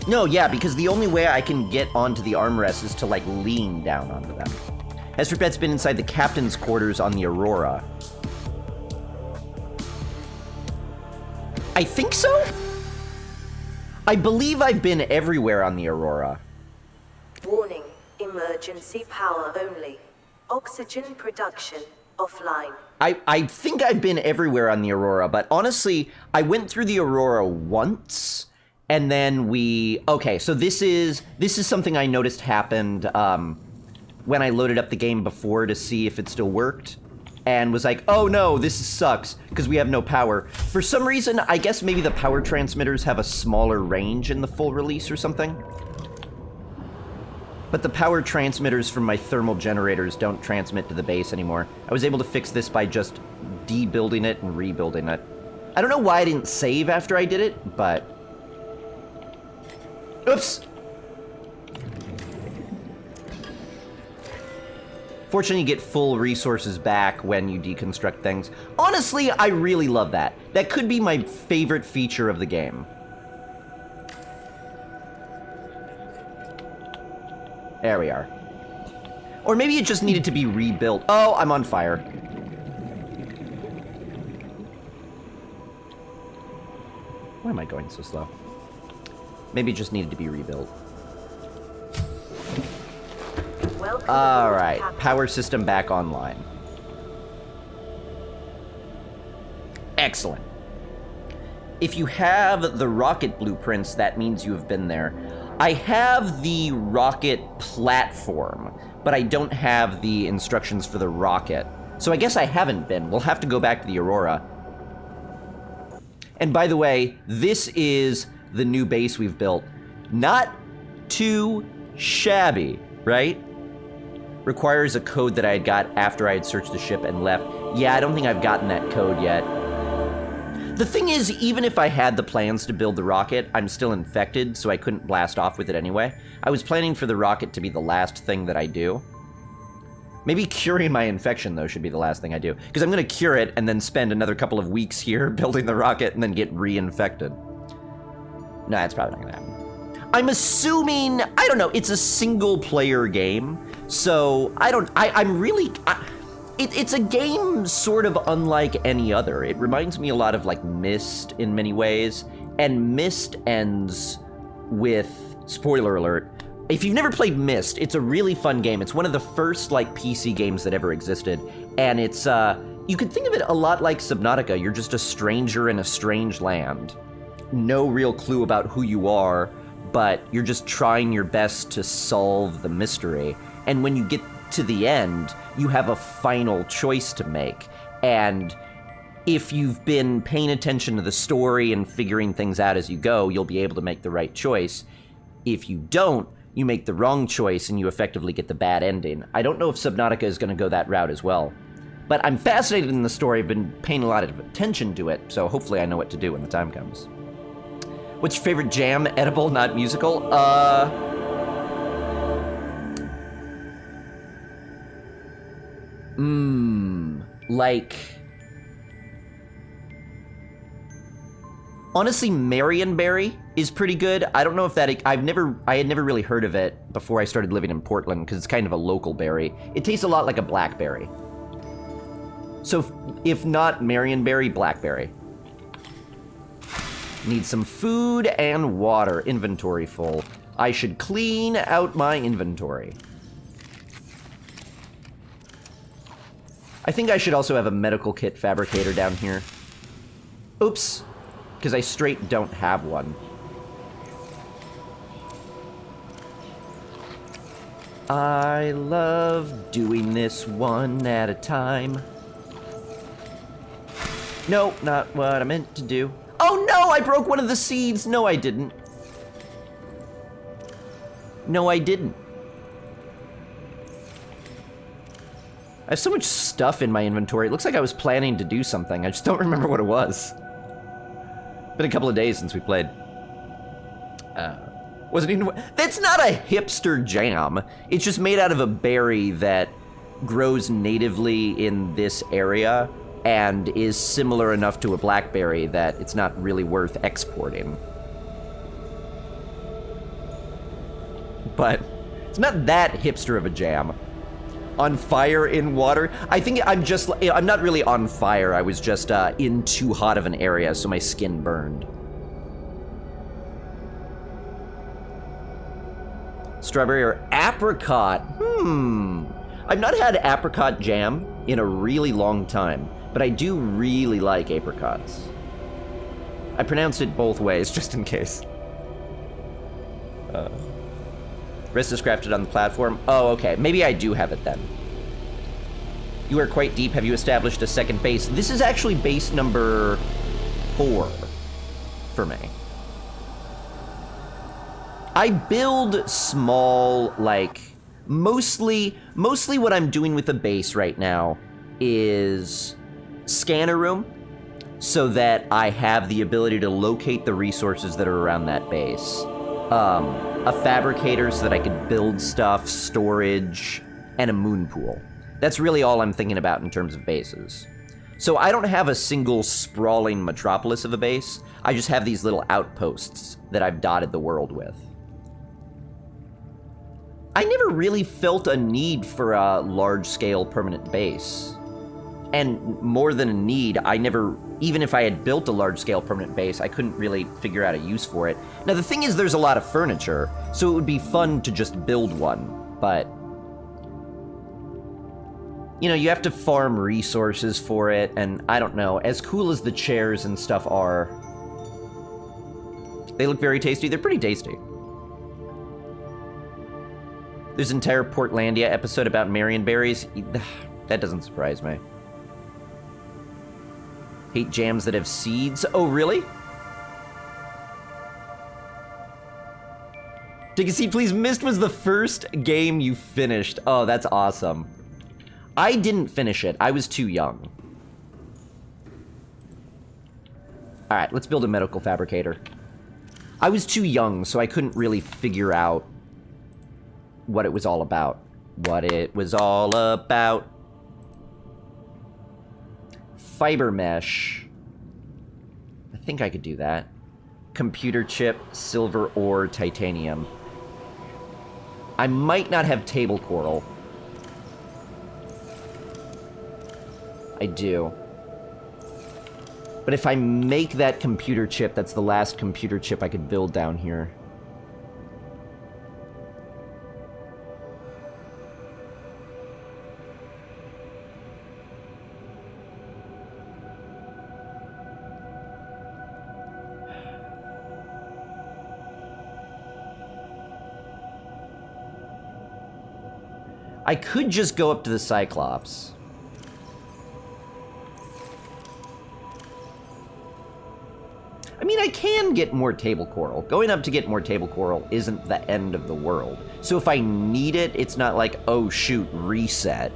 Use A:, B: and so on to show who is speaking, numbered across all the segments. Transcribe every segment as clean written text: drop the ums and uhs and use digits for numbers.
A: No, yeah, because the only way I can get onto the armrests is to, like, lean down onto them. Has Pet's been inside the captain's quarters on the Aurora? I think so? I believe I've been everywhere on the Aurora.
B: Warning, emergency power only. Oxygen production offline.
A: I think I've been everywhere on the Aurora, but honestly, I went through the Aurora once, and then okay, so this is something I noticed happened when I loaded up the game before to see if it still worked, and was like, oh no, this sucks, because we have no power. For some reason, I guess maybe the power transmitters have a smaller range in the full release or something. But the power transmitters from my thermal generators don't transmit to the base anymore. I was able to fix this by just debuilding it and rebuilding it. I don't know why I didn't save after I did it, but... Oops! Fortunately, you get full resources back when you deconstruct things. Honestly, I really love that. That could be my favorite feature of the game. There we are. Or maybe it just needed to be rebuilt. Oh, I'm on fire. Why am I going so slow? Maybe it just needed to be rebuilt. Alright, power system back online. Excellent. If you have the rocket blueprints, that means you have been there. I have the rocket platform, but I don't have the instructions for the rocket. So I guess I haven't been. We'll have to go back to the Aurora. And by the way, this is the new base we've built. Not too shabby, right? Requires a code that I had got after I had searched the ship and left. Yeah, I don't think I've gotten that code yet. The thing is, even if I had the plans to build the rocket, I'm still infected, so I couldn't blast off with it anyway. I was planning for the rocket to be the last thing that I do. Maybe curing my infection, though, should be the last thing I do. Because I'm going to cure it and then spend another couple of weeks here building the rocket and then get reinfected. No, that's probably not going to happen. I'm assuming, I don't know, it's a single-player game, so It's a game sort of unlike any other. It reminds me a lot of, like, Myst in many ways, and Myst ends with, spoiler alert, if you've never played Myst, it's a really fun game. It's one of the first, like, PC games that ever existed, and it's, you could think of it a lot like Subnautica. You're just a stranger in a strange land. No real clue about who you are, but you're just trying your best to solve the mystery. And when you get to the end, you have a final choice to make. And if you've been paying attention to the story and figuring things out as you go, you'll be able to make the right choice. If you don't, you make the wrong choice and you effectively get the bad ending. I don't know if Subnautica is going to go that route as well. But I'm fascinated in the story. I've been paying a lot of attention to it, so hopefully I know what to do when the time comes. What's your favorite jam? Edible, not musical? Like... Honestly, Marionberry is pretty good. I don't know if that... I had never really heard of it before I started living in Portland, because it's kind of a local berry. It tastes a lot like a blackberry. So, if not Marionberry, blackberry. Need some food and water. Inventory full. I should clean out my inventory. I think I should also have a medical kit fabricator down here. Oops. Because I straight don't have one. I love doing this one at a time. No, not what I meant to do. Oh no, I broke one of the seeds. No, I didn't. No, I didn't. I have so much stuff in my inventory. It looks like I was planning to do something. I just don't remember what it was. Been a couple of days since we played. Wasn't even... That's not a hipster jam. It's just made out of a berry that grows natively in this area and is similar enough to a blackberry that it's not really worth exporting. but it's not that hipster of a jam. On fire in water? I think I'm not really on fire. I was just in too hot of an area, so my skin burned. Strawberry or apricot? I've not had apricot jam in a really long time, but I do really like apricots. I pronounce it both ways, just in case. Rest is crafted on the platform. Oh, okay. Maybe I do have it then. You are quite deep. Have you established a second base? This is actually base number 4 for me. I build small, like, mostly what I'm doing with the base right now is scanner room, so that I have the ability to locate the resources that are around that base. A fabricator so that I could build stuff, storage, and a moon pool. That's really all I'm thinking about in terms of bases. So I don't have a single sprawling metropolis of a base. I just have these little outposts that I've dotted the world with. I never really felt a need for a large-scale permanent base. And more than a need, even if I had built a large-scale permanent base, I couldn't really figure out a use for it. Now, the thing is, there's a lot of furniture, so it would be fun to just build one, but... You know, you have to farm resources for it, and I don't know, as cool as the chairs and stuff are, they look very tasty. They're pretty tasty. There's an entire Portlandia episode about Marionberries. That doesn't surprise me. Hate jams that have seeds. Oh, really? Take a seat, please. Myst was the first game you finished. Oh, that's awesome. I didn't finish it. I was too young. All right, let's build a medical fabricator. I was too young, so I couldn't really figure out what it was all about. What it was all about. Fiber mesh. I think I could do that. Computer chip, silver ore, titanium. I might not have table coral. I do. But if I make that computer chip, that's the last computer chip I could build down here. I could just go up to the Cyclops. I mean, I can get more table coral. Going up to get more table coral isn't the end of the world. So if I need it, it's not like, oh shoot, reset.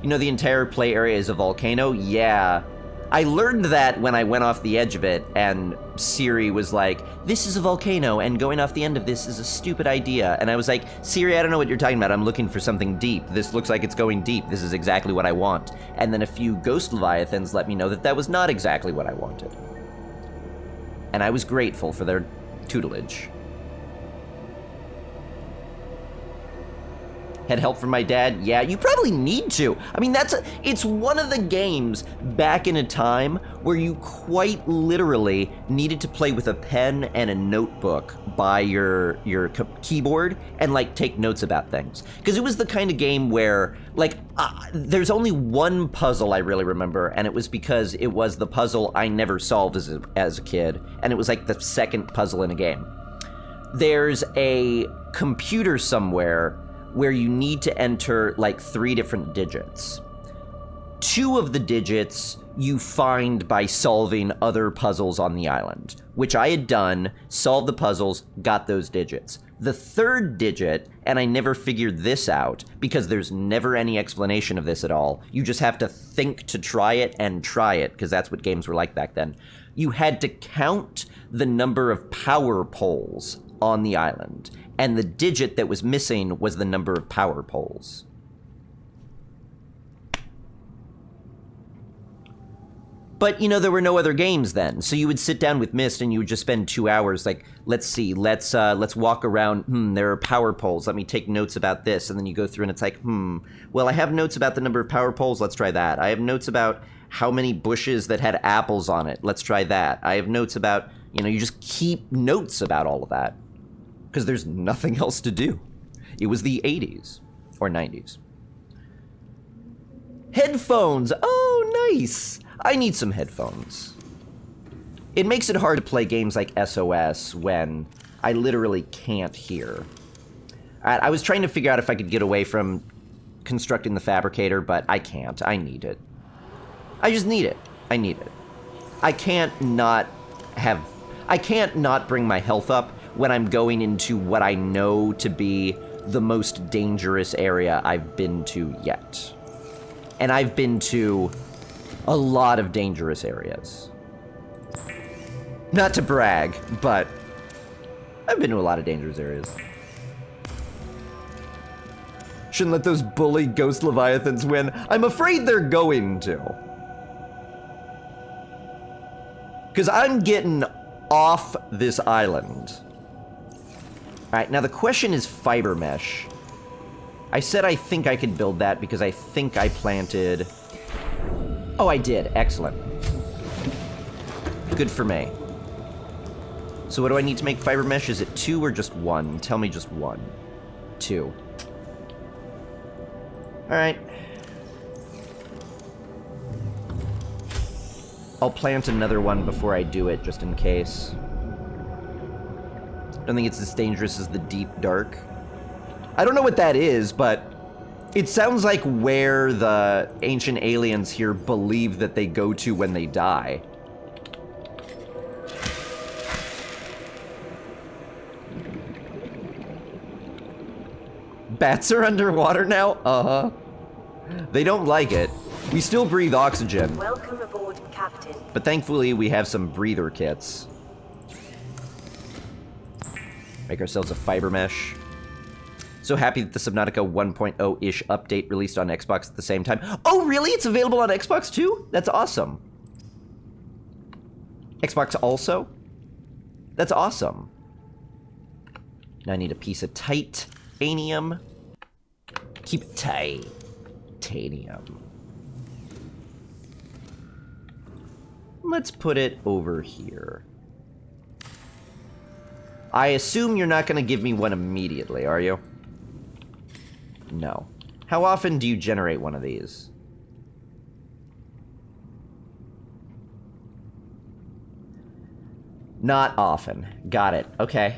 A: You know, the entire play area is a volcano? Yeah. I learned that when I went off the edge of it, and Siri was like, this is a volcano, and going off the end of this is a stupid idea. And I was like, Siri, I don't know what you're talking about. I'm looking for something deep. This looks like it's going deep. This is exactly what I want. And then a few ghost leviathans let me know that that was not exactly what I wanted. And I was grateful for their tutelage. Had help from my dad? Yeah, you probably need to. I mean, it's one of the games back in a time where you quite literally needed to play with a pen and a notebook by your keyboard and, like, take notes about things. Because it was the kind of game where, like, there's only one puzzle I really remember, and it was because it was the puzzle I never solved as a kid, and it was, like, the second puzzle in a game. There's a computer somewhere where you need to enter, like, 3 different digits. 2 of the digits you find by solving other puzzles on the island, which I had done, solved the puzzles, got those digits. The 3rd digit, and I never figured this out, because there's never any explanation of this at all. You just have to think to try it, because that's what games were like back then. You had to count the number of power poles on the island, and the digit that was missing was the number of power poles. But, you know, there were no other games then. So you would sit down with Myst and you would just spend 2 hours like, let's see, let's walk around. There are power poles. Let me take notes about this. And then you go through and it's like, well, I have notes about the number of power poles. Let's try that. I have notes about how many bushes that had apples on it. Let's try that. I have notes about, you know, you just keep notes about all of that. Because there's nothing else to do. It was the 80s. Or 90s. Headphones! Oh, nice! I need some headphones. It makes it hard to play games like SOS when I literally can't hear. I was trying to figure out if I could get away from constructing the fabricator, but I can't. I need it. I just need it. I need it. I can't not bring my health up when I'm going into what I know to be the most dangerous area I've been to yet. And I've been to a lot of dangerous areas. Not to brag, but I've been to a lot of dangerous areas. Shouldn't let those bully ghost leviathans win. I'm afraid they're going to. Because I'm getting off this island. Alright, now the question is fiber mesh. I said I think I could build that because I think I planted... Oh, I did. Excellent. Good for me. So what do I need to make fiber mesh? Is it 2 or just 1? Tell me just 1. 2. Alright. I'll plant another one before I do it, just in case. I don't think it's as dangerous as the deep dark. I don't know what that is, but it sounds like where the ancient aliens here believe that they go to when they die. Bats are underwater now? Uh-huh. They don't like it. We still breathe oxygen.
B: Welcome aboard, Captain.
A: But thankfully, we have some breather kits. Make ourselves a fiber mesh. So happy that the Subnautica 1.0-ish update released on Xbox at the same time. Oh, really? It's available on Xbox too? That's awesome. Xbox also? That's awesome. Now I need a piece of titanium. Keep it titanium. Let's put it over here. I assume you're not going to give me one immediately, are you? No. How often do you generate one of these? Not often. Got it. Okay.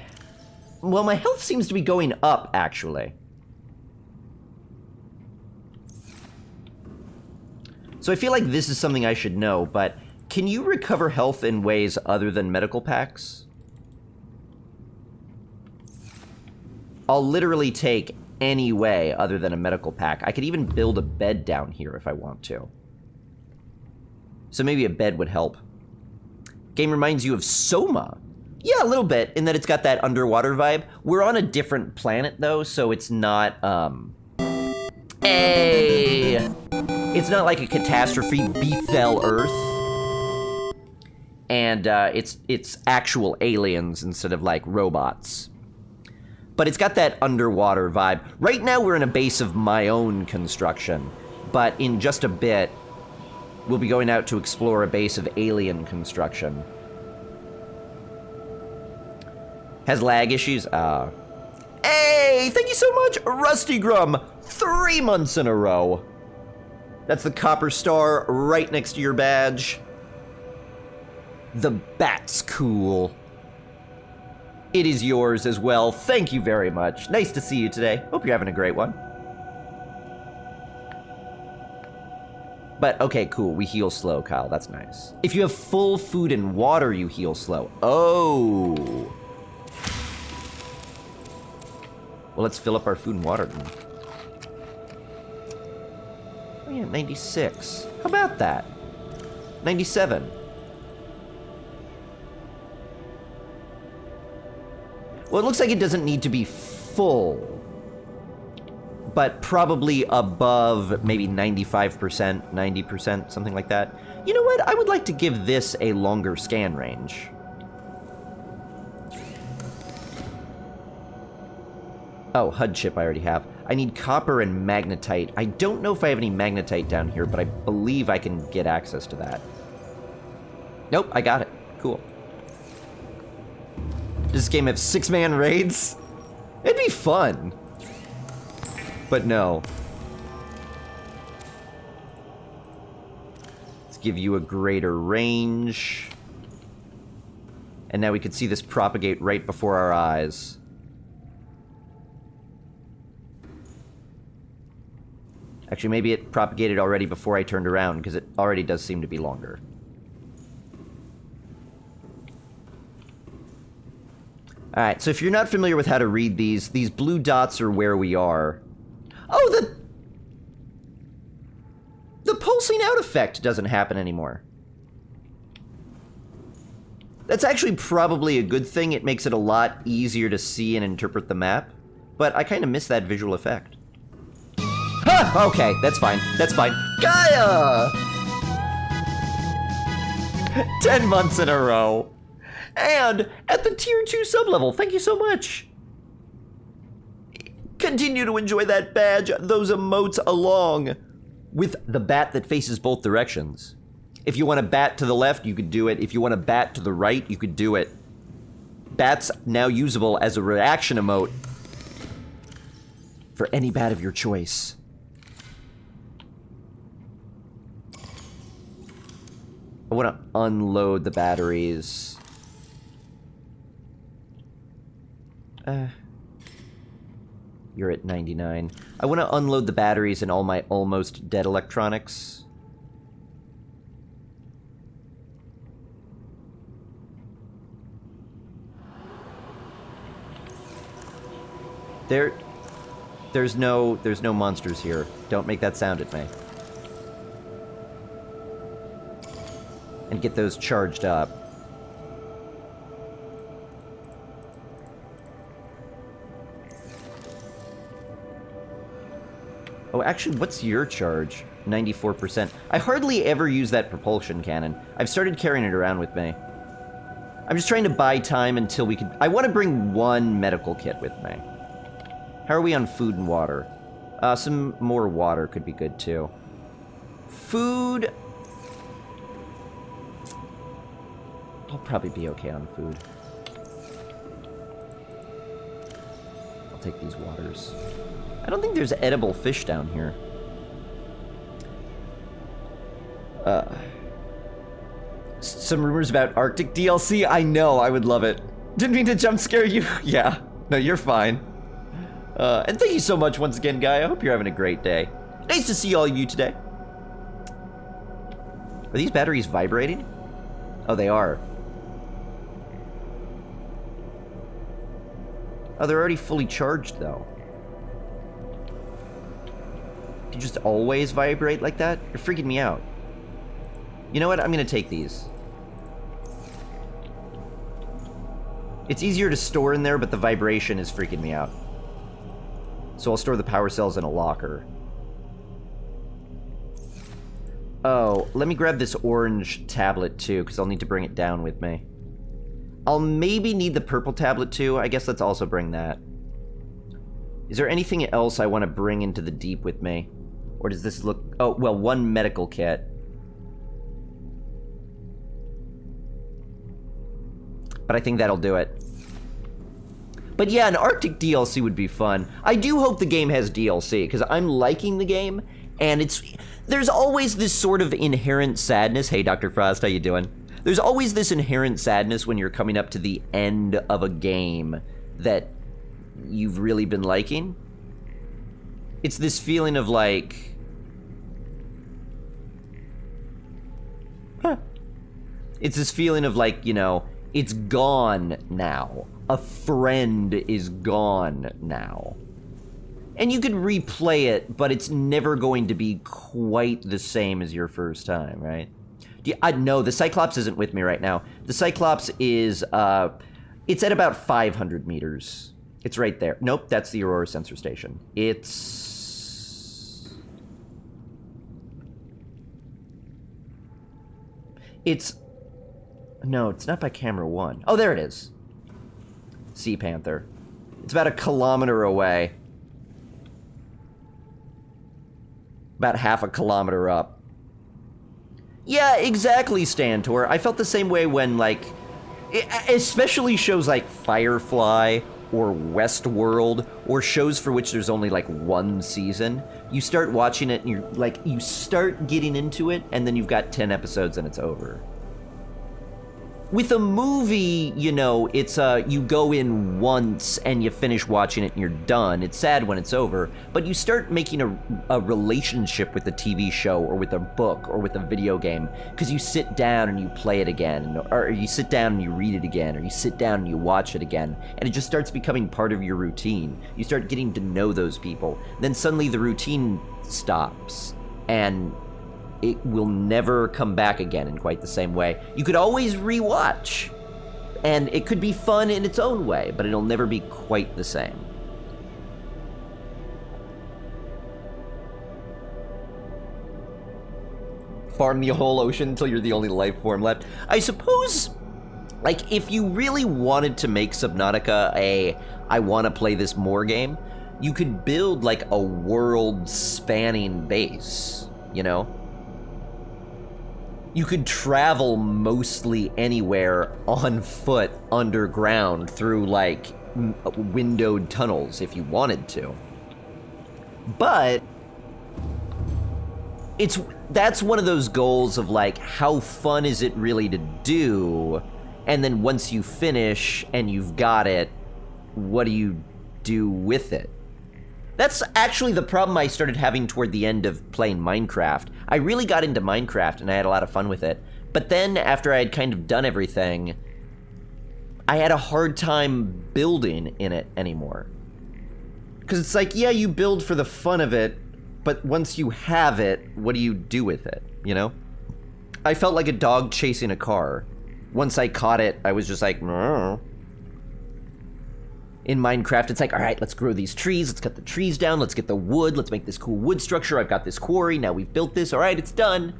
A: Well, my health seems to be going up, actually. So I feel like this is something I should know, but can you recover health in ways other than medical packs? I'll literally take any way other than a medical pack. I could even build a bed down here if I want to. So maybe a bed would help. Game reminds you of Soma. Yeah, a little bit, in that it's got that underwater vibe. We're on a different planet, though, so it's not, It's not like a catastrophe befell Earth. And, it's actual aliens instead of, like, robots. But it's got that underwater vibe. Right now, we're in a base of my own construction. But in just a bit, we'll be going out to explore a base of alien construction. Has lag issues? Hey, thank you so much, Rusty Grum. 3 months in a row. That's the copper star right next to your badge. The bat's cool. It is yours as well. Thank you very much. Nice to see you today. Hope you're having a great one. But, okay, cool. We heal slow, Kyle. That's nice. If you have full food and water, you heal slow. Oh. Well, let's fill up our food and water then. Oh, yeah, 96. How about that? 97. Well, it looks like it doesn't need to be full. but probably above maybe 95%, 90%, something like that. You know what? I would like to give this a longer scan range. Oh, HUD chip I already have. I need copper and magnetite. I don't know if I have any magnetite down here, but I believe I can get access to that. Nope, I got it. Cool. Does this game have 6-man raids? It'd be fun. But no. Let's give you a greater range. And now we can see this propagate right before our eyes. Actually, maybe it propagated already before I turned around, because it already does seem to be longer. Alright, so if you're not familiar with how to read these blue dots are where we are. Oh, the pulsing out effect doesn't happen anymore. That's actually probably a good thing. It makes it a lot easier to see and interpret the map. But I kind of miss that visual effect. Ah, okay, that's fine. That's fine. Gaia! 10 months in a row. And at the tier 2 sublevel, thank you so much. Continue to enjoy that badge, those emotes along with the bat that faces both directions. If you want to bat to the left, you could do it. If you want to bat to the right, you could do it. Bat's now usable as a reaction emote for any bat of your choice. I want to unload the batteries. You're at 99. I want to unload the batteries in all my almost dead electronics. There's no monsters here. Don't make that sound at me. And get those charged up. Oh, actually, what's your charge? 94%. I hardly ever use that propulsion cannon. I've started carrying it around with me. I'm just trying to buy time until we can... I want to bring one medical kit with me. How are we on food and water? Some more water could be good, too. Food... I'll probably be okay on food. I'll take these waters. I don't think there's edible fish down here. Some rumors about Arctic DLC? I know, I would love it. Didn't mean to jump scare you. Yeah, no, you're fine. And thank you so much once again, Guy. I hope you're having a great day. Nice to see all of you today. Are these batteries vibrating? Oh, they are. Oh, they're already fully charged, though. Do you just always vibrate like that? You're freaking me out. You know what? I'm gonna take these. It's easier to store in there, but the vibration is freaking me out. So I'll store the power cells in a locker. Oh, let me grab this orange tablet, too, because I'll need to bring it down with me. I'll maybe need the purple tablet too. I guess let's also bring that. Is there anything else I want to bring into the deep with me? Or does this look... Oh, well, one medical kit. But I think that'll do it. But yeah, an Arctic DLC would be fun. I do hope the game has DLC, because I'm liking the game, and there's always this sort of inherent sadness. Hey, Dr. Frost, how you doing? There's always this inherent sadness when you're coming up to the end of a game that you've really been liking. It's this feeling of like... It's this feeling of like, you know, it's gone now. A friend is gone now. And you could replay it, but it's never going to be quite the same as your first time, right? No, the Cyclops isn't with me right now. The Cyclops is, it's at about 500 meters. It's right there. Nope, that's the Aurora Sensor Station. It's It's... No, it's not by Camera One. Oh, there it is. Sea Panther. It's about 1 kilometer away. About half a kilometer up. Yeah, exactly, Stantor. I felt the same way when, like... Especially shows like Firefly or Westworld, or shows for which there's only like 1 season. You start watching it and you're like, you start getting into it, and then you've got 10 episodes and it's over. With a movie, you know, it's you go in once and you finish watching it and you're done. It's sad when it's over, but you start making a relationship with the TV show or with a book or with a video game, because you sit down and you play it again, or you sit down and you read it again, or you sit down and you watch it again, and it just starts becoming part of your routine. You start getting to know those people. Then suddenly the routine stops, and it will never come back again in quite the same way. You could always rewatch, and it could be fun in its own way, but it'll never be quite the same. Farm the whole ocean until you're the only life form left. I suppose, like, if you really wanted to make Subnautica a I want to play this more game, you could build, like, a world-spanning base, you know? You could travel mostly anywhere on foot underground through, like, windowed tunnels if you wanted to. But that's one of those goals of, like, how fun is it really to do? And then once you finish and you've got it, what do you do with it? That's actually the problem I started having toward the end of playing Minecraft. I really got into Minecraft and I had a lot of fun with it. But then after I had kind of done everything, I had a hard time building in it anymore. Because it's like, yeah, you build for the fun of it, but once you have it, what do you do with it, you know? I felt like a dog chasing a car. Once I caught it, I was just like, "Meow." In Minecraft, it's like, all right, let's grow these trees, let's cut the trees down, let's get the wood, let's make this cool wood structure, I've got this quarry, now we've built this, all right, it's done.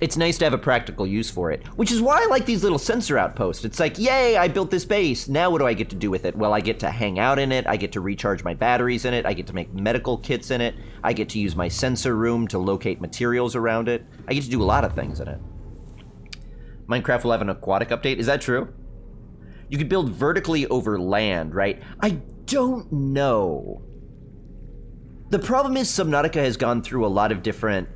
A: It's nice to have a practical use for it, which is why I like these little sensor outposts. It's like, yay, I built this base, now what do I get to do with it? Well, I get to hang out in it, I get to recharge my batteries in it, I get to make medical kits in it, I get to use my sensor room to locate materials around it. I get to do a lot of things in it. Minecraft will have an aquatic update, is that true? You could build vertically over land, right? I don't know. The problem is Subnautica has gone through a lot of different,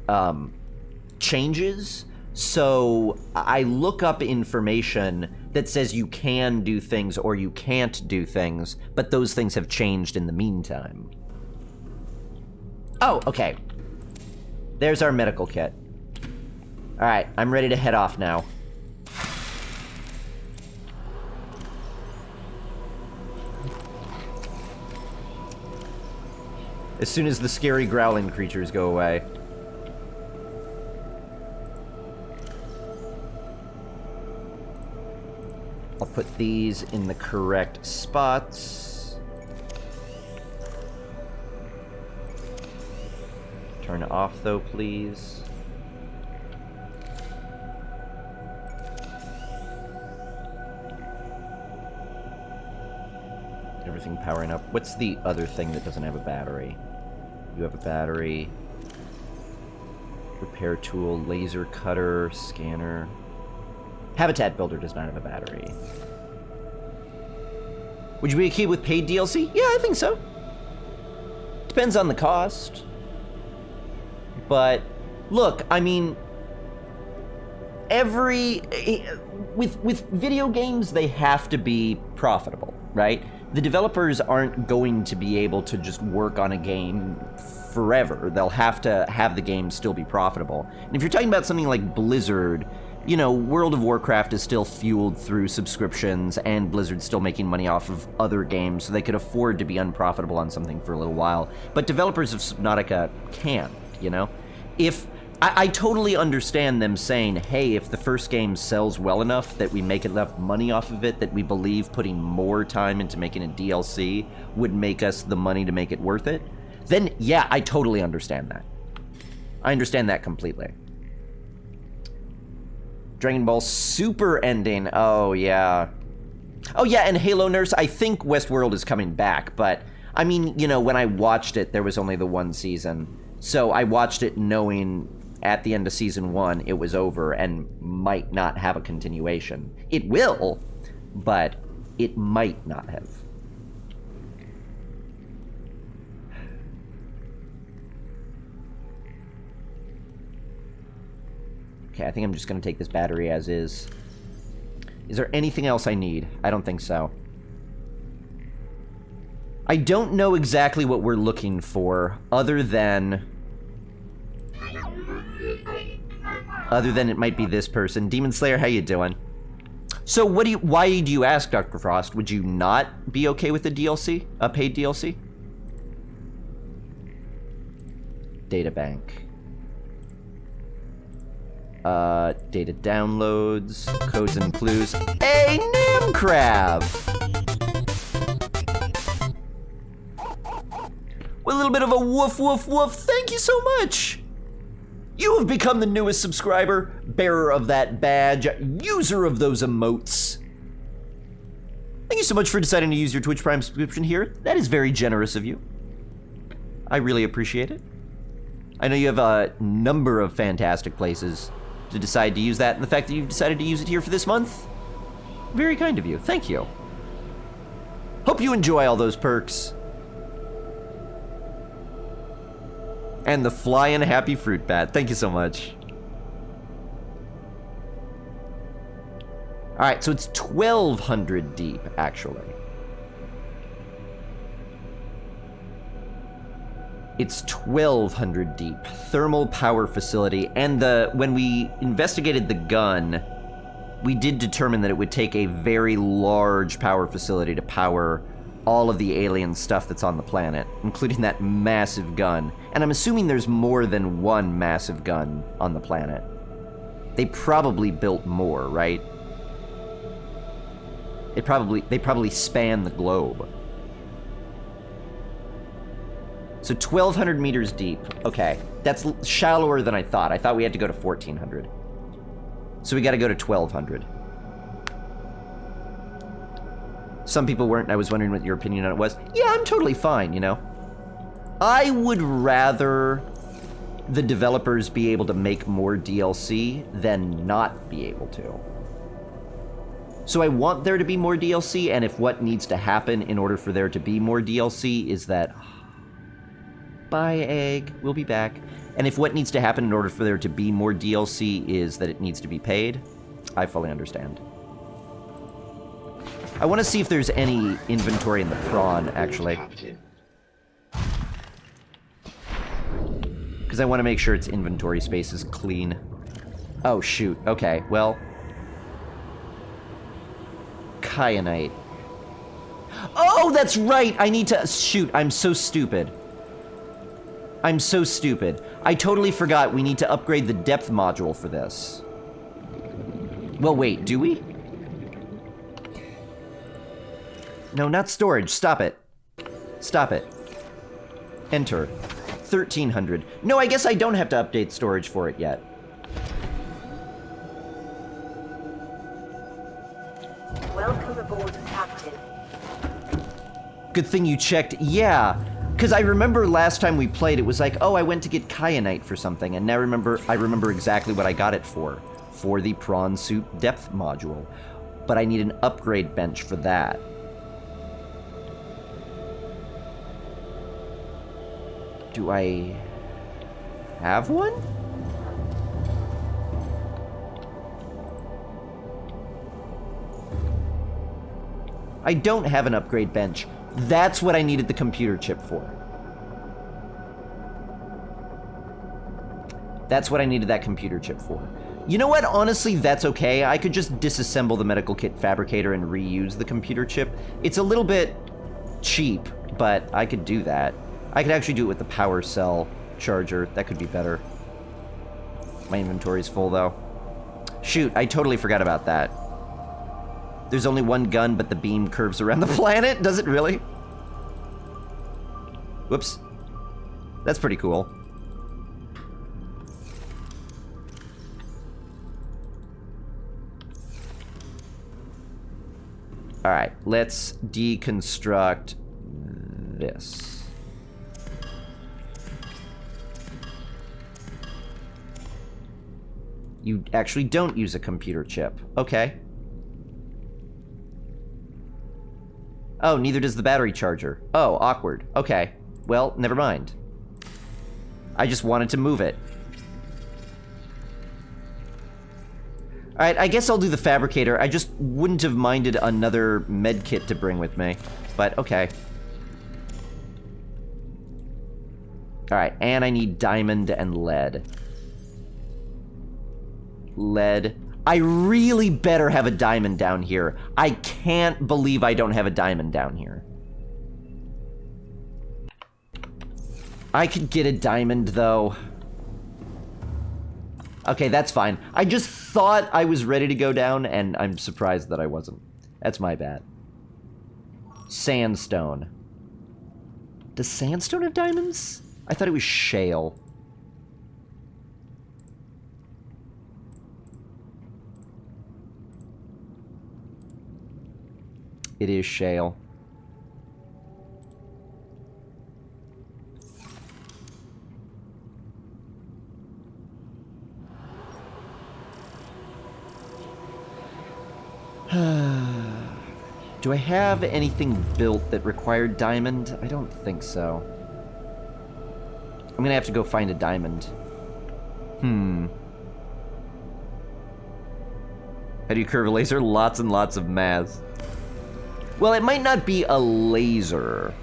A: changes, so I look up information that says you can do things or you can't do things, but those things have changed in the meantime. Oh, okay. There's our medical kit. Alright, I'm ready to head off now. As soon as the scary growling creatures go away. I'll put these in the correct spots. Turn it off, though, please. Everything powering up. What's the other thing that doesn't have a battery? You have a battery. Repair tool, laser cutter, scanner. Habitat Builder does not have a battery. Would you be okay with paid DLC? Yeah, I think so. Depends on the cost. But, look, I mean, with video games, they have to be profitable, right? The developers aren't going to be able to just work on a game forever. They'll have to have the game still be profitable. And if you're talking about something like Blizzard, you know, World of Warcraft is still fueled through subscriptions, and Blizzard's still making money off of other games, so they could afford to be unprofitable on something for a little while. But developers of Subnautica can't, you know? I totally understand them saying, hey, if the first game sells well enough that we make enough money off of it that we believe putting more time into making a DLC would make us the money to make it worth it, then yeah, I totally understand that. I understand that completely. Dragon Ball Super ending. Oh, yeah. Oh, yeah, and Halo Nurse, I think Westworld is coming back, but, I mean, you know, when I watched it, there was only the one season. So I watched it knowing at the end of season 1 it was over and might not have a continuation. It will, but it might not have. Okay, I think I'm just going to take this battery as is. Is there anything else I need? I don't think so. I don't know exactly what we're looking for, other than it might be this person. Demon Slayer, how you doing? So why do you ask, Dr. Frost? Would you not be okay with the DLC? A paid DLC? Databank. Data downloads, codes and clues. Hey, Nam Crab! With a little bit of a woof woof woof, thank you so much! You have become the newest subscriber, bearer of that badge, user of those emotes. Thank you so much for deciding to use your Twitch Prime subscription here. That is very generous of you. I really appreciate it. I know you have a number of fantastic places to decide to use that, and the fact that you've decided to use it here for this month, very kind of you. Thank you. Hope you enjoy all those perks. And the flying happy fruit bat. Thank you so much. Alright, so it's 1,200 deep, actually. It's 1,200 deep. Thermal power facility. And when we investigated the gun, we did determine that it would take a very large power facility to power all of the alien stuff that's on the planet, including that massive gun. And I'm assuming there's more than one massive gun on the planet. They probably built more, right? They probably span the globe. So 1,200 meters deep. Okay, that's shallower than I thought. I thought we had to go to 1,400. So we got to go to 1,200. Some people weren't. I was wondering what your opinion on it was. Yeah, I'm totally fine, you know. I would rather the developers be able to make more DLC than not be able to. So I want there to be more DLC, and if what needs to happen in order for there to be more DLC is that... Bye, Egg. We'll be back. And if what needs to happen in order for there to be more DLC is that it needs to be paid, I fully understand. I want to see if there's any inventory in the prawn, actually. Because I want to make sure its inventory space is clean. Oh, shoot. Okay, well... Kyanite. Oh, that's right! I need to... Shoot, I'm so stupid. I'm so stupid. I totally forgot we need to upgrade the depth module for this. Well, wait, do we? No, not storage. Stop it. Stop it. Enter. 1,300. No, I guess I don't have to update storage for it yet.
B: Welcome aboard, Captain.
A: Good thing you checked. Yeah. Because I remember last time we played, it was like, oh, I went to get kyanite for something, and now I remember exactly what I got it for the prawn soup depth module. But I need an upgrade bench for that. Do I have one? I don't have an upgrade bench. That's what I needed the computer chip for. That's what I needed that computer chip for. You know what? Honestly, that's okay. I could just disassemble the medical kit fabricator and reuse the computer chip. It's a little bit cheap, but I could do that. I could actually do it with the power cell charger. That could be better. My inventory's full, though. Shoot, I totally forgot about that. There's only one gun, but the beam curves around the planet? Does it really? Whoops. That's pretty cool. Alright, let's deconstruct this. You actually don't use a computer chip. Okay. Oh, neither does the battery charger. Oh, awkward. Okay. Well, never mind. I just wanted to move it. Alright, I guess I'll do the fabricator. I just wouldn't have minded another med kit to bring with me. But, okay. Alright, and I need diamond and lead. Lead. I really better have a diamond down here. I can't believe I don't have a diamond down here. I could get a diamond, though. Okay, that's fine. I just thought I was ready to go down, and I'm surprised that I wasn't. That's my bad. Sandstone. Does sandstone have diamonds? I thought it was shale. It is shale. Do I have anything built that required diamond? I don't think so. I'm gonna have to go find a diamond. How do you curve a laser? Lots and lots of math. Well, it might not be a laser.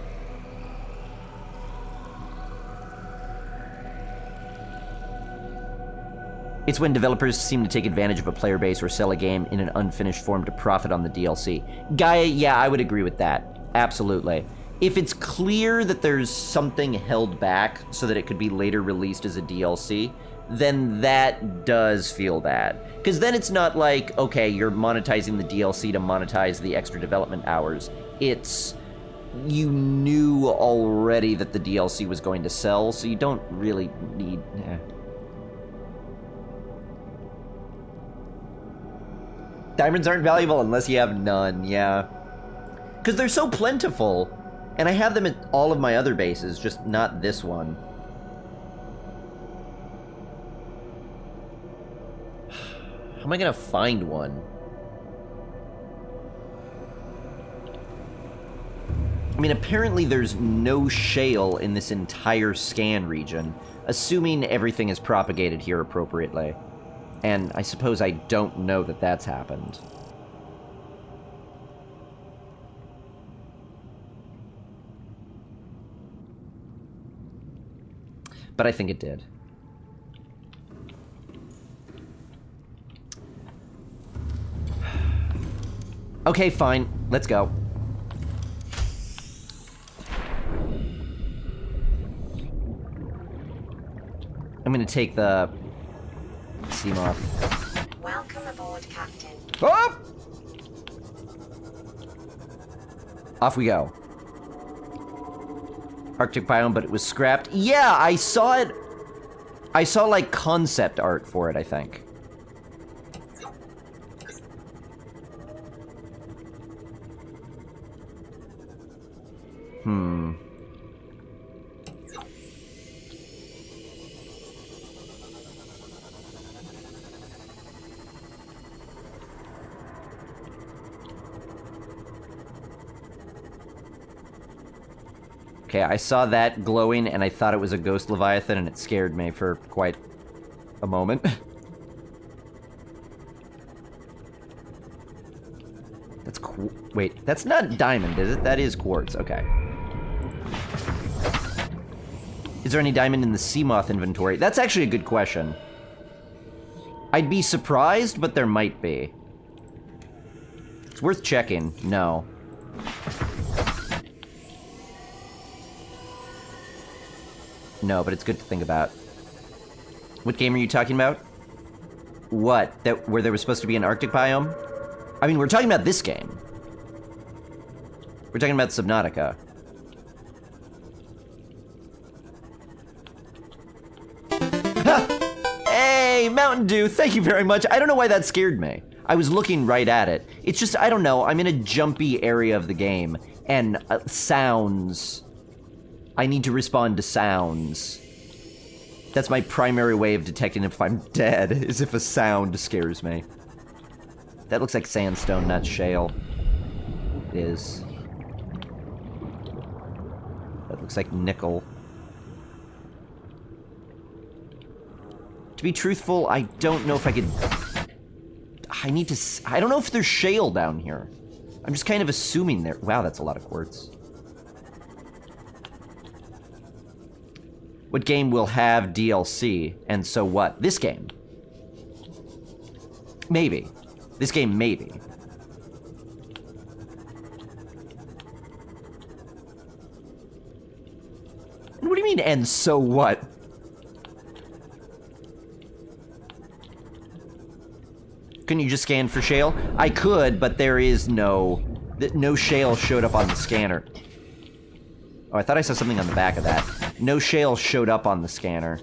A: It's when developers seem to take advantage of a player base or sell a game in an unfinished form to profit on the DLC. Gaia, yeah, I would agree with that. Absolutely. If it's clear that there's something held back so that it could be later released as a DLC, then that does feel bad. Because then it's not like, okay, you're monetizing the DLC to monetize the extra development hours. It's, you knew already that the DLC was going to sell, so you don't really need... Diamonds aren't valuable unless you have none, yeah. Because they're so plentiful. And I have them at all of my other bases, just not this one. How am I gonna find one? I mean, apparently there's no shale in this entire scan region, assuming everything is propagated here appropriately. And I suppose I don't know that that's happened. But I think it did. Okay, fine. Let's go. I'm gonna take the... Seamoth.
B: Welcome aboard, Captain.
A: Oh! Off we go. Arctic biome, but it was scrapped. Yeah, I saw it. I saw, like, concept art for it, I think. Okay, I saw that glowing, and I thought it was a ghost Leviathan, and it scared me for quite a moment. That's wait, that's not diamond, is it? That is quartz, okay. Is there any diamond in the Seamoth inventory? That's actually a good question. I'd be surprised, but there might be. It's worth checking. No. No, but it's good to think about. What game are you talking about? What? That where there was supposed to be an Arctic biome? I mean, we're talking about this game. We're talking about Subnautica. Mountain Dew, thank you very much. I don't know why that scared me. I was looking right at it. It's just, I don't know, I'm in a jumpy area of the game, and sounds. I need to respond to sounds. That's my primary way of detecting if I'm dead, is if a sound scares me. That looks like sandstone, not shale. It is. That looks like nickel. To be truthful, I don't know if I could... I don't know if there's shale down here. I'm just kind of assuming there... Wow, that's a lot of quartz. What game will have DLC? And so what? This game. Maybe. This game, maybe. What do you mean, and so what? Couldn't you just scan for shale? I could, but there is no shale showed up on the scanner. Oh, I thought I saw something on the back of that. No shale showed up on the scanner.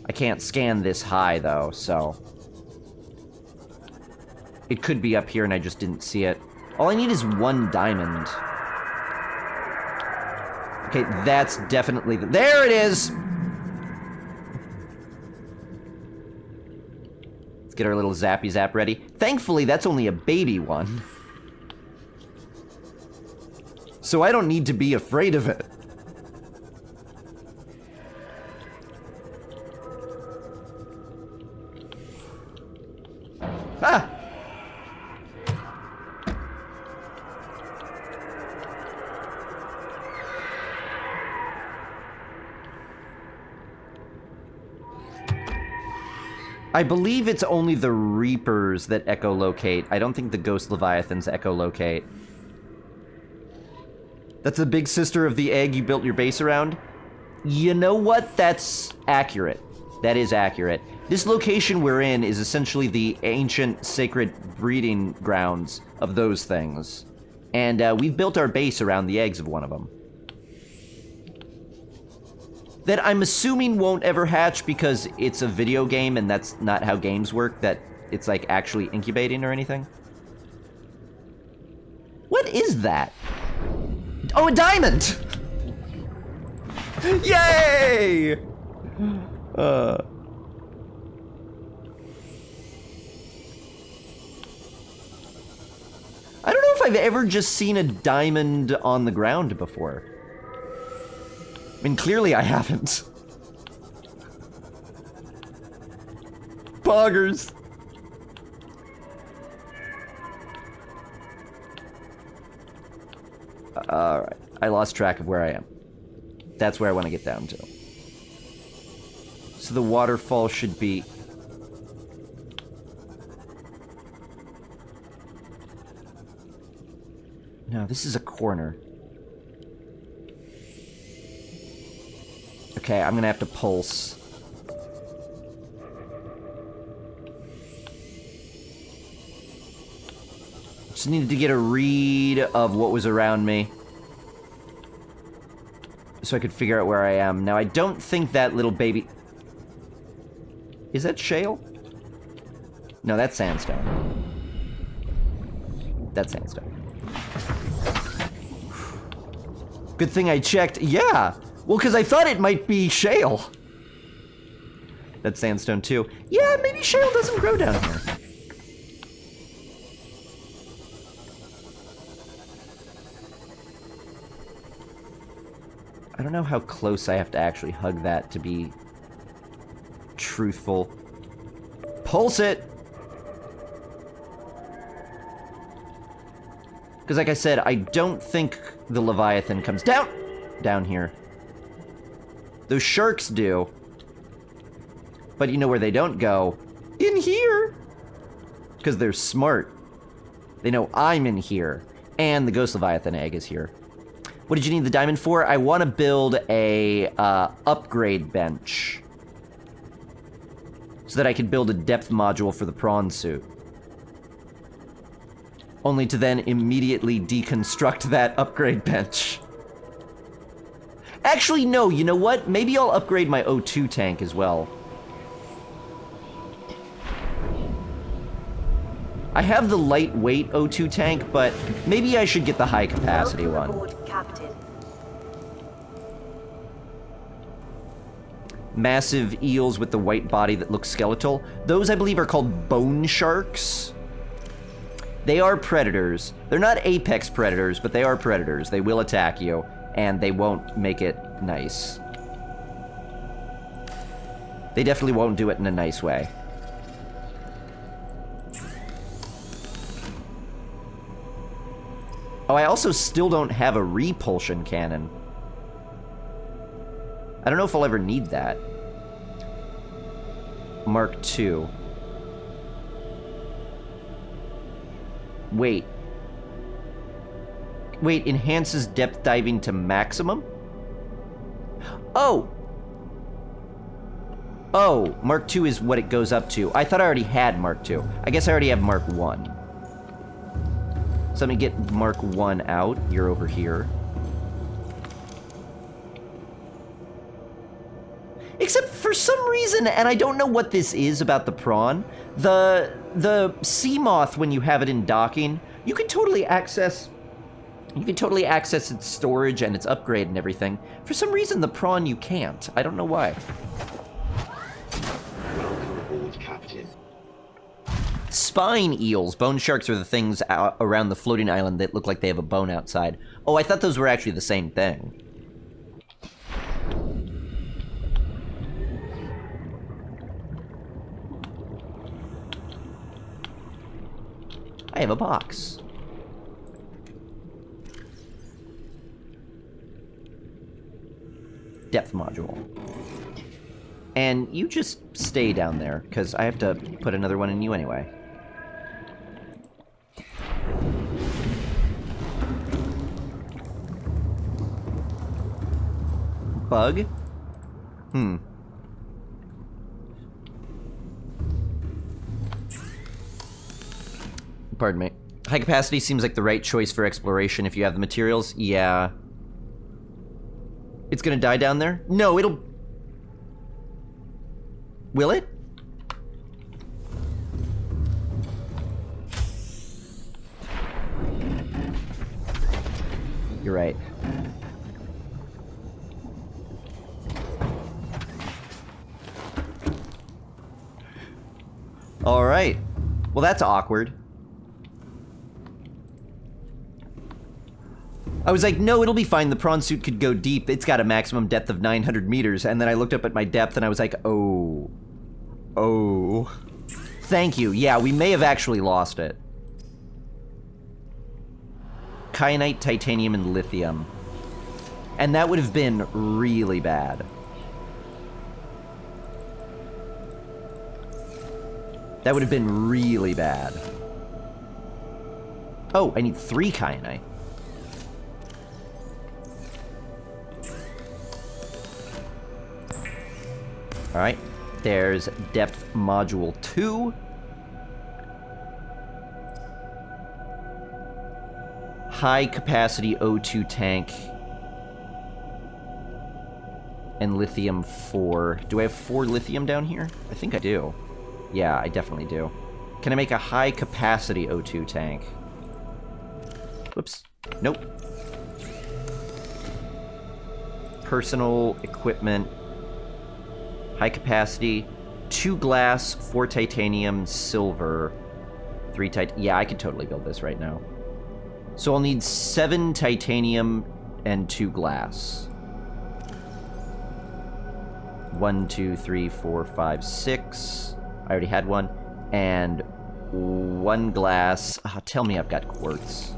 A: I can't scan this high, though, so... It could be up here and I just didn't see it. All I need is one diamond. Okay, that's definitely... There it is! Let's get our little zappy zap ready. Thankfully, that's only a baby one. So I don't need to be afraid of it. Ah! I believe it's only the Reapers that echolocate. I don't think the Ghost Leviathans echolocate. That's the big sister of the egg you built your base around? You know what? That's accurate. That is accurate. This location we're in is essentially the ancient sacred breeding grounds of those things. And we've built our base around the eggs of one of them. That I'm assuming won't ever hatch because it's a video game and that's not how games work, that it's like actually incubating or anything. What is that? Oh, a diamond! Yay! I don't know if I've ever just seen a diamond on the ground before. I mean, clearly I haven't. Poggers. Alright, I lost track of where I am. That's where I want to get down to. So the waterfall should be... No, this is a corner. Okay, I'm gonna have to pulse. Just needed to get a read of what was around me, so I could figure out where I am. Now, I don't think that little baby... Is that shale? No, that's sandstone. That's sandstone. Good thing I checked. Yeah! Well, because I thought it might be shale. That's sandstone, too. Yeah, maybe shale doesn't grow down here. I don't know how close I have to actually hug that to be truthful. Pulse it! Because like I said, I don't think the Leviathan comes down here. Those sharks do. But you know where they don't go? In here! Because they're smart. They know I'm in here. And the Ghost Leviathan egg is here. What did you need the diamond for? I want to build a upgrade bench. So that I can build a depth module for the prawn suit. Only to then immediately deconstruct that upgrade bench. Actually, no, you know what? Maybe I'll upgrade my O2 tank as well. I have the lightweight O2 tank, but maybe I should get the high capacity one.
B: Aboard, Captain.
A: Massive eels with the white body that looks skeletal. Those, I believe, are called bone sharks. They are predators. They're not apex predators, but they are predators. They will attack you, and they won't make it nice. They definitely won't do it in a nice way. Oh, I also still don't have a repulsion cannon. I don't know if I'll ever need that. Mark II. Wait. Wait, enhances depth diving to maximum? Oh! Oh, Mark II is what it goes up to. I thought I already had Mark II. I guess I already have Mark I. So let me get Mark I out. You're over here. Except for some reason, and I don't know what this is about the prawn, the sea moth, when you have it in docking, you can totally access its storage and its upgrade and everything. For some reason, the prawn you can't. I don't know why.
C: Welcome aboard, Captain.
A: Spine eels. Bone sharks are the things out around the floating island that look like they have a bone outside. Oh, I thought those were actually the same thing. I have a box. Depth module. And you just stay down there, because I have to put another one in you anyway. Bug? Pardon me. High capacity seems like the right choice for exploration if you have the materials. Yeah. It's gonna die down there? No, it'll... Will it? You're right. All right. Well, that's awkward. I was like, no, it'll be fine. The prawn suit could go deep. It's got a maximum depth of 900 meters. And then I looked up at my depth and I was like, oh. Oh. Thank you. Yeah, we may have actually lost it. Kyanite, titanium, and lithium. And that would have been really bad. That would have been really bad. Oh, I need 3 kyanite. Alright, there's depth module 2. High capacity O2 tank. And lithium 4. Do I have 4 lithium down here? I think I do. Yeah, I definitely do. Can I make a high capacity O2 tank? Whoops. Nope. Personal equipment. High capacity, 2 glass, 4 titanium, silver, 3 yeah, I could totally build this right now. So I'll need 7 titanium and 2 glass. 1, 2, 3, 4, 5, 6. I already had one. And 1 glass. Tell me I've got quartz.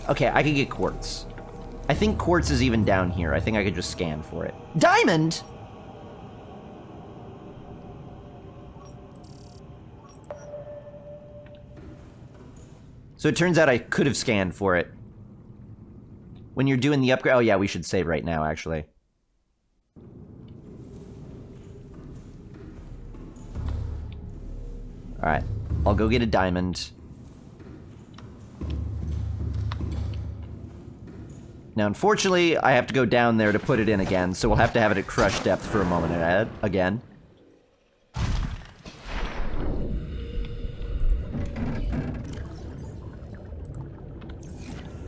A: Okay, I could get quartz. I think quartz is even down here. I think I could just scan for it. Diamond?! So it turns out I could have scanned for it. When you're doing the upgrade... Oh yeah, we should save right now, actually. Alright, I'll go get a diamond. Now, unfortunately, I have to go down there to put it in again, so we'll have to have it at crush depth for a moment again.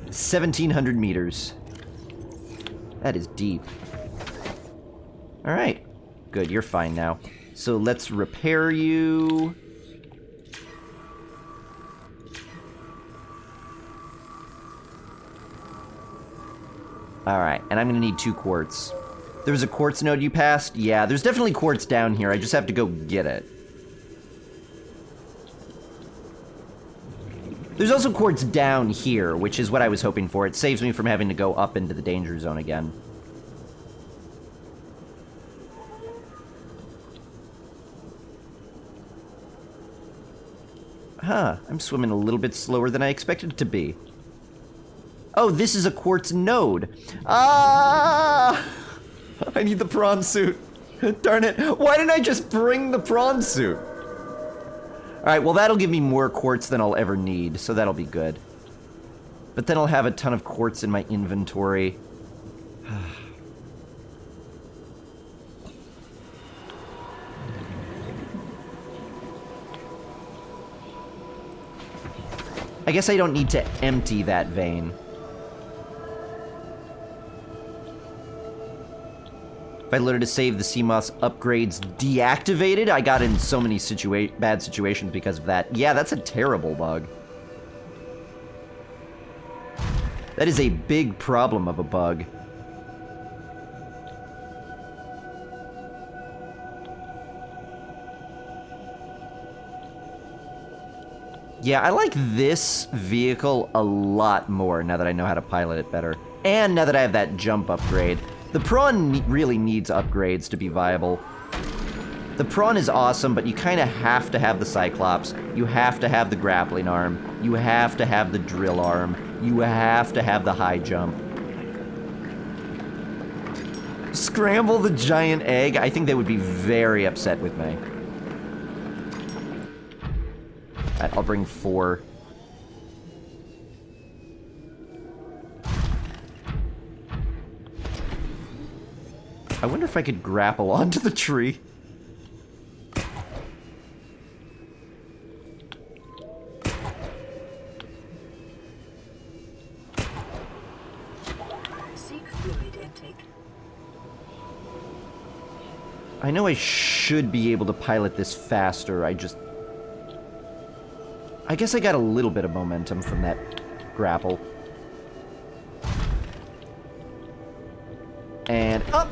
A: $1,700 meters. That is deep. Alright. Good, you're fine now. So let's repair you. Alright, and I'm gonna need 2 quartz. There was a quartz node you passed? Yeah, there's definitely quartz down here. I just have to go get it. There's also quartz down here, which is what I was hoping for. It saves me from having to go up into the danger zone again. Huh, I'm swimming a little bit slower than I expected it to be. Oh, this is a quartz node. Ah! I need the prawn suit. Darn it. Why didn't I just bring the prawn suit? Alright, well that'll give me more quartz than I'll ever need, so that'll be good. But then I'll have a ton of quartz in my inventory. I guess I don't need to empty that vein. If I loaded to save, the CMOS upgrades deactivated. I got in so many bad situations because of that. Yeah, that's a terrible bug. That is a big problem of a bug. Yeah, I like this vehicle a lot more now that I know how to pilot it better. And now that I have that jump upgrade. The prawn really needs upgrades to be viable. The prawn is awesome, but you kind of have to have the Cyclops. You have to have the grappling arm. You have to have the drill arm. You have to have the high jump. Scramble the giant egg? I think they would be very upset with me. Alright, I'll bring 4. I wonder if I could grapple onto the tree.
B: Seek fluid intake.
A: I know I should be able to pilot this faster, I guess I got a little bit of momentum from that grapple. And up!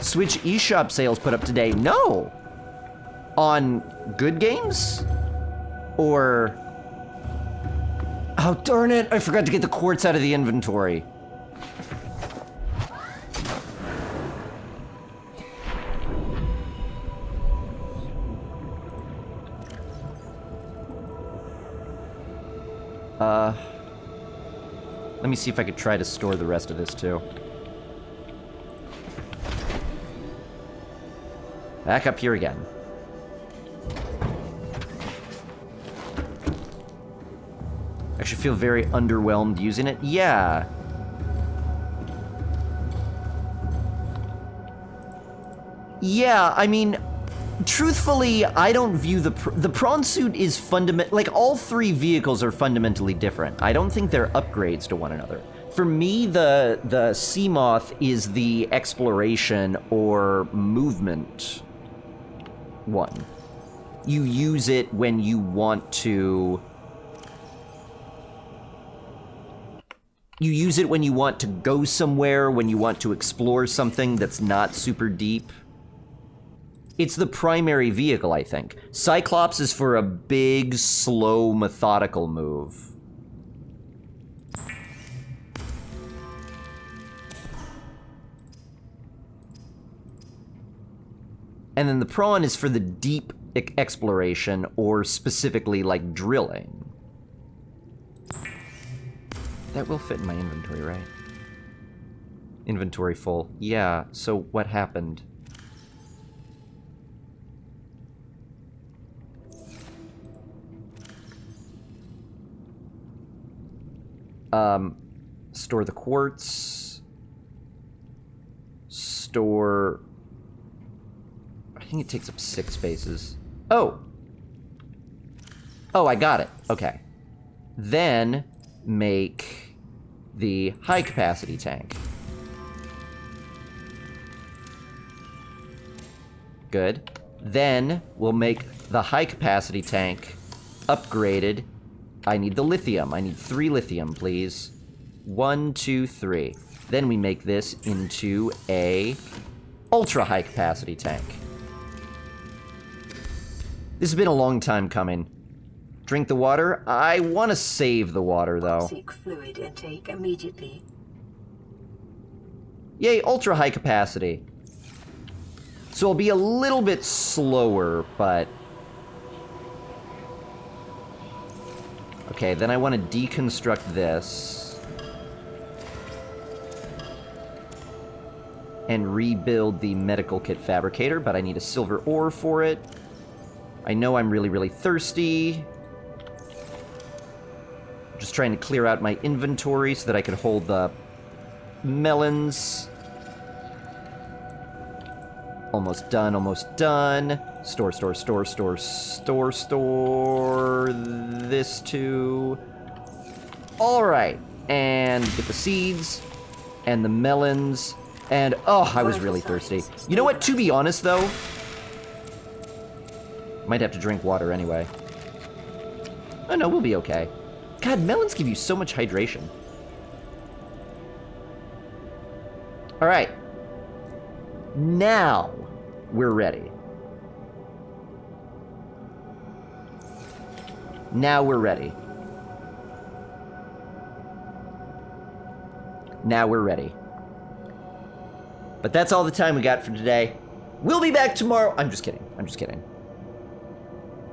A: Switch eShop sales put up today. No! On Good Games? Or... Oh, darn it! I forgot to get the quartz out of the inventory. Let me see if I could try to store the rest of this, too. Back up here again. I actually feel very underwhelmed using it. Yeah. Yeah, I mean, truthfully, I don't view the prawn suit is like all 3 vehicles are fundamentally different. I don't think they're upgrades to one another. For me, the Seamoth is the exploration or movement one. You use it when you want to... You use it when you want to go somewhere, when you want to explore something that's not super deep. It's the primary vehicle, I think. Cyclops is for a big, slow, methodical move. And then the prawn is for the deep exploration, or specifically, like, drilling. That will fit in my inventory, right? Inventory full. Yeah, so what happened? Store the quartz. Store... I think it takes up 6 spaces. Oh! Oh, I got it. Okay. Then make the high-capacity tank. Good. Then we'll make the high-capacity tank upgraded. I need the lithium. I need 3 lithium, please. 1, 2, 3. Then we make this into a ultra-high-capacity tank. This has been a long time coming. Drink the water. I want to save the water, though.
B: Seek fluid intake immediately.
A: Yay, ultra-high capacity. So I'll be a little bit slower, but... Okay, then I want to deconstruct this. And rebuild the medical kit fabricator, but I need a silver ore for it. I know I'm really, really thirsty. Just trying to clear out my inventory so that I can hold the melons. Almost done, almost done. Store, store, store, store, store, store. This too. Alright. And get the seeds. And the melons. And, oh, I was really thirsty. You know what? To be honest, though, might have to drink water anyway. Oh, no, we'll be okay. God, melons give you so much hydration. Alright. Now, we're ready. Now we're ready. Now we're ready. But that's all the time we got for today. We'll be back tomorrow. I'm just kidding. I'm just kidding.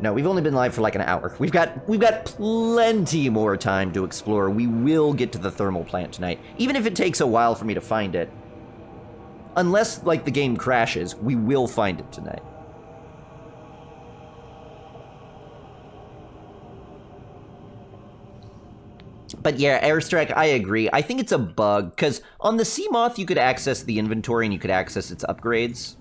A: No, we've only been live for like an hour. We've got plenty more time to explore. We will get to the thermal plant tonight, even if it takes a while for me to find it. Unless, like, the game crashes, we will find it tonight. But yeah, Airstrike, I agree. I think it's a bug, because on the Seamoth, you could access the inventory and you could access its upgrades.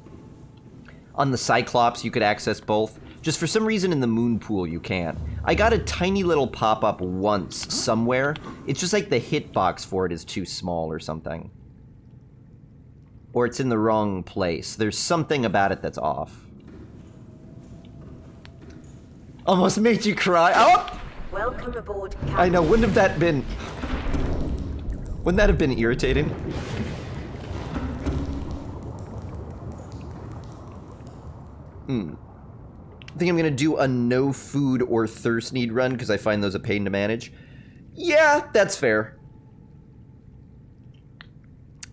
A: On the Cyclops, you could access both. Just for some reason in the moon pool, you can't. I got a tiny little pop-up once somewhere. It's just like the hitbox for it is too small or something. Or it's in the wrong place. There's something about it that's off. Almost made you cry. Oh!
B: Welcome aboard, Captain.
A: I know, wouldn't that have been irritating? I think I'm gonna do a no food or thirst need run because I find those a pain to manage. Yeah, that's fair.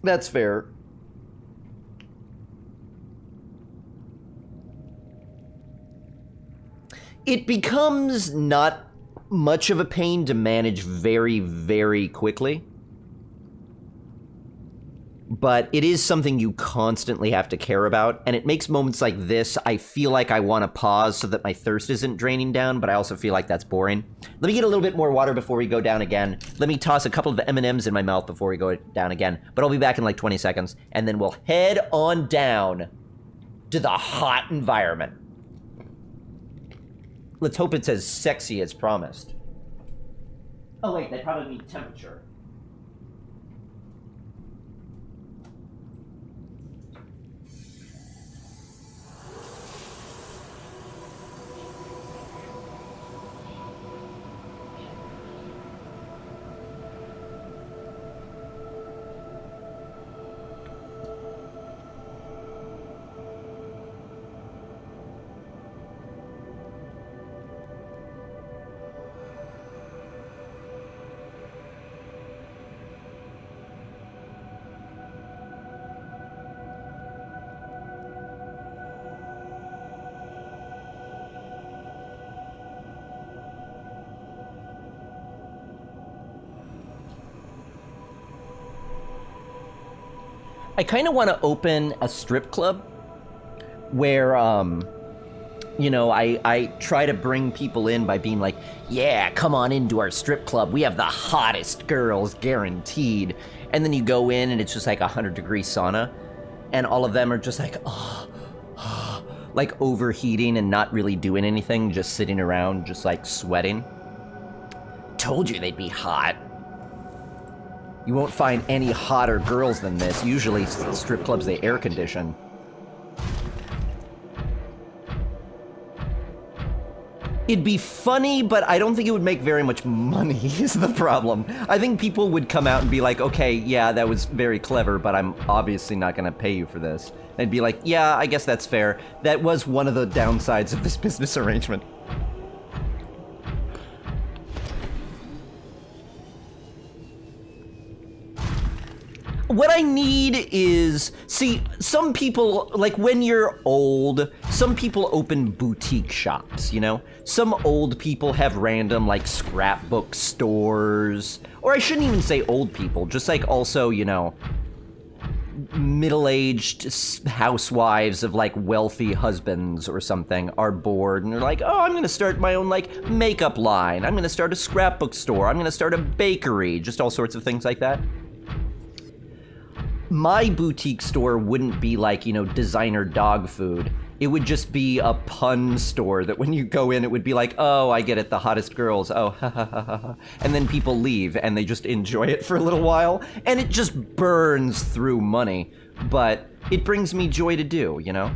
A: That's fair. It becomes not much of a pain to manage very, very quickly. But it is something you constantly have to care about, and it makes moments like this, I feel like I want to pause so that my thirst isn't draining down, but I also feel like that's boring. Let me get a little bit more water before we go down again. Let me toss a couple of M&Ms in my mouth before we go down again, but I'll be back in like 20 seconds, and then we'll head on down to the hot environment. Let's hope it's as sexy as promised. Oh wait, they probably mean temperature. I kind of want to open a strip club where You know, I try to bring people in by being like, yeah, come on into our strip club. We have the hottest girls guaranteed. And then you go in and it's just like 100-degree sauna. And all of them are just like, oh, like overheating and not really doing anything, just sitting around, just like sweating. Told you they'd be hot. You won't find any hotter girls than this. Usually strip clubs, they air condition. It'd be funny, but I don't think it would make very much money, is the problem. I think people would come out and be like, okay, yeah, that was very clever, but I'm obviously not gonna pay you for this. I'd be like, yeah, I guess that's fair. That was one of the downsides of this business arrangement. What I need is, see, some people, like when you're old, some people open boutique shops, you know? Some old people have random, like, scrapbook stores. Or I shouldn't even say old people, just like also, you know, middle-aged housewives of, like, wealthy husbands or something are bored and they're like, oh, I'm gonna start my own, like, makeup line. I'm gonna start a scrapbook store. I'm gonna start a bakery. Just all sorts of things like that. My boutique store wouldn't be like, you know, designer dog food. It would just be a pun store that when you go in, it would be like, oh, I get it, the hottest girls, oh, ha ha ha ha. And then people leave and they just enjoy it for a little while, and it just burns through money. But it brings me joy to do, you know?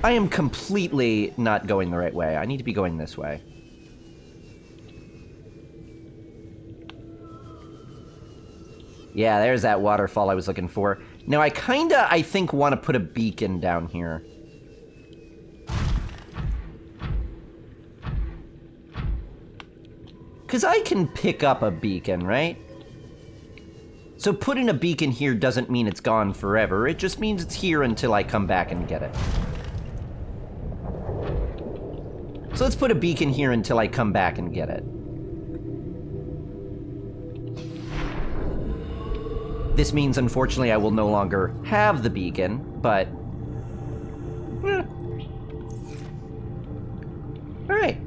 A: I am completely not going the right way. I need to be going this way. Yeah, there's that waterfall I was looking for. Now, I kinda, I think, want to put a beacon down here. Because I can pick up a beacon, right? So putting a beacon here doesn't mean it's gone forever. It just means it's here until I come back and get it. So let's put a beacon here until I come back and get it. This means, unfortunately, I will no longer have the beacon, but... Alright.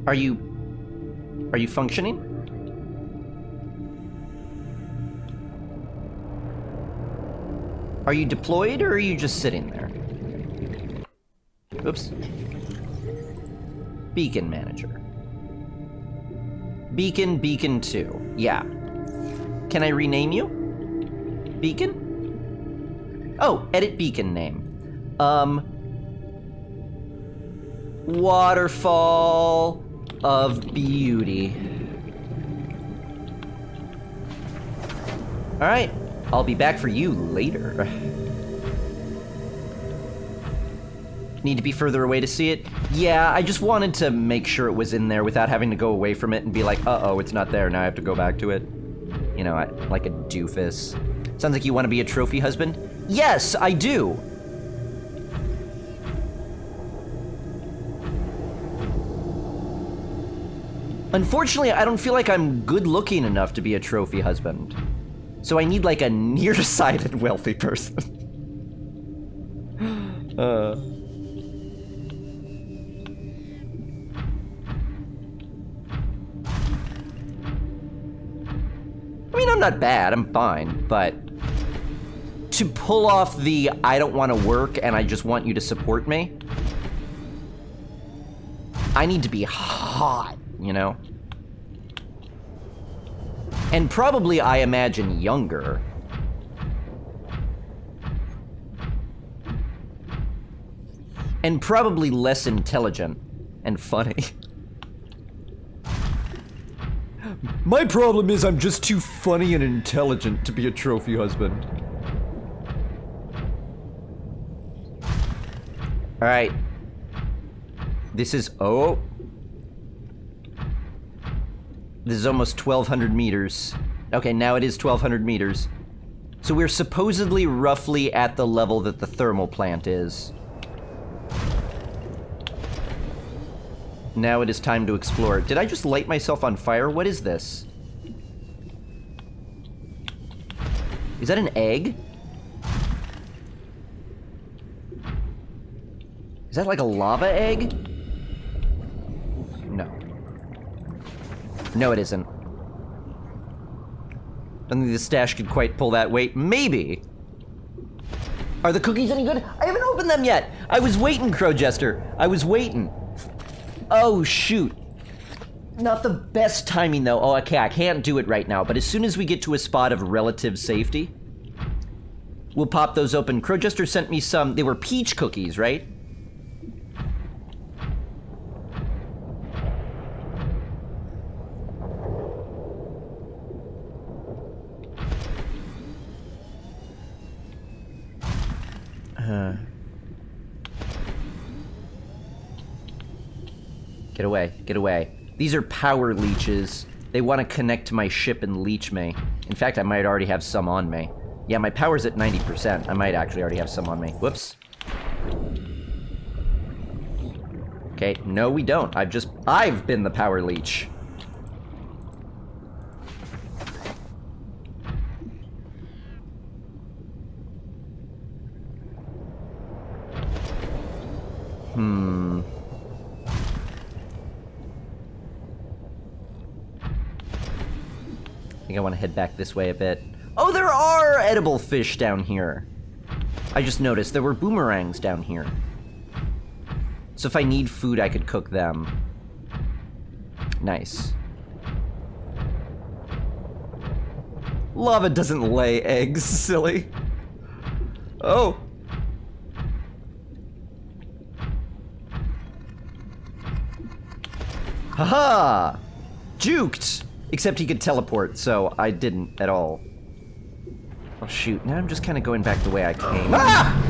A: Are you functioning? Are you deployed, or are you just sitting there? Oops. Beacon manager. Beacon 2. Yeah. Can I rename you? Beacon? Oh, edit beacon name. Waterfall of Beauty. Alright, I'll be back for you later. Need to be further away to see it? Yeah, I just wanted to make sure it was in there without having to go away from it and be like, uh-oh, it's not there, now I have to go back to it. You know, like a doofus. Sounds like you want to be a trophy husband? Yes, I do! Unfortunately, I don't feel like I'm good-looking enough to be a trophy husband. So I need, like, a nearsighted wealthy person. I mean, I'm not bad, I'm fine, but... to pull off the, I don't want to work and I just want you to support me, I need to be hot, you know? And probably, I imagine, younger. And probably less intelligent and funny. My problem is I'm just too funny and intelligent to be a trophy husband. Alright. This is... oh. This is almost 1,200 meters. Okay, now it is 1,200 meters. So we're supposedly roughly at the level that the thermal plant is. Now it is time to explore. Did I just light myself on fire? What is this? Is that an egg? Is that like a lava egg? No. No, it isn't. Don't think the stash could quite pull that weight. Maybe. Are the cookies any good? I haven't opened them yet. I was waiting, Crow Jester. I was waiting. Oh, shoot. Not the best timing, though. Oh, okay, I can't do it right now. But as soon as we get to a spot of relative safety, we'll pop those open. Crow Jester sent me some. They were peach cookies, right? Get away, get away. These are power leeches. They want to connect to my ship and leech me. In fact, I might already have some on me. Yeah, my power's at 90%. I might actually already have some on me. Whoops. Okay, no we don't. I've been the power leech. I think I want to head back this way a bit. Oh, there are edible fish down here. I just noticed there were boomerangs down here. So if I need food, I could cook them. Nice. Lava doesn't lay eggs, silly. Oh. Haha! Juked! Except he could teleport, so I didn't at all. Oh shoot, now I'm just kind of going back the way I came. Ah!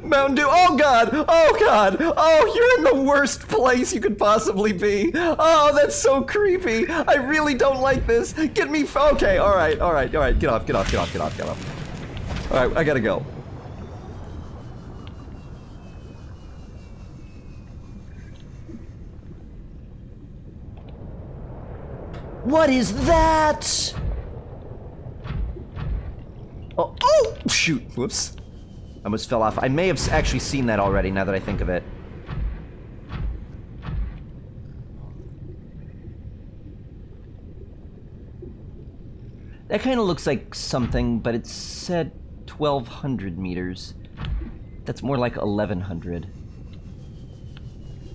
A: Mountain Dew, oh god, oh god, oh, you're in the worst place you could possibly be. Oh, that's so creepy. I really don't like this. Get me, okay, alright, get off. Alright, I gotta go. What is that? Oh, oh, shoot, whoops. I almost fell off. I may have actually seen that already, now that I think of it. That kind of looks like something, but it said 1,200 meters. That's more like 1,100.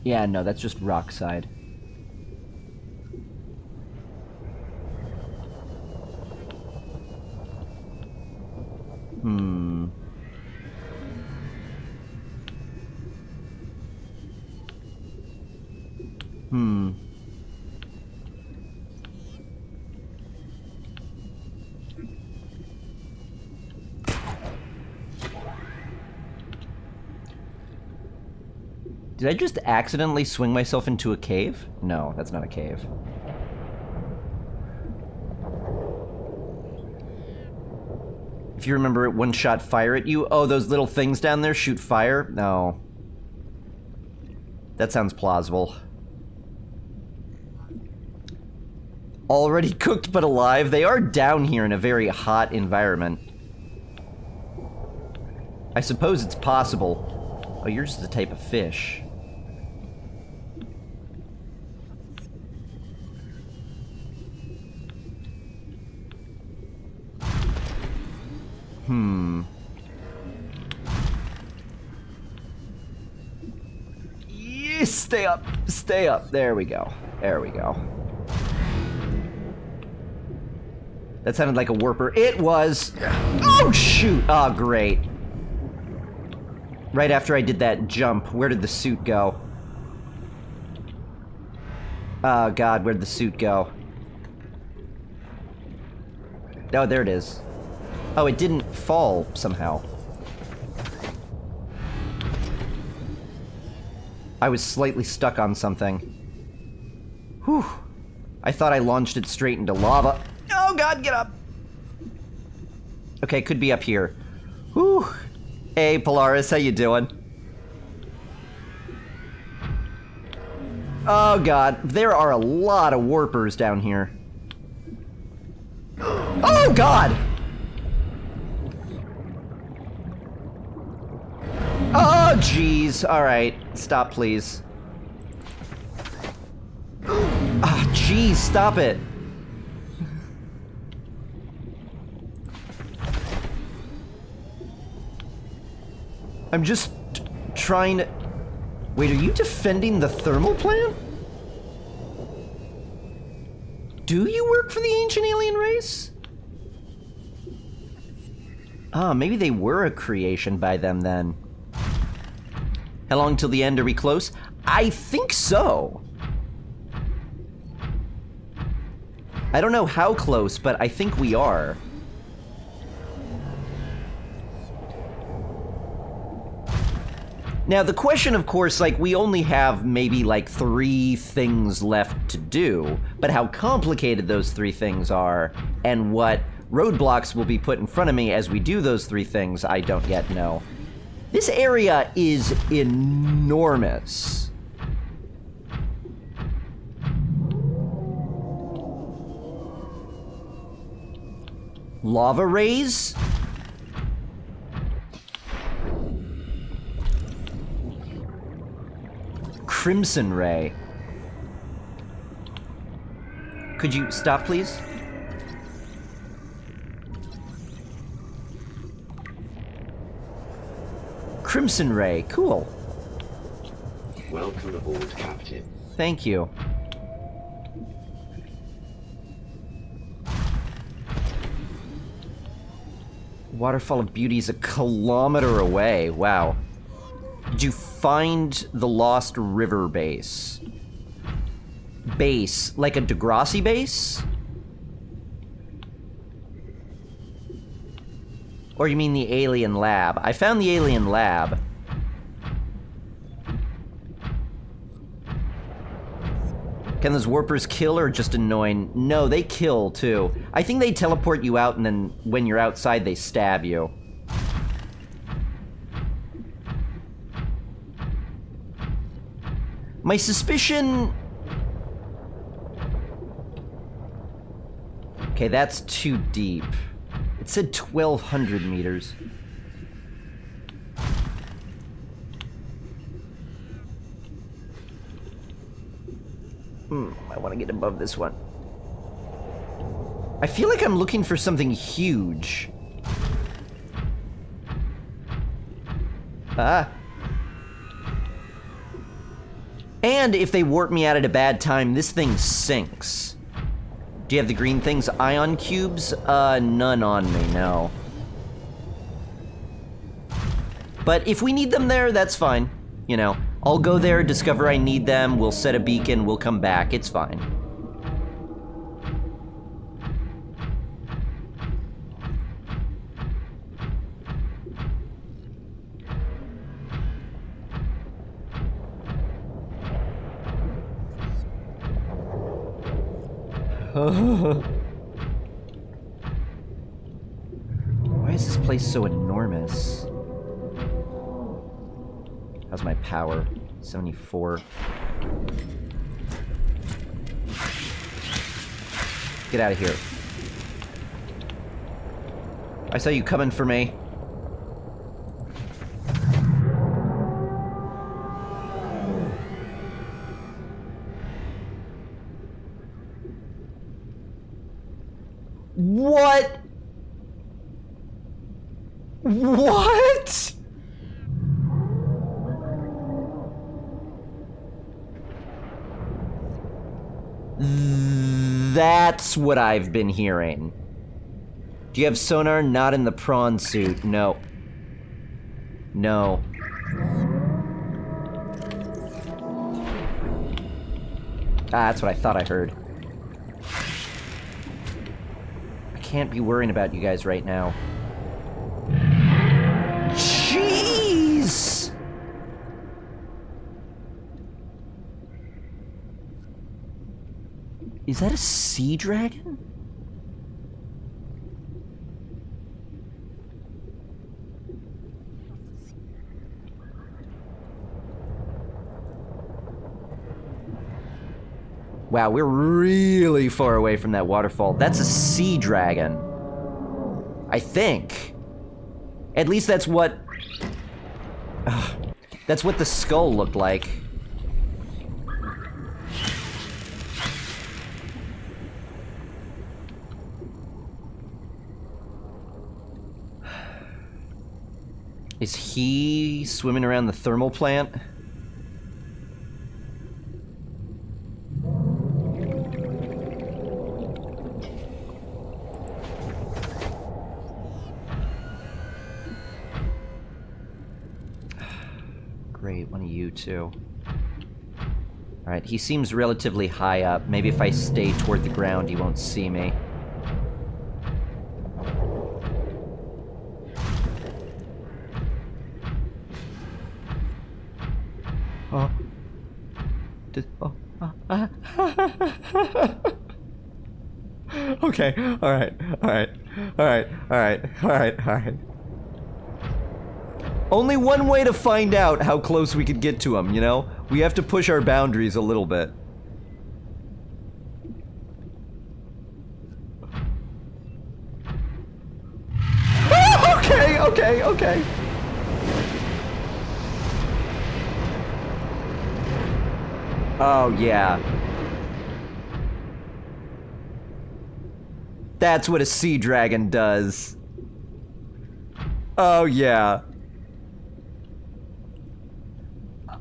A: Yeah, no, that's just rockside. Did I just accidentally swing myself into a cave? No, that's not a cave. If you remember it, one-shot fire at you. Oh, those little things down there shoot fire? No. That sounds plausible. Already cooked but alive. They are down here in a very hot environment. I suppose it's possible. Oh, yours is the type of fish. Stay up, stay up. There we go. There we go. That sounded like a warper. It was. Oh, shoot. Oh, great. Right after I did that jump, where did the suit go? Oh, God, where'd the suit go? Oh, there it is. Oh, it didn't fall somehow. I was slightly stuck on something. Whew. I thought I launched it straight into lava. Oh god, get up! Okay, could be up here. Whew. Hey, Polaris, how you doing? Oh god, there are a lot of warpers down here. God! Oh, jeez. Alright. Stop, please. Ah, jeez. Stop it. I'm just trying to... Wait, are you defending the thermal plant? Do you work for the ancient alien race? Ah, maybe they were a creation by them then. How long till the end? Are we close? I think so. I don't know how close, but I think we are. Now, the question, of course, like, we only have maybe, like, 3 things left to do, but how complicated those 3 things are, and what roadblocks will be put in front of me as we do those 3 things, I don't yet know. This area is enormous. Lava rays? Crimson ray. Could you stop, please? Crimson ray, cool.
C: Welcome aboard, Captain.
A: Thank you. Waterfall of Beauty is a kilometer away. Wow. Did you find the lost river base? Base, like a Degrassi base? Or you mean the alien lab? I found the alien lab. Can those warpers kill or just annoying? No, they kill too. I think they teleport you out and then when you're outside they stab you. My suspicion... Okay, that's too deep. It said 1,200 meters. I want to get above this one. I feel like I'm looking for something huge. Ah. And if they warp me out at a bad time, this thing sinks. Do you have the green things? Ion cubes? None on me, no. But if we need them there, that's fine. You know, I'll go there, discover I need them, we'll set a beacon, we'll come back, it's fine. Why is this place so enormous? How's my power? 74. Get out of here. I saw you coming for me. What? What? That's what I've been hearing. Do you have sonar? Not in the prawn suit. No. No. Ah, that's what I thought I heard. I can't be worrying about you guys right now. Jeez! Is that a sea dragon? Wow, we're really far away from that waterfall. That's a sea dragon. I think. At least that's what... that's what the skull looked like. Is he swimming around the thermal plant? Great, one of you two. Alright, he seems relatively high up. Maybe if I stay toward the ground, he won't see me. Oh. Okay, alright. Only one way to find out how close we could get to him, you know? We have to push our boundaries a little bit. Okay. Oh, yeah. That's what a sea dragon does. Oh, yeah.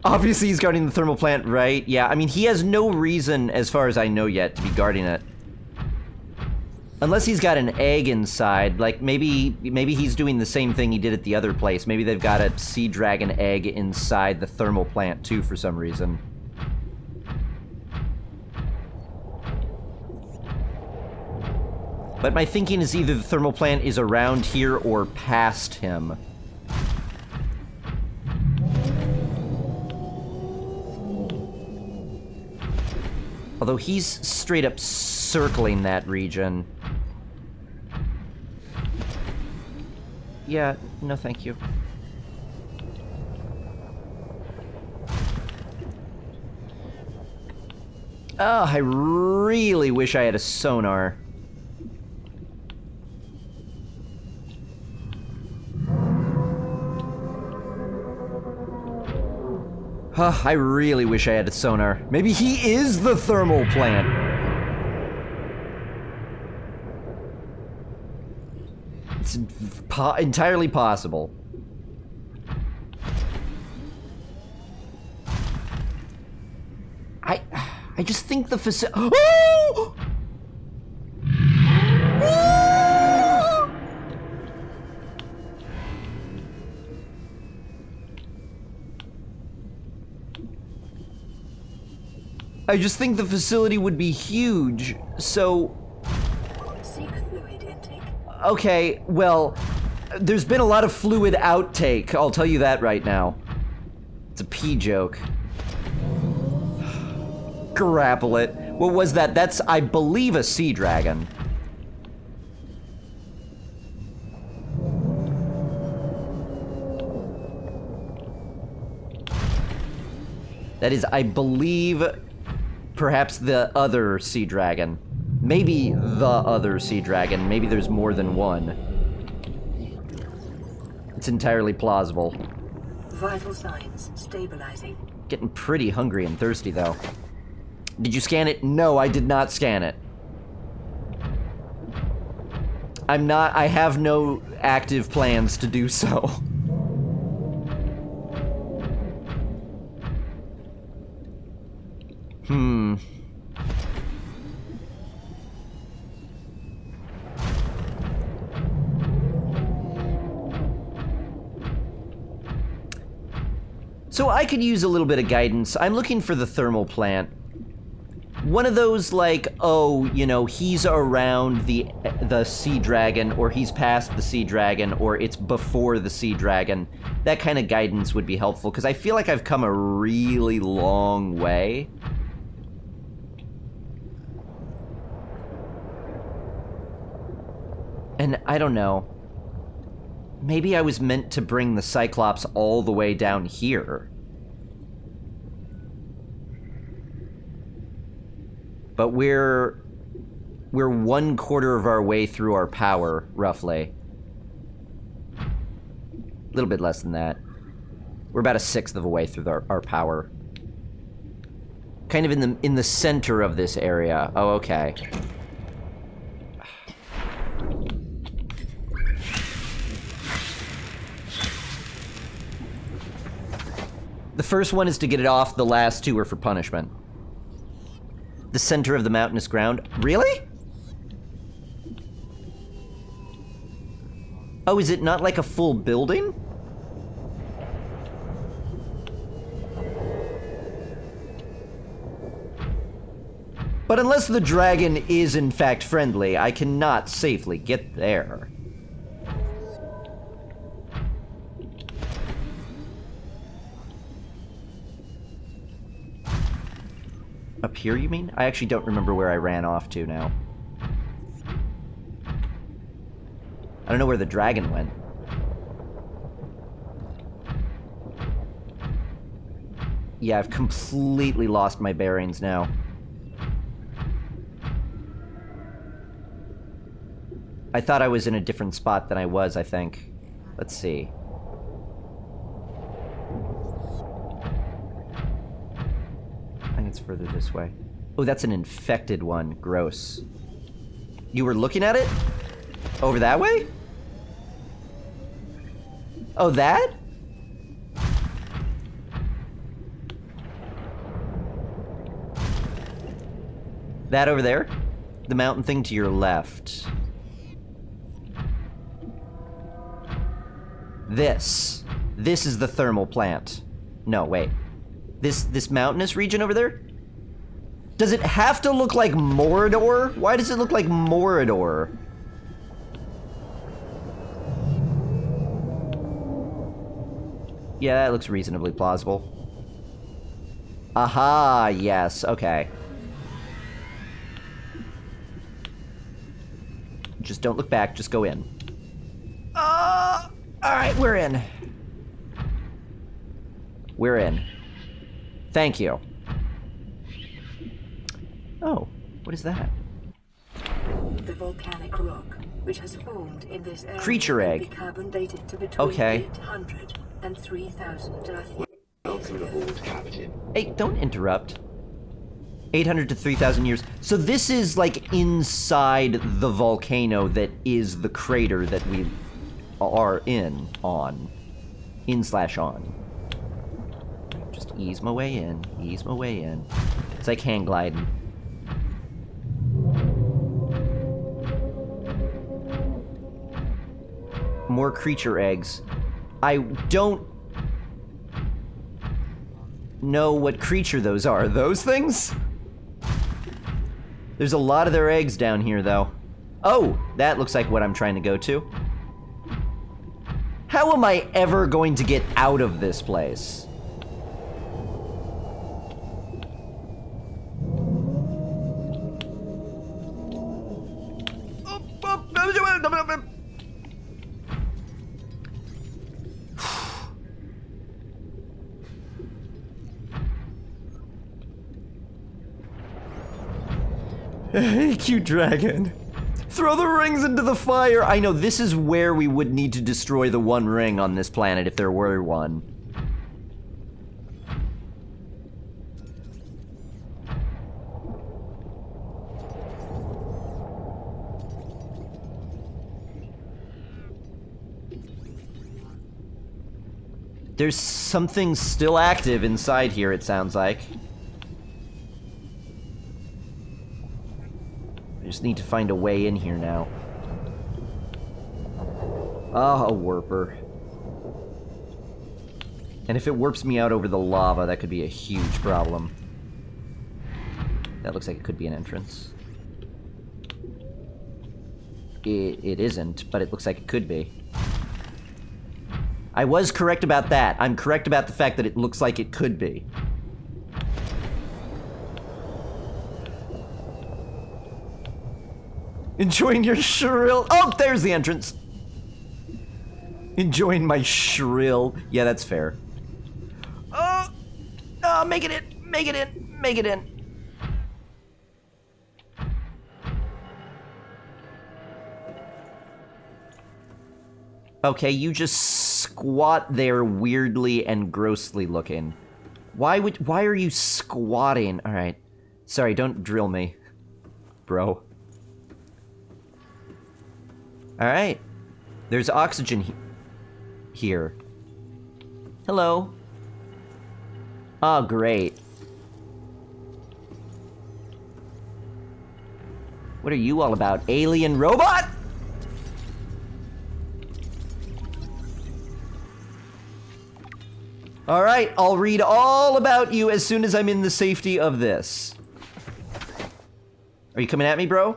A: Obviously he's guarding the thermal plant, right? Yeah, I mean, he has no reason, as far as I know yet, to be guarding it. Unless he's got an egg inside, like, maybe he's doing the same thing he did at the other place. Maybe they've got a sea dragon egg inside the thermal plant, too, for some reason. But my thinking is either the thermal plant is around here or past him. Although he's straight up circling that region. Yeah, no thank you. Oh, I really wish I had a sonar. I really wish I had a sonar. Maybe he is the thermal plant. It's entirely possible. I just think the facility. Oh! I just think the facility would be huge, so...
B: Seek fluid intake.
A: Okay, well, there's been a lot of fluid outtake, I'll tell you that right now. It's a pee joke. Grapple it. What was that? That's, I believe, a sea dragon. That is, I believe... perhaps the other sea dragon. Maybe the other sea dragon. Maybe there's more than one. It's entirely plausible.
B: Vital signs stabilizing.
A: Getting pretty hungry and thirsty, though. Did you scan it? No, I did not scan it. I have no active plans to do so. So I could use a little bit of guidance. I'm looking for the thermal plant. One of those like, oh, you know, he's around the sea dragon, or he's past the sea dragon, or it's before the sea dragon. That kind of guidance would be helpful, because I feel like I've come a really long way. And I don't know. Maybe I was meant to bring the Cyclops all the way down here. But we're 1/4 of our way through our power, roughly. little bit less than that. We're about a sixth of a way through our power. Kind of in the center of this area. Oh, okay. The first one is to get it off, the last two are for punishment. The center of the mountainous ground. Really? Oh, is it not like a full building? But unless the dragon is in fact friendly, I cannot safely get there. Up here, you mean? I actually don't remember where I ran off to now. I don't know where the dragon went. Yeah, I've completely lost my bearings now. I thought I was in a different spot than I was, I think. Let's see. I think it's further this way. Oh, that's an infected one. Gross. You were looking at it? Over that way? Oh, that? That over there? The mountain thing to your left. This is the thermal plant. No, wait. This mountainous region over there? Does it have to look like Mordor? Why does it look like Mordor? Yeah, that looks reasonably plausible. Aha, yes, okay. Just don't look back, just go in. Alright, we're in. We're in. Thank you. Oh, what is that?
B: The volcanic rock, which has formed in this area,
A: Creature egg.
B: can be carbon dated to between
A: Okay.
B: 800 and 3,000 Earth years.
C: Welcome aboard, Captain.
A: Hey, don't interrupt. 800 to 3,000 years. So this is like inside the volcano that is the crater that we are on. In/on. Just ease my way in, ease my way in. It's like hang gliding. More creature eggs. I don't know what creature those are. Those things? There's a lot of their eggs down here, though. Oh, that looks like what I'm trying to go to. How am I ever going to get out of this place? Hey, cute dragon. Throw the rings into the fire! I know, this is where we would need to destroy the one ring on this planet if there were one. There's something still active inside here, it sounds like. I just need to find a way in here now. Ah, a warper. And if it warps me out over the lava, that could be a huge problem. That looks like it could be an entrance. It isn't, but it looks like it could be. I was correct about that. I'm correct about the fact that it looks like it could be. Enjoying your shrill... Oh, there's the entrance! Enjoying my shrill... Yeah, that's fair. Oh! Oh, make it in! Make it in! Make it in! Okay, you just squat there weirdly and grossly looking. Why are you squatting? All right. Sorry, don't drill me, bro. All right. There's oxygen here. Hello. Oh, great. What are you all about? Alien robot? All right, I'll read all about you as soon as I'm in the safety of this. Are you coming at me, bro?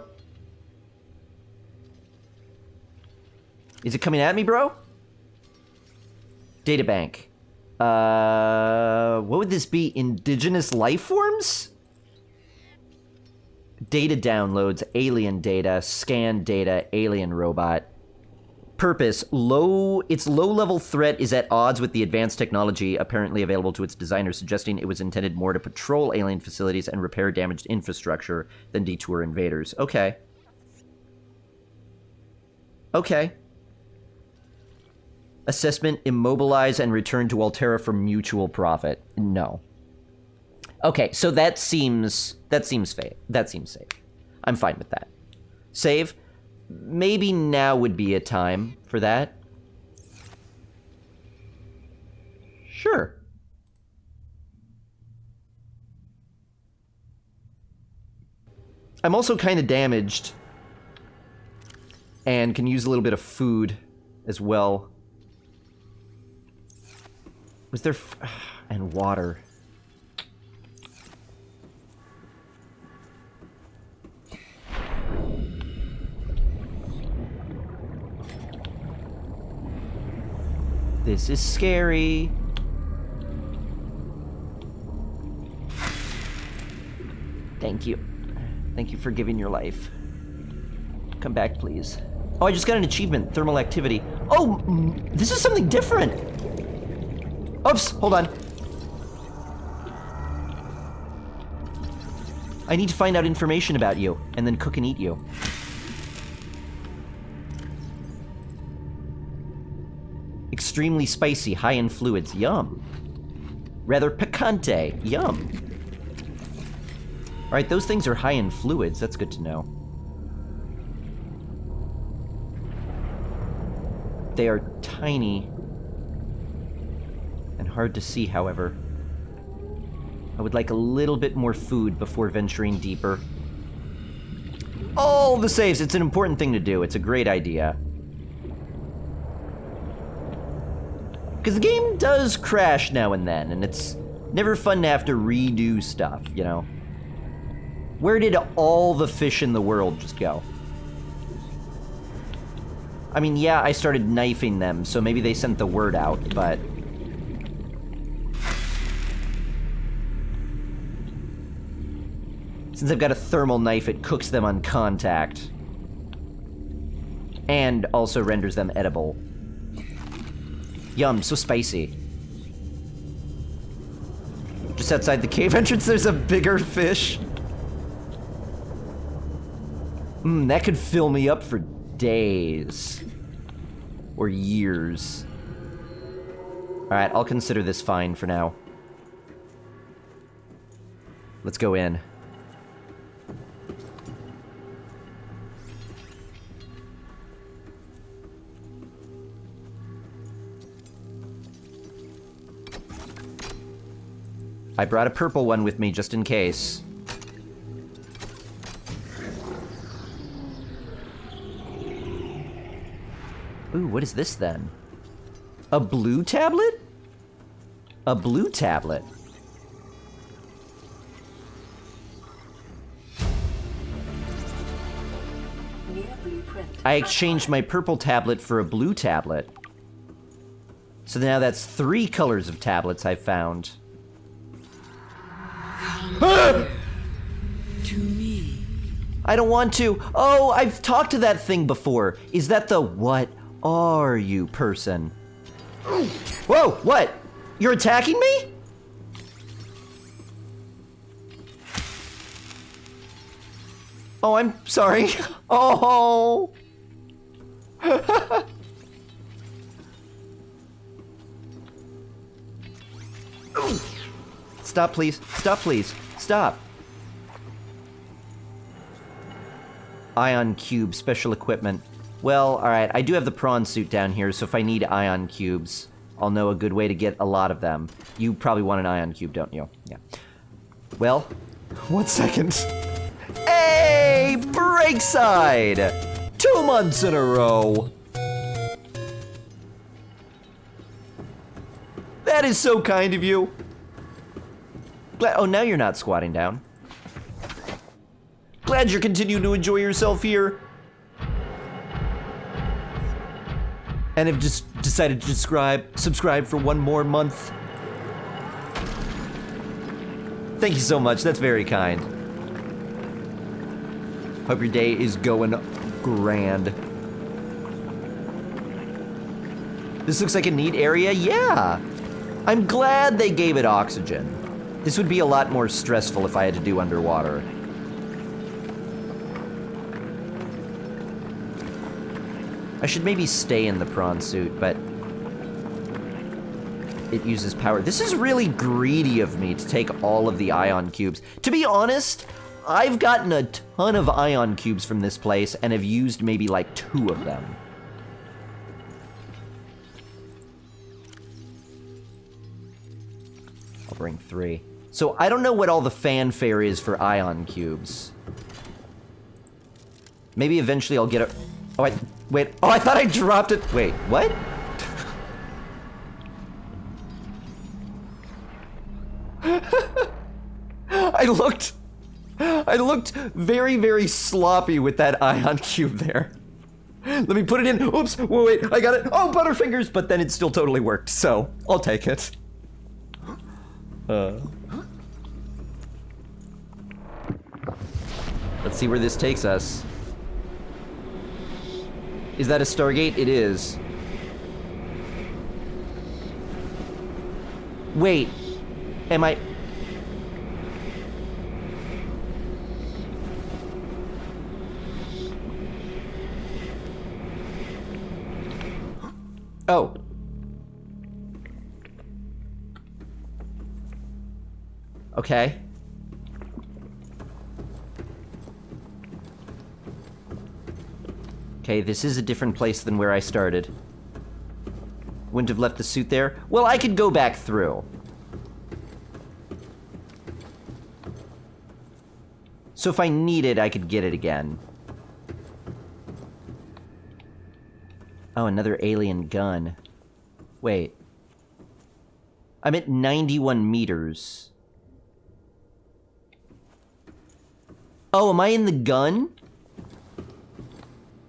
A: Is it coming at me, bro? Databank. What would this be? Indigenous life forms? Data downloads, alien data, scan data, alien robot. Purpose, its low-level threat is at odds with the advanced technology apparently available to its designers, suggesting it was intended more to patrol alien facilities and repair damaged infrastructure than detour invaders. Okay. Okay. Assessment, immobilize and return to Altera for mutual profit. No. Okay, so that seems safe. That seems safe. I'm fine with that. Save. Maybe now would be a time for that. Sure. I'm also kind of damaged and can use a little bit of food as well. Was there and water? This is scary. Thank you. Thank you for giving your life. Come back, please. Oh, I just got an achievement. Thermal activity. Oh, this is something different. Oops, hold on. I need to find out information about you, and then cook and eat you. Extremely spicy, high in fluids. Yum. Rather picante. Yum. Alright, those things are high in fluids. That's good to know. They are tiny and hard to see, however. I would like a little bit more food before venturing deeper. All the saves! It's an important thing to do. It's a great idea. Because the game does crash now and then, and it's never fun to have to redo stuff, you know? Where did all the fish in the world just go? I mean, yeah, I started knifing them, so maybe they sent the word out, but... Since I've got a thermal knife, it cooks them on contact. And also renders them edible. Yum, so spicy. Just outside the cave entrance, there's a bigger fish. That could fill me up for days. Or years. Alright, I'll consider this fine for now. Let's go in. I brought a purple one with me just in case. Ooh, what is this then? A blue tablet? A blue tablet. I exchanged my purple tablet for a blue tablet. So now that's 3 colors of tablets I've found.
D: To me.
A: I don't want to. Oh, I've talked to that thing before. Is that the what are you person? Whoa, what? You're attacking me? Oh, I'm sorry. Oh. Stop, please. Stop, please. Stop. Ion cube, special equipment. Well, alright, I do have the prawn suit down here, so if I need ion cubes, I'll know a good way to get a lot of them. You probably want an ion cube, don't you? Yeah. Well, 1 second. Hey! Breakside! 2 months in a row! That is so kind of you. Oh, now you're not squatting down. Glad you're continuing to enjoy yourself here. And have just decided to subscribe for 1 more month. Thank you so much, that's very kind. Hope your day is going grand. This looks like a neat area, yeah. I'm glad they gave it oxygen. This would be a lot more stressful if I had to do underwater. I should maybe stay in the prawn suit, but it uses power. This is really greedy of me to take all of the ion cubes. To be honest, I've gotten a ton of ion cubes from this place and have used maybe like 2 of them. I'll bring 3. So I don't know what all the fanfare is for ion cubes. Maybe eventually I'll get a... Oh, wait. Oh, I thought I dropped it. Wait, what? I looked very, very sloppy with that ion cube there. Let me put it in. Oops, wait, I got it. Oh, Butterfingers, but then it still totally worked, so I'll take it. Let's see where this takes us. Is that a Stargate? It is. Wait, am I... Oh. Okay. Okay, this is a different place than where I started. Wouldn't have left the suit there. Well, I could go back through. So if I need it, I could get it again. Oh, another alien gun. Wait. I'm at 91 meters. Oh, am I in the gun?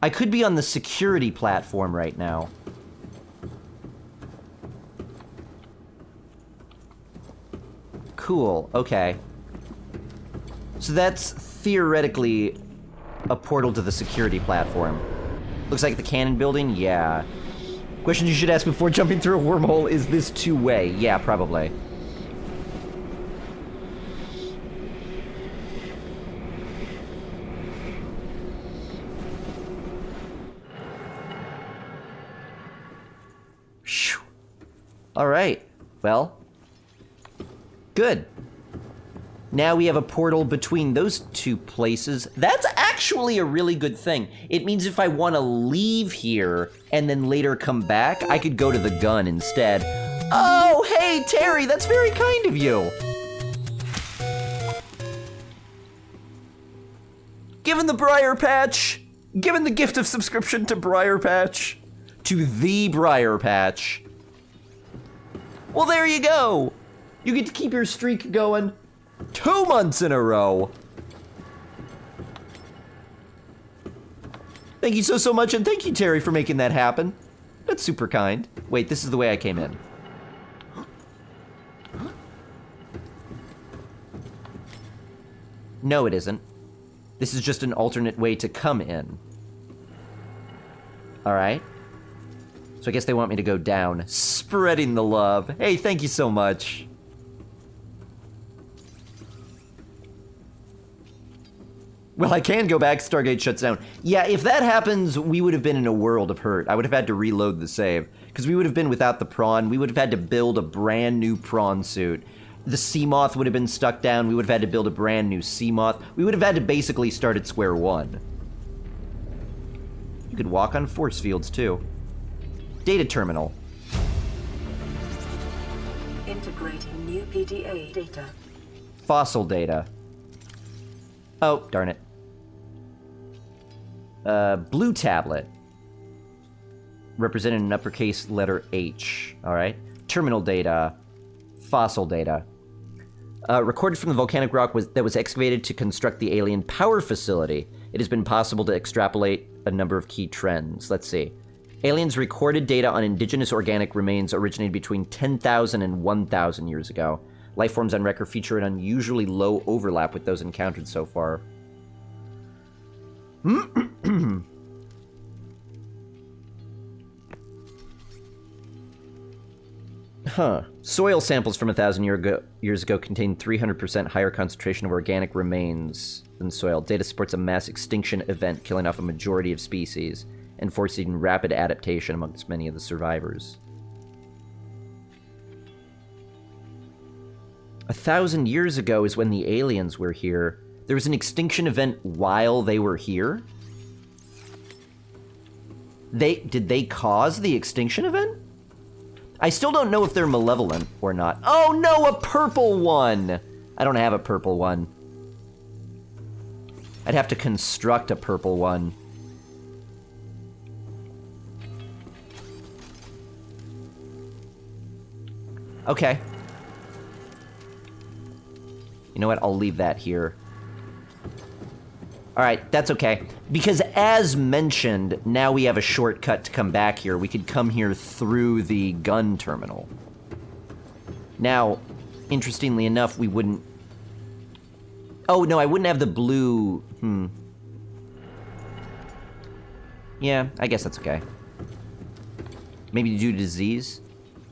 A: I could be on the security platform right now. Cool, okay. So that's theoretically a portal to the security platform. Looks like the cannon building? Yeah. Question you should ask before jumping through a wormhole, is this 2-way? Yeah, probably. Phew. All right, well, good. Now we have a portal between those 2 places. That's actually a really good thing. It means if I want to leave here and then later come back, I could go to the gun instead. Oh, hey, Terry, that's very kind of you. Given the Briar Patch, given the gift of subscription to Briar Patch, to the Briar Patch. Well, there you go. You get to keep your streak going 2 months in a row. Thank you so much, and thank you, Terry, for making that happen. That's super kind. Wait, this is the way I came in. No, it isn't. This is just an alternate way to come in. All right. So I guess they want me to go down. Spreading the love. Hey, thank you so much. Well, I can go back. Stargate shuts down. Yeah, if that happens, we would have been in a world of hurt. I would have had to reload the save. Because we would have been without the prawn. We would have had to build a brand new prawn suit. the Seamoth would have been stuck down. We would have had to build a brand new Seamoth. We would have had to basically start at square one. You could walk on force fields, too. Data terminal.
B: Integrating new PDA data.
A: Fossil data. Oh, darn it. Blue tablet. Represented in uppercase letter H. Alright. Terminal data. Fossil data. Recorded from the volcanic rock that was excavated to construct the alien power facility. It has been possible to extrapolate a number of key trends. Let's see. Aliens recorded data on indigenous organic remains originated between 10,000 and 1,000 years ago. Life forms on record feature an unusually low overlap with those encountered so far. Huh. Soil samples from 1,000 years ago contain 300% higher concentration of organic remains than soil. Data supports a mass extinction event killing off a majority of species and forcing rapid adaptation amongst many of the survivors. 1,000 years ago is when the aliens were here. There was an extinction event while they were here? Did they cause the extinction event? I still don't know if they're malevolent or not. Oh no, a purple one! I don't have a purple one. I'd have to construct a purple one. Okay. You know what? I'll leave that here. Alright, that's okay. Because as mentioned, now we have a shortcut to come back here. We could come here through the gun terminal. Now, interestingly enough, we wouldn't... Oh, no, I wouldn't have the blue... Yeah, I guess that's okay. Maybe due to disease?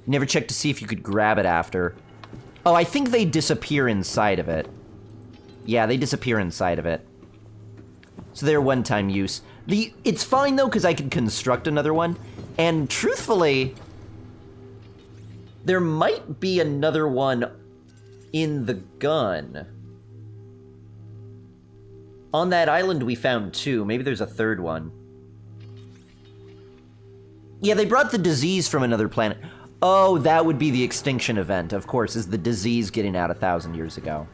A: You never checked to see if you could grab it after. Oh, I think they disappear inside of it. Yeah, they disappear inside of it. So they're one-time use. It's fine, though, because I can construct another one. And truthfully, there might be another one in the gun. On that island, we found two. Maybe there's a third one. Yeah, they brought the disease from another planet. Oh, that would be the extinction event, of course, is the disease getting out 1,000 years ago.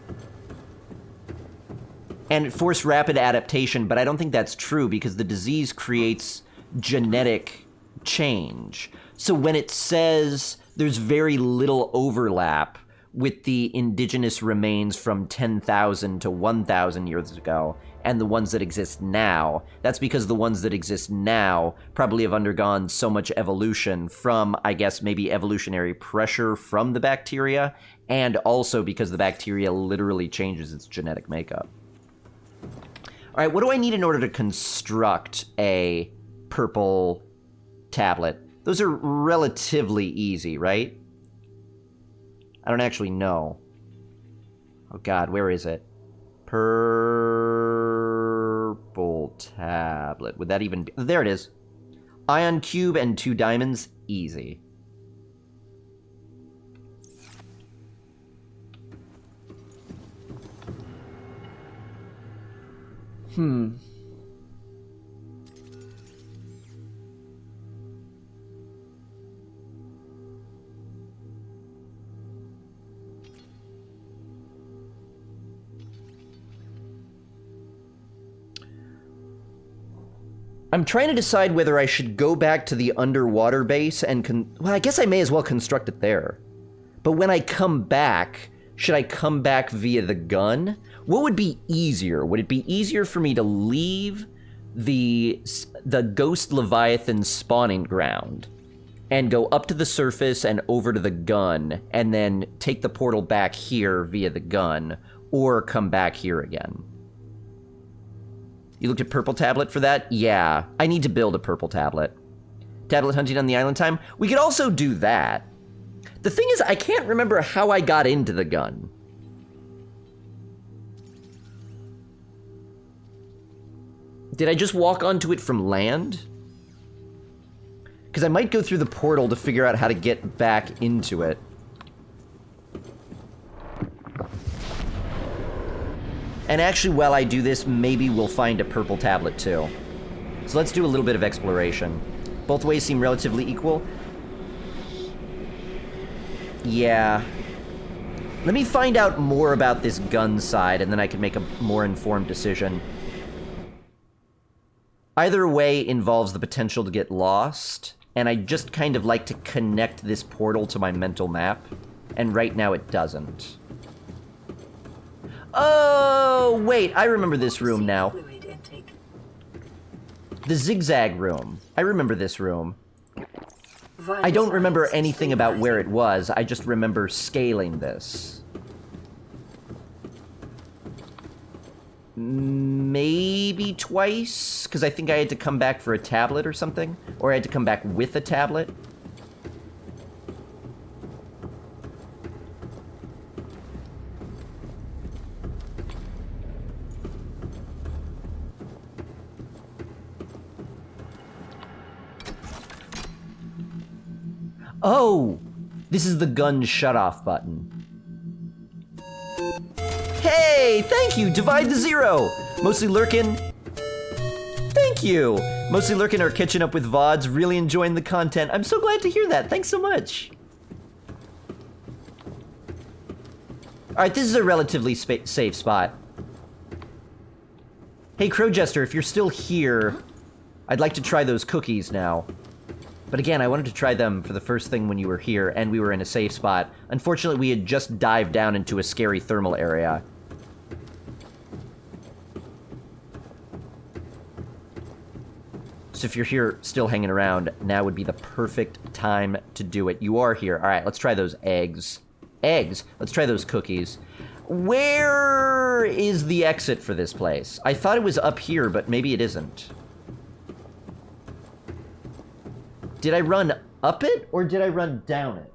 A: And it forced rapid adaptation, but I don't think that's true because the disease creates genetic change. So when it says there's very little overlap with the indigenous remains from 10,000 to 1,000 years ago and the ones that exist now, that's because the ones that exist now probably have undergone so much evolution from, I guess, maybe evolutionary pressure from the bacteria, and also because the bacteria literally changes its genetic makeup. All right, what do I need in order to construct a purple tablet? Those are relatively easy, right? I don't actually know. Oh god, where is it? Purple tablet. Would that even be... There it is. Ion cube and 2 diamonds. Easy. I'm trying to decide whether I should go back to the underwater base and well, I guess I may as well construct it there. But when I come back, should I come back via the gun? What would be easier? Would it be easier for me to leave the Ghost Leviathan spawning ground and go up to the surface and over to the gun and then take the portal back here via the gun, or come back here again? You looked at purple tablet for that? Yeah, I need to build a purple tablet. Tablet hunting on the island time? We could also do that. The thing is, I can't remember how I got into the gun. Did I just walk onto it from land? Because I might go through the portal to figure out how to get back into it. And actually, while I do this, maybe we'll find a purple tablet, too. So let's do a little bit of exploration. Both ways seem relatively equal. Yeah. Let me find out more about this gun side, and then I can make a more informed decision. Either way involves the potential to get lost, and I just kind of like to connect this portal to my mental map, and right now it doesn't. Oh, wait, I remember this room now.
B: Fluid intake.
A: The zigzag room. I remember this room.
B: Vital
A: I don't remember
B: signs
A: anything about where it
B: stabilizing.
A: was, I just remember scaling this. Maybe twice? Because I think I had to come back for a tablet or something? Or I had to come back with a tablet? Oh! This is the gun shut-off button. Hey! Thank you! Divide the zero! Mostly lurkin'. Thank you! Mostly lurkin' or catching up with VODs, really enjoying the content. I'm so glad to hear that. Thanks so much. Alright, this is a relatively safe spot. Hey, Crow Jester, if you're still here, I'd like to try those cookies now. But again, I wanted to try them for the first thing when you were here, and we were in a safe spot. Unfortunately, we had just dived down into a scary thermal area. So if you're here still hanging around, now would be the perfect time to do it. You are here. Alright, let's try those eggs. Eggs? Let's try those cookies. Where is the exit for this place? I thought it was up here, but maybe it isn't. Did I run up it, or did I run down it?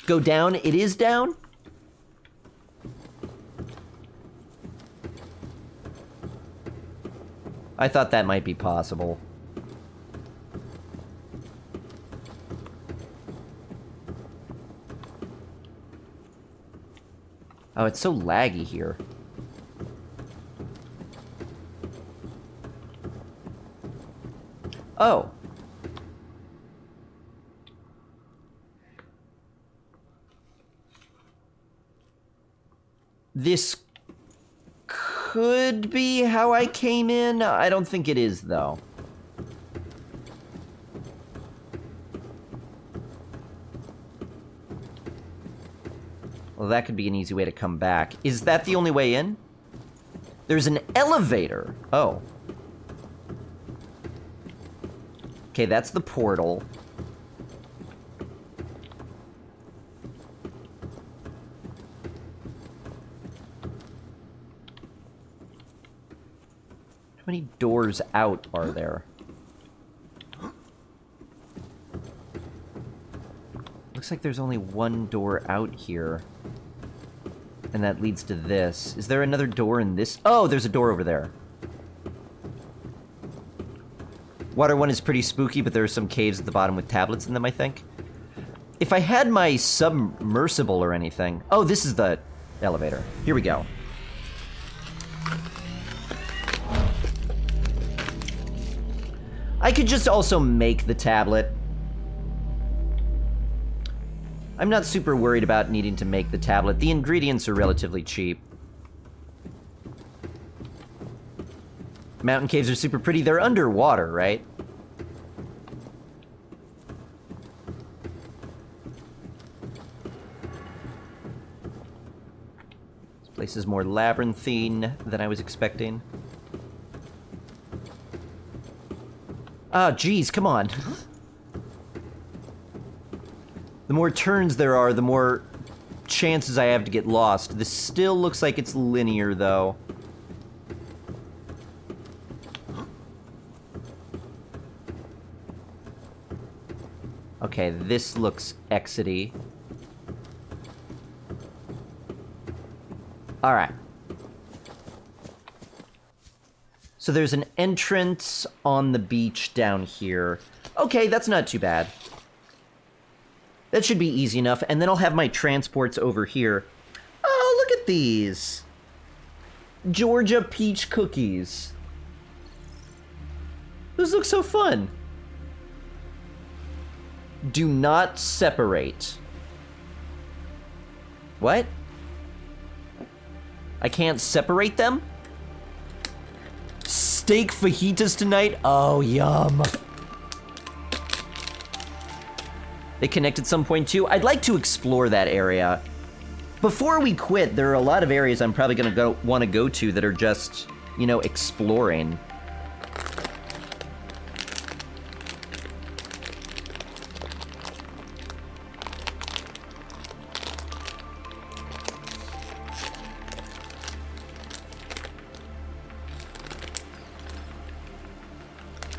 A: Go down? It is down? I thought that might be possible. Oh, it's so laggy here. Oh. This could be how I came in. I don't think it is, though. Well, that could be an easy way to come back. Is that the only way in? There's an elevator. Oh. Okay, that's the portal. How many doors out are there? Looks like there's only one door out here. And that leads to this. Is there another door in this? Oh, there's a door over there. Water one is pretty spooky, but there are some caves at the bottom with tablets in them, I think. If I had my submersible or anything... Oh, this is the elevator. Here we go. I could just also make the tablet. I'm not super worried about needing to make the tablet. The ingredients are relatively cheap. Mountain caves are super pretty. They're underwater, right? This place is more labyrinthine than I was expecting. Ah, geez, come on. The more turns there are, the more chances I have to get lost. This still looks like it's linear, though. Okay, this looks exity. Alright. So there's an entrance on the beach down here. Okay, that's not too bad. That should be easy enough, and then I'll have my transports over here. Oh, look at these. Georgia peach cookies. Those look so fun. Do not separate. What? I can't separate them? Steak fajitas tonight? Oh, yum. They connect at some point too. I'd like to explore that area. Before we quit, there are a lot of areas I'm probably gonna want to go to that are just, you know, exploring.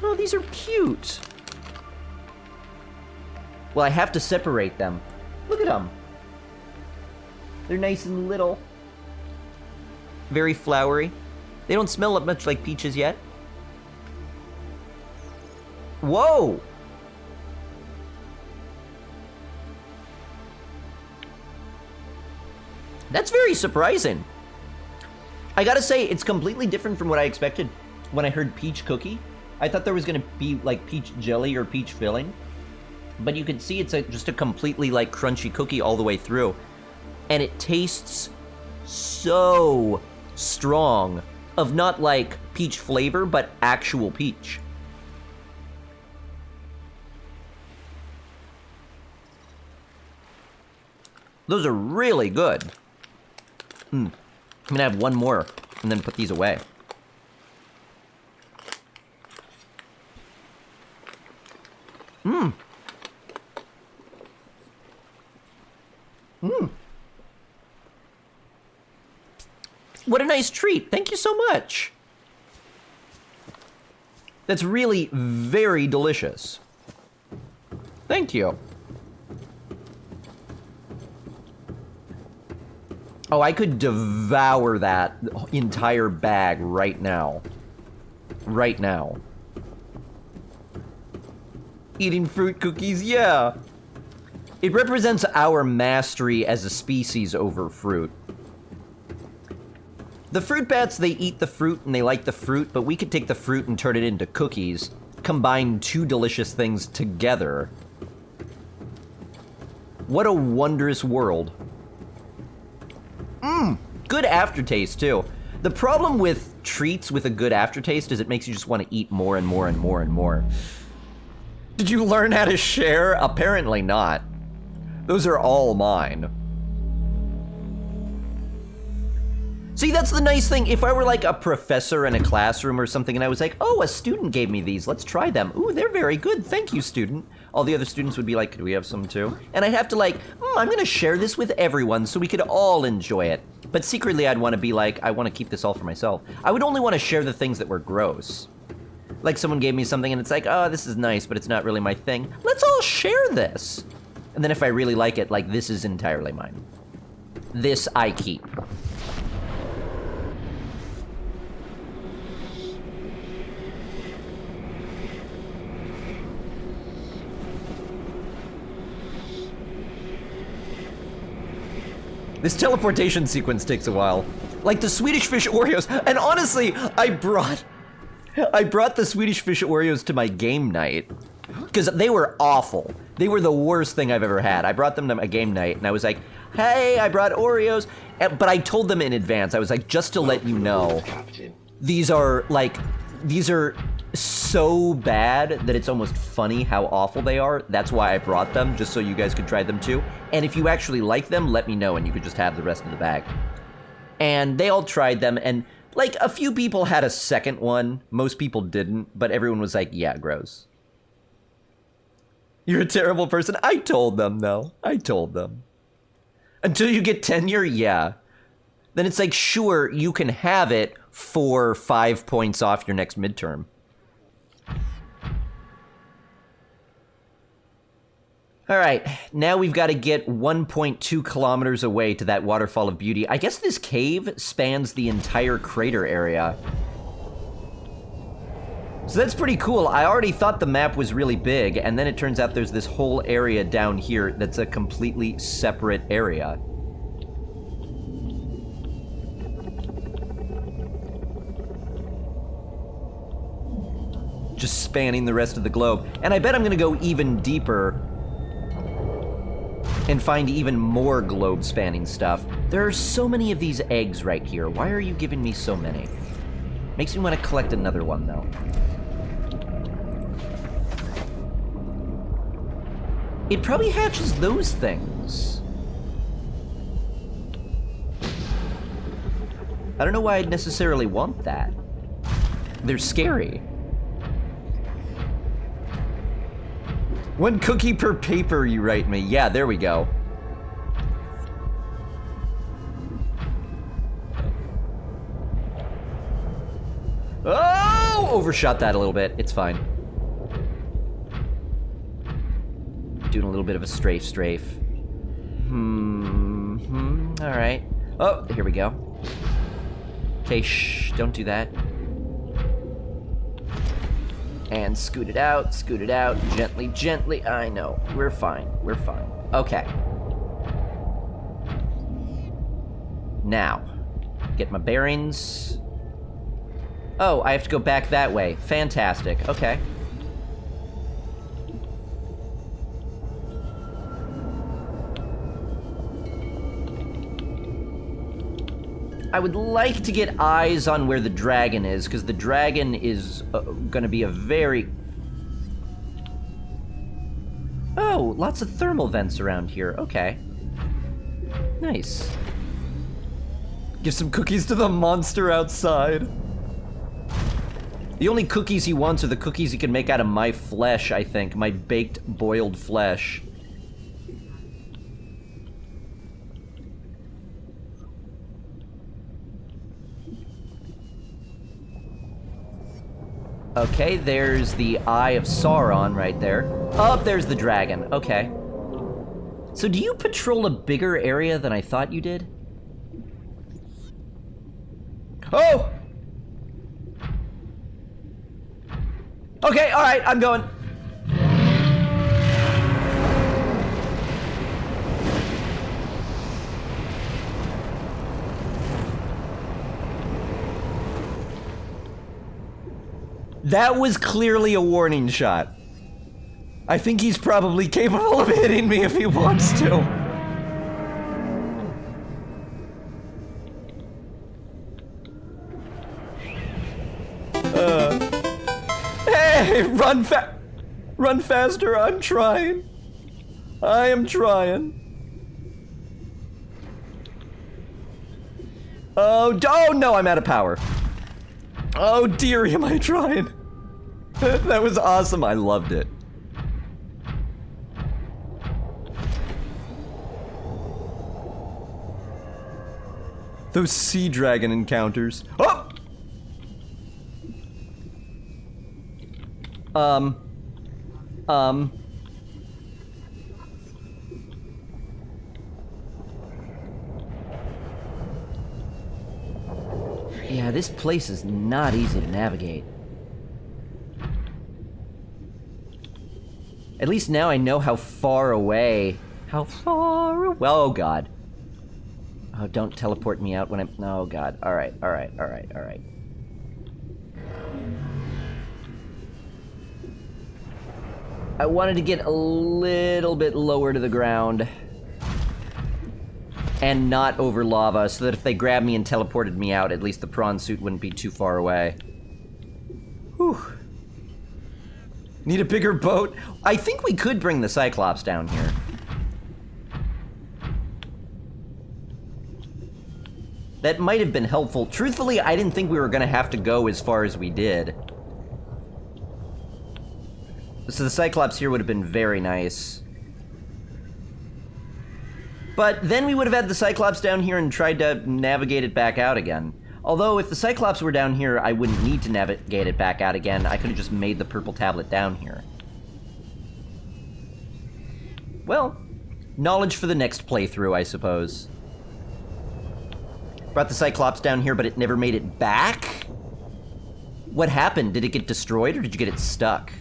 A: Oh, these are cute. Well, I have to separate them. Look at them. They're nice and little. Very flowery. They don't smell much like peaches yet. Whoa! That's very surprising. I gotta say, it's completely different from what I expected when I heard peach cookie. I thought there was gonna be like peach jelly or peach filling. But you can see it's just a completely like crunchy cookie all the way through. And it tastes so strong of not like peach flavor, but actual peach. Those are really good. I'm gonna have one more and then put these away. What a nice treat. Thank you so much. That's really very delicious. Thank you. Oh, I could devour that entire bag right now. Right now. Eating fruit cookies, yeah. It represents our mastery as a species over fruit. The fruit bats, they eat the fruit and they like the fruit, but we could take the fruit and turn it into cookies, combine two delicious things together. What a wondrous world. Good aftertaste, too. The problem with treats with a good aftertaste is it makes you just want to eat more and more and more and more. Did you learn how to share? Apparently not. Those are all mine. See, that's the nice thing. If I were like a professor in a classroom or something and I was like, oh, a student gave me these, let's try them. Ooh, they're very good. Thank you, student. All the other students would be like, could we have some too? And I'd have to like, I'm gonna share this with everyone so we could all enjoy it. But secretly I'd want to be like, I want to keep this all for myself. I would only want to share the things that were gross. Like someone gave me something and it's like, oh, this is nice, but it's not really my thing. Let's all share this. And then if I really like it, like, this is entirely mine. This I keep. This teleportation sequence takes a while. Like the Swedish Fish Oreos. And honestly, I brought the Swedish Fish Oreos to my game night. Because they were awful. They were the worst thing I've ever had. I brought them to my game night and I was like, hey, I brought Oreos. But I told them in advance. I was like, just to let you know, these are so bad that it's almost funny how awful they are. That's why I brought them, just so you guys could try them too. And if you actually like them, let me know and you could just have the rest of the bag. And they all tried them, and like a few people had a second one. Most people didn't, but everyone was like, yeah, gross. You're a terrible person. I told them, though. I told them. Until you get tenure, yeah. Then it's like, sure, you can have it for 5 points off your next midterm. All right, now we've got to get 1.2 kilometers away to that waterfall of beauty. I guess this cave spans the entire crater area. So that's pretty cool. I already thought the map was really big, and then it turns out there's this whole area down here that's a completely separate area. Just spanning the rest of the globe. And I bet I'm gonna go even deeper and find even more globe-spanning stuff. There are so many of these eggs right here. Why are you giving me so many? Makes me want to collect another one, though. It probably hatches those things. I don't know why I'd necessarily want that. They're scary. 1 cookie per paper, you write me. Yeah, there we go. Oh! Overshot that a little bit. It's fine. Doing a little bit of a strafe. Alright. Oh, here we go. Okay, shh, don't do that. And scoot it out, gently, gently. I know, we're fine. Okay. Now, get my bearings. Oh, I have to go back that way. Fantastic, okay. I would like to get eyes on where the dragon is, because the dragon is gonna be a very... Oh, lots of thermal vents around here. Okay. Nice. Give some cookies to the monster outside. The only cookies he wants are the cookies he can make out of my flesh, I think. My baked, boiled flesh. Okay, there's the Eye of Sauron right there. Oh, there's the dragon. Okay. So do you patrol a bigger area than I thought you did? Oh! Okay, alright, I'm going. That was clearly a warning shot. I think he's probably capable of hitting me if he wants to. Hey, run faster, I'm trying. I am trying. Oh no, I'm out of power. Oh dear, am I trying? That was awesome, I loved it. Those sea dragon encounters. Oh! Yeah, this place is not easy to navigate. At least now I know how far away... How far away... Oh, God. Oh, don't teleport me out when I'm... Oh, God. Alright. I wanted to get a little bit lower to the ground. And not over lava, so that if they grabbed me and teleported me out, at least the prawn suit wouldn't be too far away. Whew. Need a bigger boat? I think we could bring the Cyclops down here. That might have been helpful. Truthfully, I didn't think we were gonna have to go as far as we did. So the Cyclops here would have been very nice. But then we would have had the Cyclops down here and tried to navigate it back out again. Although, if the Cyclops were down here, I wouldn't need to navigate it back out again. I could have just made the purple tablet down here. Well, knowledge for the next playthrough, I suppose. Brought the Cyclops down here, but it never made it back? What happened? Did it get destroyed or did you get it stuck?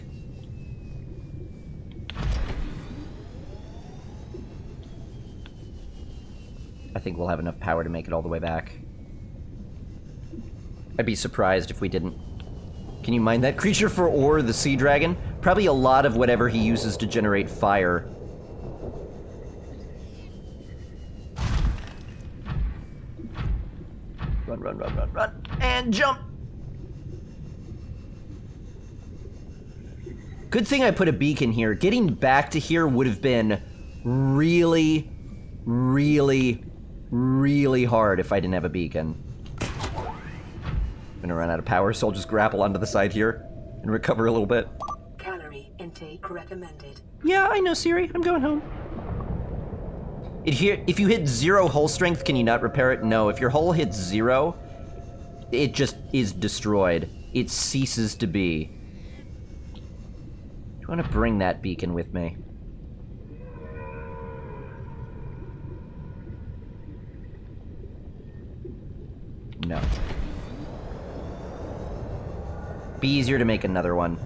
A: I think we'll have enough power to make it all the way back. I'd be surprised if we didn't. Can you mine that creature for ore, the sea dragon? Probably a lot of whatever he uses to generate fire. Run, run, run, run, run, and jump! Good thing I put a beacon here. Getting back to here would have been really, really, really hard if I didn't have a beacon. I'm gonna run out of power, so I'll just grapple onto the side here and recover a little bit.
B: Calorie intake recommended.
A: Yeah, I know, Siri. I'm going home. If you hit 0 hull strength, can you not repair it? No, if your hull hits 0, it just is destroyed. It ceases to be. Do you want to bring that beacon with me? No. Be easier to make another one.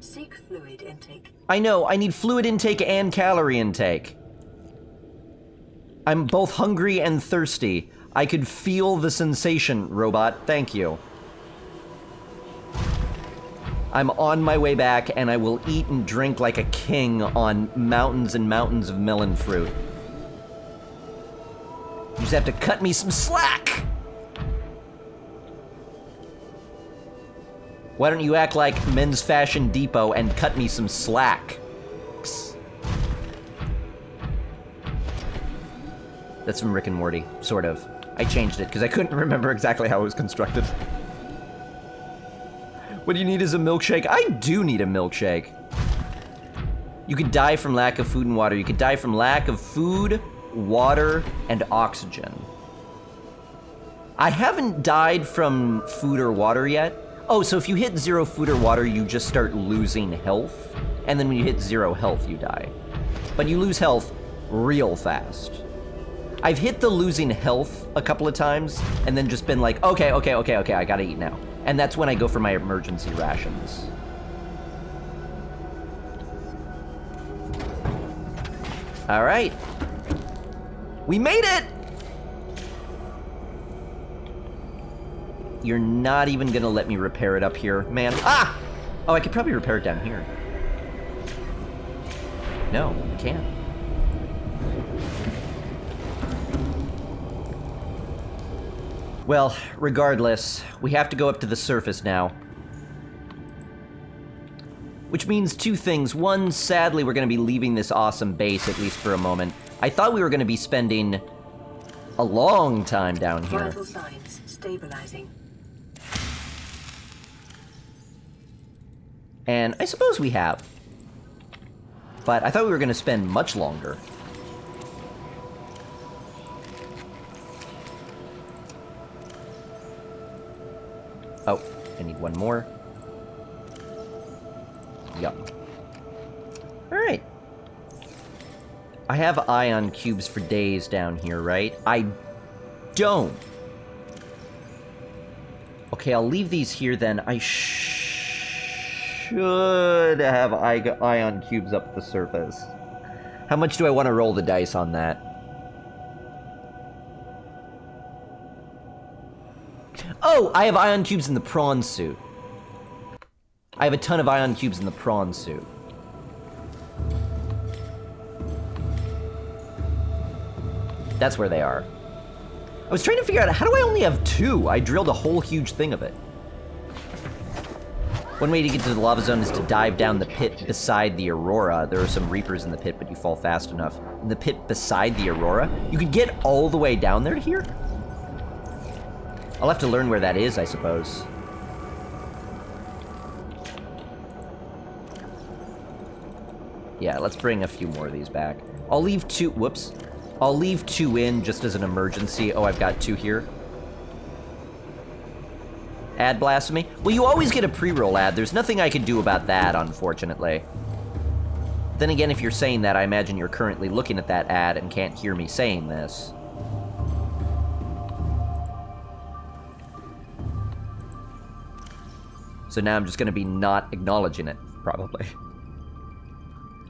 B: Seek fluid intake.
A: I know, I need fluid intake and calorie intake. I'm both hungry and thirsty. I could feel the sensation, robot. Thank you. I'm on my way back, and I will eat and drink like a king on mountains and mountains of melon fruit. You just have to cut me some slack! Why don't you act like Men's Fashion Depot and cut me some slack? Psst. That's from Rick and Morty, sort of. I changed it because I couldn't remember exactly how it was constructed. What you need is a milkshake. I do need a milkshake. You could die from lack of food and water. You could die from lack of food, water, and oxygen. I haven't died from food or water yet. Oh, so if you hit 0 food or water, you just start losing health. And then when you hit 0 health, you die. But you lose health real fast. I've hit the losing health a couple of times, and then just been like, okay, I gotta eat now. And that's when I go for my emergency rations. All right. We made it! You're not even gonna let me repair it up here, man. Ah! Oh, I could probably repair it down here. No, I can't. Well, regardless, we have to go up to the surface now. Which means 2 things. One, sadly, we're going to be leaving this awesome base, at least for a moment. I thought we were going to be spending a long time down here.
B: Vital signs stabilizing.
A: And I suppose we have. But I thought we were going to spend much longer. Oh, I need one more. Yup. Alright. I have ion cubes for days down here, right? I don't. Okay, I'll leave these here then. I should have ion cubes up the surface. How much do I want to roll the dice on that? Oh, I have ion cubes in the prawn suit. I have a ton of ion cubes in the prawn suit. That's where they are. I was trying to figure out, how do I only have 2? I drilled a whole huge thing of it. One way to get to the lava zone is to dive down the pit beside the Aurora. There are some Reapers in the pit, but you fall fast enough. In the pit beside the Aurora? You could get all the way down there to here? I'll have to learn where that is, I suppose. Yeah, let's bring a few more of these back. I'll leave 2, whoops. I'll leave 2 in just as an emergency. Oh, I've got 2 here. Ad blasphemy? Well, you always get a pre-roll ad. There's nothing I can do about that, unfortunately. Then again, if you're saying that, I imagine you're currently looking at that ad and can't hear me saying this. So now I'm just gonna be not acknowledging it, probably.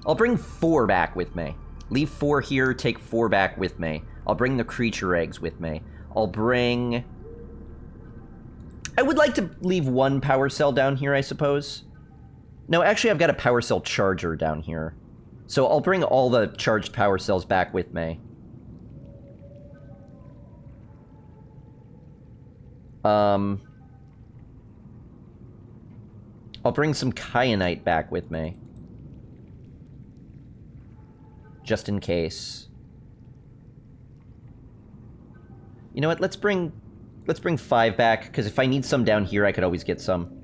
A: I'll bring 4 back with me. Leave 4 here, take 4 back with me. I'll bring the creature eggs with me. I'll bring... I would like to leave 1 power cell down here, I suppose. No, actually, I've got a power cell charger down here. So I'll bring all the charged power cells back with me. I'll bring some kyanite back with me. Just in case. You know what, let's bring 5 back, because if I need some down here, I could always get some.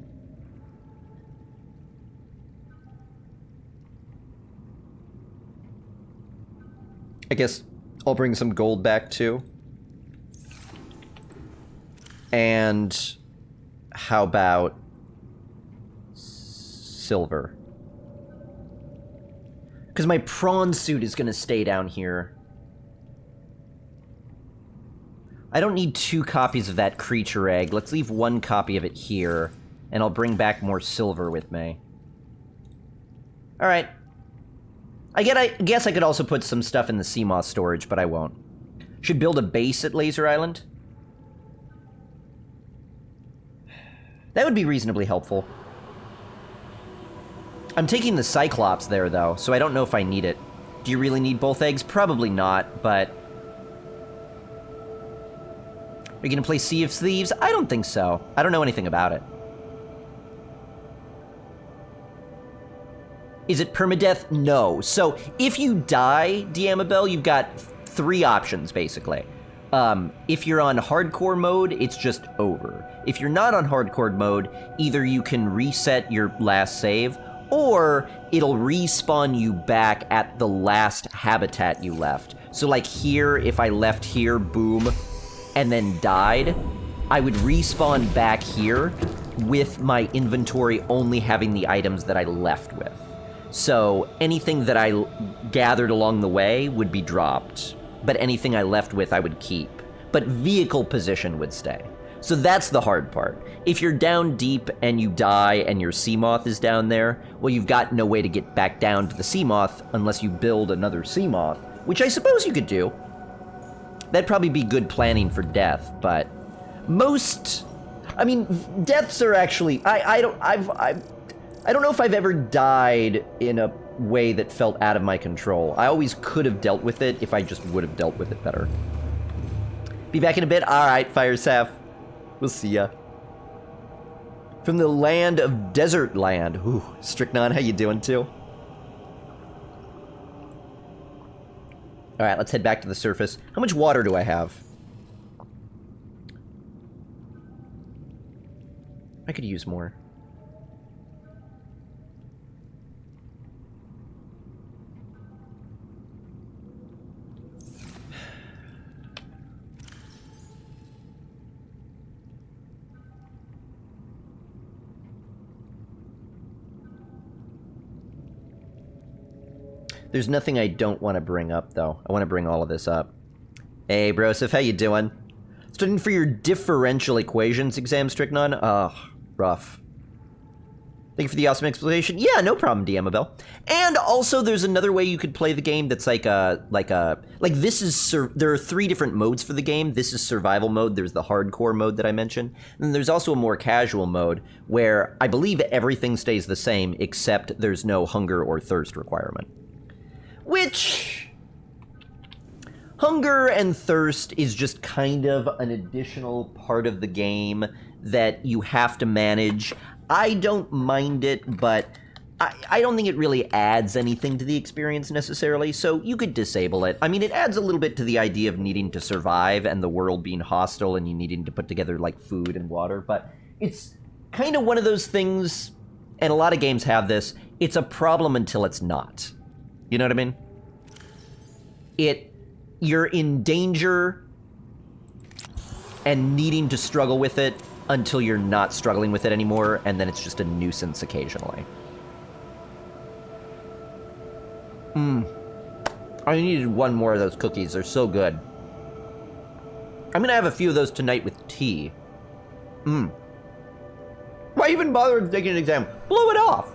A: I guess I'll bring some gold back, too. And how about silver? Because my prawn suit is going to stay down here. I don't need 2 copies of that creature egg. Let's leave 1 copy of it here, and I'll bring back more silver with me. Alright. I guess I could also put some stuff in the Seamoth storage, but I won't. Should build a base at Laser Island. That would be reasonably helpful. I'm taking the Cyclops there, though, so I don't know if I need it. Do you really need both eggs? Probably not, but... Are you gonna play Sea of Thieves? I don't think so. I don't know anything about it. Is it permadeath? No. So, if you die, Diamabel, you've got 3 options, basically. If you're on hardcore mode, it's just over. If you're not on hardcore mode, either you can reset your last save, or it'll respawn you back at the last habitat you left. So like here, if I left here, boom, and then died, I would respawn back here with my inventory only having the items that I left with. So anything that I gathered along the way would be dropped, but anything I left with I would keep. But vehicle position would stay. So that's the hard part. If you're down deep and you die and your Seamoth is down there, well, you've got no way to get back down to the Seamoth unless you build another Seamoth, which I suppose you could do. That'd probably be good planning for death, but most... I mean, deaths are actually... I don't know if I've ever died in a way that felt out of my control. I always could have dealt with it if I just would have dealt with it better. Be back in a bit? Alright, Firesaf. We'll see ya. From the land of Desert Land. Ooh, Strychnon, how you doing, too? Alright, let's head back to the surface. How much water do I have? I could use more. There's nothing I don't want to bring up, though. I want to bring all of this up. Hey, Broseph, how you doing? Studying for your differential equations exam, Strychnon? Ugh, rough. Thank you for the awesome explanation. Yeah, no problem, Diamabel. And also, there's another way you could play the game that's like this is, there are 3 different modes for the game. This is survival mode, there's the hardcore mode that I mentioned, and then there's also a more casual mode where I believe everything stays the same except there's no hunger or thirst requirement. Which, hunger and thirst is just kind of an additional part of the game that you have to manage. I don't mind it, but I don't think it really adds anything to the experience necessarily, so you could disable it. I mean, it adds a little bit to the idea of needing to survive and the world being hostile and you needing to put together, like, food and water, but it's kind of one of those things, and a lot of games have this, it's a problem until it's not. You know what I mean? You're in danger and needing to struggle with it until you're not struggling with it anymore, and then it's just a nuisance occasionally. I needed one more of those cookies. They're so good. I'm gonna have a few of those tonight with tea. Why even bother taking an exam? Blew it off.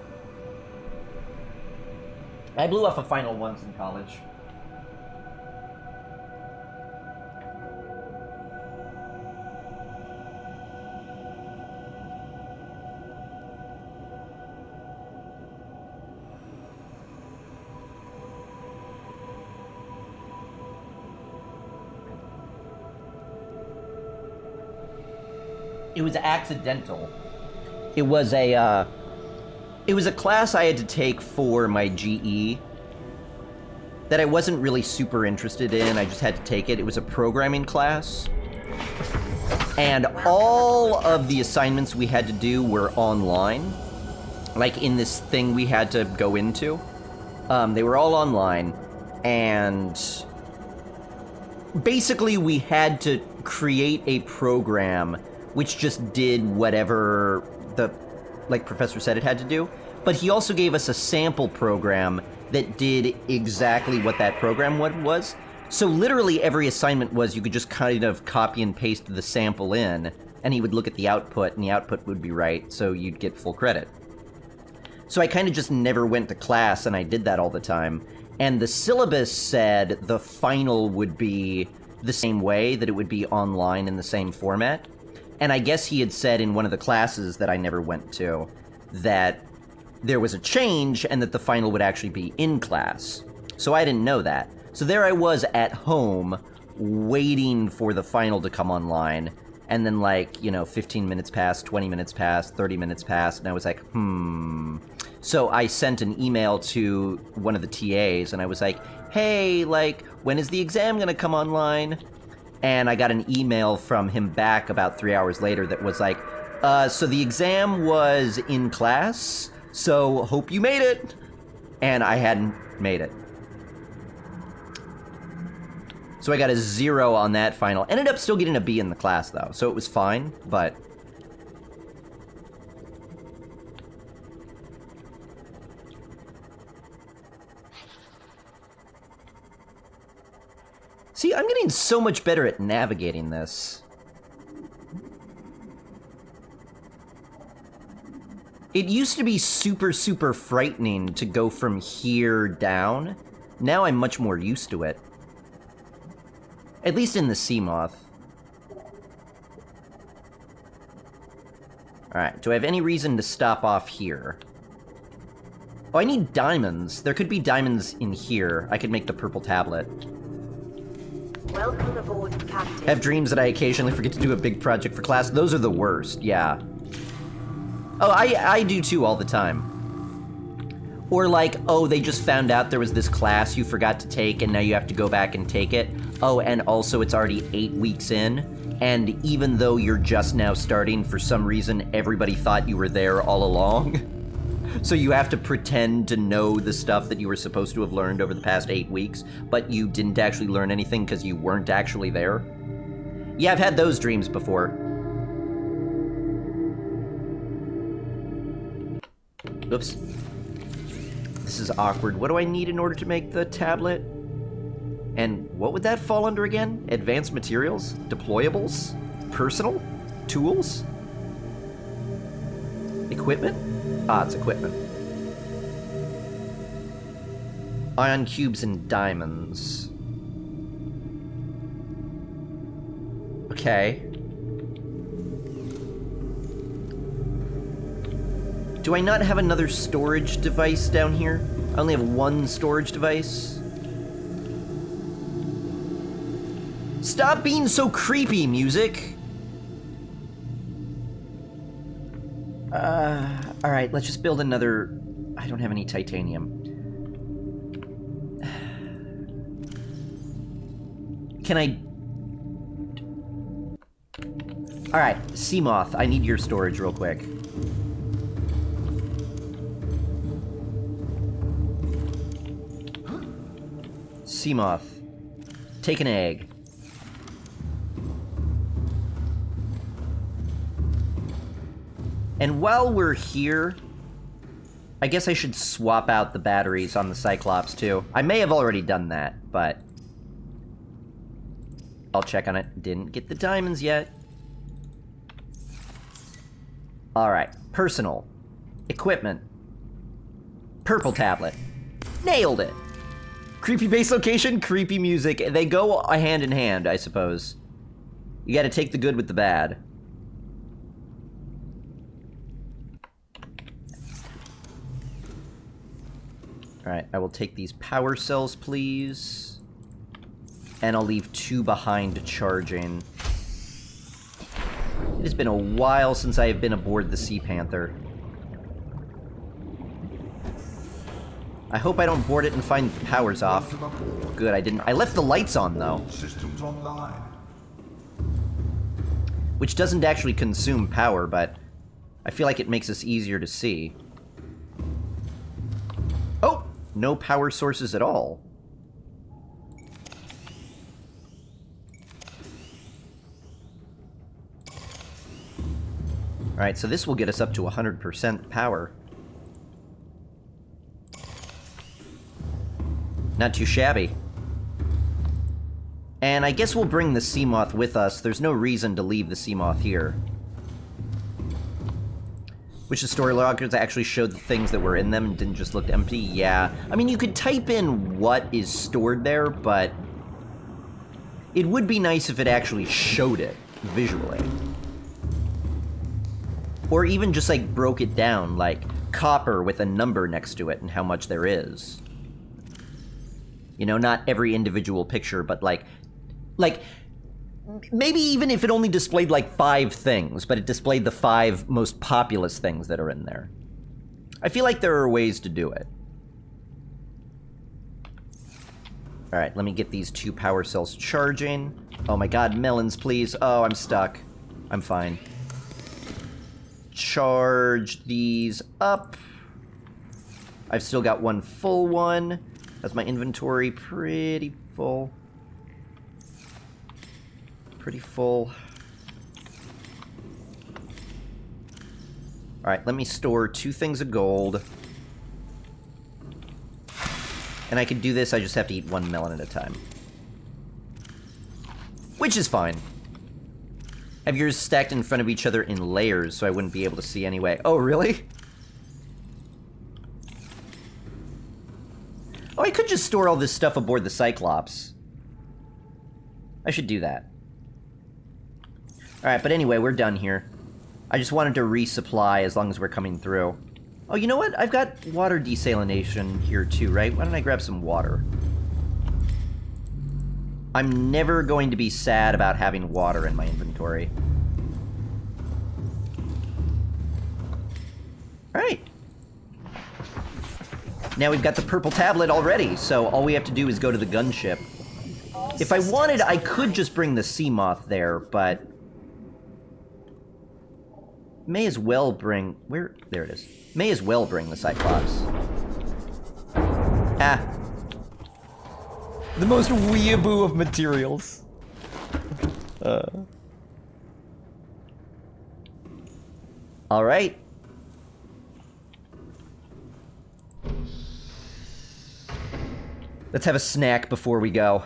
A: I blew off a final once in college. It was accidental. It was a class I had to take for my GE that I wasn't really super interested in. I just had to take it. It was a programming class. And all of the assignments we had to do were online. Like in this thing we had to go into. They were all online. And basically we had to create a program which just did whatever the professor said it had to do. But he also gave us a sample program that did exactly what that program was. So literally every assignment was you could just kind of copy and paste the sample in, and he would look at the output, and the output would be right, so you'd get full credit. So I kind of just never went to class, and I did that all the time. And the syllabus said the final would be the same way, that it would be online in the same format. And I guess he had said in one of the classes that I never went to that there was a change and that the final would actually be in class. So I didn't know that. So there I was at home waiting for the final to come online. And then 15 minutes passed, 20 minutes passed, 30 minutes passed, and I was like, So I sent an email to one of the TAs and I was like, hey, when is the exam gonna come online? And I got an email from him back about 3 hours later that was like, so the exam was in class, so hope you made it. And I hadn't made it. So I got a 0 on that final. Ended up still getting a B in the class, though, so it was fine, but... See, I'm getting so much better at navigating this. It used to be super, super frightening to go from here down. Now I'm much more used to it. At least in the Seamoth. Alright, do I have any reason to stop off here? Oh, I need diamonds. There could be diamonds in here. I could make the purple tablet.
B: Welcome aboard, Captain.
A: Have dreams that I occasionally forget to do a big project for class. Those are the worst, yeah. Oh, I do too all the time. Or oh, they just found out there was this class you forgot to take and now you have to go back and take it. Oh, and also it's already 8 weeks in, and even though you're just now starting, for some reason everybody thought you were there all along. So you have to pretend to know the stuff that you were supposed to have learned over the past 8 weeks, but you didn't actually learn anything because you weren't actually there. Yeah, I've had those dreams before. Oops. This is awkward. What do I need in order to make the tablet? And what would that fall under again? Advanced materials? Deployables? Personal? Tools? Equipment? Ah, it's equipment. Ion cubes and diamonds. Okay. Do I not have another storage device down here? I only have one storage device. Stop being so creepy, music! Alright, let's just build another... I don't have any titanium. Can I... Alright, Seamoth, I need your storage real quick. Seamoth, take an egg. And while we're here, I guess I should swap out the batteries on the Cyclops, too. I may have already done that, but... I'll check on it. Didn't get the diamonds yet. Alright. Personal. Equipment. Purple tablet. Nailed it! Creepy base location, creepy music. They go hand in hand, I suppose. You gotta take the good with the bad. Alright, I will take these power cells, please. And I'll leave 2 behind charging. It has been a while since I have been aboard the Sea Panther. I hope I don't board it and find the power's off. Good, I didn't. I left the lights on, though.
E: Systems online.
A: Which doesn't actually consume power, but I feel like it makes us easier to see. Oh! No power sources at all. Alright, so this will get us up to 100% power. Not too shabby. And I guess we'll bring the Seamoth with us. There's no reason to leave the Seamoth here. Which the story loggers actually showed the things that were in them and didn't just look empty? Yeah. I mean, you could type in what is stored there, but it would be nice if it actually showed it visually. Or even just, like, broke it down, like, copper with a number next to it and how much there is. You know, not every individual picture, but, like, maybe even if it only displayed, like, 5 things, but it displayed the 5 most populous things that are in there. I feel like there are ways to do it. Alright, let me get these 2 power cells charging. Oh my god, melons, please. Oh, I'm stuck. I'm fine. Charge these up. I've still got 1 full one. That's my inventory pretty full. Pretty full. Alright, let me store 2 things of gold. And I can do this, I just have to eat 1 melon at a time. Which is fine. I have yours stacked in front of each other in layers, so I wouldn't be able to see anyway. Oh, really? Oh, I could just store all this stuff aboard the Cyclops. I should do that. Alright, but anyway, we're done here. I just wanted to resupply as long as we're coming through. Oh, you know what? I've got water desalination here too, right? Why don't I grab some water? I'm never going to be sad about having water in my inventory. Alright. Now we've got the purple tablet already, so all we have to do is go to the gunship. If I wanted, I could just bring the Seamoth there, but... may as well bring... where? There it is. May as well bring the Cyclops. Ah. The most weeaboo of materials. Alright. Let's have a snack before we go.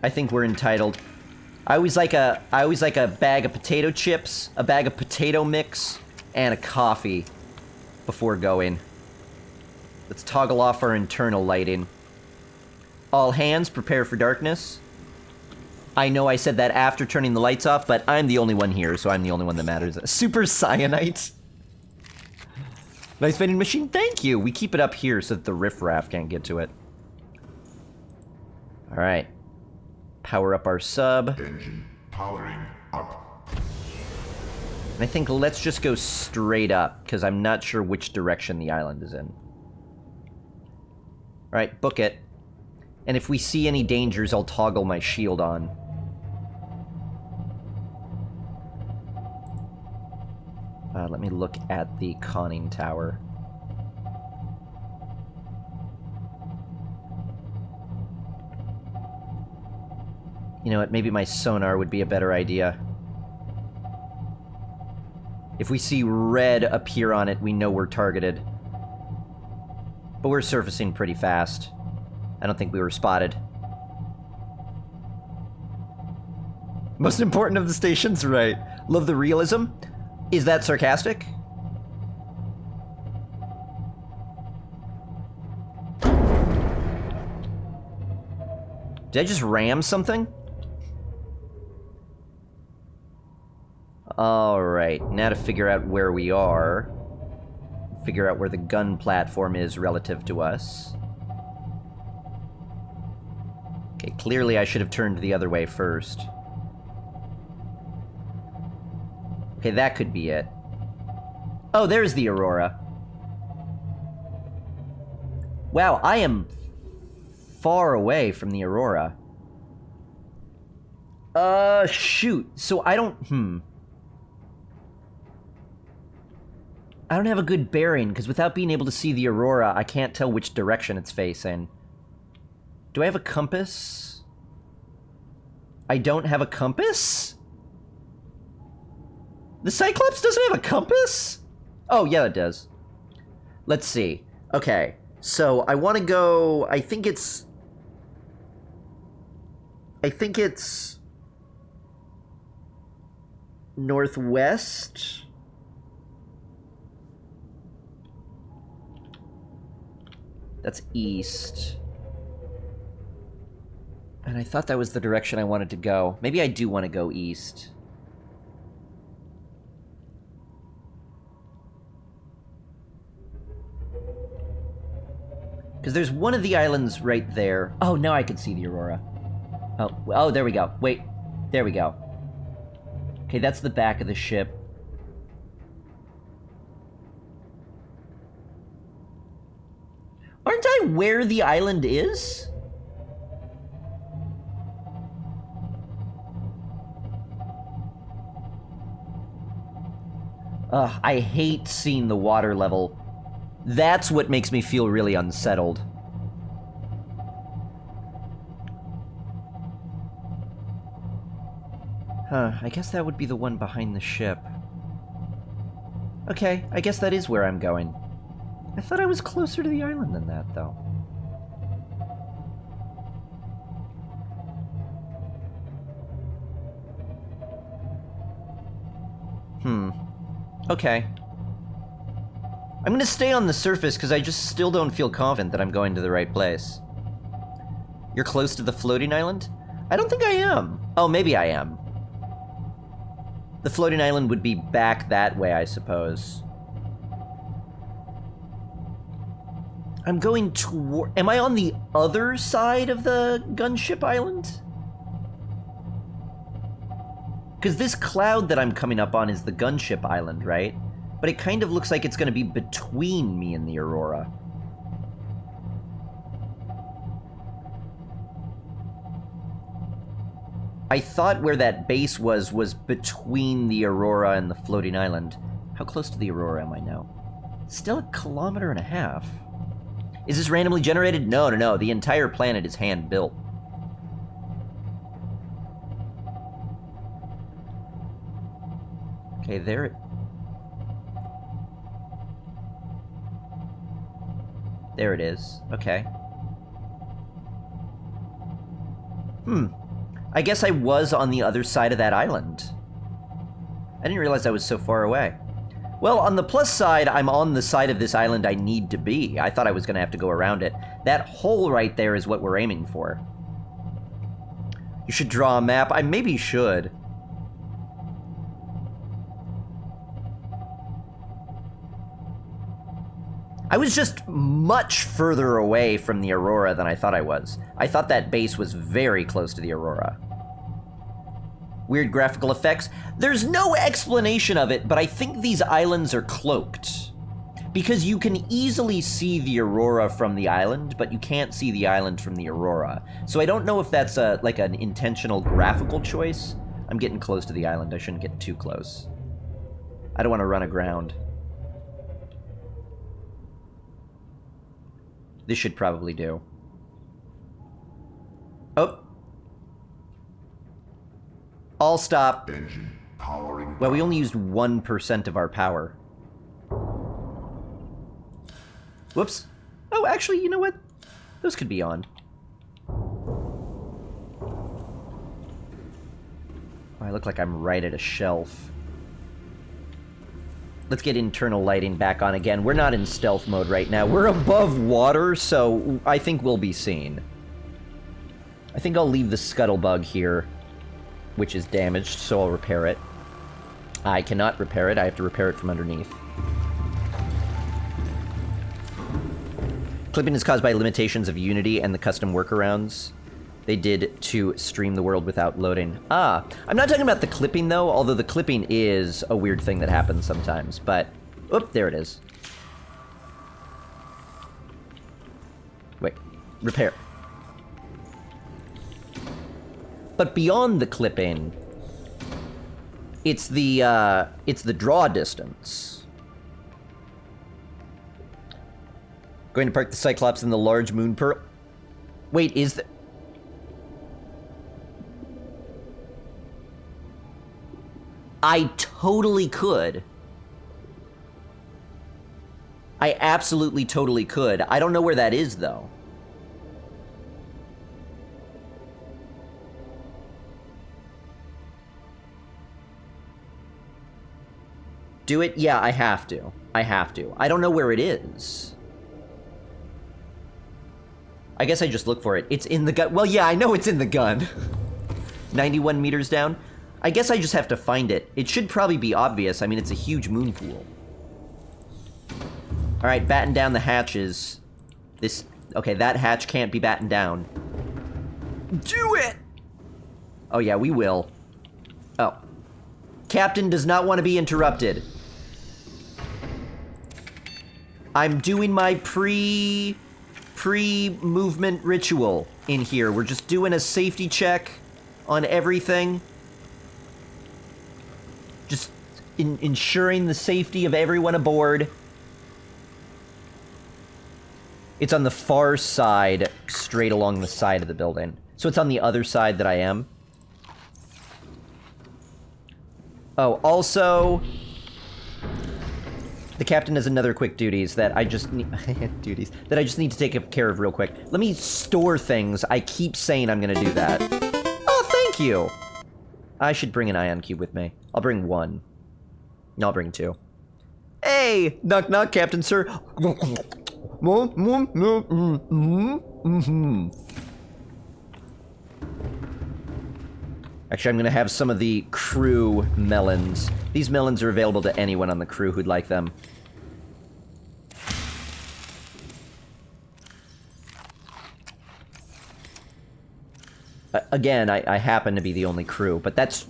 A: I think we're entitled. I always like a bag of potato chips, a bag of potato mix, and a coffee before going. Let's toggle off our internal lighting. All hands, prepare for darkness. I know I said that after turning the lights off, but I'm the only one here, so I'm the only one that matters. Super cyanite. Nice vending machine, thank you! We keep it up here so that the riffraff can't get to it. Alright. Power up our sub.
E: Engine powering up.
A: And I think let's just go straight up, because I'm not sure which direction the island is in. Alright, book it. And if we see any dangers, I'll toggle my shield on. Let me look at the conning tower. You know what, maybe my sonar would be a better idea. If we see red appear on it, we know we're targeted. But we're surfacing pretty fast. I don't think we were spotted. Most important of the stations, right. Love the realism. Is that sarcastic? Did I just ram something? Alright, now to figure out where we are. Figure out where the gun platform is relative to us. Okay, clearly I should have turned the other way first. Okay, that could be it. Oh, there's the Aurora. Wow, I am far away from the Aurora. Shoot. So I don't, I don't have a good bearing, because without being able to see the Aurora, I can't tell which direction it's facing. Do I have a compass? I don't have a compass? The Cyclops doesn't have a compass? Oh, yeah, it does. Let's see. Okay, so I want to go... I think it's northwest. That's east. And I thought that was the direction I wanted to go. Maybe I do want to go east. Because there's one of the islands right there. Oh, now I can see the Aurora. Oh, there we go. Wait, there we go. Okay, that's the back of the ship. Aren't I where the island is? Ugh, I hate seeing the water level. That's what makes me feel really unsettled. Huh, I guess that would be the one behind the ship. Okay, I guess that is where I'm going. I thought I was closer to the island than that, though. Okay. I'm gonna stay on the surface because I just still don't feel confident that I'm going to the right place. You're close to the floating island? I don't think I am. Oh, maybe I am. The floating island would be back that way, I suppose. I'm going toward... Am I on the other side of the gunship island? Because this cloud that I'm coming up on is the gunship island, right? But it kind of looks like it's going to be between me and the Aurora. I thought where that base was between the Aurora and the floating island. How close to the Aurora am I now? Still 1.5 kilometers. Is this randomly generated? No. The entire planet is hand-built. Okay, there it is. Okay. I guess I was on the other side of that island. I didn't realize I was so far away. Well, on the plus side, I'm on the side of this island I need to be. I thought I was going to have to go around it. That hole right there is what we're aiming for. You should draw a map. I maybe should. I was just much further away from the Aurora than I thought I was. I thought that base was very close to the Aurora. Weird graphical effects. There's no explanation of it, but I think these islands are cloaked. Because you can easily see the Aurora from the island, but you can't see the island from the Aurora. So I don't know if that's like an intentional graphical choice. I'm getting close to the island. I shouldn't get too close. I don't want to run aground. This should probably do. Oh. All stop.
E: Engine powering.
A: Well, we only used 1% of our power. Whoops. Oh, actually, you know what? Those could be on. Oh, I look like I'm right at a shelf. Let's get internal lighting back on again. We're not in stealth mode right now. We're above water, so I think we'll be seen. I think I'll leave the scuttlebug here, which is damaged, so I'll repair it. I cannot repair it. I have to repair it from underneath. Clipping is caused by limitations of Unity and the custom workarounds they did to stream the world without loading. Ah, I'm not talking about the clipping, though, although the clipping is a weird thing that happens sometimes, but... Oop, there it is. Wait, repair. But beyond the clipping, it's the draw distance. Going to park the Cyclops in the large moon pearl. Wait, is the... I totally could. I absolutely totally could. I don't know where that is, though. Do it? Yeah, I have to. I have to. I don't know where it is. I guess I just look for it. It's in the gun. Well, yeah, I know it's in the gun. 91 meters down. I guess I just have to find it. It should probably be obvious. I mean, it's a huge moon pool. All right, batten down the hatches. This... Okay, that hatch can't be battened down. Do it! Oh, yeah, we will. Oh. Captain does not want to be interrupted. I'm doing my pre-movement ritual in here. We're just doing a safety check on everything. Just ensuring the safety of everyone aboard. It's on the far side, straight along the side of the building. So it's on the other side that I am. Oh, also... The captain has another quick duties that I just need... that I just need to take care of real quick. Let me store things. I keep saying I'm gonna do that. Oh, thank you! I should bring an ion cube with me. I'll bring one. No, I'll bring two. Hey! Knock knock, Captain Sir. Actually, I'm gonna have some of the crew melons. These melons are available to anyone on the crew who'd like them. Again, I happen to be the only crew, but that's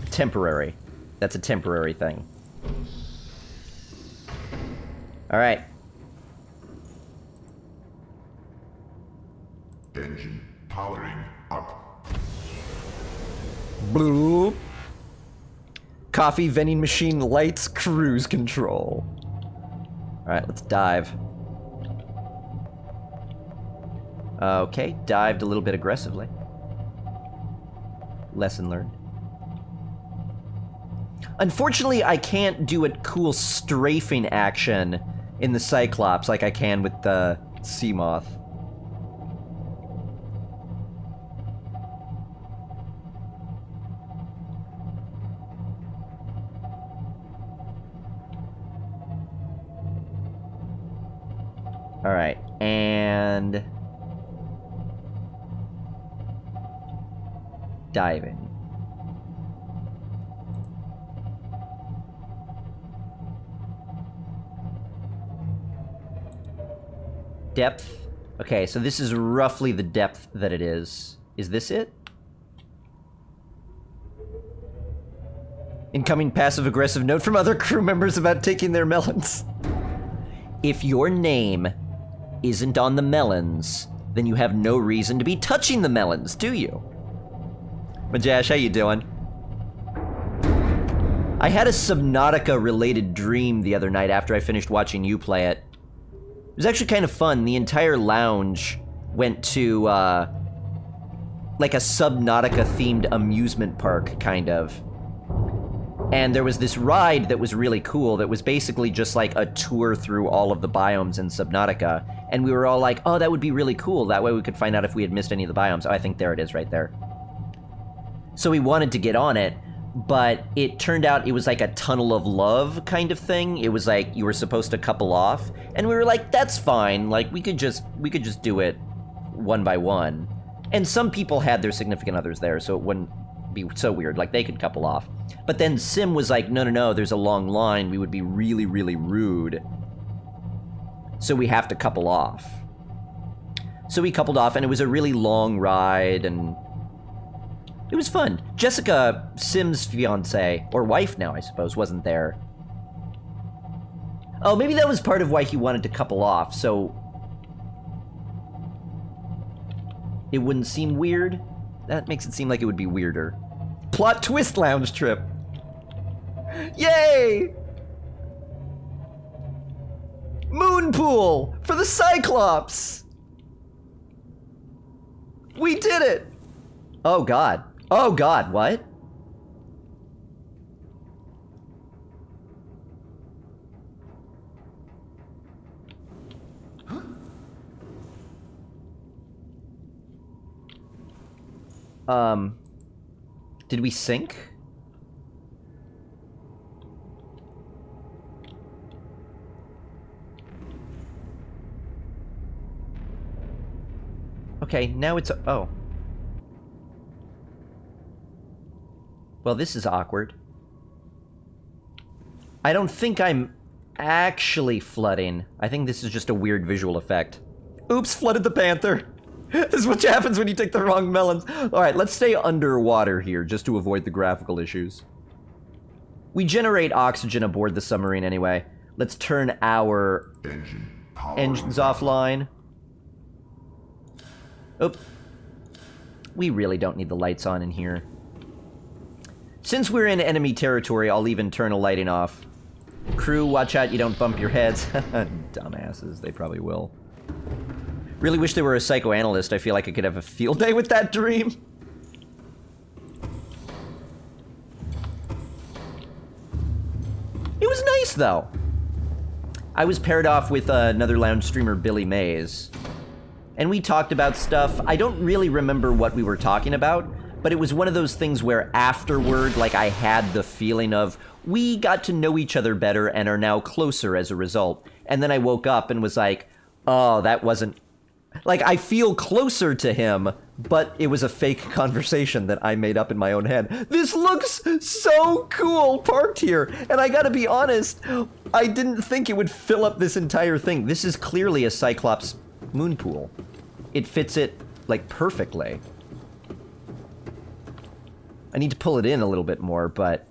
A: temporary. That's a temporary thing. All right.
E: Engine powering up.
A: Bloop. Coffee vending machine lights cruise control. All right, let's dive. Okay, dived a little bit aggressively. Lesson learned. Unfortunately, I can't do a cool strafing action in the Cyclops like I can with the Seamoth. All right, and diving. Depth. Okay, so this is roughly the depth that it is. Is this it? Incoming passive-aggressive note from other crew members about taking their melons. If your name isn't on the melons, then you have no reason to be touching the melons, do you? Majash, how you doing? I had a Subnautica-related dream the other night after I finished watching you play it. It was actually kind of fun. The entire lounge went to, like a Subnautica-themed amusement park, kind of. And there was this ride that was really cool that was basically just like a tour through all of the biomes in Subnautica. And we were all like, oh, that would be really cool. That way we could find out if we had missed any of the biomes. Oh, I think there it is right there. So we wanted to get on it, but it turned out it was like a tunnel of love kind of thing. It was like you were supposed to couple off. And we were like, that's fine. Like we could just do it one by one. And some people had their significant others there, so it wouldn't be so weird. Like they could couple off. But then Sim was like, no, there's a long line. We would be really, really rude. So we have to couple off. So we coupled off, and it was a really long ride, and it was fun. Jessica, Sim's fiance, or wife now, I suppose, wasn't there. Oh, maybe that was part of why he wanted to couple off, so it wouldn't seem weird. That makes it seem like it would be weirder. Plot twist lounge trip. Yay! Moon pool for the Cyclops. We did it. Oh God. Oh God, what? Did we sink? Okay, now it's, oh. Well, this is awkward. I don't think I'm actually flooding. I think this is just a weird visual effect. Oops, flooded the panther. This is what happens when you take the wrong melons. All right, let's stay underwater here just to avoid the graphical issues. We generate oxygen aboard the submarine anyway. Let's turn our engines offline. Oop. We really don't need the lights on in here. Since we're in enemy territory, I'll leave internal lighting off. Crew, watch out you don't bump your heads. Dumbasses, they probably will. Really wish there were a psychoanalyst. I feel like I could have a field day with that dream. It was nice, though. I was paired off with another lounge streamer, Billy Mays. And we talked about stuff. I don't really remember what we were talking about, but it was one of those things where afterward, like, I had the feeling of, we got to know each other better and are now closer as a result. And then I woke up and was like, oh, that wasn't... Like, I feel closer to him, but it was a fake conversation that I made up in my own head. This looks so cool parked here, and I gotta be honest, I didn't think it would fill up this entire thing. This is clearly a Cyclops moon pool. It fits it, like, perfectly. I need to pull it in a little bit more, but...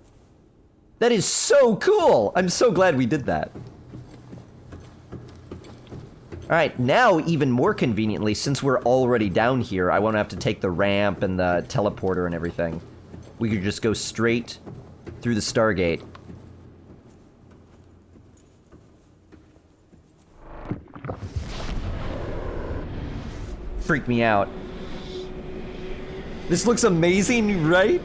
A: That is so cool! I'm so glad we did that. Alright, now, even more conveniently, since we're already down here, I won't have to take the ramp and the teleporter and everything. We could just go straight through the Stargate. Freaked me out. This looks amazing, right?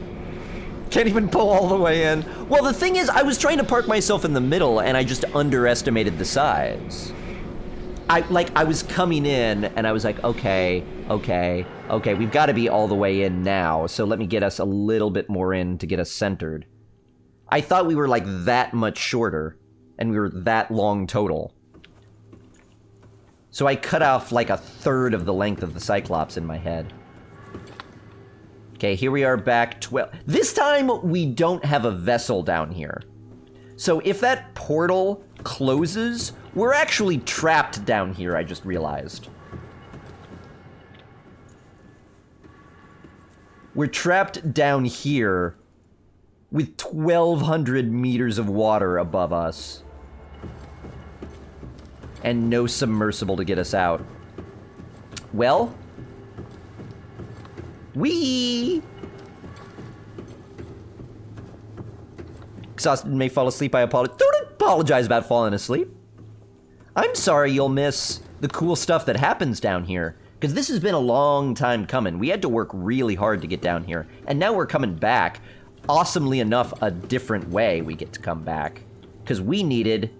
A: Can't even pull all the way in. Well, the thing is, I was trying to park myself in the middle, and I just underestimated the size. I was coming in, and I was like, okay, we've got to be all the way in now, so let me get us a little bit more in to get us centered. I thought we were, like, that much shorter, and we were that long total. So I cut off, like, a third of the length of the Cyclops in my head. Okay, here we are back 12. This time, we don't have a vessel down here. So if that portal closes, we're actually trapped down here, I just realized. We're trapped down here with 1,200 meters of water above us. And no submersible to get us out. Well... Exhausted and may fall asleep, I apologize. Don't apologize about falling asleep. I'm sorry you'll miss the cool stuff that happens down here, because this has been a long time coming. We had to work really hard to get down here, and now we're coming back. awesomely enough, a different way we get to come back. Because we needed...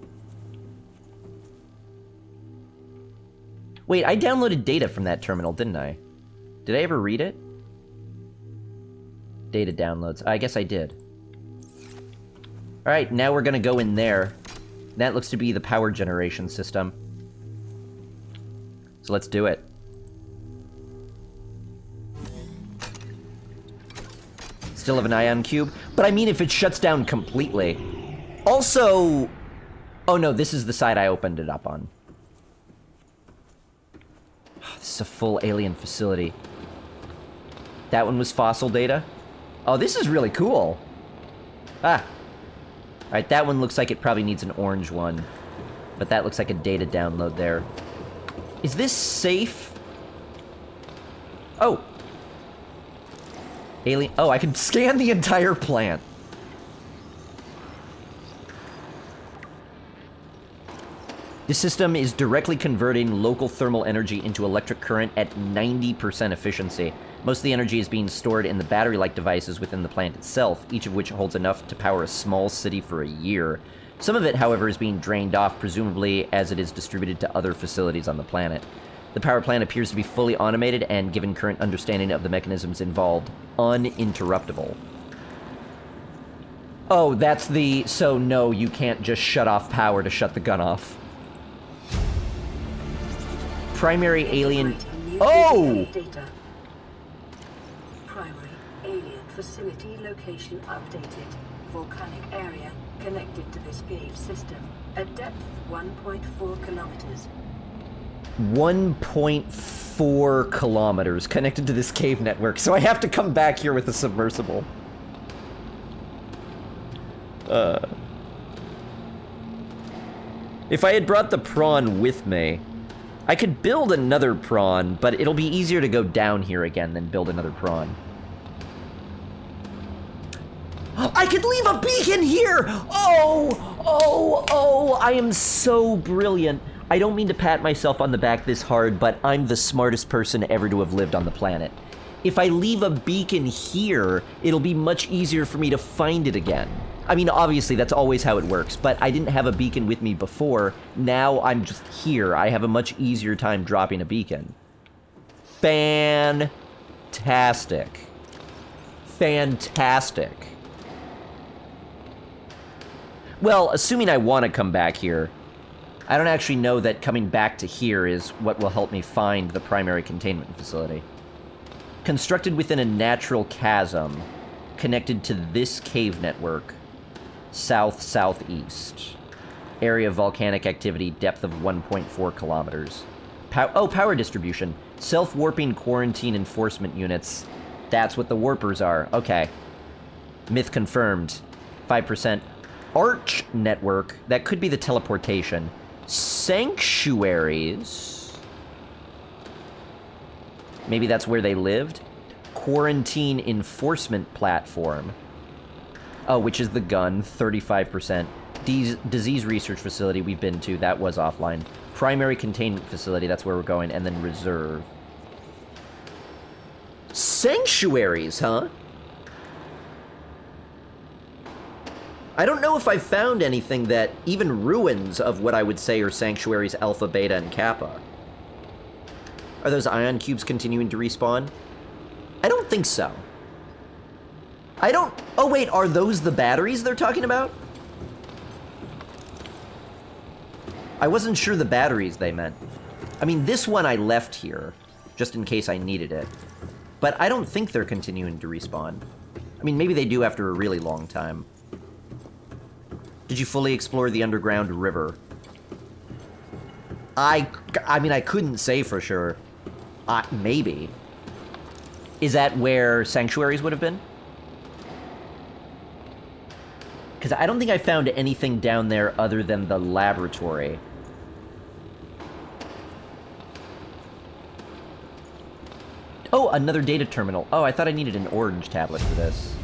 A: Wait, I downloaded data from that terminal, didn't I? Did I ever read it? Data downloads. I guess I did. Alright, now we're gonna go in there. That looks to be the power generation system. So let's do it. Still have an ion cube? But I mean if it shuts down completely. Also... Oh no, this is the side I opened it up on. This is a full alien facility. That one was fossil data? Oh, this is really cool. Ah. Alright, that one looks like it probably needs an orange one. But that looks like a data download there. Is this safe? Oh. Alien... Oh, I can scan the entire plant. This system is directly converting local thermal energy into electric current at 90% efficiency. Most of the energy is being stored in the battery-like devices within the plant itself, each of which holds enough to power a small city for a year. Some of it, however, is being drained off, presumably as it is distributed to other facilities on the planet. The power plant appears to be fully automated and, given current understanding of the mechanisms involved, uninterruptible. Oh, that's the... So, no, you can't just shut off power to shut the gun off. Primary alien... Oh!
B: Data. Primary alien facility location updated. Volcanic area connected to this cave system. At depth 1.4 kilometers.
A: 1.4 kilometers connected to this cave network, so I have to come back here with a submersible. If I had brought the prawn with me, I could build another prawn, but it'll be easier to go down here again than build another prawn. I could leave a beacon here! Oh, I am so brilliant. I don't mean to pat myself on the back this hard, but I'm the smartest person ever to have lived on the planet. If I leave a beacon here, it'll be much easier for me to find it again. I mean, obviously, that's always how it works, but I didn't have a beacon with me before. Now I'm just here. I have a much easier time dropping a beacon. Fantastic. Fantastic. Well, assuming I want to come back here, I don't actually know that coming back to here is what will help me find the primary containment facility. Constructed within a natural chasm, connected to this cave network, south-southeast. Area of volcanic activity, depth of 1.4 kilometers. Power distribution. Self-warping quarantine enforcement units. That's what the warpers are. Okay. Myth confirmed. 5%. Arch network. That could be the teleportation. Sanctuaries. Maybe that's where they lived. Quarantine enforcement platform. Oh, which is the gun. 35%. Disease research facility we've been to. That was offline. Primary containment facility. That's where we're going. And then reserve. Sanctuaries, huh? I don't know if I found anything that even ruins of what I would say are sanctuaries Alpha, Beta, and Kappa. Are those ion cubes continuing to respawn? I don't think so. I don't... Oh, wait, are those the batteries they're talking about? I wasn't sure the batteries they meant. I mean, this one I left here, just in case I needed it. But I don't think they're continuing to respawn. I mean, maybe they do after a really long time. Did you fully explore the underground river? I mean, I couldn't say for sure. Maybe. Is that where sanctuaries would have been? Because I don't think I found anything down there other than the laboratory. Oh, another data terminal. Oh, I thought I needed an orange tablet for this.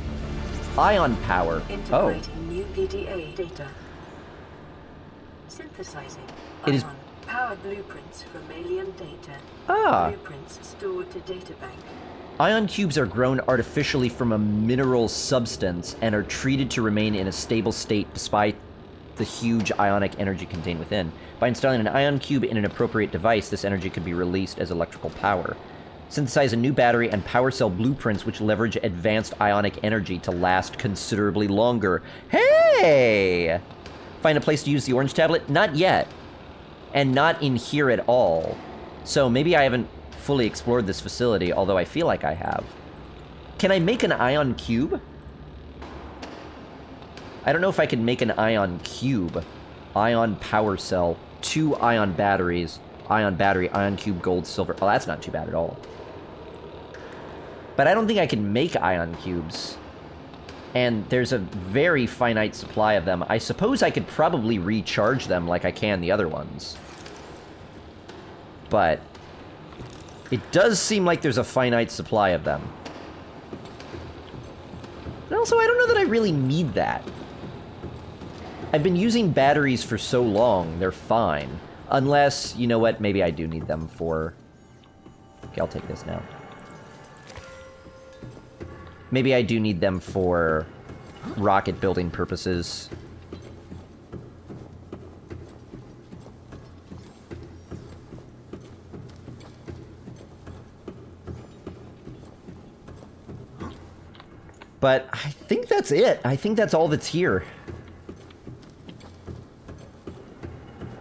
A: Ion power. Oh.
B: Integrating new PDA data. Synthesizing.
A: It is...
B: Power blueprints from alien data.
A: Ah.
B: Blueprints stored to databank.
A: Ion cubes are grown artificially from a mineral substance and are treated to remain in a stable state despite the huge ionic energy contained within. By installing an ion cube in an appropriate device, this energy could be released as electrical power. Synthesize a new battery and power cell blueprints which leverage advanced ionic energy to last considerably longer. Hey! Find a place to use the orange tablet? Not yet. And not in here at all. So maybe I haven't fully explored this facility, although I feel like I have. Can I make an ion cube? I don't know if I can make an ion cube. Ion power cell, 2 ion batteries, ion battery, ion cube, gold, silver. Oh, that's not too bad at all. But I don't think I can make ion cubes. And there's a very finite supply of them. I suppose I could probably recharge them like I can the other ones. But it does seem like there's a finite supply of them. And also, I don't know that I really need that. I've been using batteries for so long, they're fine. Unless, you know what, maybe I do need them for... Okay, I'll take this now. Maybe I do need them for rocket building purposes. But I think that's it. I think that's all that's here.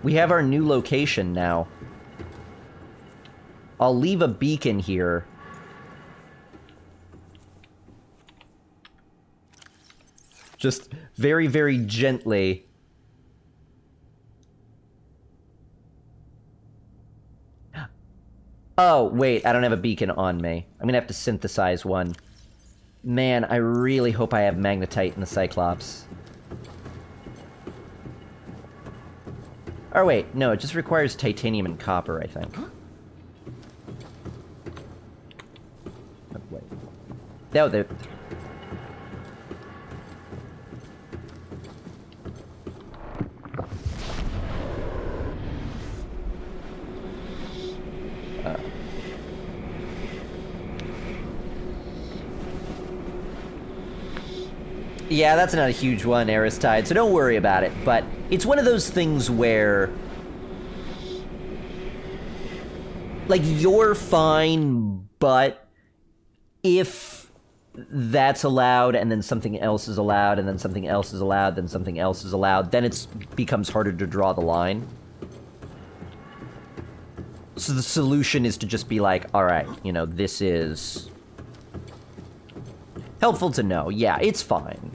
A: We have our new location now. I'll leave a beacon here. Just very, very gently. Oh, wait, I don't have a beacon on me. I'm gonna have to synthesize one. Man, I really hope I have magnetite in the Cyclops. Oh, wait, no, it just requires titanium and copper, I think. Oh, wait. No, they're... Yeah, that's not a huge one, Aristide, so don't worry about it. But it's one of those things where... like, you're fine, but if that's allowed, and then something else is allowed, and then something else is allowed, then something else is allowed, then it becomes harder to draw the line. So the solution is to just be like, alright, you know, this is... helpful to know. Yeah, it's fine.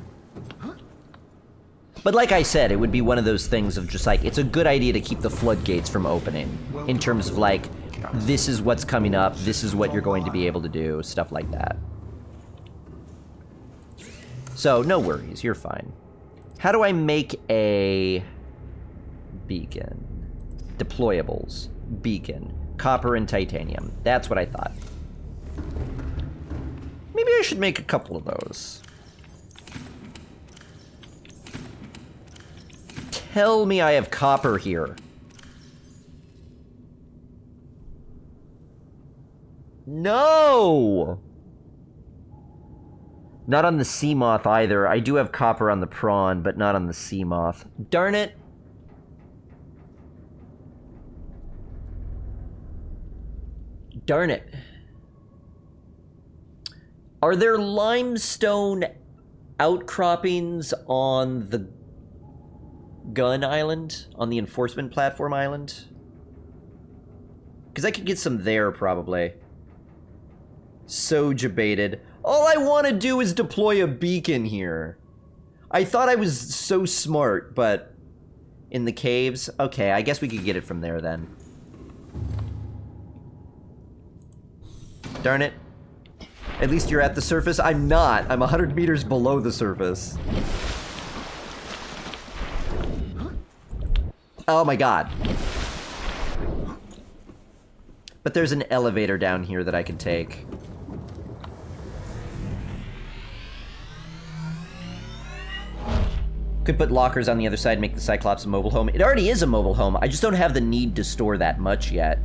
A: But like I said, it would be one of those things of just like, it's a good idea to keep the floodgates from opening. In terms of like, this is what's coming up, this is what you're going to be able to do, stuff like that. So, no worries, you're fine. How do I make a beacon? Deployables. Beacon. Copper and titanium. That's what I thought. Maybe I should make a couple of those. Tell me I have copper here. No! Not on the sea moth either. I do have copper on the prawn, but not on the sea moth. Darn it! Darn it. Are there limestone outcroppings on the gun island? On the enforcement platform island? Because I could get some there, probably. So debated. All I want to do is deploy a beacon here. I thought I was so smart, but... in the caves? Okay, I guess we could get it from there, then. Darn it. At least you're at the surface. I'm not. I'm 100 meters below the surface. Oh my god. But there's an elevator down here that I can take. Could put lockers on the other side, make the Cyclops a mobile home. It already is a mobile home. I just don't have the need to store that much yet.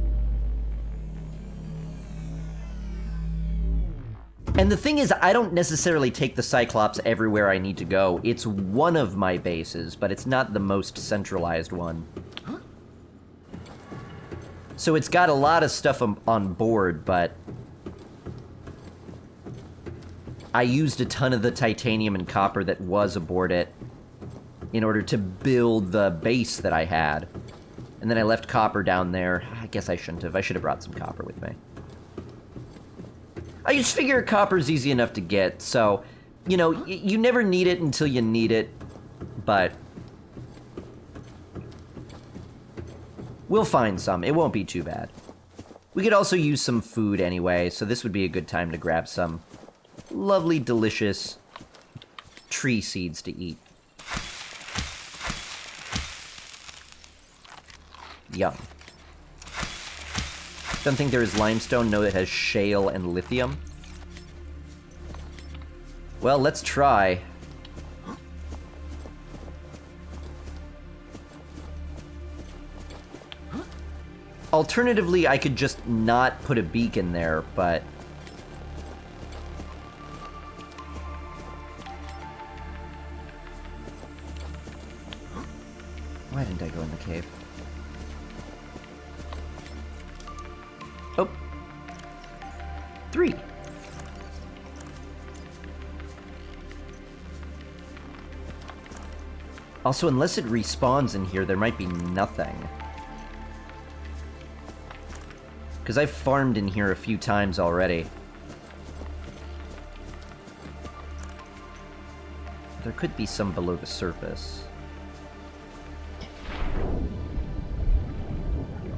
A: And the thing is, I don't necessarily take the Cyclops everywhere I need to go. It's one of my bases, but it's not the most centralized one. So it's got a lot of stuff on board, but I used a ton of the titanium and copper that was aboard it in order to build the base that I had. And then I left copper down there. I guess I shouldn't have. I should have brought some copper with me. I just figure copper's easy enough to get, so, you know, you never need it until you need it, but we'll find some. It won't be too bad. We could also use some food anyway, so this would be a good time to grab some lovely, delicious tree seeds to eat. Yum. Don't think there is limestone. No, it has shale and lithium. Well, let's try. Alternatively, I could just not put a beacon there, but why didn't I go in the cave? Oh. 3. Also, unless it respawns in here, there might be nothing. Because I've farmed in here a few times already. There could be some below the surface.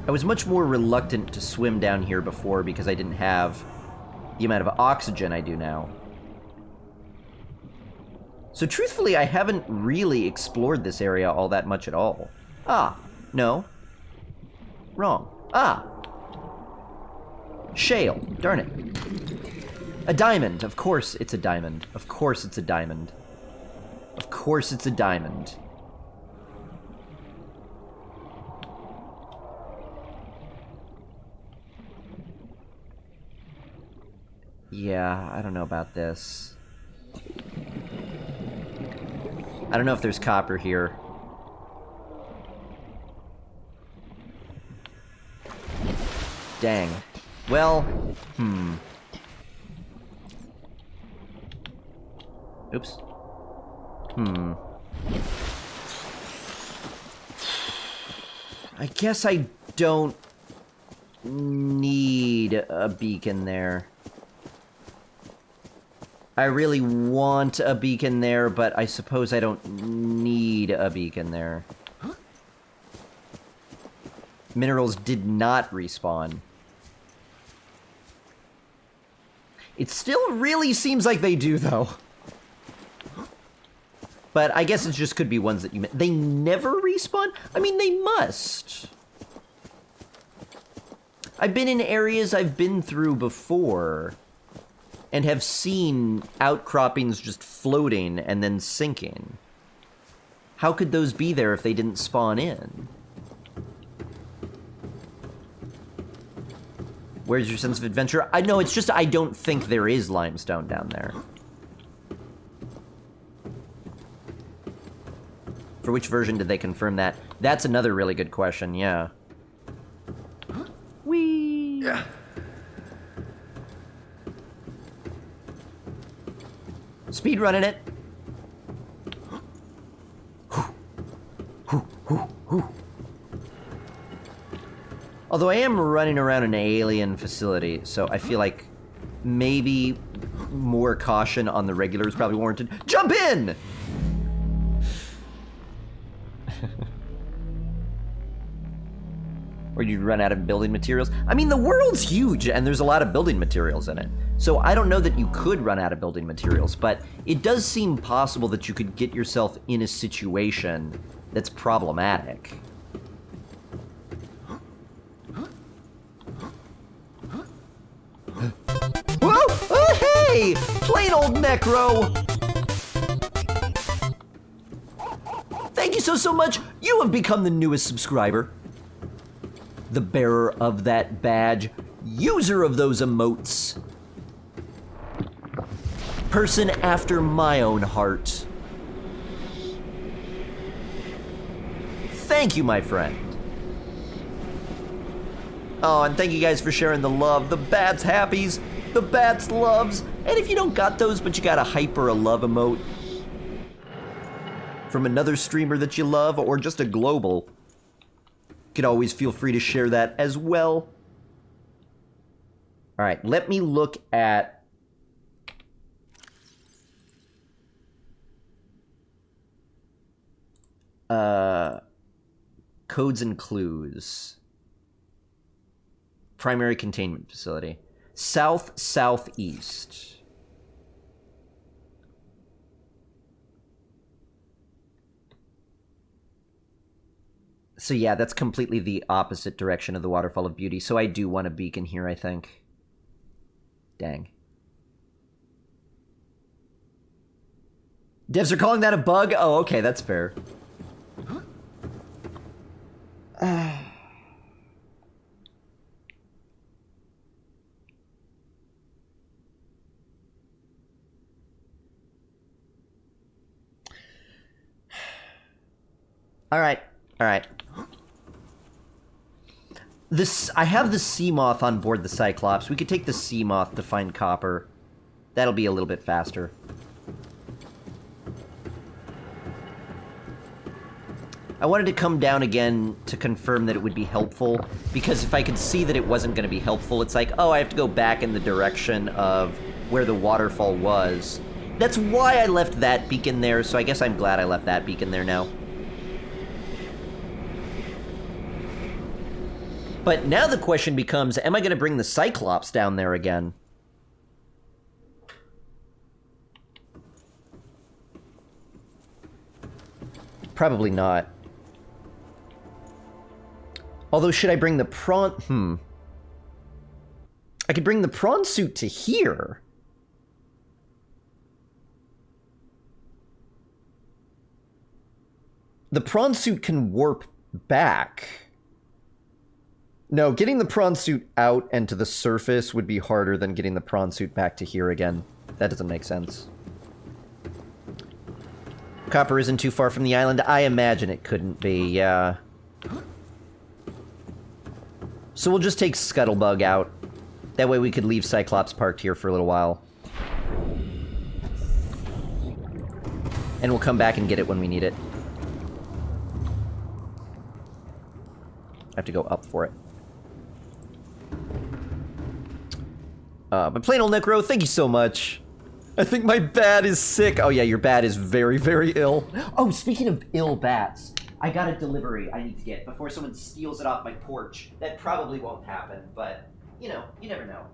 A: I was much more reluctant to swim down here before because I didn't have the amount of oxygen I do now. So truthfully, I haven't really explored this area all that much at all. Ah, no. Wrong. Ah! Shale. Darn it. A diamond. Of course it's a diamond. Of course it's a diamond. Of course it's a diamond. Yeah, I don't know about this. I don't know if there's copper here. Dang. Well, Oops. I guess I don't need a beacon there. I really want a beacon there, but I suppose I don't need a beacon there. Minerals did not respawn. It still really seems like they do, though. But I guess it just could be ones that you... They never respawn? I mean, they must. I've been in areas I've been through before and have seen outcroppings just floating and then sinking. How could those be there if they didn't spawn in? Where's your sense of adventure? I know, it's just I don't think there is limestone down there. For which version did they confirm that? That's another really good question, yeah. Whee! Yeah. Speed running it. Although I am running around an alien facility, so I feel like maybe more caution on the regular is probably warranted. Jump in! Or you'd run out of building materials. I mean, the world's huge, and there's a lot of building materials in it. So I don't know that you could run out of building materials, but it does seem possible that you could get yourself in a situation that's problematic. Whoa! Oh, hey! Plain old Necro! Thank you so much! You have become the newest subscriber. The bearer of that badge, user of those emotes. Person after my own heart. Thank you, my friend. Oh, and thank you guys for sharing the love. The bats happies, the bats loves, and if you don't got those, but you got a hype or a love emote from another streamer that you love, or just a global, you can always feel free to share that as well. All right, let me look at codes and clues. Primary containment facility. South-southeast. So yeah, that's completely the opposite direction of the Waterfall of Beauty, so I do want a beacon here, I think. Dang. Devs are calling that a bug? Oh, okay, that's fair. Alright, alright. I have the Seamoth on board the Cyclops. We could take the Seamoth to find copper. That'll be a little bit faster. I wanted to come down again to confirm that it would be helpful, because if I could see that it wasn't going to be helpful, it's like, oh, I have to go back in the direction of where the waterfall was. That's why I left that beacon there, so I guess I'm glad I left that beacon there now. But now the question becomes, am I going to bring the Cyclops down there again? Probably not. Although, should I bring the prawn... I could bring the prawn suit to here. The prawn suit can warp back. No, getting the prawn suit out and to the surface would be harder than getting the prawn suit back to here again. That doesn't make sense. Copper isn't too far from the island. I imagine it couldn't be, yeah. So we'll just take Scuttlebug out. That way we could leave Cyclops parked here for a little while. And we'll come back and get it when we need it. I have to go up for it. But plain old Necro, thank you so much. I think my bat is sick. Oh yeah, your bat is very, very ill. Oh, speaking of ill bats, I got a delivery I need to get before someone steals it off my porch. That probably won't happen, but, you know, you never know.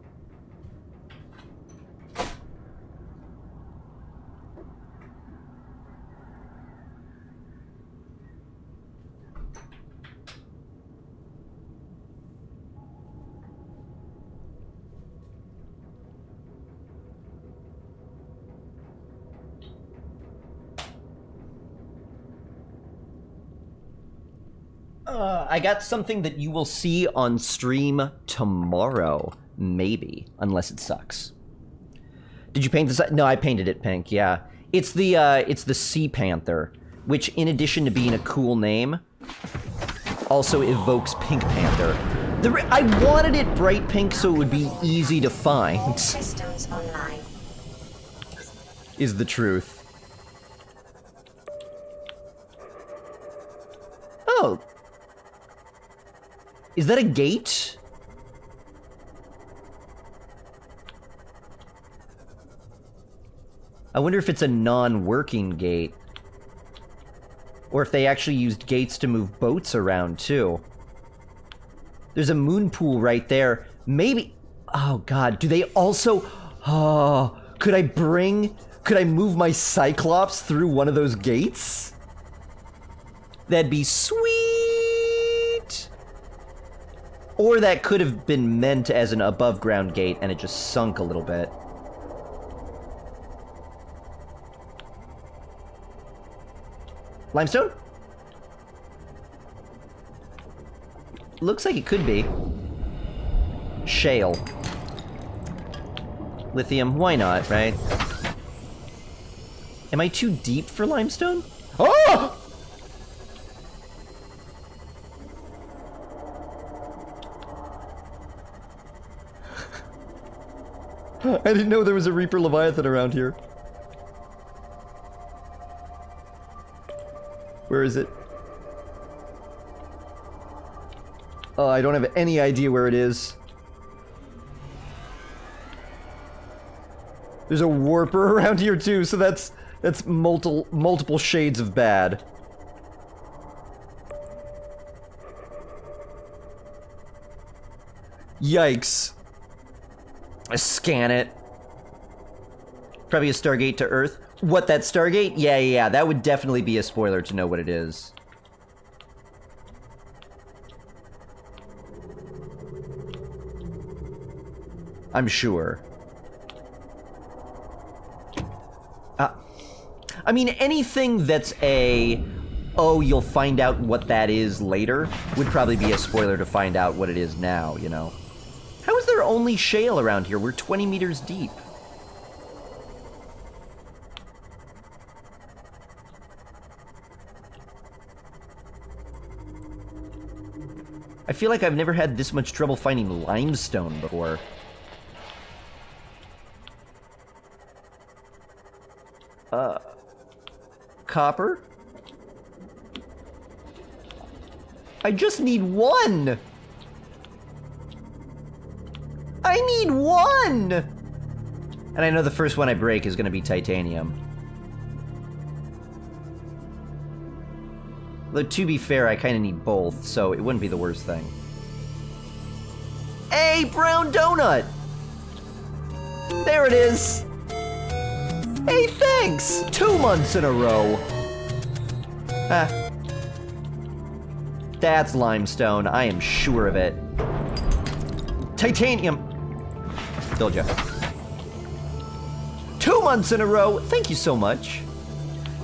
A: I got something that you will see on stream tomorrow, maybe, unless it sucks. Did you paint this? No, I painted it pink. Yeah, it's the Sea Panther, which, in addition to being a cool name, also evokes Pink Panther. I wanted it bright pink so it would be easy to find.
F: All systems online.
A: Is the truth. Oh. Is that a gate? I wonder if it's a non-working gate. Or if they actually used gates to move boats around, too. There's a moon pool right there. Maybe... Oh, God. Do they also... Oh... Could I move my Cyclops through one of those gates? That'd be sweet! Or that could have been meant as an above-ground gate, and it just sunk a little bit. Limestone? Looks like it could be. Shale. Lithium, why not, right? Am I too deep for limestone? Oh! I didn't know there was a Reaper Leviathan around here. Where is it? Oh, I don't have any idea where it is. There's a warper around here too, so that's multiple shades of bad. Yikes. I scan it. Probably a Stargate to Earth. What, that Stargate? Yeah, that would definitely be a spoiler to know what it is. I'm sure. I mean, anything that's oh, you'll find out what that is later, would probably be a spoiler to find out what it is now, you know? How is there only shale around here? We're 20 meters deep. I feel like I've never had this much trouble finding limestone before. Copper? I just need one! I need one! And I know the first one I break is gonna be titanium. Though, to be fair, I kinda need both, so it wouldn't be the worst thing. Hey, brown donut! There it is! Hey, thanks! 2 months in a row! Ah. That's limestone, I am sure of it. Titanium! Told ya. 2 months in a row! Thank you so much.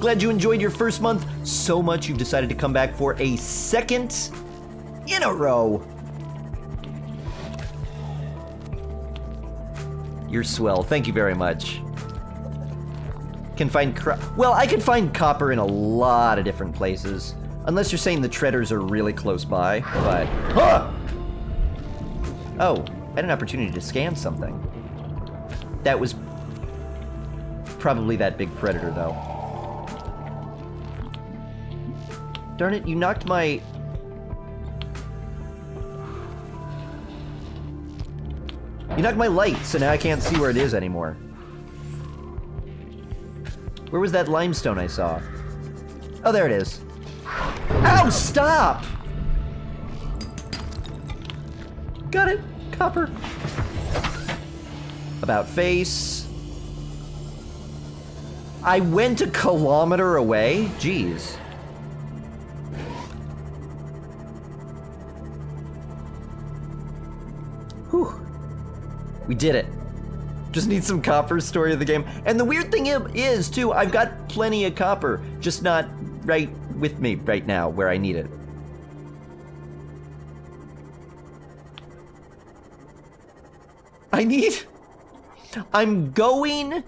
A: Glad you enjoyed your first month so much you've decided to come back for a second in a row. You're swell, thank you very much. Can find well, I could find copper in a lot of different places. Unless you're saying the treaders are really close by, but... Huh! Oh, I had an opportunity to scan something. That was probably that big predator, though. Darn it, you knocked my... You knocked my light, so now I can't see where it is anymore. Where was that limestone I saw? Oh, there it is. Ow, stop! Got it. Copper. About face. I went a kilometer away? Jeez. Whew. We did it. Just need some copper, story of the game. And the weird thing is, too, I've got plenty of copper, just not right with me right now where I need it. I'm going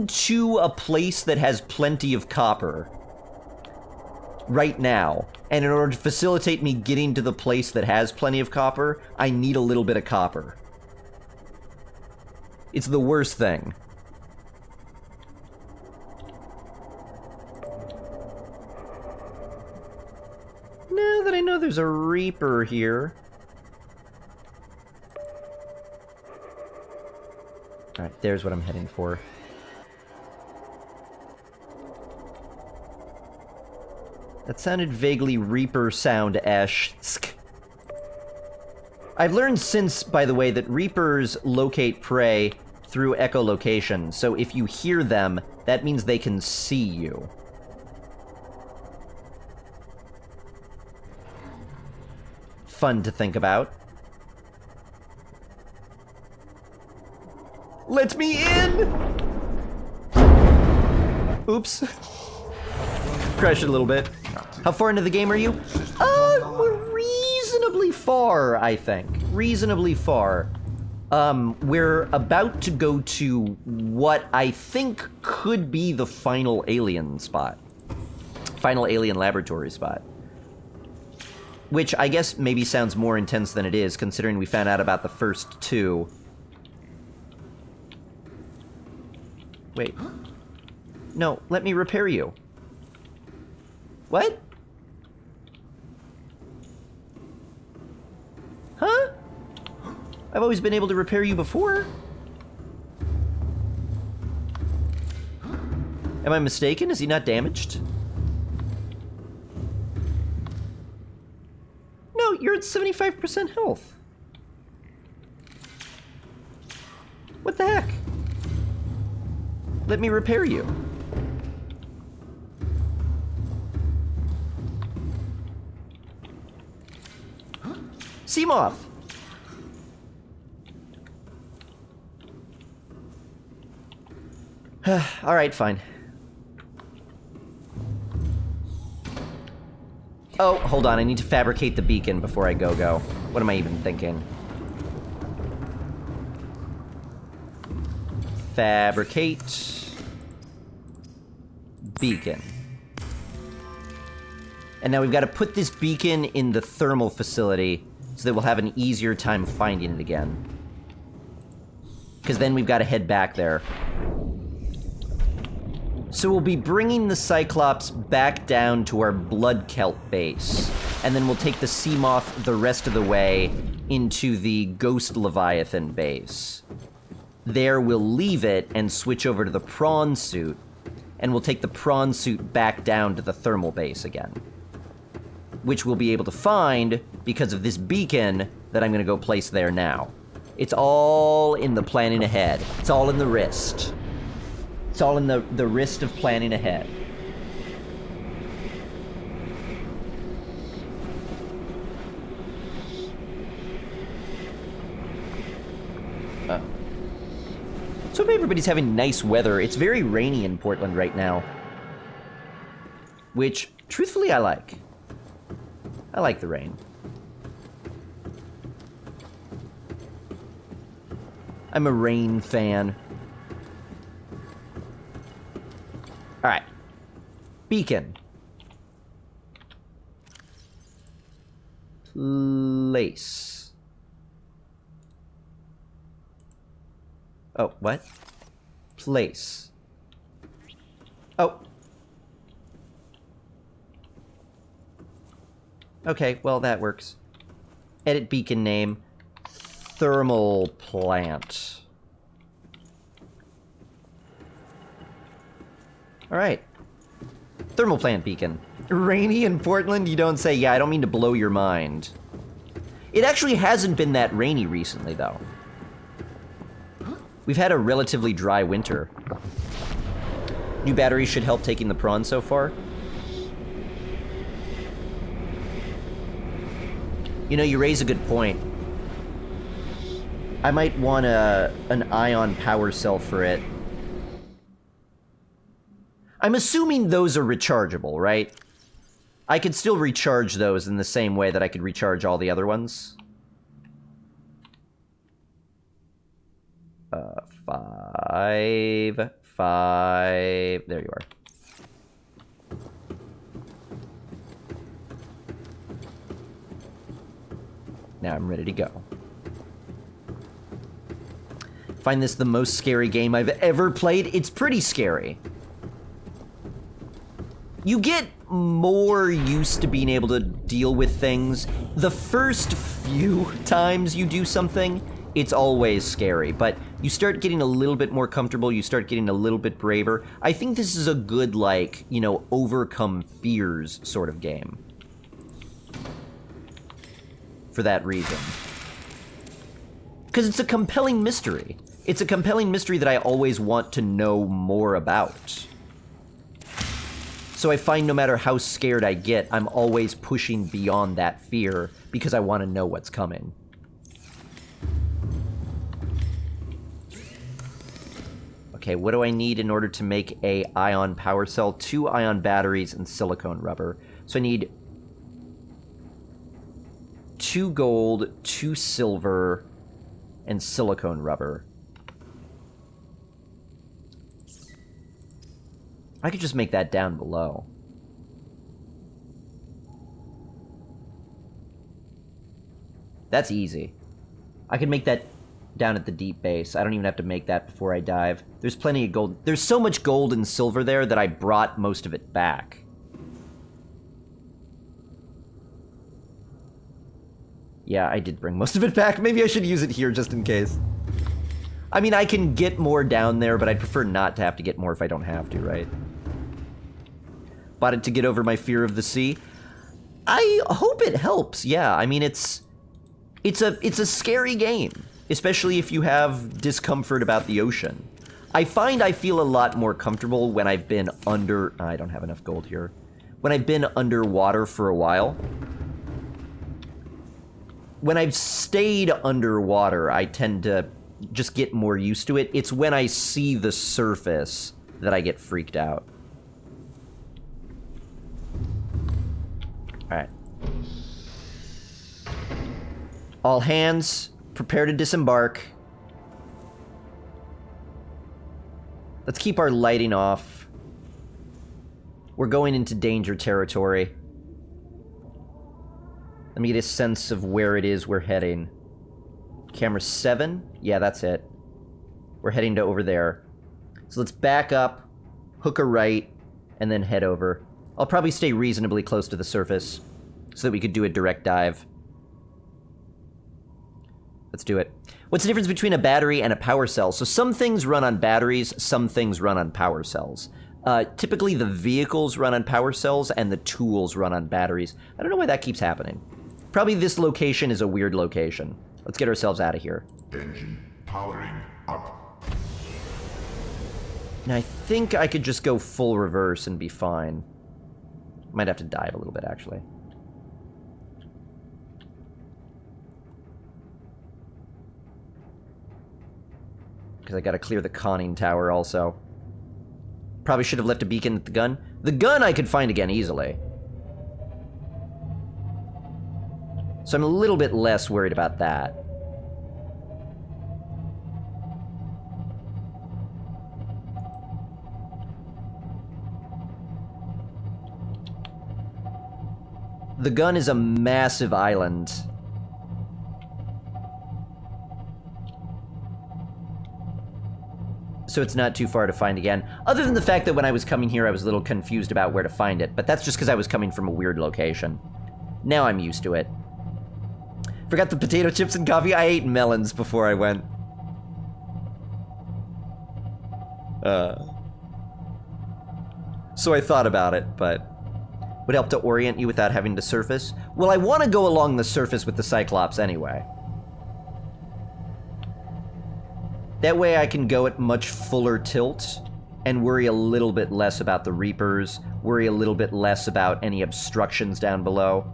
A: to a place that has plenty of copper right now. And in order to facilitate me getting to the place that has plenty of copper, I need a little bit of copper. It's the worst thing. Now that I know there's a Reaper here. Alright, there's what I'm heading for. That sounded vaguely Reaper sound-esque. I've learned since, by the way, that Reapers locate prey through echolocation, so if you hear them, that means they can see you. Fun to think about. Let me in! Oops. Crashed it a little bit. How far into the game are you? We're reasonably far, I think. Reasonably far. We're about to go to what I think could be the final alien spot. Final alien laboratory spot. Which I guess maybe sounds more intense than it is, considering we found out about the first two. Wait. No, let me repair you. What? Huh? I've always been able to repair you before. Am I mistaken? Is he not damaged? No, you're at 75% health. What the heck? Let me repair you. Seamoth! Alright, fine. Oh, hold on, I need to fabricate the beacon before I go. What am I even thinking? Fabricate beacon. And now we've got to put this beacon in the thermal facility so that we'll have an easier time finding it again. Because then we've got to head back there. So we'll be bringing the Cyclops back down to our Blood Kelp base. And then we'll take the Seamoth the rest of the way into the Ghost Leviathan base. There we'll leave it and switch over to the Prawn suit. And we'll take the Prawn suit back down to the thermal base again. Which we'll be able to find because of this beacon that I'm going to go place there now. It's all in the planning ahead. It's all in the wrist. It's all in the wrist of planning ahead. So hope everybody's having nice weather. It's very rainy in Portland right now. Which, truthfully, I like. I like the rain. I'm a rain fan. Alright. Beacon. Place. Oh, what? Place. Oh. Okay, well, that works. Edit beacon name. Thermal plant. Alright. Thermal plant beacon. Rainy in Portland? You don't say, yeah, I don't mean to blow your mind. It actually hasn't been that rainy recently, though. We've had a relatively dry winter. New batteries should help taking the prawn so far. You know, you raise a good point. I might want an ion power cell for it. I'm assuming those are rechargeable, right? I could still recharge those in the same way that I could recharge all the other ones. 5, 5... There you are. Now I'm ready to go. Find this the most scary game I've ever played? It's pretty scary. You get more used to being able to deal with things. The first few times you do something, it's always scary, but you start getting a little bit more comfortable, you start getting a little bit braver. I think this is a good, like, you know, overcome fears sort of game. For that reason. Because it's a compelling mystery. It's a compelling mystery that I always want to know more about. So I find no matter how scared I get, I'm always pushing beyond that fear because I want to know what's coming. Okay, what do I need in order to make a ion power cell? 2 ion batteries and silicone rubber. So I need 2 gold, 2 silver, and silicone rubber. I could just make that down below. That's easy. I can make that down at the deep base. I don't even have to make that before I dive. There's plenty of gold. There's so much gold and silver there that I brought most of it back. Yeah, I did bring most of it back. Maybe I should use it here just in case. I mean, I can get more down there, but I'd prefer not to have to get more if I don't have to, right? Bought it to get over my fear of the sea. I hope it helps. Yeah, I mean, it's a scary game, especially if you have discomfort about the ocean. I find I feel a lot more comfortable when I've been under... I don't have enough gold here. When I've been underwater for a while. When I've stayed underwater, I tend to just get more used to it. It's when I see the surface that I get freaked out. Alright. All hands, prepare to disembark. Let's keep our lighting off. We're going into danger territory. Let me get a sense of where it is we're heading. Camera 7? Yeah, that's it. We're heading to over there. So let's back up, hook a right, and then head over. I'll probably stay reasonably close to the surface so that we could do a direct dive. Let's do it. What's the difference between a battery and a power cell? So some things run on batteries, some things run on power cells. Typically the vehicles run on power cells and the tools run on batteries. I don't know why that keeps happening. Probably this location is a weird location. Let's get ourselves out of here.
E: Engine powering up.
A: Now I think I could just go full reverse and be fine. Might have to dive a little bit, actually. Because I gotta clear the conning tower also. Probably should have left a beacon at the gun. The gun I could find again easily. So I'm a little bit less worried about that. The gun is a massive island. So it's not too far to find again. Other than the fact that when I was coming here, I was a little confused about where to find it. But that's just because I was coming from a weird location. Now I'm used to it. Forgot the potato chips and coffee. I ate melons before I went. So I thought about it, but... would help to orient you without having to surface. Well, I want to go along the surface with the Cyclops anyway. That way I can go at much fuller tilt and worry a little bit less about the Reapers, worry a little bit less about any obstructions down below.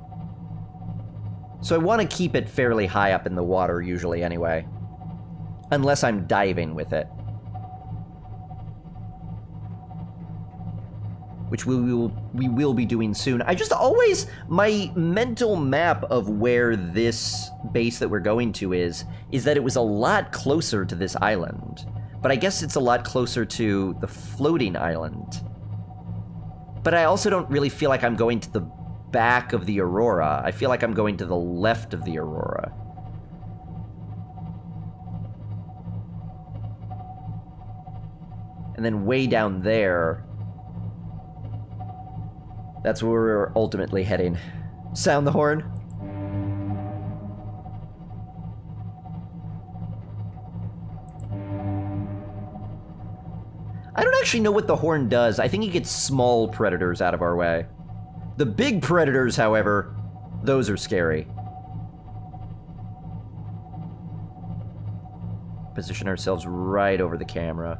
A: So I want to keep it fairly high up in the water usually anyway. Unless I'm diving with it. Which we will be doing soon. I just always, my mental map of where this base that we're going to is that it was a lot closer to this island. But I guess it's a lot closer to the floating island. But I also don't really feel like I'm going to the back of the Aurora. I feel like I'm going to the left of the Aurora. And then way down there, that's where we're ultimately heading. Sound the horn. I don't actually know what the horn does. I think it gets small predators out of our way. The big predators, however, those are scary. Position ourselves right over the camera.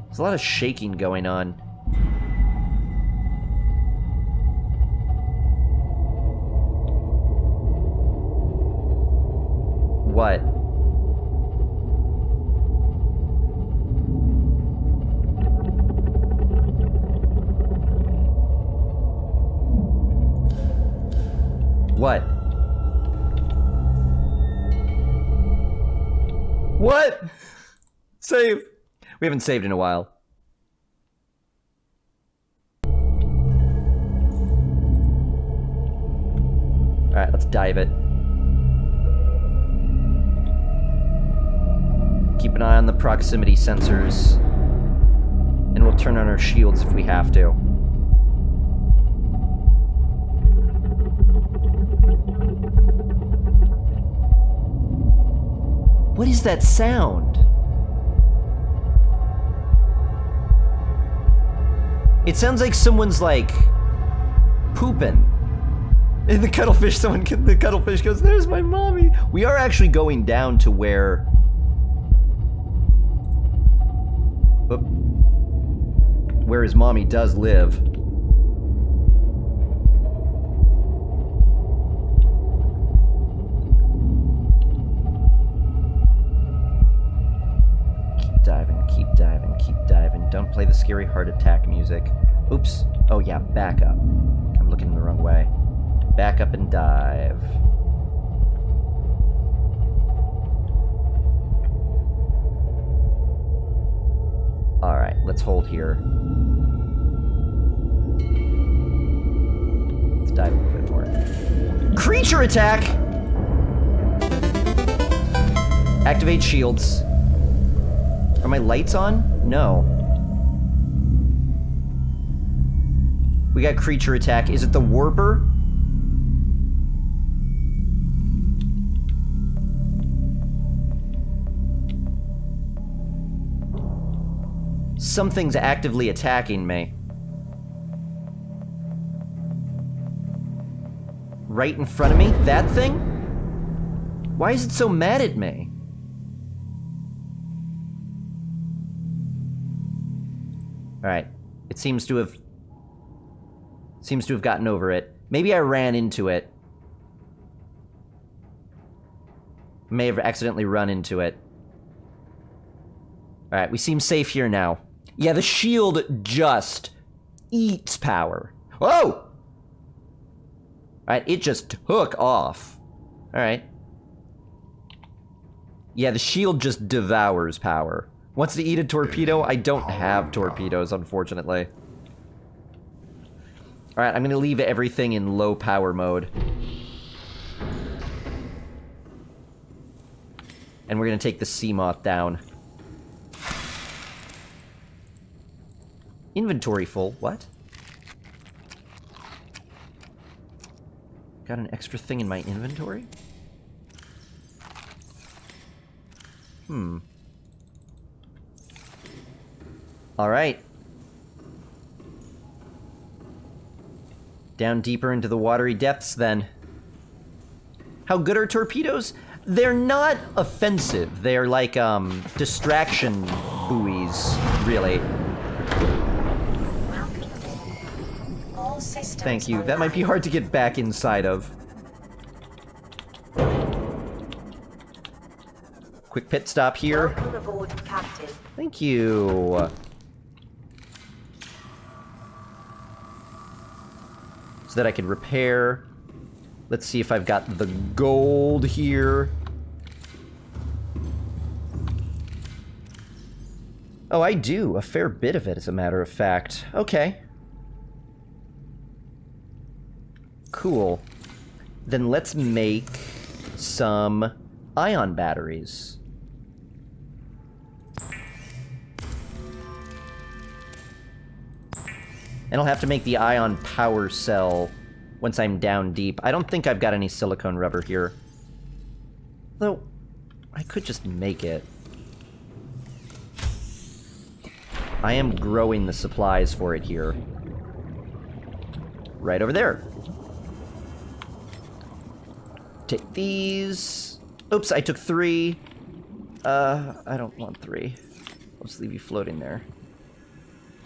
A: There's a lot of shaking going on. What? What? What? Save. We haven't saved in a while. Alright, let's dive it. Keep an eye on the proximity sensors. And we'll turn on our shields if we have to. What is that sound? It sounds like someone's like pooping. And the cuttlefish goes, "There's my mommy." We are actually going down to where his mommy does live. Keep diving, keep diving, keep diving. Don't play the scary heart attack music. Oops. Oh yeah, back up. I'm looking the wrong way. Back up and dive. Alright, let's hold here. Let's dive a little bit more. Creature attack! Activate shields. Are my lights on? No. We got creature attack. Is it the warper? Something's actively attacking me. Right in front of me? That thing? Why is it so mad at me? Alright. It seems to have gotten over it. Maybe I ran into it. May have accidentally run into it. Alright, we seem safe here now. Yeah, the shield just eats power. Oh! Alright, it just took off. Alright. Yeah, the shield just devours power. Wants to eat a torpedo? I don't have torpedoes, unfortunately. Alright, I'm gonna leave everything in low power mode. And we're gonna take the Seamoth down. Inventory full. What? Got an extra thing in my inventory? Alright. Down deeper into the watery depths, then. How good are torpedoes? They're not offensive. They're like, distraction buoys, really. Thank you. That might be hard to get back inside of. Quick pit stop here.
B: Welcome aboard, Captain.
A: Thank you. So that I can repair. Let's see if I've got the gold here. Oh, I do. A fair bit of it, as a matter of fact. Okay. Cool. Then let's make some ion batteries. And I'll have to make the ion power cell once I'm down deep. I don't think I've got any silicone rubber here. Though, I could just make it. I am growing the supplies for it here. Right over there. Take these. Oops, I took 3. I don't want 3. I'll just leave you floating there.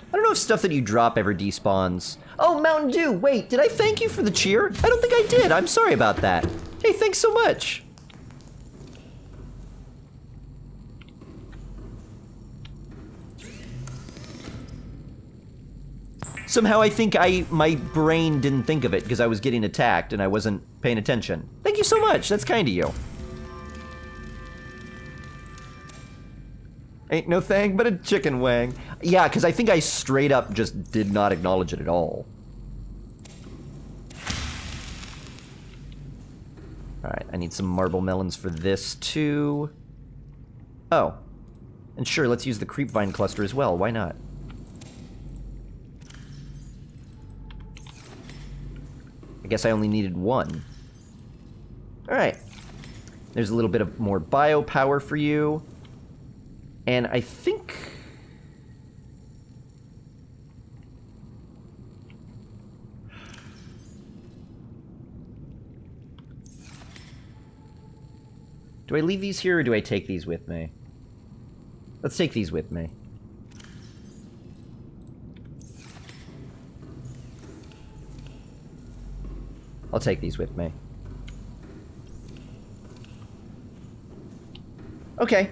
A: I don't know if stuff that you drop ever despawns. Oh, Mountain Dew! Wait, did I thank you for the cheer? I don't think I did. I'm sorry about that. Hey, thanks so much. Somehow I think my brain didn't think of it because I was getting attacked and I wasn't paying attention. Thank you so much. That's kind of you. Ain't no thing but a chicken wing. Yeah, because I think I straight up just did not acknowledge it at all. Alright, I need some marble melons for this too. Oh. And sure, let's use the creepvine cluster as well. Why not? I guess I only needed one. Alright. There's a little bit of more biopower for you. And I think... Do I leave these here or do I take these with me? Let's take these with me. I'll take these with me. Okay.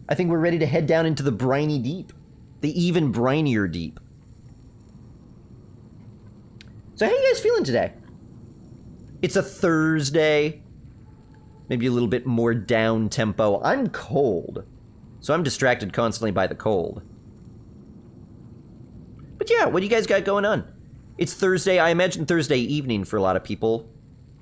A: I think we're ready to head down into the briny deep. The even brinier deep. So how you guys feeling today? It's a Thursday. Maybe a little bit more down tempo. I'm cold. So I'm distracted constantly by the cold. But yeah, what do you guys got going on? It's Thursday. I imagine Thursday evening for a lot of people.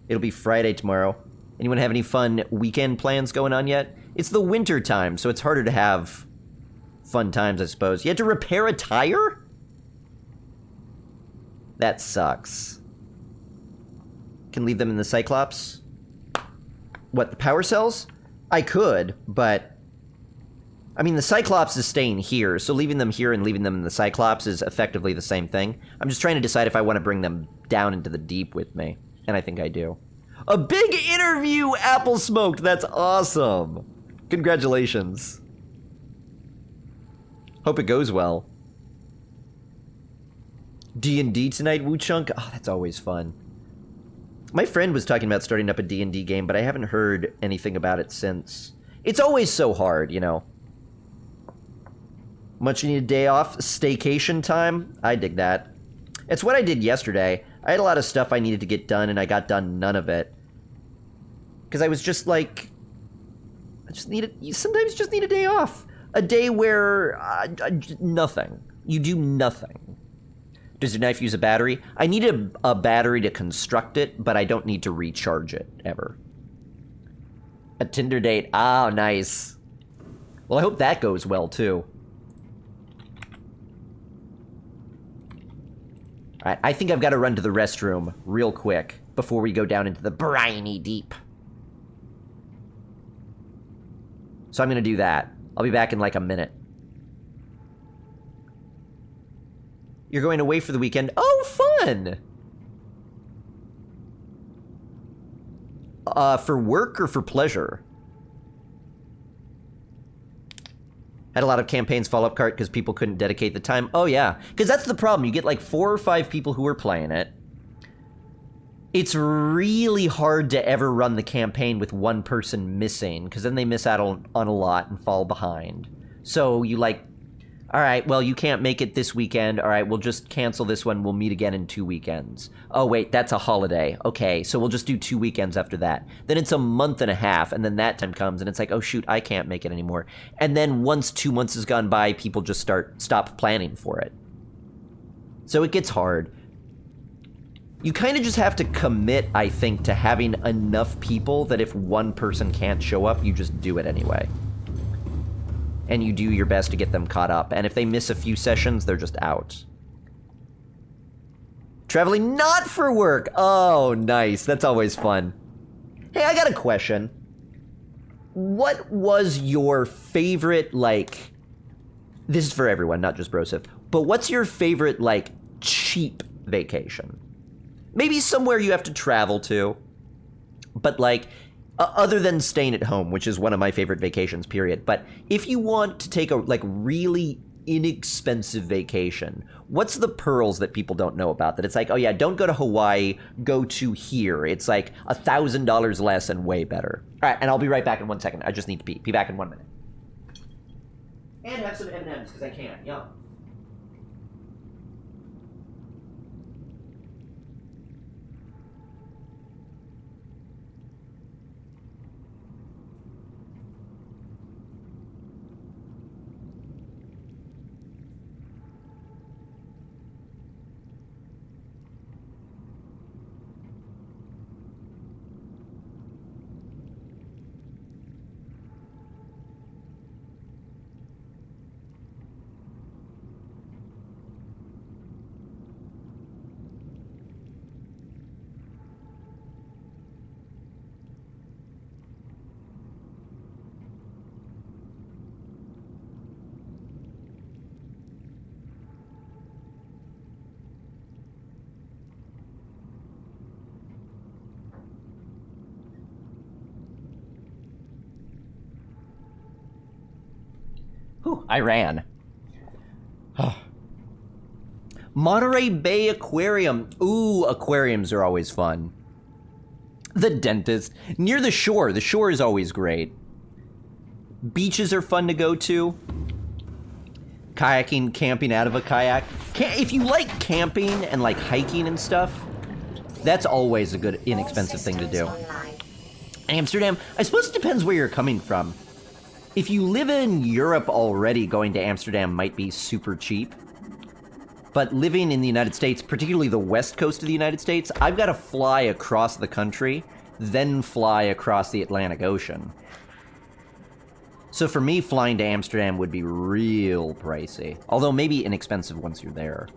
A: It'll be Friday tomorrow. Anyone have any fun weekend plans going on yet? It's the winter time, so it's harder to have fun times, I suppose. You had to repair a tire? That sucks. Can leave them in the Cyclops? What, the power cells? I could, but... I mean, the Cyclops is staying here, so leaving them here and leaving them in the Cyclops is effectively the same thing. I'm just trying to decide if I want to bring them down into the deep with me, and I think I do. A big interview, Apple Smoked! That's awesome! Congratulations. Hope it goes well. D&D tonight, Woo Chunk? Oh, that's always fun. My friend was talking about starting up a D&D game, but I haven't heard anything about it since. It's always so hard, you know. Much you need a day off? Staycation time? I dig that. It's what I did yesterday. I had a lot of stuff I needed to get done, and I got done none of it. Because I was just like... you sometimes just need a day off. A day where... nothing. You do nothing. Does your knife use a battery? I need a battery to construct it, but I don't need to recharge it, ever. A Tinder date. Ah, nice. Well, I hope that goes well, too. Alright, I think I've got to run to the restroom real quick before we go down into the briny deep. So I'm going to do that. I'll be back in like a minute. You're going away for the weekend? Oh, fun! For work or for pleasure? Had a lot of campaigns fall apart because people couldn't dedicate the time. Oh, yeah. Because that's the problem. You get like 4 or 5 people who are playing it. It's really hard to ever run the campaign with one person missing, because then they miss out on a lot and fall behind. So you like... Alright, well, you can't make it this weekend. Alright, we'll just cancel this one. We'll meet again in 2 weekends. Oh, wait, that's a holiday. Okay, so we'll just do 2 weekends after that. Then it's a month and a half, and then that time comes, and it's like, oh, shoot, I can't make it anymore. And then once 2 months has gone by, people just stop planning for it. So it gets hard. You kind of just have to commit, I think, to having enough people that if one person can't show up, you just do it anyway. And you do your best to get them caught up. And if they miss a few sessions, they're just out. Traveling not for work! Oh, nice. That's always fun. Hey, I got a question. What was your favorite, like... This is for everyone, not just Broseph. But what's your favorite, like, cheap vacation? Maybe somewhere you have to travel to. But, like... other than staying at home, which is one of my favorite vacations, period. But if you want to take a, like, really inexpensive vacation, what's the pearls that people don't know about? That it's like, oh yeah, don't go to Hawaii, go to here. It's like $1,000 less and way better. All right, and I'll be right back in 1 second. I just need to pee. Be back in 1 minute. And have some M&Ms, because I can. Yum. Whew, I ran. Monterey Bay Aquarium. Ooh, aquariums are always fun. The dentist. Near the shore. The shore is always great. Beaches are fun to go to. Kayaking, camping out of a kayak. If you like camping and like hiking and stuff, that's always a good, inexpensive thing to do. Amsterdam, I suppose it depends where you're coming from. If you live in Europe already, going to Amsterdam might be super cheap. But living in the United States, particularly the west coast of the United States, I've got to fly across the country, then fly across the Atlantic Ocean. So for me, flying to Amsterdam would be real pricey. Although maybe inexpensive once you're there.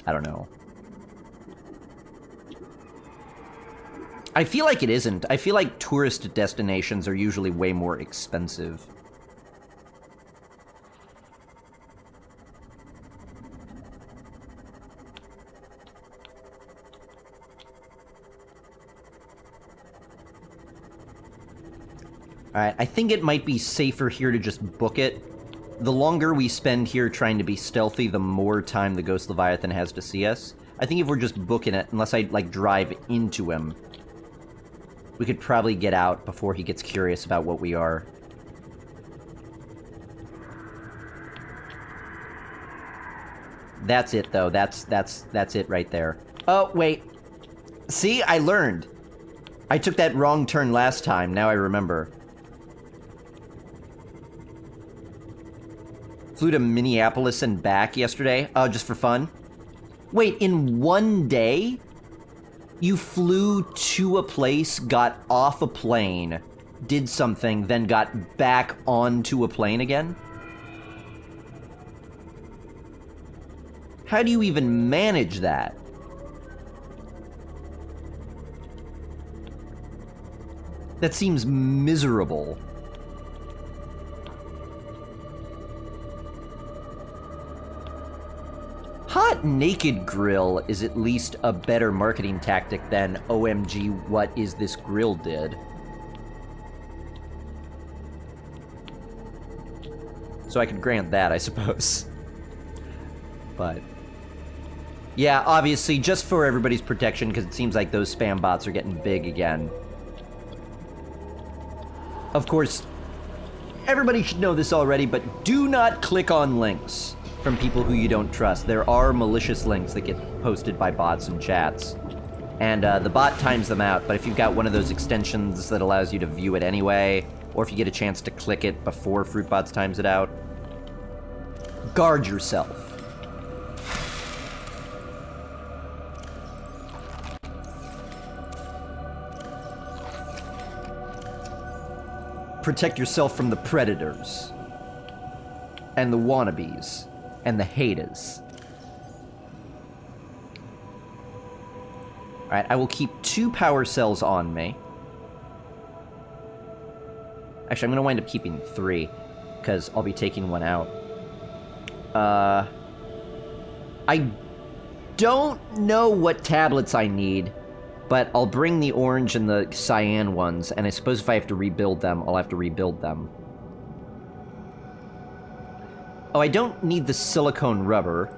A: I don't know. I feel like it isn't. I feel like tourist destinations are usually way more expensive. Alright, I think it might be safer here to just book it. The longer we spend here trying to be stealthy, the more time the Ghost Leviathan has to see us. I think if we're just booking it, unless I, like, drive into him, we could probably get out before he gets curious about what we are. That's it, though. That's it right there. Oh, wait. See? I learned. I took that wrong turn last time. Now I remember. Flew to Minneapolis and back yesterday. Oh, just for fun? Wait, in one day? You flew to a place, got off a plane, did something, then got back onto a plane again? How do you even manage that? That seems miserable. Hot Naked Grill is at least a better marketing tactic than OMG, what is this grill did. So I could grant that, I suppose. But yeah, obviously, just for everybody's protection, because it seems like those spam bots are getting big again. Of course, everybody should know this already, but do not click on links from people who you don't trust. There are malicious links that get posted by bots and chats. And the bot times them out, but if you've got one of those extensions that allows you to view it anyway, or if you get a chance to click it before Fruitbots times it out, guard yourself. Protect yourself from the predators, and the wannabes, and the haters. Alright, I will keep 2 power cells on me. Actually, I'm gonna wind up keeping 3, because I'll be taking one out. I don't know what tablets I need, but I'll bring the orange and the cyan ones, and I suppose if I have to rebuild them, I'll have to rebuild them. Oh, I don't need the silicone rubber,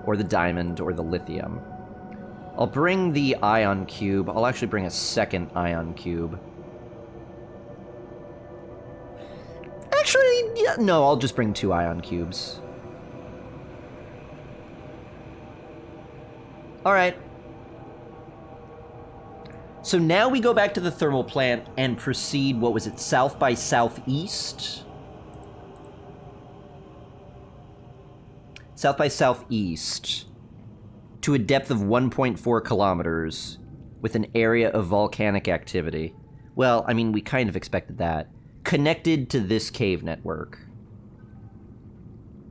A: or the diamond, or the lithium. I'll bring the ion cube. I'll actually bring a second ion cube. Actually, yeah, no, I'll just bring 2 ion cubes. Alright. So now we go back to the thermal plant and proceed, what was it, south by southeast? South by southeast. To a depth of 1.4 kilometers, with an area of volcanic activity. Well, I mean, we kind of expected that. Connected to this cave network.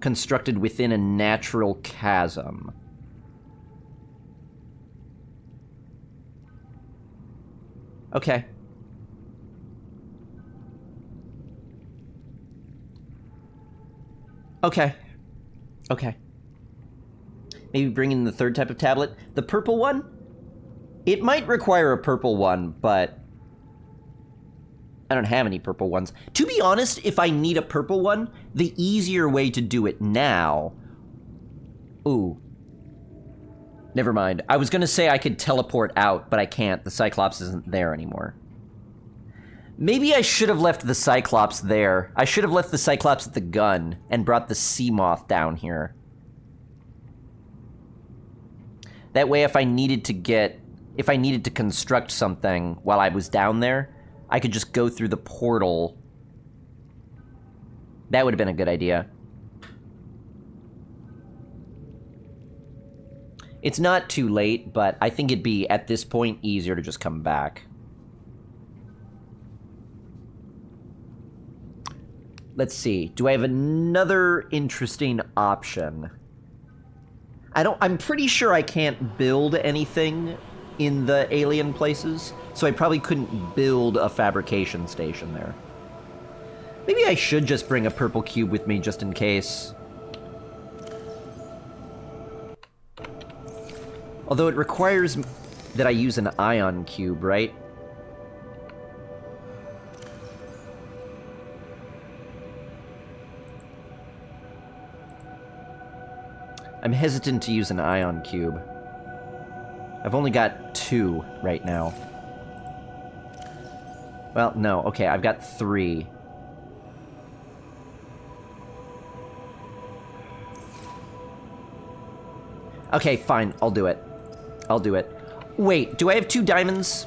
A: Constructed within a natural chasm. Okay. Okay. Okay. Maybe bring in the 3rd type of tablet. The purple one? It might require a purple one, but I don't have any purple ones. To be honest, if I need a purple one, the easier way to do it now... Ooh. Never mind. I was gonna say I could teleport out, but I can't. The Cyclops isn't there anymore. Maybe I should have left the Cyclops there. I should have left the Cyclops at the gun and brought the Seamoth down here. That way, if I needed to construct something while I was down there, I could just go through the portal. That would have been a good idea. It's not too late, but I think it'd be, at this point, easier to just come back. Let's see. Do I have another interesting option? I'm pretty sure I can't build anything in the alien places, so I probably couldn't build a fabrication station there. Maybe I should just bring a purple cube with me just in case. Although it requires that I use an ion cube, right? I'm hesitant to use an ion cube. I've only got 2 right now. Well, no, okay, I've got 3. Okay, fine, I'll do it. I'll do it. Wait, do I have 2 diamonds?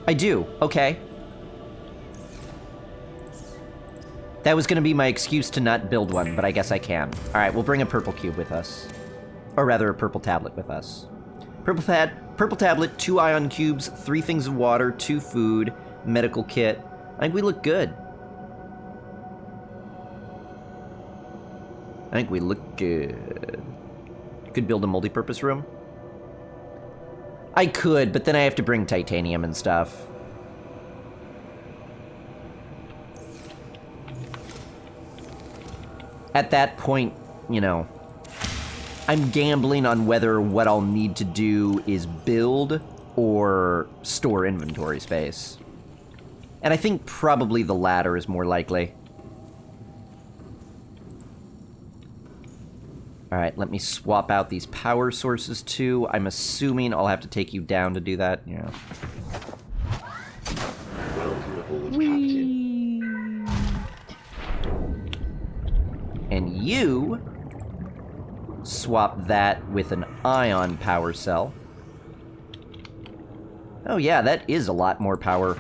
A: I do, okay. That was gonna be my excuse to not build one, but I guess I can. Alright, we'll bring a purple cube with us. Or rather, a purple tablet with us. Purple tablet, 2 ion cubes, 3 things of water, 2 food, medical kit. I think we look good. I think we look good. Could build a multi-purpose room? I could, but then I have to bring titanium and stuff. At that point, you know, I'm gambling on whether what I'll need to do is build or store inventory space. And I think probably the latter is more likely. Alright, let me swap out these power sources too. I'm assuming I'll have to take you down to do that. Yeah.
C: Welcome aboard, Captain.
A: And you swap that with an ion power cell. Oh yeah, that is a lot more power.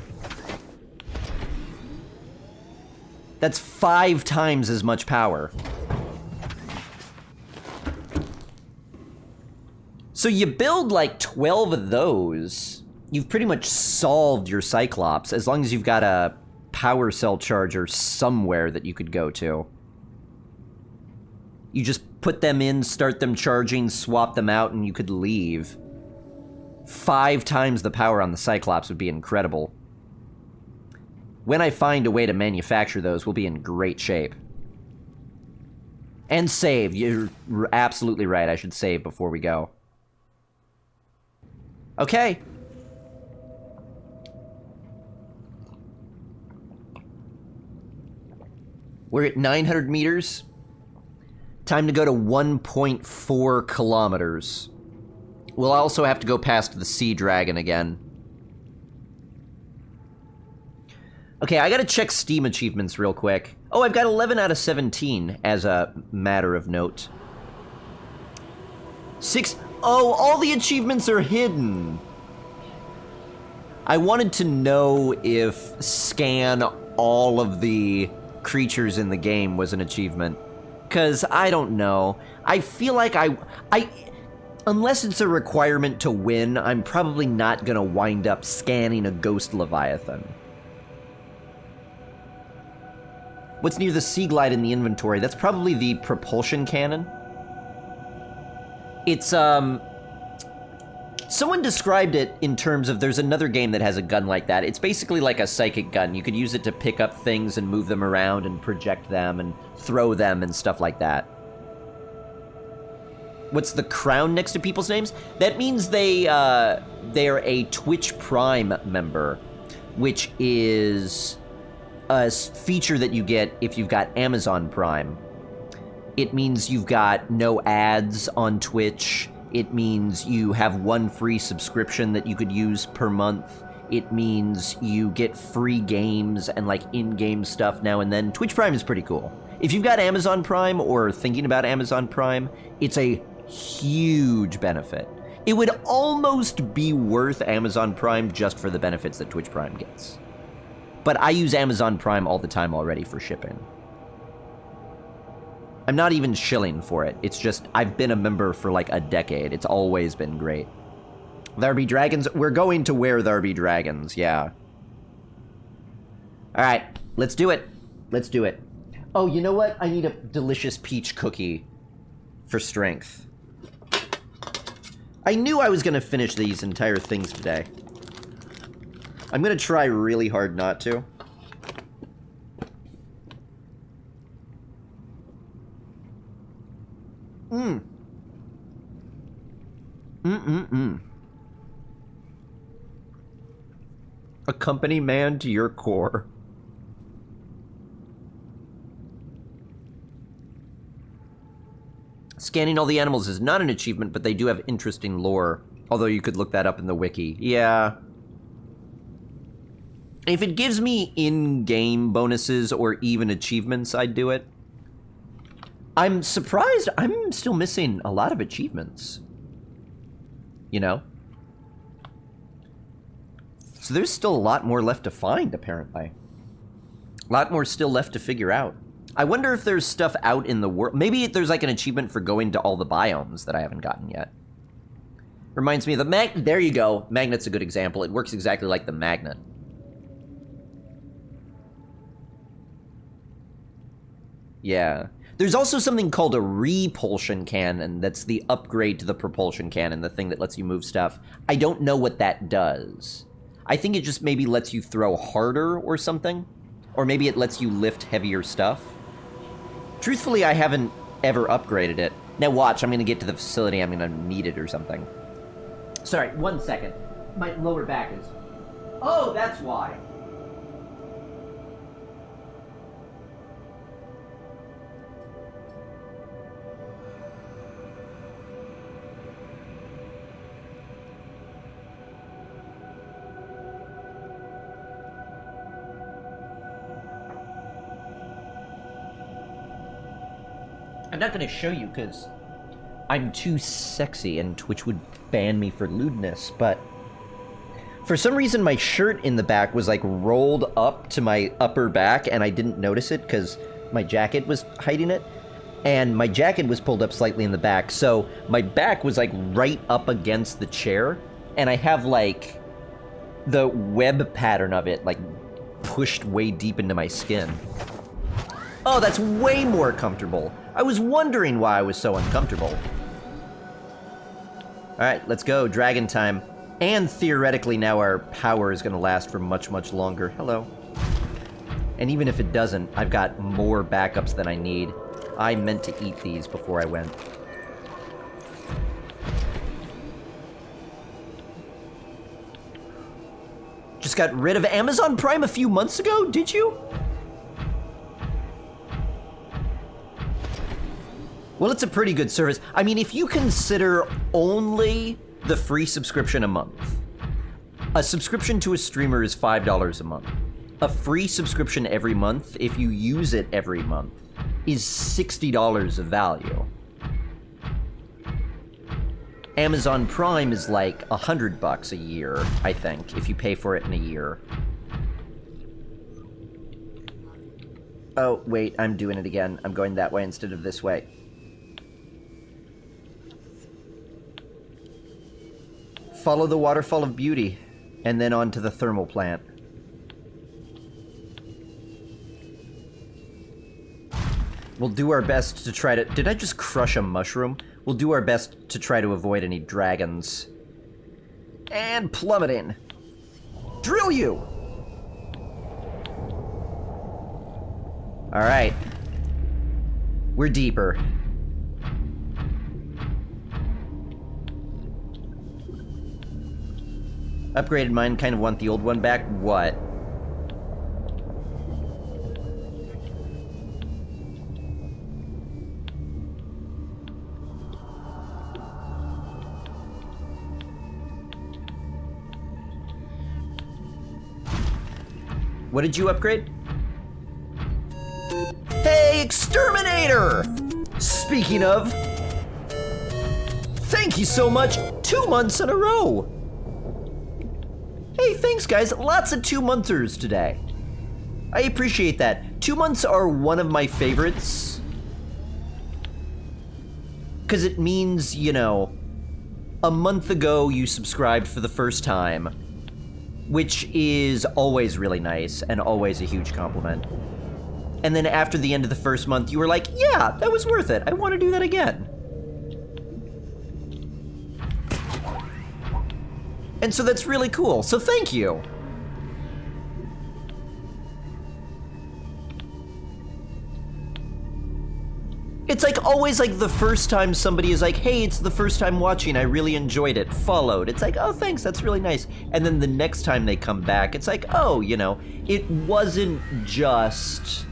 A: That's 5 times as much power. So you build like 12 of those, you've pretty much solved your Cyclops, as long as you've got a power cell charger somewhere that you could go to. You just put them in, start them charging, swap them out, and you could leave. 5 times the power on the Cyclops would be incredible. When I find a way to manufacture those, we'll be in great shape. And save. You're absolutely right, I should save before we go. Okay. We're at 900 meters. Time to go to 1.4 kilometers. We'll also have to go past the Sea Dragon again. Okay, I gotta check Steam achievements real quick. Oh, I've got 11 out of 17 as a matter of note. 6... Oh, all the achievements are hidden. I wanted to know if scan all of the creatures in the game was an achievement. Because I don't know. I feel like unless it's a requirement to win, I'm probably not gonna wind up scanning a ghost Leviathan. What's near the Sea Glide in the inventory? That's probably the propulsion cannon. It's, someone described it in terms of there's another game that has a gun like that. It's basically like a psychic gun. You could use it to pick up things and move them around and project them and throw them and stuff like that. What's the crown next to people's names? That means they're a Twitch Prime member, which is a feature that you get if you've got Amazon Prime. It means you've got no ads on Twitch. It means you have one free subscription that you could use per month. It means you get free games and like in-game stuff now and then. Twitch Prime is pretty cool. If you've got Amazon Prime or thinking about Amazon Prime, it's a huge benefit. It would almost be worth Amazon Prime just for the benefits that Twitch Prime gets. But I use Amazon Prime all the time already for shipping. I'm not even shilling for it. It's just, I've been a member for like a decade. It's always been great. There be dragons. We're going to where there be dragons, yeah. Alright, let's do it. Let's do it. Oh, you know what? I need a delicious peach cookie for strength. I knew I was going to finish these entire things today. I'm going to try really hard not to. A company man to your core. Scanning all the animals is not an achievement, but they do have interesting lore. Although you could look that up in the wiki. Yeah. If it gives me in-game bonuses or even achievements, I'd do it. I'm surprised I'm still missing a lot of achievements. You know? So there's still a lot more left to find, apparently. A lot more still left to figure out. I wonder if there's stuff out in the world. Maybe there's like an achievement for going to all the biomes that I haven't gotten yet. Reminds me of the there you go. Magnet's a good example. It works exactly like the magnet. Yeah. There's also something called a repulsion cannon that's the upgrade to the propulsion cannon, the thing that lets you move stuff. I don't know what that does. I think it just maybe lets you throw harder or something. Or maybe it lets you lift heavier stuff. Truthfully, I haven't ever upgraded it. Now watch, I'm gonna get to the facility, I'm gonna need it or something. Sorry, 1 second. My lower back is... Oh, that's why. I'm not going to show you because I'm too sexy and Twitch would ban me for lewdness, but for some reason my shirt in the back was like rolled up to my upper back and I didn't notice it because my jacket was hiding it, and my jacket was pulled up slightly in the back, so my back was like right up against the chair, and I have like the web pattern of it like pushed way deep into my skin. Oh, that's way more comfortable. I was wondering why I was so uncomfortable. Alright, let's go. Dragon time. And theoretically now our power is going to last for much, much longer. Hello. And even if it doesn't, I've got more backups than I need. I meant to eat these before I went. Just got rid of Amazon Prime a few months ago, did you? Well, it's a pretty good service. I mean, if you consider only the free subscription a month, a subscription to a streamer is $5 a month. A free subscription every month, if you use it every month, is $60 of value. Amazon Prime is like $100 a year, I think, if you pay for it in a year. Oh, wait, I'm doing it again. I'm going that way instead of this way. Follow the waterfall of beauty, and then on to the thermal plant. We'll do our best to try to... Did I just crush a mushroom? We'll do our best to try to avoid any dragons. And plummeting. Drill you! Alright. We're deeper. Upgraded mine, kind of want the old one back. What? What did you upgrade? Hey, Exterminator! Speaking of, thank you so much. 2 months in a row. Hey, thanks guys. Lots of 2-monthers today. I appreciate that. 2 months are one of my favorites. Because it means, you know, a month ago you subscribed for the first time, which is always really nice and always a huge compliment. And then after the end of the first month, you were like, yeah, that was worth it. I want to do that again. And so that's really cool. So thank you. It's like always like the first time somebody is like, hey, it's the first time watching, I really enjoyed it, followed. It's like, oh, thanks, that's really nice. And then the next time they come back, it's like, oh, you know, it wasn't just,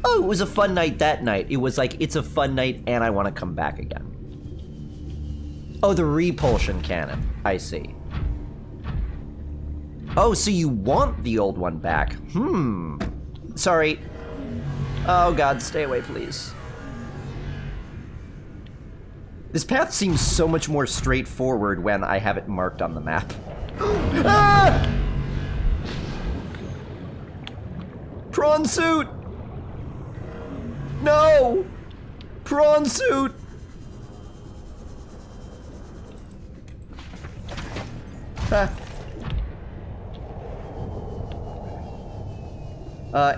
A: oh, it was a fun night that night. It was like, it's a fun night and I want to come back again. Oh, the repulsion cannon. I see. Oh, so you want the old one back. Sorry. Oh god, stay away, please. This path seems so much more straightforward when I have it marked on the map. Ah! Prawn suit! No! Prawn suit! Ah.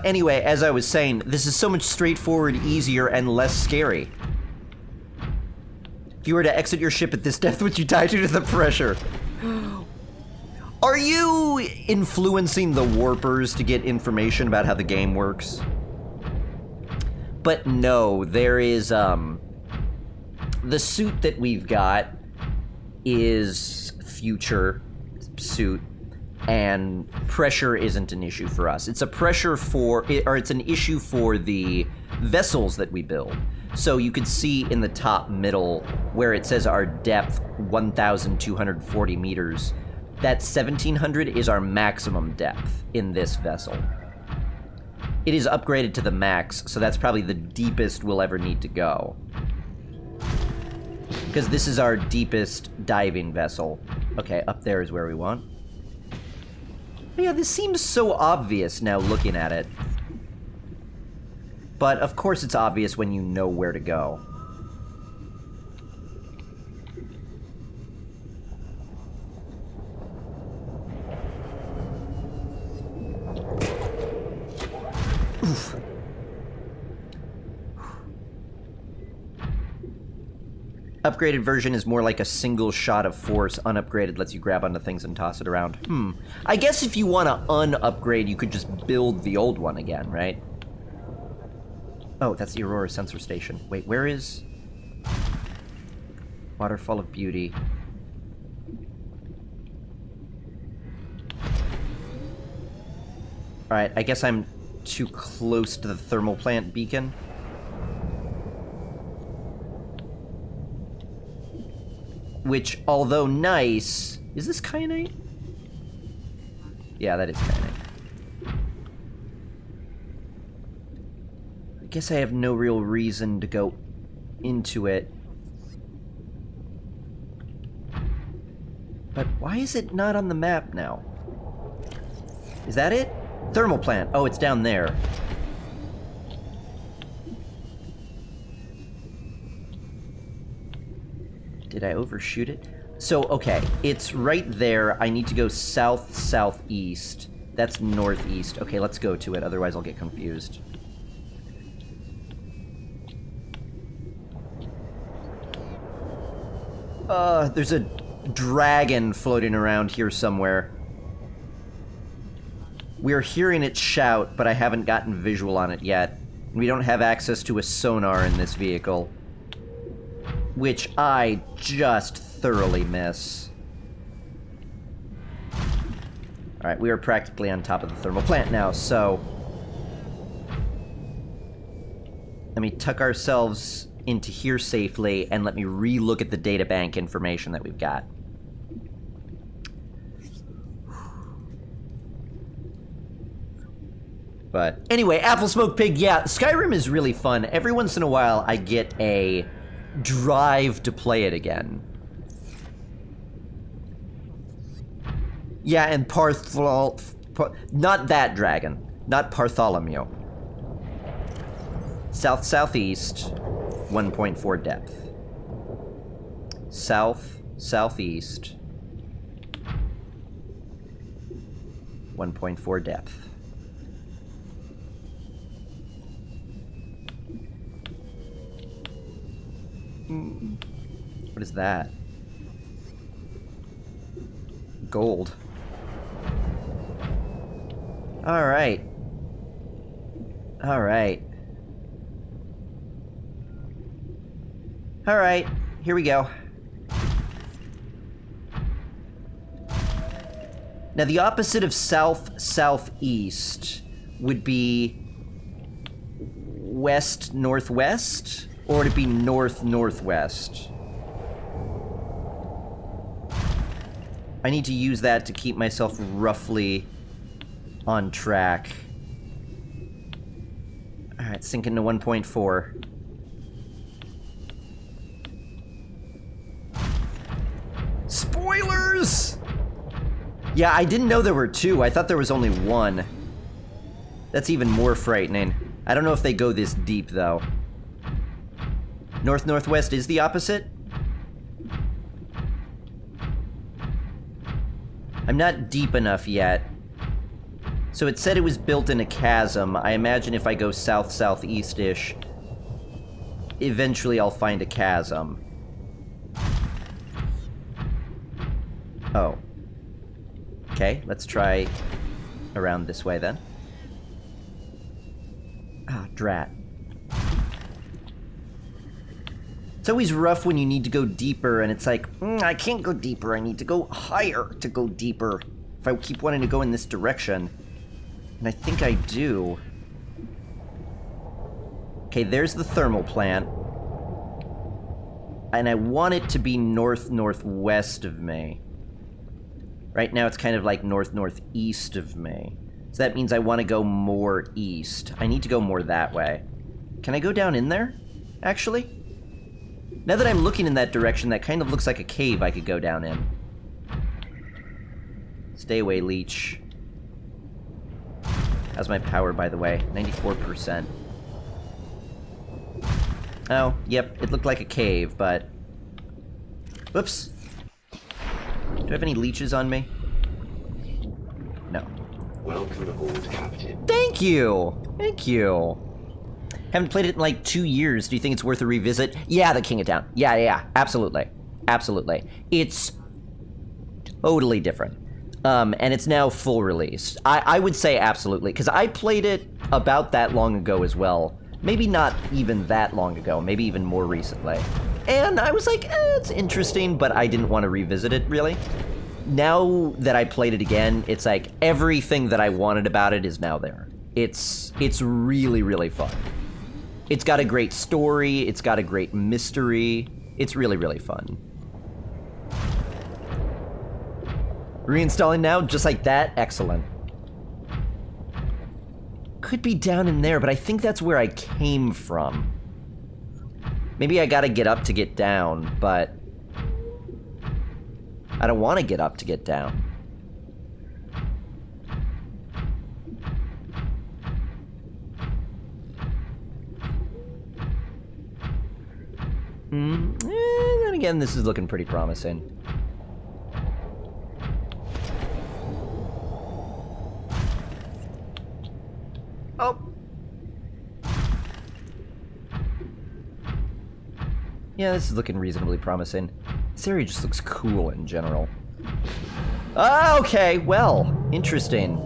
A: Anyway, as I was saying, this is so much straightforward, easier, and less scary. If you were to exit your ship at this depth, would you die due to the pressure? Are you influencing the warpers to get information about how the game works? But no, there is, the suit that we've got is future suit, and pressure isn't an issue for us. It's a pressure for, or it's an issue for the vessels that we build. So you can see in the top middle where it says our depth, 1,240 meters. That 1,700 is our maximum depth in this vessel. It is upgraded to the max, so that's probably the deepest we'll ever need to go. Because this is our deepest diving vessel. Okay, up there is where we want. But yeah, this seems so obvious now looking at it. But of course it's obvious when you know where to go. Oof. Upgraded version is more like a single shot of force. Unupgraded lets you grab onto things and toss it around. I guess if you want to unupgrade, you could just build the old one again, right? Oh, that's the Aurora Sensor Station. Wait, where is... Waterfall of Beauty. Alright, I guess I'm too close to the thermal plant beacon. Which, although nice... Is this kyanite? Yeah, that is kyanite. I guess I have no real reason to go into it. But why is it not on the map now? Is that it? Thermal plant. Oh, it's down there. Did I overshoot it? So, okay, it's right there. I need to go south-southeast. That's northeast. Okay, let's go to it, otherwise I'll get confused. There's a dragon floating around here somewhere. We're hearing it shout, but I haven't gotten visual on it yet. We don't have access to a sonar in this vehicle, which I just thoroughly miss. Alright, we are practically on top of the thermal plant now, so... Let me tuck ourselves into here safely, and let me re-look at the databank information that we've got. But anyway, Apple Smoke Pig, yeah, Skyrim is really fun. Every once in a while, I get a drive to play it again. Yeah, and not that dragon. Not Bartholomew. South-southeast, 1.4 depth. South-southeast, 1.4 depth. What is that? Gold. Alright. Alright. Alright, here we go. Now the opposite of south-southeast would be west-northwest? Or would it be north-northwest? I need to use that to keep myself roughly on track. Alright, sink into 1.4. Spoilers! Yeah, I didn't know there were two. I thought there was only one. That's even more frightening. I don't know if they go this deep, though. North-northwest is the opposite? I'm not deep enough yet. So it said it was built in a chasm. I imagine if I go south-southeast-ish, eventually I'll find a chasm. Oh. Okay, let's try around this way then. Ah, drat. It's always rough when you need to go deeper, and it's like, I can't go deeper, I need to go higher to go deeper. If I keep wanting to go in this direction. And I think I do. Okay, there's the thermal plant. And I want it to be north-northwest of me. Right now it's kind of like north-northeast of me. So that means I want to go more east. I need to go more that way. Can I go down in there, actually? Now that I'm looking in that direction, that kind of looks like a cave I could go down in. Stay away, leech. How's my power, by the way? 94%. Oh, yep, it looked like a cave, but... Whoops. Do I have any leeches on me? No.
C: Welcome aboard, Captain.
A: Thank you! Thank you. Haven't played it in like 2 years. Do you think it's worth a revisit? Yeah, the King of Town. Yeah, absolutely. Absolutely. It's totally different. And it's now full release. I would say absolutely, because I played it about that long ago as well. Maybe not even that long ago, maybe even more recently. And I was like, it's interesting, but I didn't want to revisit it, really. Now that I played it again, it's like everything that I wanted about it is now there. It's really, really fun. It's got a great story, it's got a great mystery. It's really, really fun. Reinstalling now, just like that? Excellent. Could be down in there, but I think that's where I came from. Maybe I gotta get up to get down, but... I don't want to get up to get down. Then again, this is looking pretty promising. Oh. Yeah, this is looking reasonably promising. This area just looks cool in general. Okay, well, interesting.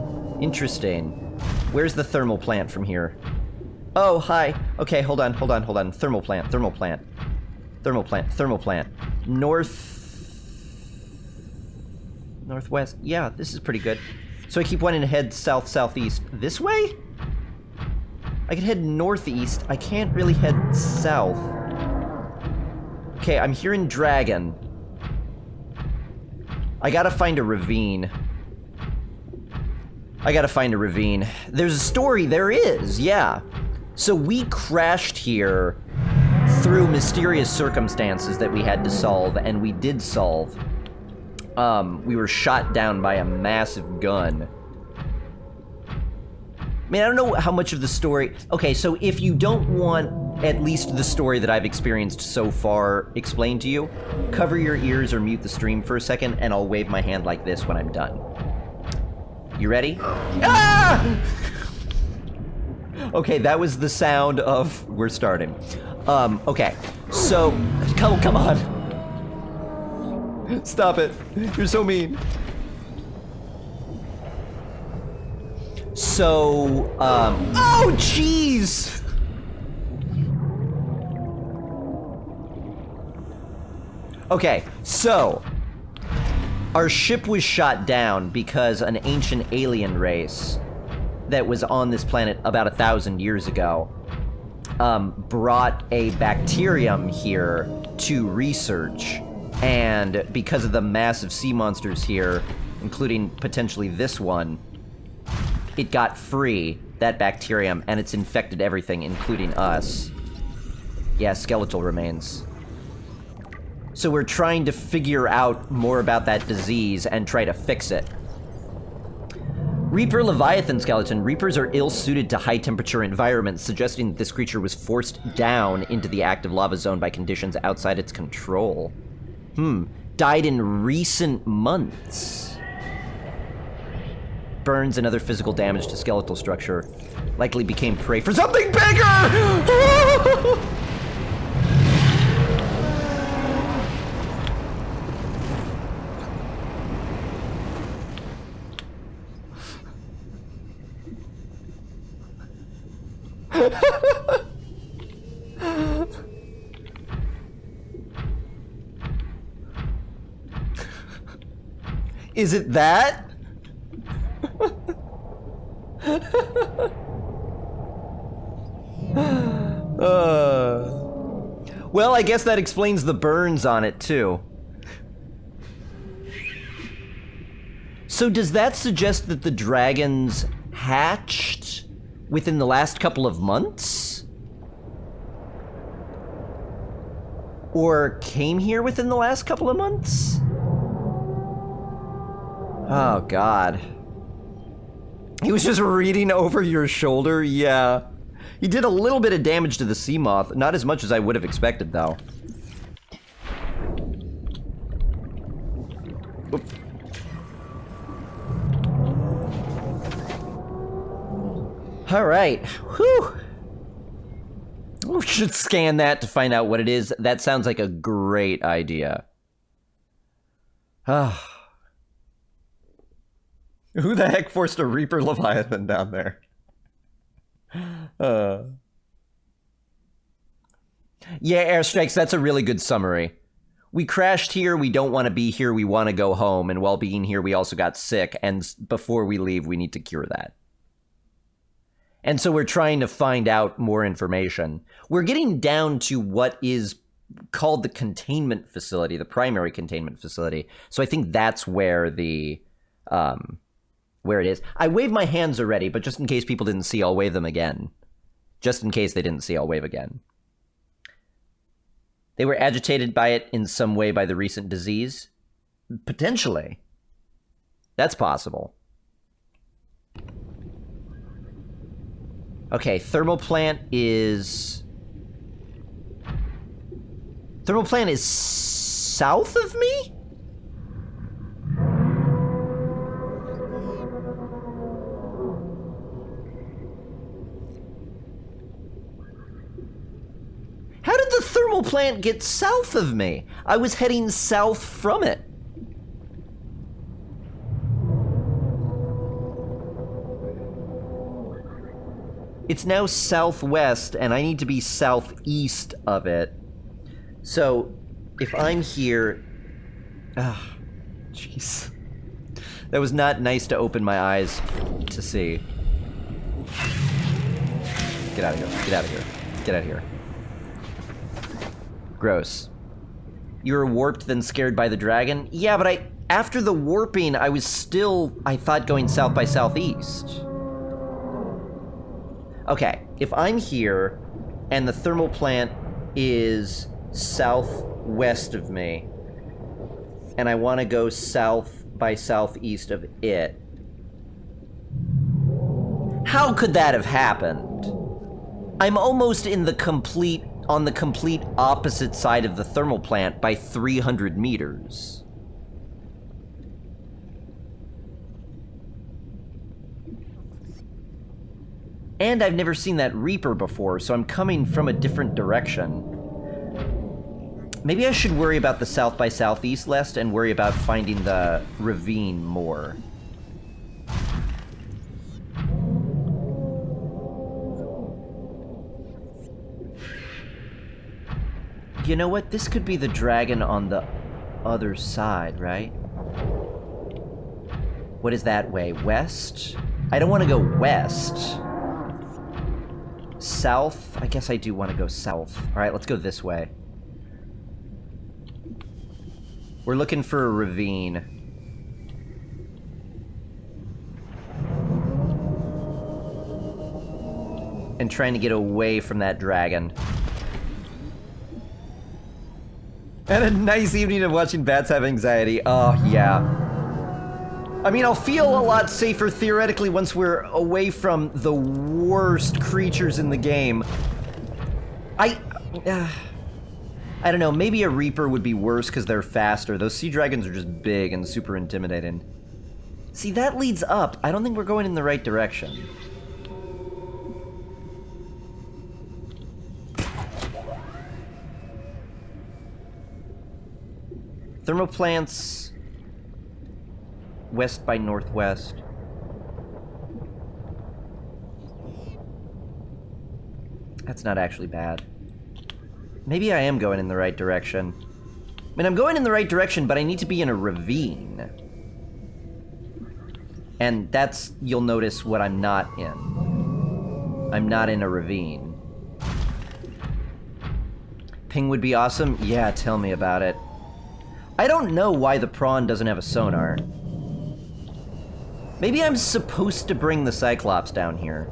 A: Interesting. Where's the thermal plant from here? Oh, hi. Okay, hold on. Thermal plant. Northwest. Yeah, this is pretty good. So I keep wanting to head south-southeast. This way? I can head northeast. I can't really head south. Okay, I'm hearing dragon. I gotta find a ravine. There's a story, there is, yeah. So we crashed here through mysterious circumstances that we had to solve, and we did solve. We were shot down by a massive gun. I mean, I don't know how much of the story... Okay, so if you don't want at least the story that I've experienced so far explained to you, cover your ears or mute the stream for a second, and I'll wave my hand like this when I'm done. You ready? Ah! Okay, that was the sound of... We're starting. Okay, so... Come on. Stop it. You're so mean. So, oh, jeez! Okay, so... Our ship was shot down because an ancient alien race that was on this planet about 1,000 years ago brought a bacterium here to research. And because of the massive sea monsters here, including potentially this one, it got free, that bacterium, and it's infected everything, including us. Yeah, skeletal remains. So we're trying to figure out more about that disease and try to fix it. Reaper Leviathan skeleton. Reapers are ill-suited to high-temperature environments, suggesting that this creature was forced down into the active lava zone by conditions outside its control. Died in recent months. Burns and other physical damage to skeletal structure. Likely became prey for something bigger! Is it that? Well, I guess that explains the burns on it, too. So does that suggest that the dragons hatched within the last couple of months? Or came here within the last couple of months? Oh, God. He was just reading over your shoulder? Yeah. He did a little bit of damage to the sea moth. Not as much as I would have expected, though. Oop. Alright. Whew. We should scan that to find out what it is. That sounds like a great idea. Ah. Who the heck forced a Reaper Leviathan down there? Yeah, airstrikes, that's a really good summary. We crashed here, we don't want to be here, we want to go home, and while being here we also got sick, and before we leave we need to cure that. And so we're trying to find out more information. We're getting down to what is called the containment facility, the primary containment facility. So I think that's where the... where it is. I waved my hands already, but just in case people didn't see, I'll wave them again. Just in case they didn't see, I'll wave again. They were agitated by it in some way by the recent disease? Potentially. That's possible. Okay, thermal plant is... Thermal plant is south of me? How did the thermal plant get south of me? I was heading south from it. It's now southwest, and I need to be southeast of it. So, if I'm here... Ah, jeez. That was not nice to open my eyes to see. Get out of here. Get out of here. Get out of here. Gross. You were warped, then scared by the dragon? Yeah, but after the warping, I was still, I thought, going south by southeast. Okay, if I'm here, and the thermal plant is southwest of me, and I want to go south by southeast of it, how could that have happened? I'm almost in the complete, on the complete opposite side of the thermal plant by 300 meters. And I've never seen that Reaper before, so I'm coming from a different direction. Maybe I should worry about the south by southeast less and worry about finding the ravine more. You know what? This could be the dragon on the other side, right? What is that way? West? I don't want to go west. South? I guess I do want to go south. Alright, let's go this way. We're looking for a ravine. And trying to get away from that dragon. And a nice evening of watching bats have anxiety. Oh, yeah. I mean, I'll feel a lot safer theoretically once we're away from the worst creatures in the game. I don't know, maybe a Reaper would be worse because they're faster. Those sea dragons are just big and super intimidating. See, that leads up. I don't think we're going in the right direction. Thermoplants west by northwest. That's not actually bad. Maybe I am going in the right direction. I mean, I'm going in the right direction, but I need to be in a ravine. And that's, you'll notice, what I'm not in. I'm not in a ravine. Ping would be awesome? Yeah, tell me about it. I don't know why the prawn doesn't have a sonar. Maybe I'm supposed to bring the Cyclops down here.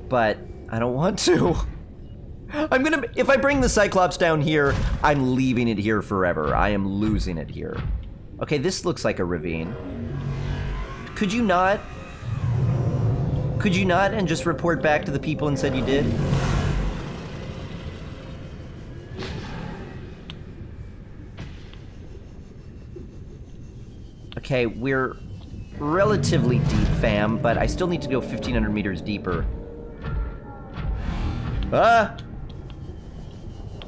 A: But I don't want to. If I bring the Cyclops down here, I'm leaving it here forever. I am losing it here. Okay, this looks like a ravine. Could you not? Could you not and just report back to the people and said you did? Okay, we're relatively deep, fam, but I still need to go 1,500 meters deeper. Ah!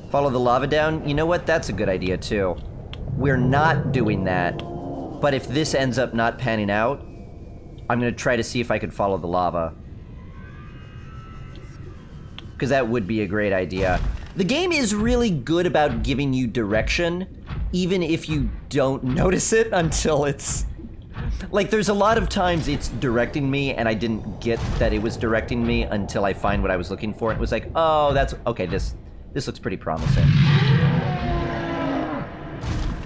A: Follow the lava down? You know what? That's a good idea, too. We're not doing that, but if this ends up not panning out, I'm gonna try to see if I could follow the lava. Because that would be a great idea. The game is really good about giving you direction, even if you don't notice it until it's... Like, there's a lot of times it's directing me, and I didn't get that it was directing me until I find what I was looking for. It was like, oh, that's... Okay, this looks pretty promising.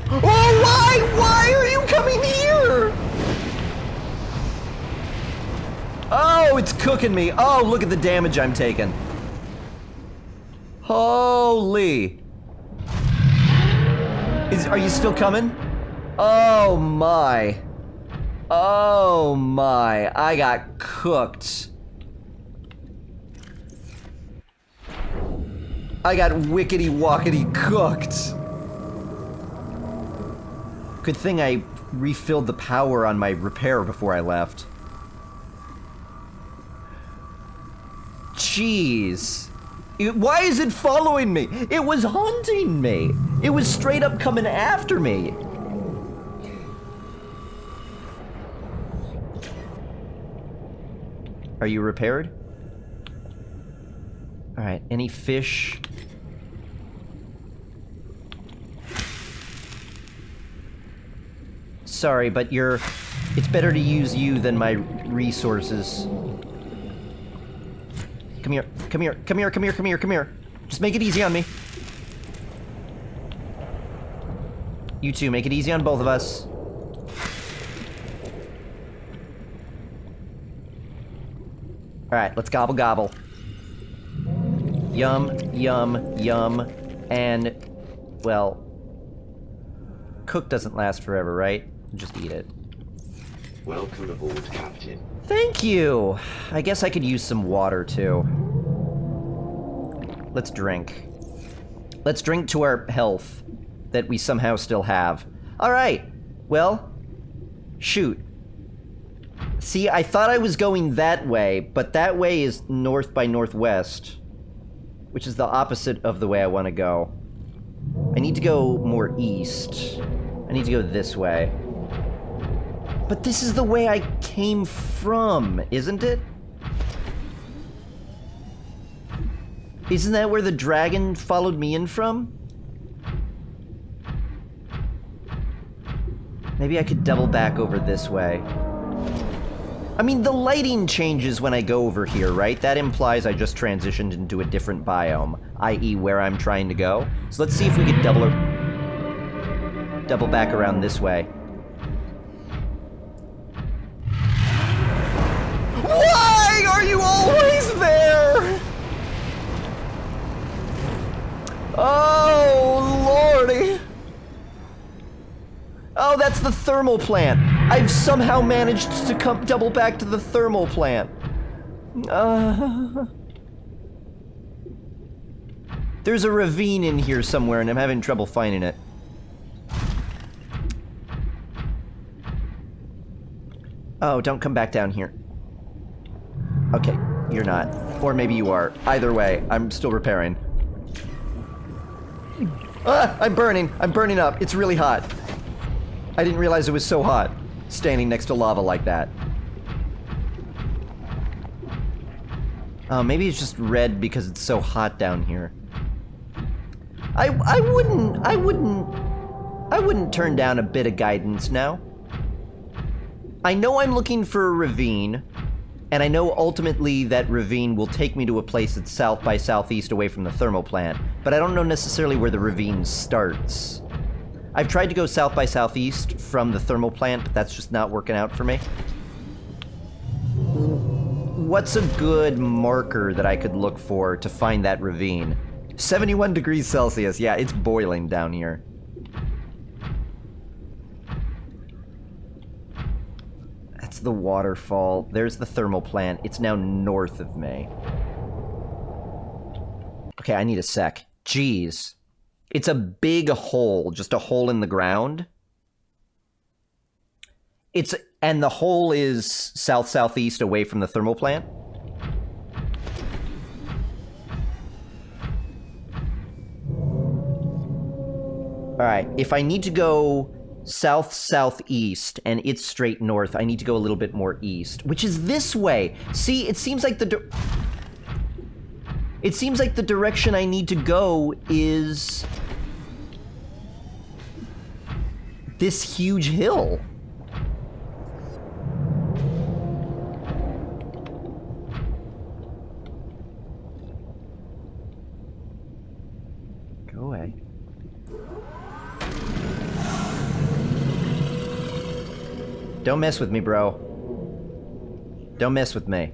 A: Oh, why? Why are you coming here? Oh, it's cooking me. Oh, look at the damage I'm taking. Holy. Are you still coming? Oh my. Oh my. I got cooked. I got wickety-wockety cooked. Good thing I refilled the power on my repair before I left. Jeez. Why is it following me? It was hunting me. It was straight up coming after me. Are you repaired? All right, any fish? Sorry, but it's better to use you than my resources. Come here, come here, come here, come here, come here, come here. Just make it easy on me. You two, make it easy on both of us. Alright, let's gobble gobble. Yum, yum, yum, and, well, cook doesn't last forever, right? Just eat it.
C: Welcome aboard, Captain.
A: Thank you! I guess I could use some water, too. Let's drink. Let's drink to our health that we somehow still have. Alright, well, shoot. See, I thought I was going that way, but that way is north by northwest, which is the opposite of the way I want to go. I need to go more east. I need to go this way. But this is the way I came from, isn't it? Isn't that where the dragon followed me in from? Maybe I could double back over this way. I mean, the lighting changes when I go over here, right? That implies I just transitioned into a different biome, i.e. where I'm trying to go. So let's see if we could double back around this way. Why are you always there? Oh, lordy. Oh, that's the thermal plant. I've somehow managed to come double back to the thermal plant. There's a ravine in here somewhere, and I'm having trouble finding it. Oh, don't come back down here. Okay, you're not. Or maybe you are. Either way, I'm still repairing. Ah, I'm burning. I'm burning up. It's really hot. I didn't realize it was so hot, standing next to lava like that. Oh, maybe it's just red because it's so hot down here. I wouldn't turn down a bit of guidance now. I know I'm looking for a ravine, and I know ultimately that ravine will take me to a place that's south by southeast away from the thermal plant, but I don't know necessarily where the ravine starts. I've tried to go south by southeast from the thermal plant, but that's just not working out for me. What's a good marker that I could look for to find that ravine? 71 degrees Celsius. Yeah, it's boiling down here. That's the waterfall. There's the thermal plant. It's now north of me. Okay, I need a sec. Jeez. It's a big hole, just a hole in the ground. And the hole is south-southeast away from the thermal plant. Alright, if I need to go south-southeast and it's straight north, I need to go a little bit more east, which is this way. See, it seems like the direction I need to go is this huge hill. Go away. Don't mess with me, bro. Don't mess with me.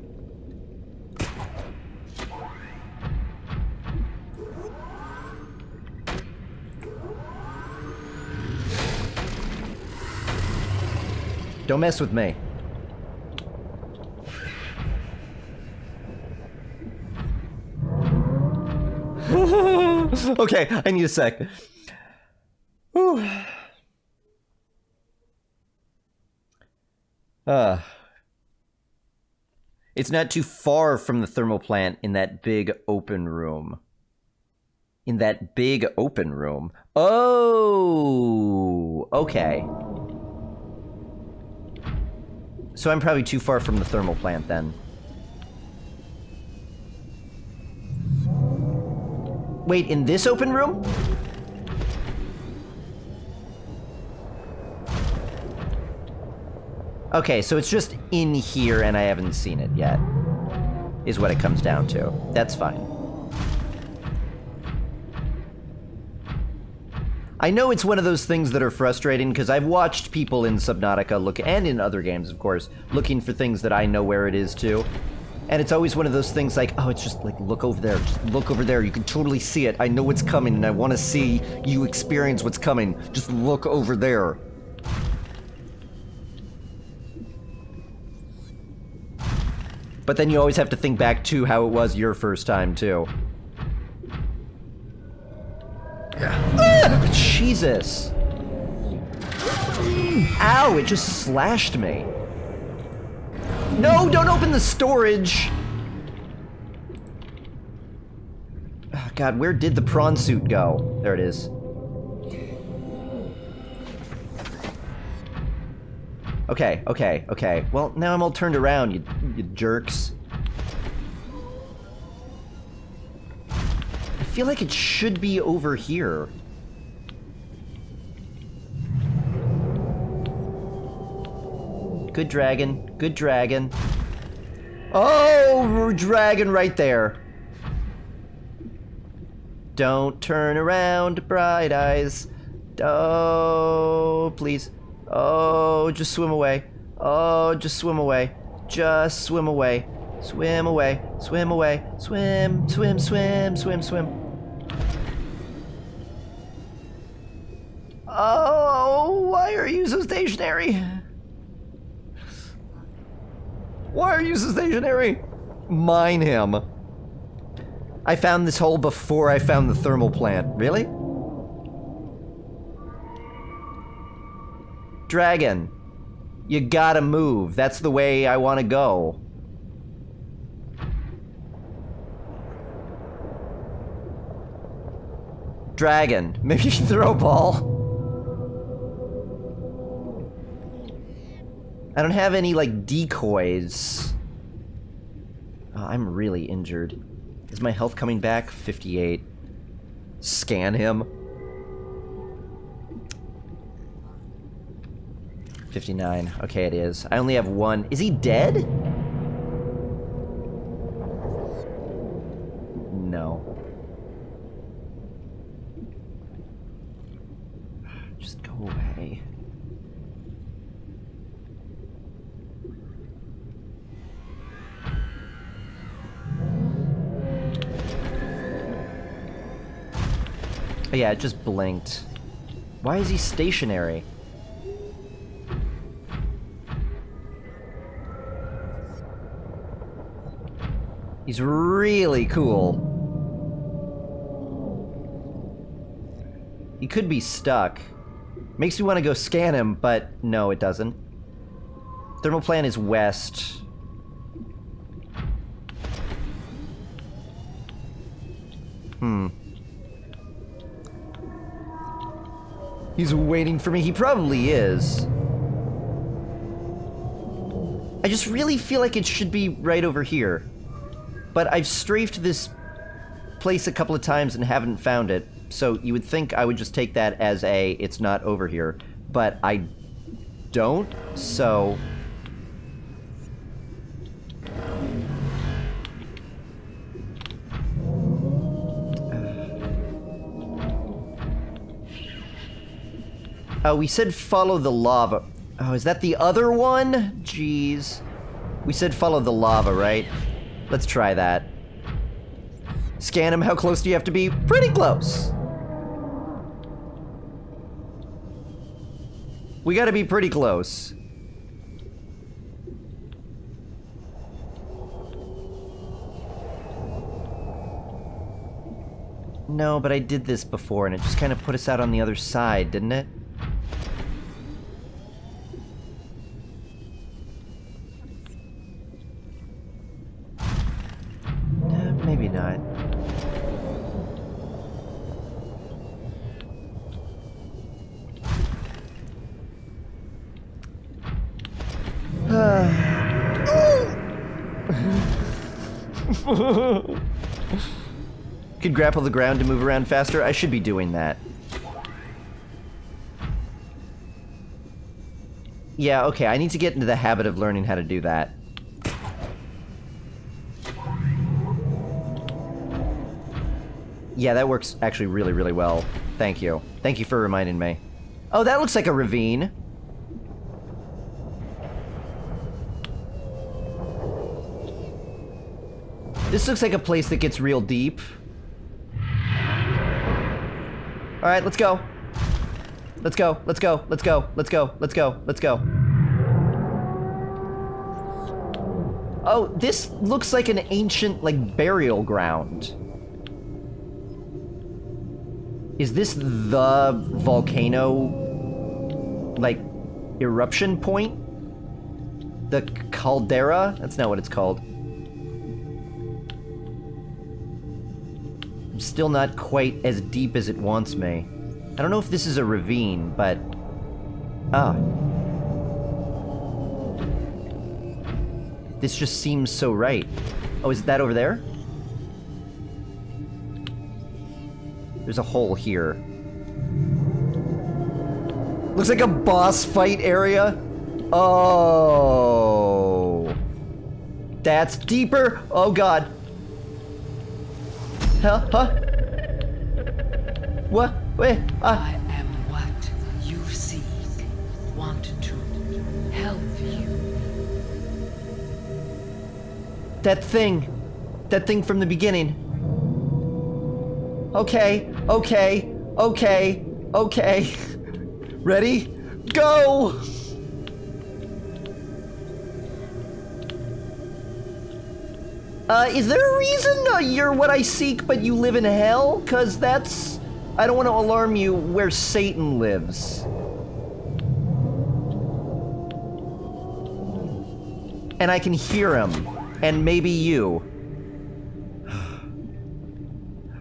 A: Don't mess with me. Okay, I need a sec. Whew. It's not too far from the thermal plant in that big open room. In that big open room. Oh, okay. So I'm probably too far from the thermal plant then. Wait, in this open room? Okay, so it's just in here and I haven't seen it yet, is what it comes down to. That's fine. I know it's one of those things that are frustrating because I've watched people in Subnautica look, and in other games, of course, looking for things that I know where it is too. And it's always one of those things like, oh, it's just like, look over there, just look over there. You can totally see it. I know what's coming and I want to see you experience what's coming. Just look over there. But then you always have to think back to how it was your first time too. Ah, Jesus. Ow, it just slashed me. No, don't open the storage. Oh, God, where did the prawn suit go? There it is. Okay, okay, okay. Well, now I'm all turned around, you jerks. I feel like it should be over here. Good dragon. Good dragon. Oh, dragon right there. Don't turn around, bright eyes. Oh, please. Oh, just swim away. Oh, just swim away. Just swim away. Swim away. Swim away. Swim, swim, swim, swim, swim. Oh, why are you so stationary? Why are you so stationary? Mine him. I found this hole before I found the thermal plant. Really? Dragon, you gotta move. That's the way I want to go. Dragon, maybe you should throw a ball. I don't have any, like, decoys. Oh, I'm really injured. Is my health coming back? 58. Scan him. 59. Okay, it is. I only have one. Is he dead? No. Just go away. Oh, yeah, it just blinked. Why is he stationary? He's really cool. He could be stuck. Makes me want to go scan him, but no, it doesn't. Thermal plant is west. He's waiting for me. He probably is. I just really feel like it should be right over here. But I've strafed this place a couple of times and haven't found it. So you would think I would just take that as a, it's not over here. But I don't, so... Oh, we said follow the lava. Oh, is that the other one? Jeez. We said follow the lava, right? Let's try that. Scan him. How close do you have to be? Pretty close. We gotta be pretty close. No, but I did this before and it just kind of put us out on the other side, didn't it? Maybe not. Could grapple the ground to move around faster? I should be doing that. Yeah, okay, I need to get into the habit of learning how to do that. Yeah, that works actually really, really well. Thank you. Thank you for reminding me. Oh, that looks like a ravine. This looks like a place that gets real deep. Alright, let's go. Let's go, let's go, let's go, let's go, let's go, let's go. Oh, this looks like an ancient, like, burial ground. Is this the volcano, like, eruption point? The caldera? That's not what it's called. I'm still not quite as deep as it wants me. I don't know if this is a ravine, but... Ah. This just seems so right. Oh, is that over there? There's a hole here. Looks like a boss fight area. Oh. That's deeper. Oh, God. Huh? Huh? What? Wait.
D: I am what you seek. Want to help you.
A: That thing. That thing from the beginning. Okay. Okay. Okay. Okay. Ready? Go! Is there a reason you're what I seek, but you live in hell? 'Cause that's... I don't want to alarm you where Satan lives. And I can hear him. And maybe you.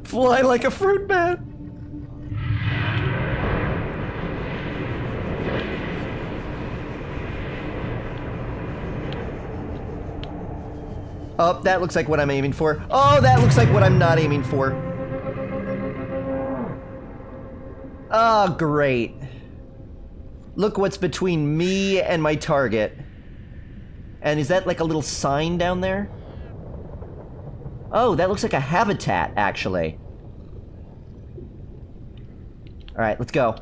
A: Fly like a fruit bat! Oh, that looks like what I'm aiming for. Oh, that looks like what I'm not aiming for. Oh, great. Look what's between me and my target. And is that like a little sign down there? Oh, that looks like a habitat, actually. Alright, let's go.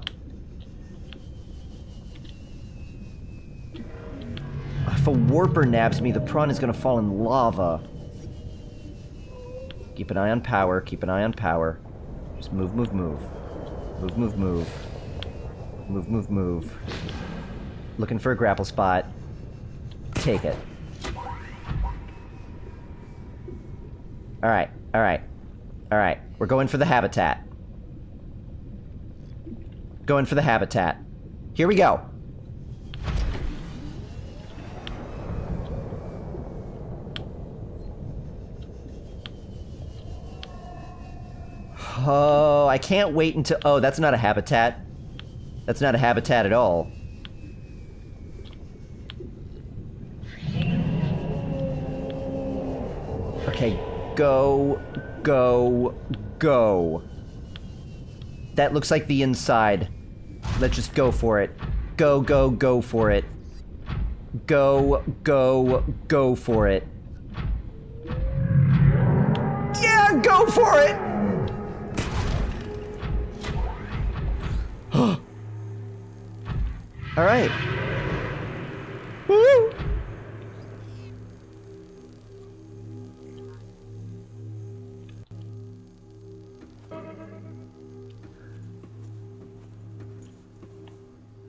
A: If a warper nabs me, the prawn is gonna fall in lava. Keep an eye on power, keep an eye on power. Just move, move, move. Move, move, move. Move, move, move. Looking for a grapple spot. Take it. Alright, alright. Alright, we're going for the habitat. Going for the habitat. Here we go. Oh, I can't wait until... Oh, that's not a habitat. That's not a habitat at all. Okay, go, go, go. That looks like the inside. Let's just go for it. Go, go, go for it. Go, go, go for it. Yeah, go for it! All right. Woo!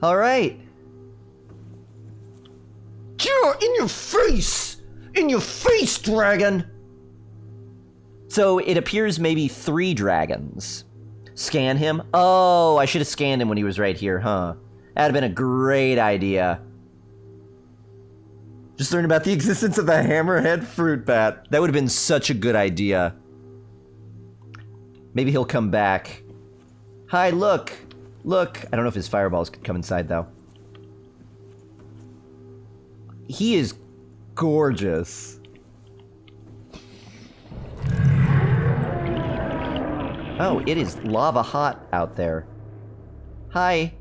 A: All right. In your face! In your face, dragon! So it appears maybe 3 dragons. Scan him? Oh, I should have scanned him when he was right here, huh? That'd have been a great idea. Just learn about the existence of the hammerhead fruit bat. That would have been such a good idea. Maybe he'll come back. Hi, look. Look. I don't know if his fireballs could come inside, though. He is gorgeous. Oh, it is lava hot out there. Hi.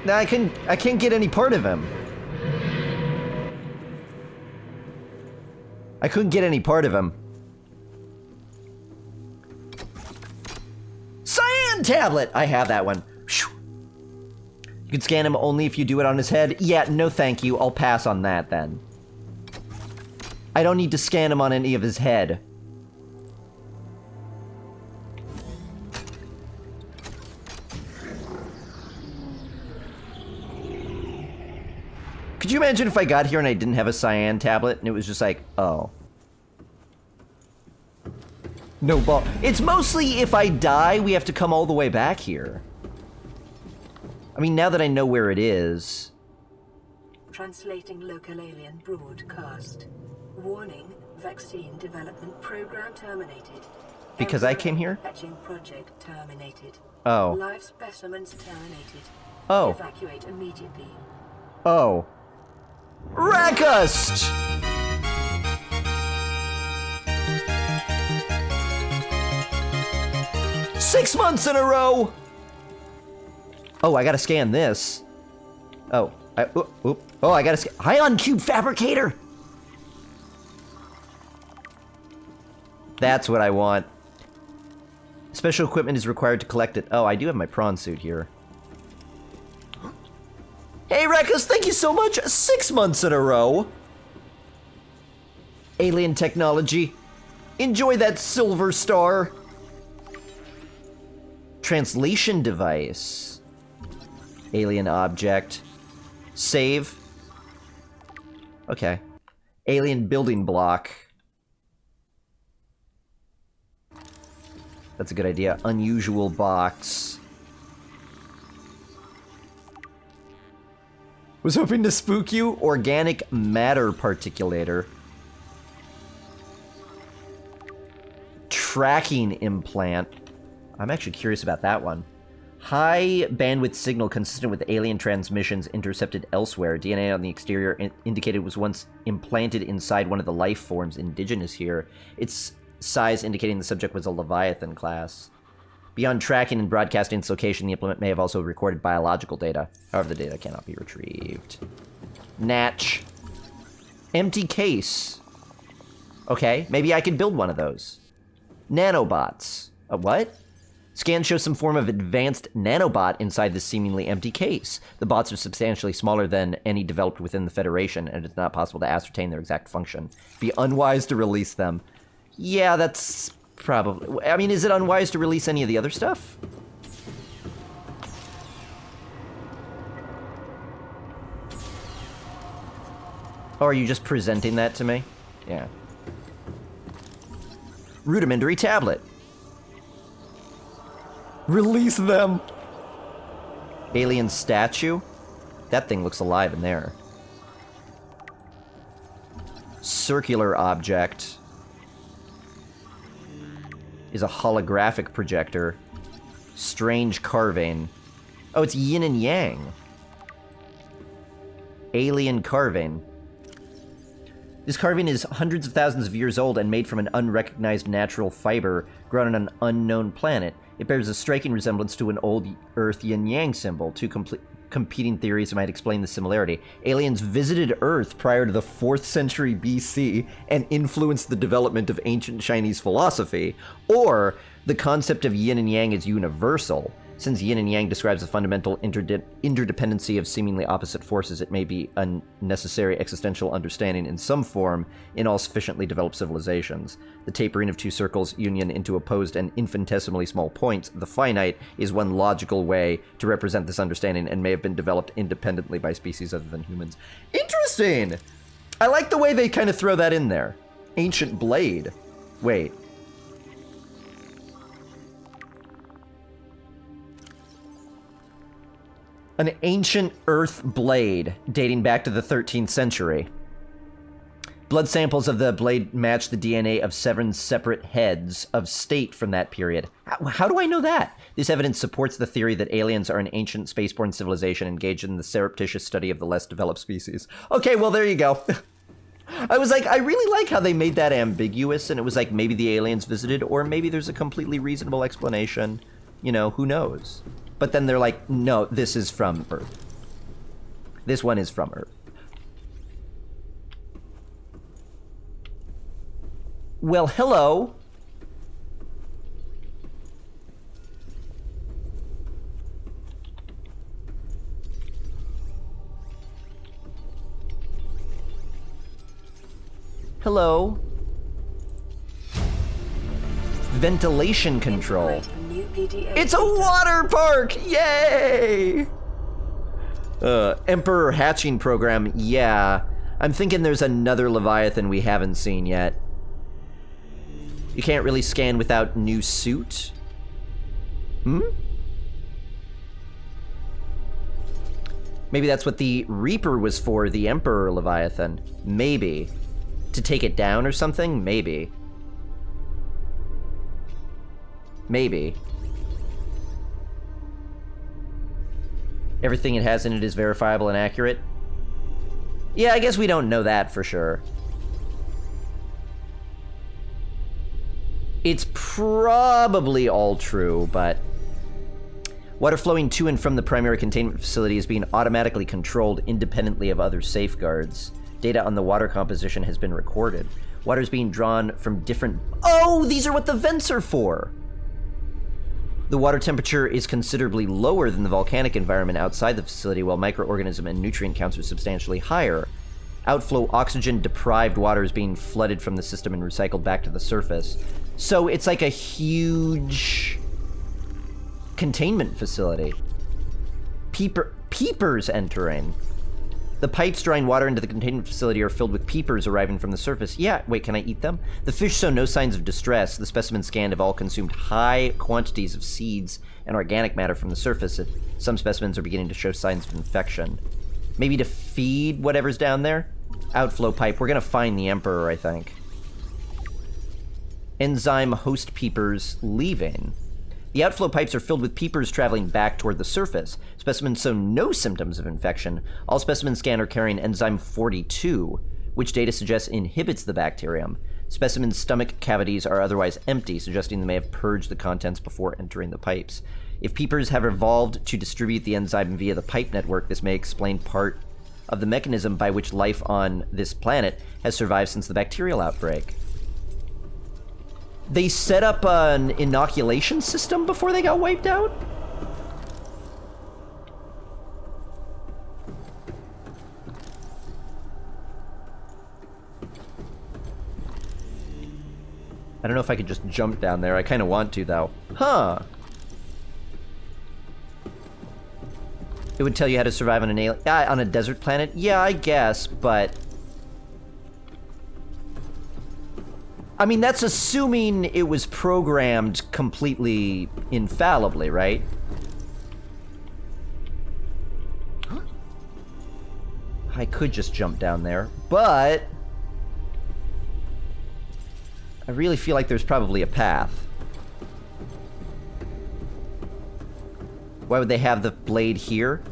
A: No, I can't get any part of him. I couldn't get any part of him. Cyan tablet! I have that one. You can scan him only if you do it on his head. Yeah, no thank you. I'll pass on that then. I don't need to scan him on any of his head. Could you imagine if I got here and I didn't have a cyan tablet and it was just like, oh. No ball. It's mostly if I die, we have to come all the way back here. I mean, now that I know where it is.
B: Translating local alien broadcast. Warning, vaccine development program terminated.
A: Because I came here?
B: Hatching project terminated.
A: Oh.
B: Live specimens terminated.
A: Oh.
B: Evacuate immediately.
A: Oh. Rakust! Six months in a row! Oh, I gotta scan this. Oh, I gotta scan. Ion Cube Fabricator! That's what I want. Special equipment is required to collect it. Oh, I do have my prawn suit here. Hey, Rekkus, thank you so much! 6 months in a row! Alien technology. Enjoy that silver star. Translation device. Alien object. Save. Okay. Alien building block. That's a good idea. Unusual box. Was hoping to spook you. Organic matter particulator. Tracking implant. I'm actually curious about that one. High bandwidth signal consistent with alien transmissions intercepted elsewhere. DNA on the exterior indicated it was once implanted inside one of the life forms indigenous here. Its size indicating the subject was a Leviathan class. Beyond tracking and broadcasting its location, the implement may have also recorded biological data. However, the data cannot be retrieved. Natch. Empty case. Okay, maybe I could build one of those. Nanobots. A what? Scan shows some form of advanced nanobot inside this seemingly empty case. The bots are substantially smaller than any developed within the Federation, and it's not possible to ascertain their exact function. Be unwise to release them. Yeah, that's probably... I mean, is it unwise to release any of the other stuff? Or are you just presenting that to me? Yeah. Rudimentary tablet. Release them! Alien statue? That thing looks alive in there. Circular object. Is a holographic projector. Strange carving. Oh, it's yin and yang. Alien carving. This carving is hundreds of thousands of years old and made from an unrecognized natural fiber grown on an unknown planet. It bears a striking resemblance to an old Earth yin-yang symbol. Two competing theories might explain the similarity. Aliens visited Earth prior to the 4th century BC and influenced the development of ancient Chinese philosophy, or the concept of yin and yang is universal. Since yin and yang describes the fundamental interdependency of seemingly opposite forces, it may be a necessary existential understanding in some form in all sufficiently developed civilizations. The tapering of two circles' union into opposed and infinitesimally small points, the finite, is one logical way to represent this understanding and may have been developed independently by species other than humans. Interesting! I like the way they kind of throw that in there. Ancient blade. Wait. An ancient earth blade dating back to the 13th century. Blood samples of the blade match the DNA of 7 separate heads of state from that period. How do I know that? This evidence supports the theory that aliens are an ancient spaceborne civilization engaged in the surreptitious study of the less developed species. Okay, well, there you go. I was like, I really like how they made that ambiguous, and it was like maybe the aliens visited, or maybe there's a completely reasonable explanation. You know, who knows? But then they're like, no, this is from Earth. This one is from Earth. Well, hello. Hello. Ventilation control.
B: Integrating new PDA
A: It's a water park! Yay! Emperor hatching program. Yeah. I'm thinking there's another Leviathan we haven't seen yet. You can't really scan without new suit? Hmm? Maybe that's what the Reaper was for, the Emperor Leviathan. Maybe. To take it down or something? Maybe. Maybe. Everything it has in it is verifiable and accurate? Yeah, I guess we don't know that for sure. It's probably all true, but... Water flowing to and from the primary containment facility is being automatically controlled independently of other safeguards. Data on the water composition has been recorded. Water is being drawn from different... Oh, these are what the vents are for! The water temperature is considerably lower than the volcanic environment outside the facility, while microorganism and nutrient counts are substantially higher. Outflow oxygen-deprived water is being flooded from the system and recycled back to the surface. So it's like a huge containment facility. Peepers entering. The pipes drawing water into the containment facility are filled with peepers arriving from the surface. Yeah, wait, can I eat them? The fish show no signs of distress. The specimen scanned have all consumed high quantities of seeds and organic matter from the surface. Some specimens are beginning to show signs of infection. Maybe to feed whatever's down there? Outflow pipe. We're gonna find the Emperor, I think. Enzyme host peepers leaving. The outflow pipes are filled with peepers traveling back toward the surface. Specimens show no symptoms of infection. All specimens scanned are carrying enzyme 42, which data suggests inhibits the bacterium. Specimens' stomach cavities are otherwise empty, suggesting they may have purged the contents before entering the pipes. If peepers have evolved to distribute the enzyme via the pipe network, this may explain part of the mechanism by which life on this planet has survived since the bacterial outbreak. They set up an inoculation system before they got wiped out? I don't know if I could just jump down there. I kind of want to, though. Huh. It would tell you how to survive on on a desert planet? Yeah, I guess, but... I mean, that's assuming it was programmed completely infallibly, right? I could just jump down there, but... I really feel like there's probably a path. Why would they have the blade here?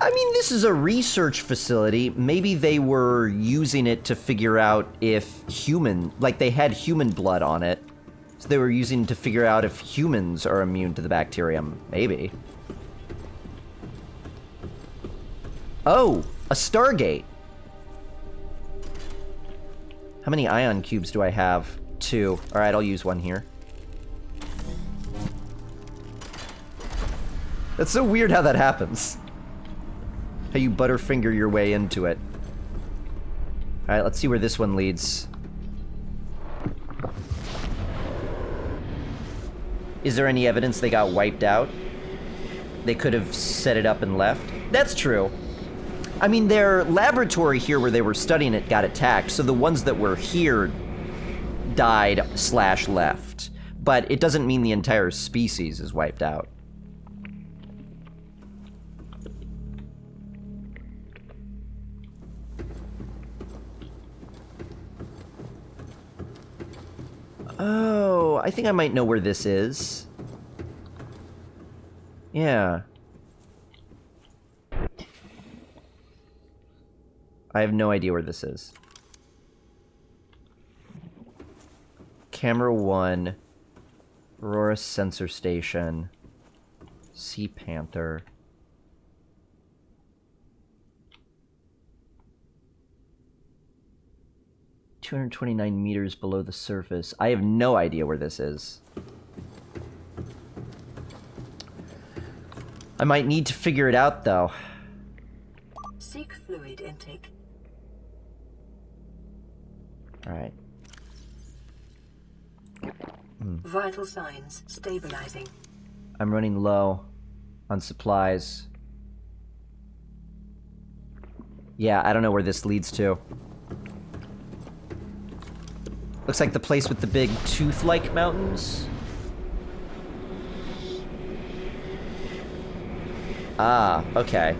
A: I mean, this is a research facility. Maybe they were using it to figure out if like they had human blood on it. So they were using it to figure out if humans are immune to the bacterium. Maybe. Oh, a Stargate. How many ion cubes do I have? 2. Alright, I'll use one here. That's so weird how that happens. How you butterfinger your way into it. Alright, let's see where this one leads. Is there any evidence they got wiped out? They could have set it up and left? That's true. I mean, their laboratory here where they were studying it got attacked, so the ones that were here died/left. But it doesn't mean the entire species is wiped out. Oh, I think I might know where this is. Yeah. I have no idea where this is. Camera 1. Aurora Sensor Station. Sea Panther. 229 meters below the surface. I have no idea where this is. I might need to figure it out, though.
B: Seek fluid intake.
A: Alright.
B: Vital signs stabilizing.
A: I'm running low on supplies. Yeah, I don't know where this leads to. Looks like the place with the big tooth-like mountains. Ah, okay.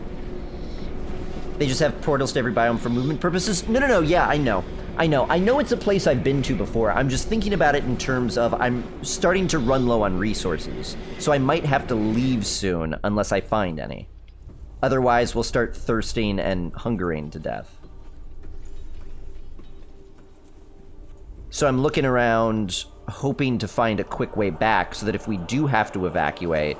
A: They just have portals to every biome for movement purposes? No, yeah, I know. I know it's a place I've been to before. I'm just thinking about it in terms of I'm starting to run low on resources. So I might have to leave soon unless I find any. Otherwise, we'll start thirsting and hungering to death. So I'm looking around, hoping to find a quick way back so that if we do have to evacuate,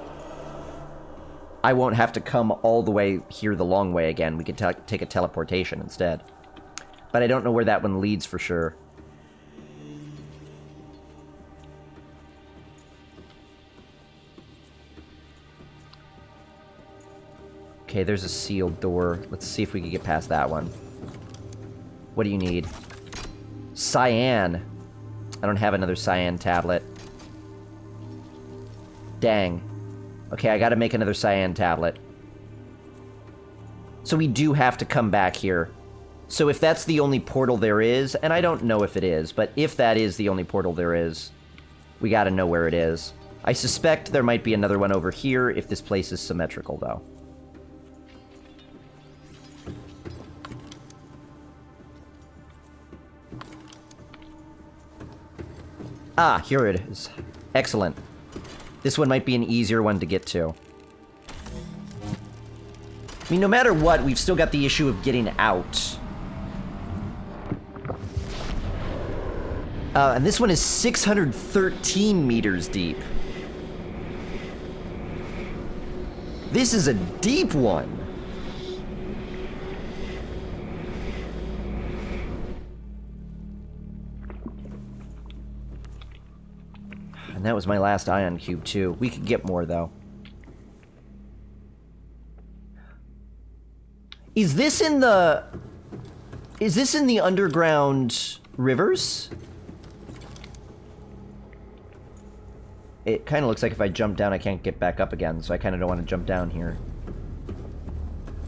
A: I won't have to come all the way here the long way again. We can take a teleportation instead. But I don't know where that one leads for sure. Okay, there's a sealed door. Let's see if we can get past that one. What do you need? Cyan. I don't have another cyan tablet. Dang. Okay, I gotta make another cyan tablet. So we do have to come back here. So if that's the only portal there is, and I don't know if it is, but if that is the only portal there is, we gotta know where it is. I suspect there might be another one over here if this place is symmetrical, though. Ah, here it is. Excellent. This one might be an easier one to get to. I mean, no matter what, we've still got the issue of getting out. And this one is 613 meters deep. This is a deep one. And that was my last ion cube, too. We could get more, though. Is this in the underground rivers? It kind of looks like if I jump down, I can't get back up again, so I kind of don't want to jump down here.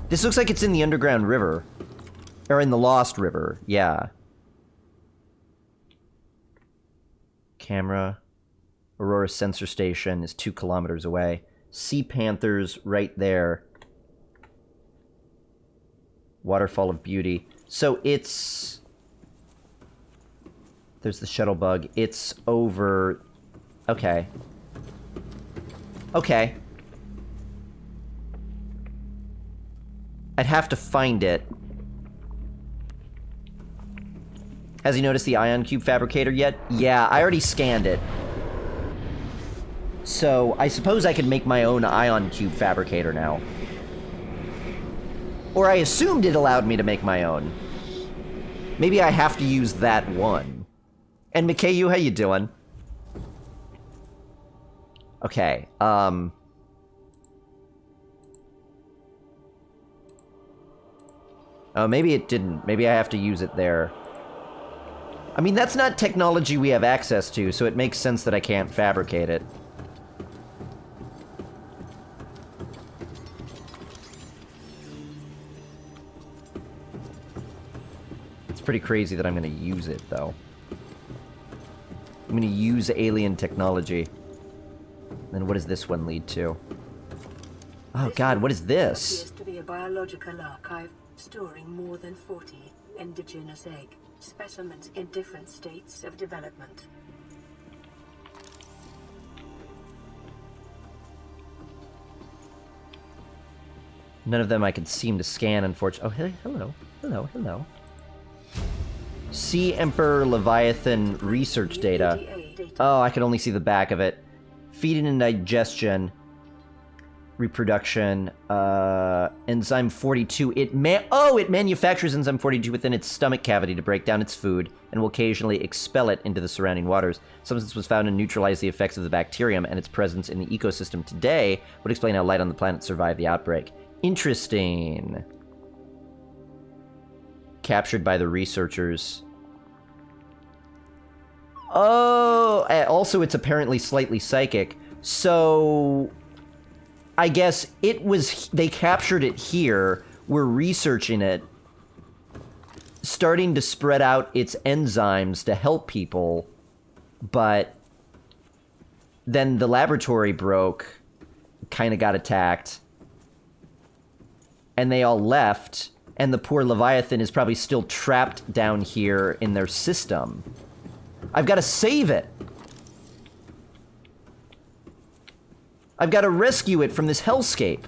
A: This looks like it's in the underground river. Or in the Lost River, yeah. Camera. Aurora Sensor Station is 2 kilometers away. Sea Panthers right there. Waterfall of Beauty. So it's... There's the shuttle bug. It's over... Okay. Okay. I'd have to find it. Has he noticed the ion cube fabricator yet? Yeah, I already scanned it. So, I suppose I could make my own ion cube fabricator now. Or I assumed it allowed me to make my own. Maybe I have to use that one. And Mikayu, how you doing? Okay, Oh, maybe it didn't. Maybe I have to use it there. I mean, that's not technology we have access to, so it makes sense that I can't fabricate it. It's pretty crazy that I'm gonna use it, though. I'm gonna use alien technology. Then what does this one lead to? Oh god, what is this?
B: Appears to be a biological archive storing more than 40 indigenous egg specimens in different states of development.
A: None of them I can seem to scan, unfortunately. Oh, hey, hello. Hello, hello. Sea Emperor Leviathan research data. Oh, I can only see the back of it. Feeding and digestion. Reproduction. Enzyme 42. It manufactures enzyme 42 within its stomach cavity to break down its food and will occasionally expel it into the surrounding waters. Substance was found to neutralize the effects of the bacterium, and its presence in the ecosystem today would explain how life on the planet survived the outbreak. Interesting. Captured by the researchers. Oh, also it's apparently slightly psychic. So I guess they captured it here, we're researching it, starting to spread out its enzymes to help people, but then the laboratory broke, kind of got attacked, and they all left, and the poor Leviathan is probably still trapped down here in their system. I've got to save it! I've got to rescue it from this hellscape.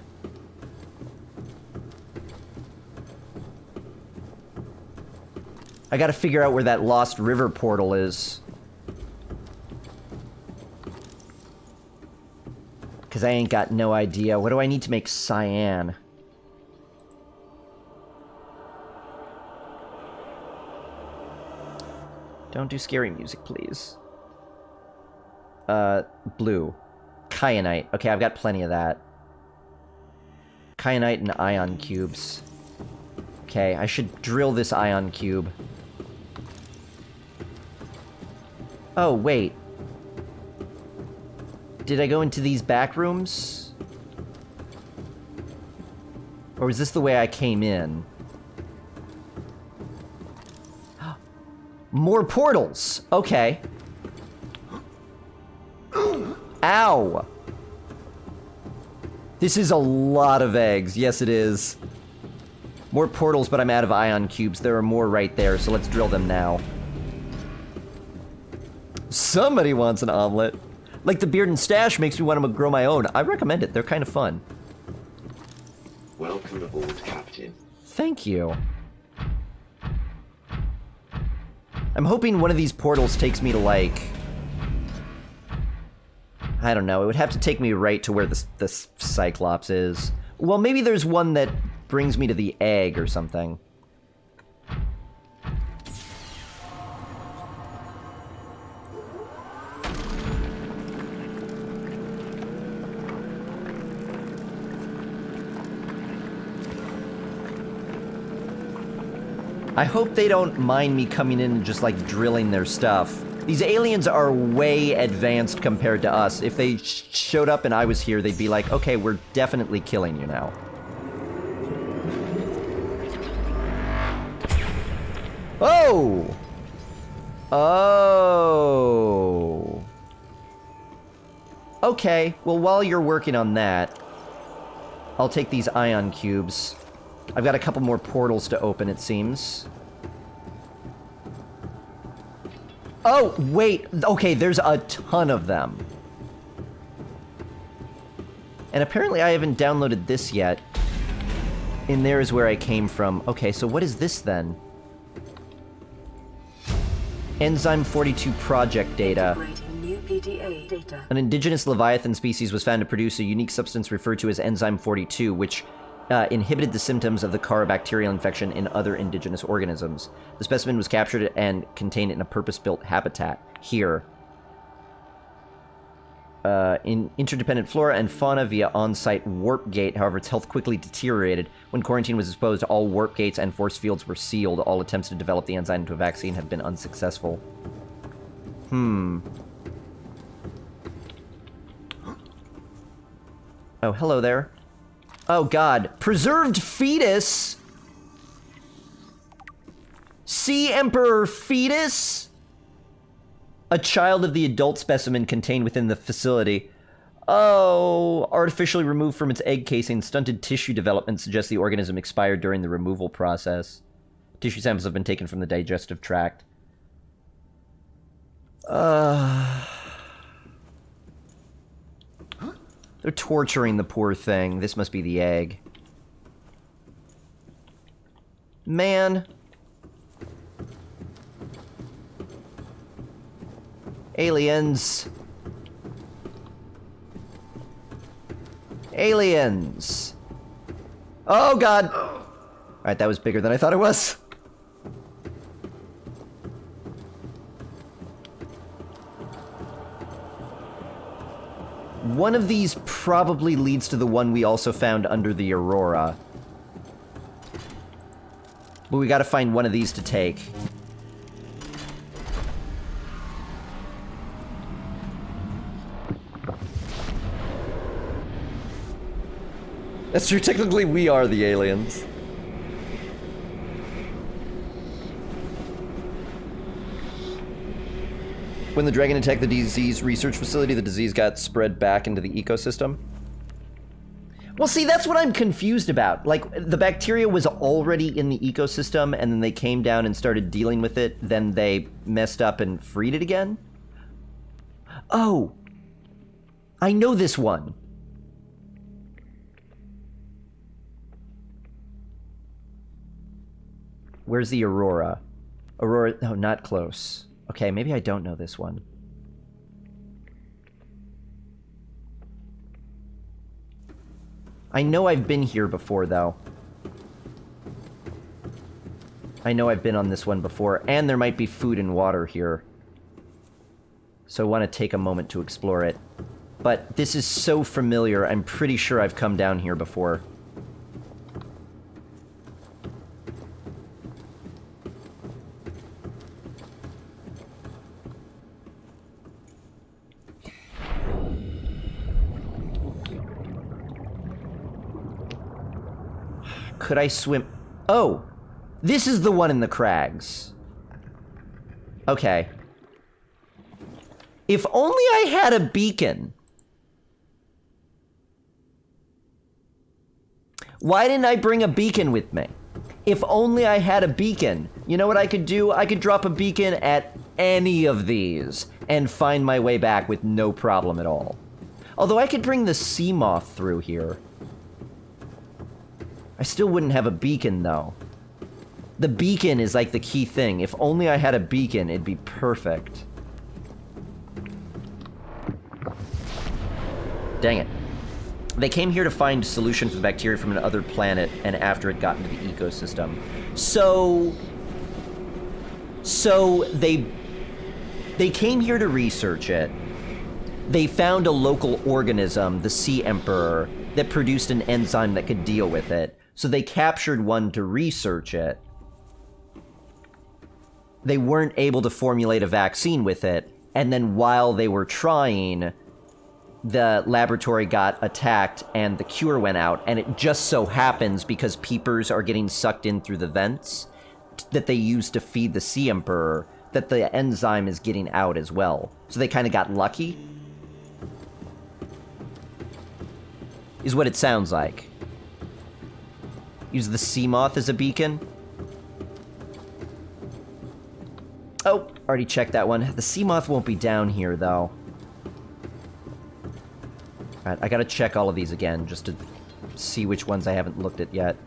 A: I got to figure out where that Lost River portal is. Because I ain't got no idea. What do I need to make cyan? Don't do scary music, please. Blue. Kyanite. Okay, I've got plenty of that. Kyanite and ion cubes. Okay, I should drill this ion cube. Oh, wait. Did I go into these back rooms? Or was this the way I came in? More portals! Okay. Ow! This is a lot of eggs. Yes, it is. More portals, but I'm out of ion cubes. There are more right there, so let's drill them now. Somebody wants an omelet. Like the beard and stash makes me want to grow my own. I recommend it. They're kind of fun.
C: Welcome aboard, Captain.
A: Thank you. I'm hoping one of these portals takes me to, like... I don't know. It would have to take me right to where the Cyclops is. Well, maybe there's one that brings me to the egg or something. I hope they don't mind me coming in and just, like, drilling their stuff. These aliens are way advanced compared to us. If they showed up and I was here, they'd be like, okay, we're definitely killing you now. Oh! Oh. Okay, well, while you're working on that, I'll take these ion cubes. I've got a couple more portals to open, it seems. Oh, wait. Okay, there's a ton of them. And apparently I haven't downloaded this yet. In there is where I came from. Okay, so what is this then? Enzyme 42 project data.
B: New PDA data.
A: An indigenous Leviathan species was found to produce a unique substance referred to as Enzyme 42, which inhibited the symptoms of the bacterial infection in other indigenous organisms. The specimen was captured and contained in a purpose-built habitat here. In interdependent flora and fauna via on-site warp gate. However, its health quickly deteriorated. When quarantine was exposed, all warp gates and force fields were sealed. All attempts to develop the enzyme into a vaccine have been unsuccessful. Oh, hello there. Oh, God. Preserved fetus? Sea Emperor fetus? A child of the adult specimen contained within the facility. Oh, artificially removed from its egg casing. Stunted tissue development suggests the organism expired during the removal process. Tissue samples have been taken from the digestive tract. They're torturing the poor thing. This must be the egg. Man. Aliens. Aliens. Oh, God! Alright, that was bigger than I thought it was. One of these probably leads to the one we also found under the Aurora. But we gotta find one of these to take. That's true, technically we are the aliens. When the dragon attacked the disease research facility, the disease got spread back into the ecosystem. Well, see, that's what I'm confused about. Like, the bacteria was already in the ecosystem, and then they came down and started dealing with it, then they messed up and freed it again? Oh! I know this one. Where's the Aurora? Aurora... No, not close. Okay, maybe I don't know this one. I know I've been here before, though. I know I've been on this one before, and there might be food and water here. So I want to take a moment to explore it. But this is so familiar, I'm pretty sure I've come down here before. Could I swim? Oh! This is the one in the crags. Okay. If only I had a beacon. Why didn't I bring a beacon with me? If only I had a beacon. You know what I could do? I could drop a beacon at any of these and find my way back with no problem at all. Although I could bring the sea moth through here. I still wouldn't have a beacon, though. The beacon is like the key thing. If only I had a beacon, it'd be perfect. Dang it. They came here to find a solution for the bacteria from another planet, and after it got into the ecosystem. So they came here to research it. They found a local organism, the Sea Emperor, that produced an enzyme that could deal with it. So they captured one to research it. They weren't able to formulate a vaccine with it, and then while they were trying, the laboratory got attacked and the cure went out, and it just so happens, because peepers are getting sucked in through the vents that they use to feed the Sea Emperor, that the enzyme is getting out as well. So they kind of got lucky. Is what it sounds like. Use the sea moth as a beacon. Oh, already checked that one. The sea moth won't be down here, though. Alright, I gotta check all of these again, just to see which ones I haven't looked at yet.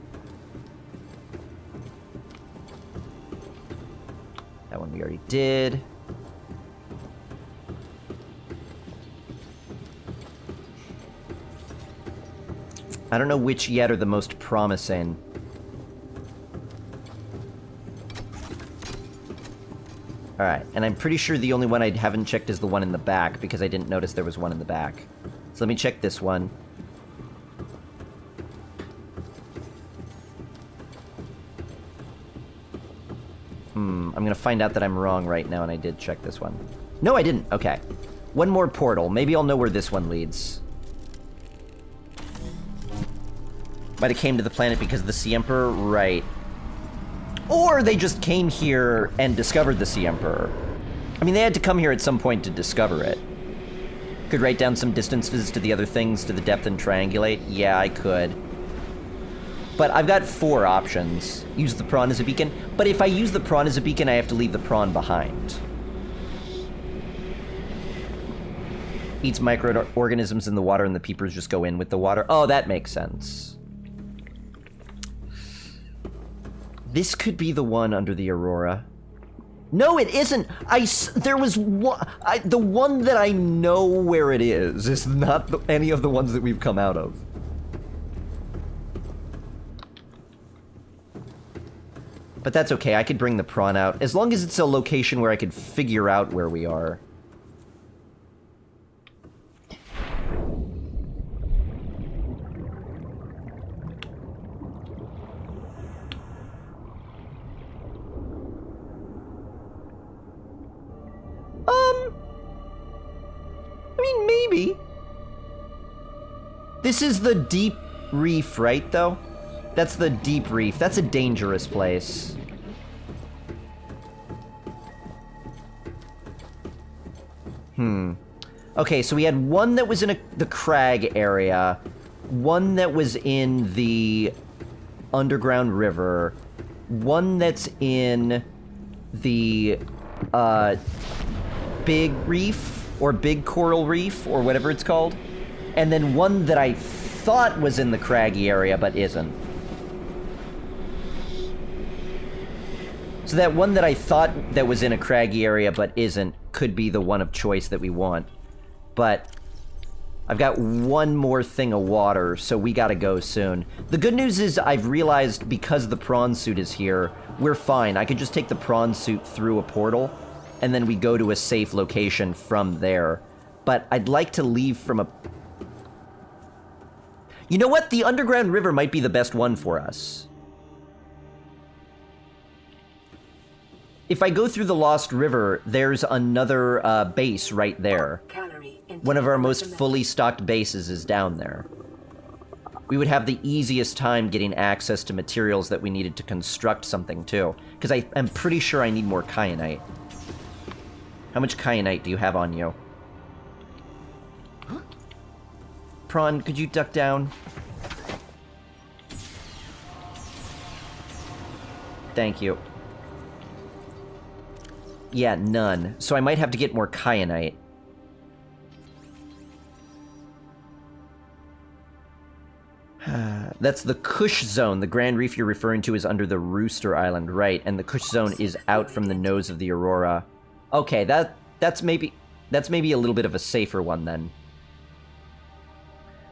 A: That one we already did. I don't know which yet are the most promising. Alright, and I'm pretty sure the only one I haven't checked is the one in the back, because I didn't notice there was one in the back. So let me check this one. I'm gonna find out that I'm wrong right now, and I did check this one. No, I didn't. Okay. One more portal. Maybe I'll know where this one leads. Might have came to the planet because of the Sea Emperor? Right. Or they just came here and discovered the Sea Emperor. I mean, they had to come here at some point to discover it. Could write down some distances to the other things to the depth and triangulate? Yeah, I could. But I've got 4 options. Use the prawn as a beacon. But if I use the prawn as a beacon, I have to leave the prawn behind. Eats microorganisms in the water and the peepers just go in with the water. Oh, that makes sense. This could be the one under the Aurora. No, it isn't. There was one. The one that I know where it is not any of the ones that we've come out of. But that's okay, I could bring the prawn out. As long as it's a location where I could figure out where we are. I mean, maybe. This is the deep reef, right, though? That's the deep reef. That's a dangerous place. Okay, so we had one that was in the crag area, one that was in the underground river, one that's in the, big reef, or big coral reef, or whatever it's called, and then one that I thought was in the craggy area, but isn't. So that one that I thought that was in a craggy area, but isn't, could be the one of choice that we want. But I've got one more thing of water, so we gotta go soon. The good news is I've realized because the prawn suit is here, we're fine. I could just take the prawn suit through a portal, and then we go to a safe location from there. But I'd like to leave from a... You know what? The underground river might be the best one for us. If I go through the Lost River, there's another base right there. One of our most fully stocked bases is down there. We would have the easiest time getting access to materials that we needed to construct something, too. Because I'm pretty sure I need more kyanite. How much kyanite do you have on you? Prawn, could you duck down? Thank you. Yeah, none. So I might have to get more kyanite. That's the Kush Zone. The Grand Reef you're referring to is under the Rooster Island, right? And the Kush Zone is out from the nose of the Aurora. Okay, that's maybe a little bit of a safer one then.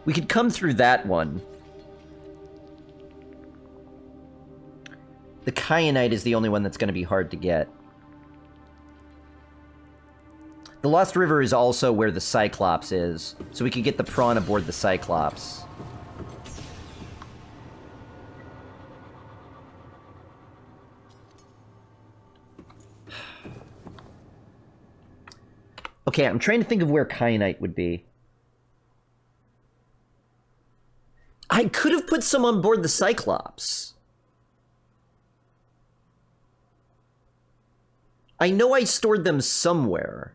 A: We could come through that one. The kyanite is the only one that's going to be hard to get. The Lost River is also where the Cyclops is, so we could get the prawn aboard the Cyclops. Okay, I'm trying to think of where kyanite would be. I could have put some on board the Cyclops. I know I stored them somewhere.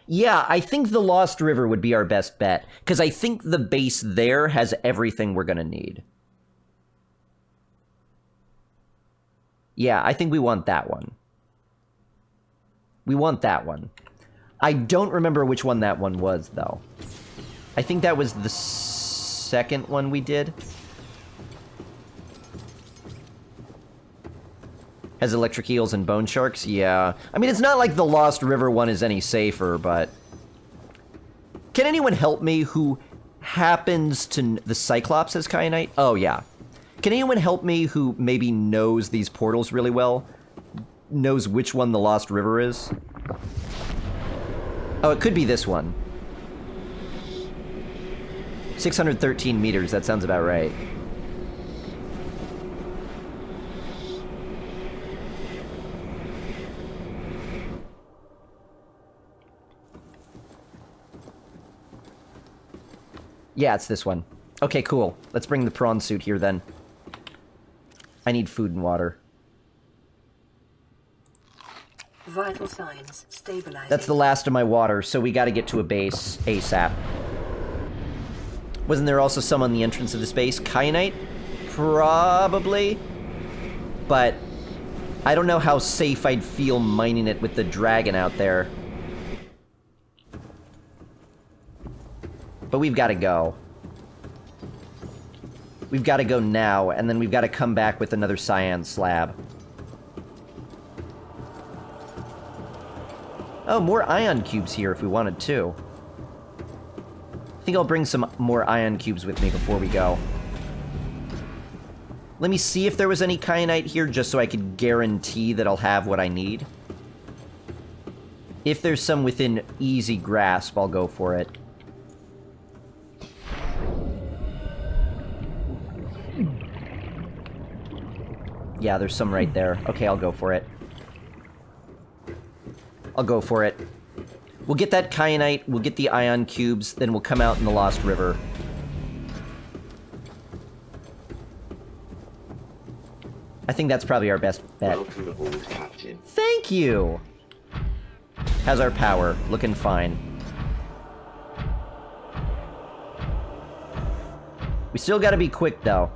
A: Yeah, I think the Lost River would be our best bet, because I think the base there has everything we're gonna need. Yeah, I think we want that one. We want that one. I don't remember which one that one was, though. I think that was the second one we did. Has electric eels and bone sharks? Yeah. I mean, it's not like the Lost River one is any safer, but... Can anyone help me who happens to... The Cyclops has kyanite? Oh, yeah. Can anyone help me who maybe knows these portals really well? Knows which one the Lost River is? Oh, it could be this one. 613 meters, that sounds about right. Yeah, it's this one. Okay, cool. Let's bring the prawn suit here, then. I need food and water.
B: Vital signs stabilizing.
A: That's the last of my water, so we gotta get to a base ASAP. Wasn't there also some on the entrance of this base? Kyanite? Probably. But I don't know how safe I'd feel mining it with the dragon out there. But we've got to go. We've got to go now, and then we've got to come back with another cyan slab. Oh, more ion cubes here if we wanted to. I think I'll bring some more ion cubes with me before we go. Let me see if there was any kyanite here, just so I could guarantee that I'll have what I need. If there's some within easy grasp, I'll go for it. Yeah, there's some right there. Okay, I'll go for it. I'll go for it. We'll get that kyanite, we'll get the ion cubes, then we'll come out in the Lost River. I think that's probably our best bet.
C: Welcome aboard, Captain.
A: Thank you! How's our power? Looking fine. We still gotta be quick, though.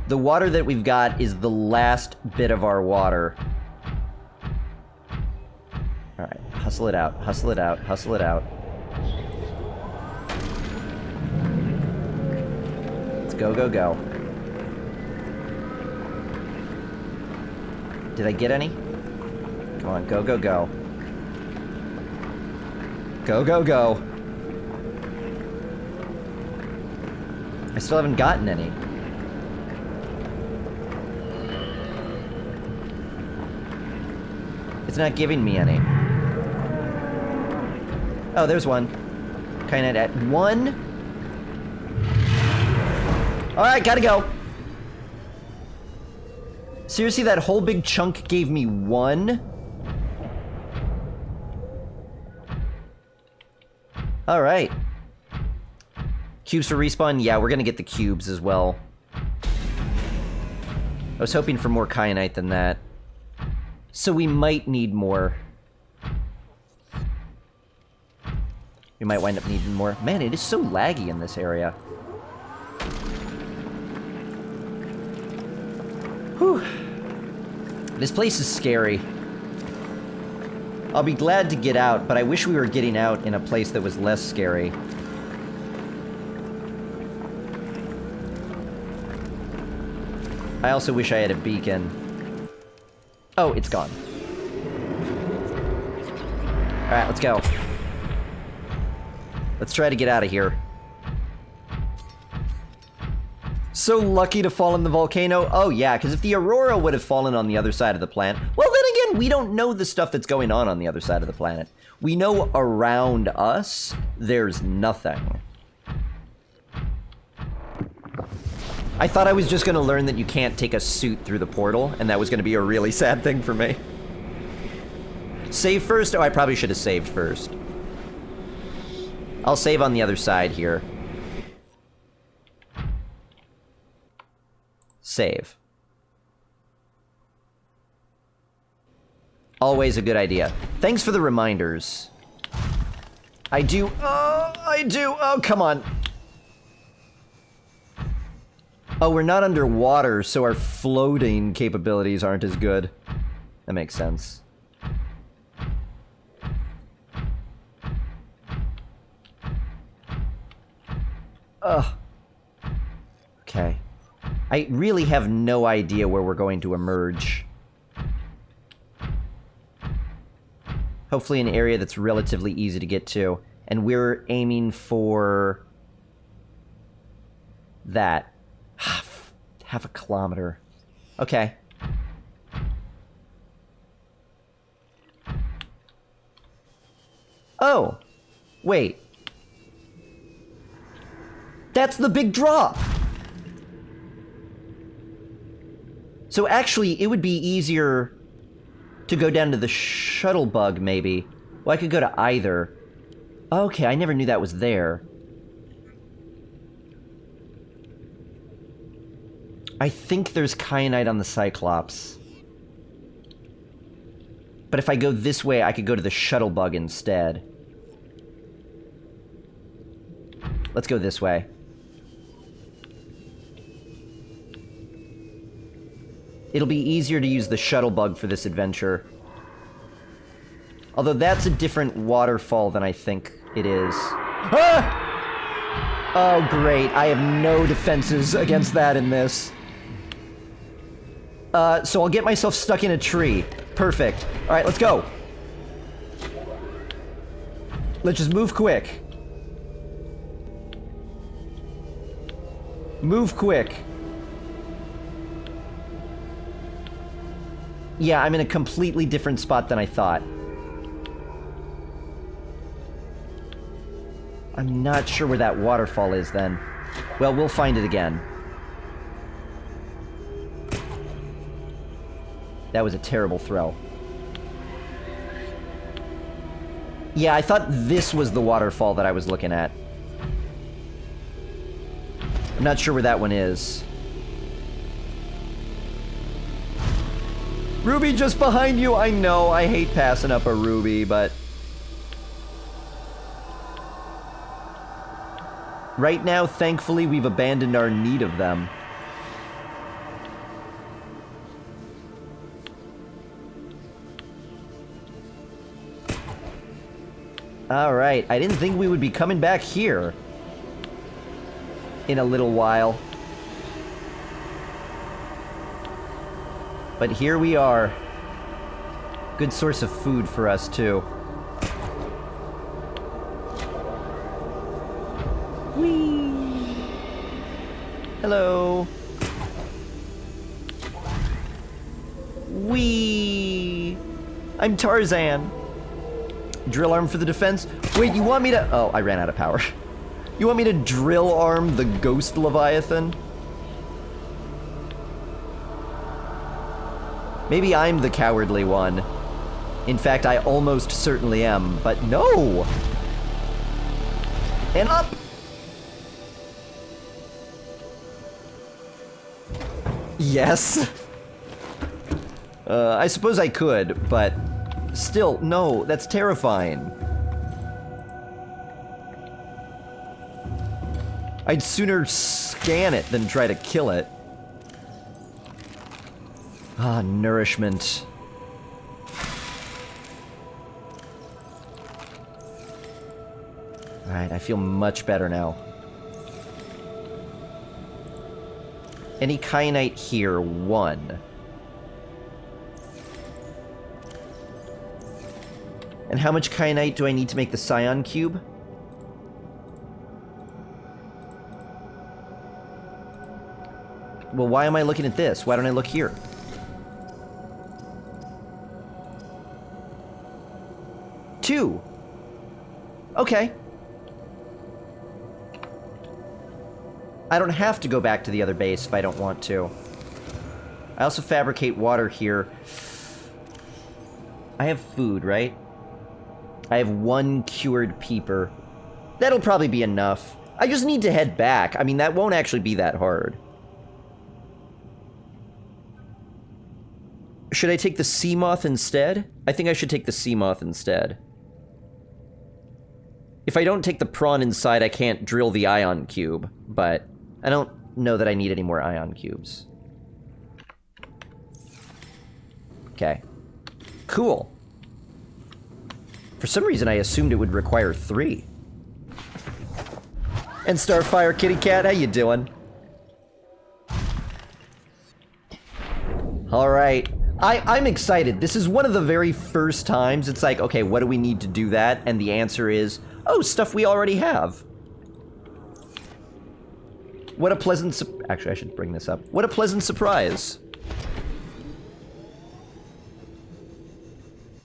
A: The water that we've got is the last bit of our water. Alright, hustle it out, hustle it out, hustle it out. Let's go, go, go. Did I get any? Come on, go, go, go. Go, go, go. I still haven't gotten any. It's not giving me any. Oh, there's one. Kyanite at 1. Alright, gotta go. Seriously, that whole big chunk gave me 1? Alright. Cubes for respawn? Yeah, we're gonna get the cubes as well. I was hoping for more kyanite than that. So we might need more. We might wind up needing more. Man, it is so laggy in this area. Whew. This place is scary. I'll be glad to get out, but I wish we were getting out in a place that was less scary. I also wish I had a beacon. Oh, it's gone. Alright, let's go. Let's try to get out of here. So lucky to fall in the volcano. Oh yeah, because if the Aurora would have fallen on the other side of the planet... Well, then again, we don't know the stuff that's going on the other side of the planet. We know around us, there's nothing. I thought I was just gonna learn that you can't take a suit through the portal, and that was gonna be a really sad thing for me. Save first? Oh, I probably should have saved first. I'll save on the other side here. Save. Always a good idea. Thanks for the reminders. I do. Oh, come on. Oh, we're not underwater, so our floating capabilities aren't as good. That makes sense. Ugh. Okay. I really have no idea where we're going to emerge. Hopefully an area that's relatively easy to get to. And we're aiming for... that. Half a kilometer. Okay. Oh! Wait. That's the big drop! So actually, it would be easier to go down to the shuttle bug, maybe. Well, I could go to either. Okay, I never knew that was there. I think there's kyanite on the Cyclops. But if I go this way, I could go to the shuttle bug instead. Let's go this way. It'll be easier to use the shuttle bug for this adventure. Although that's a different waterfall than I think it is. Ah! Oh, great. I have no defenses against that in this. So I'll get myself stuck in a tree. Perfect. Alright, let's go. Let's just move quick. Move quick. Yeah, I'm in a completely different spot than I thought. I'm not sure where that waterfall is then. Well, we'll find it again. That was a terrible throw. Yeah, I thought this was the waterfall that I was looking at. I'm not sure where that one is. Ruby just behind you! I know, I hate passing up a Ruby, but... right now, thankfully, we've abandoned our need of them. Alright, I didn't think we would be coming back here in a little while. But here we are. Good source of food for us, too. Whee! Hello. Whee! I'm Tarzan. Drill arm for the defense. Wait, you want me to... oh, I ran out of power. You want me to drill arm the ghost Leviathan? Maybe I'm the cowardly one. In fact, I almost certainly am, but no! And up! Yes. I suppose I could, but still, no, that's terrifying. I'd sooner scan it than try to kill it. Ah, nourishment. Alright, I feel much better now. Any kyanite here? 1. And how much kyanite do I need to make the Scion Cube? Well, why am I looking at this? Why don't I look here? Two. Okay. I don't have to go back to the other base if I don't want to. I also fabricate water here. I have food, right? I have 1 cured peeper. That'll probably be enough. I just need to head back. I mean, that won't actually be that hard. Should I take the sea moth instead? I think I should take the sea moth instead. If I don't take the prawn inside, I can't drill the ion cube, but I don't know that I need any more ion cubes. Okay. Cool. For some reason, I assumed it would require 3. And Starfire Kitty Cat, how you doing? Alright. I'm excited. This is one of the very first times it's like, okay, what do we need to do that? And the answer is, oh, stuff we already have. What a pleasant actually, I should bring this up. What a pleasant surprise.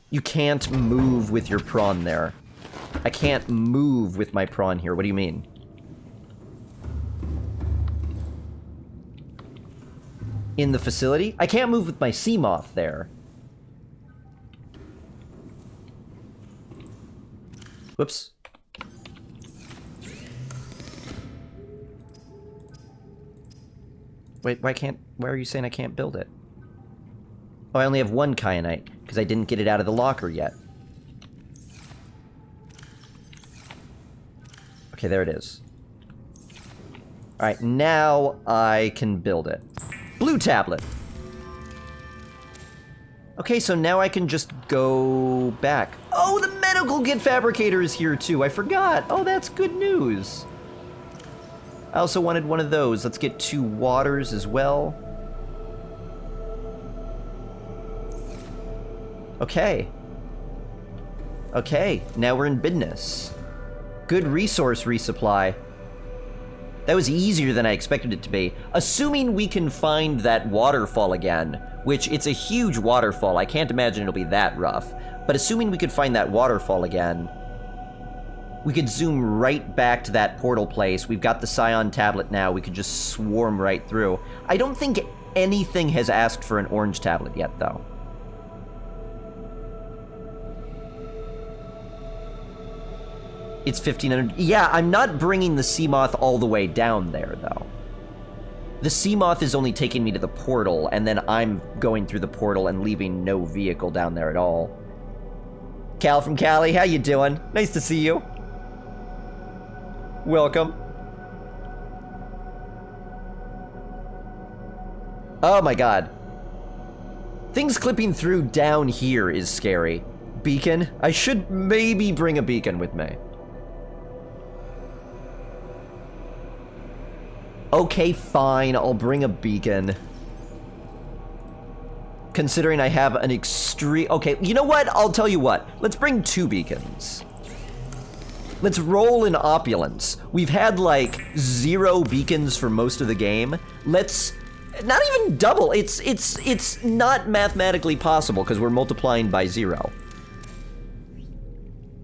A: You can't move with your prawn there. I can't move with my prawn here. What do you mean? In the facility? I can't move with my sea moth there. Whoops. Wait, why are you saying I can't build it? Oh, I only have 1 kyanite, because I didn't get it out of the locker yet. Okay, there it is. Alright, now I can build it. Blue tablet! Okay, so now I can just go back. Oh, the medical kit fabricator is here too, I forgot! Oh, that's good news! I also wanted one of those. Let's get 2 waters as well. Okay. Okay, now we're in business. Good resource resupply. That was easier than I expected it to be. Assuming we can find that waterfall again, which it's a huge waterfall. I can't imagine it'll be that rough. But assuming we could find that waterfall again, we could zoom right back to that portal place. We've got the Scion tablet now. We could just swarm right through. I don't think anything has asked for an orange tablet yet, though. It's 1,500. Yeah, I'm not bringing the Seamoth all the way down there, though. The Seamoth is only taking me to the portal, and then I'm going through the portal and leaving no vehicle down there at all. Cal from Cali, how you doing? Nice to see you. Welcome. Oh my god. Things clipping through down here is scary. Beacon? I should maybe bring a beacon with me. Okay, fine, I'll bring a beacon. Considering I have an extreme... Okay, you know what? I'll tell you what. Let's bring 2 beacons. Let's roll in opulence. We've had, like, 0 beacons for most of the game. Let's... Not even double. It's not mathematically possible, because we're multiplying by 0.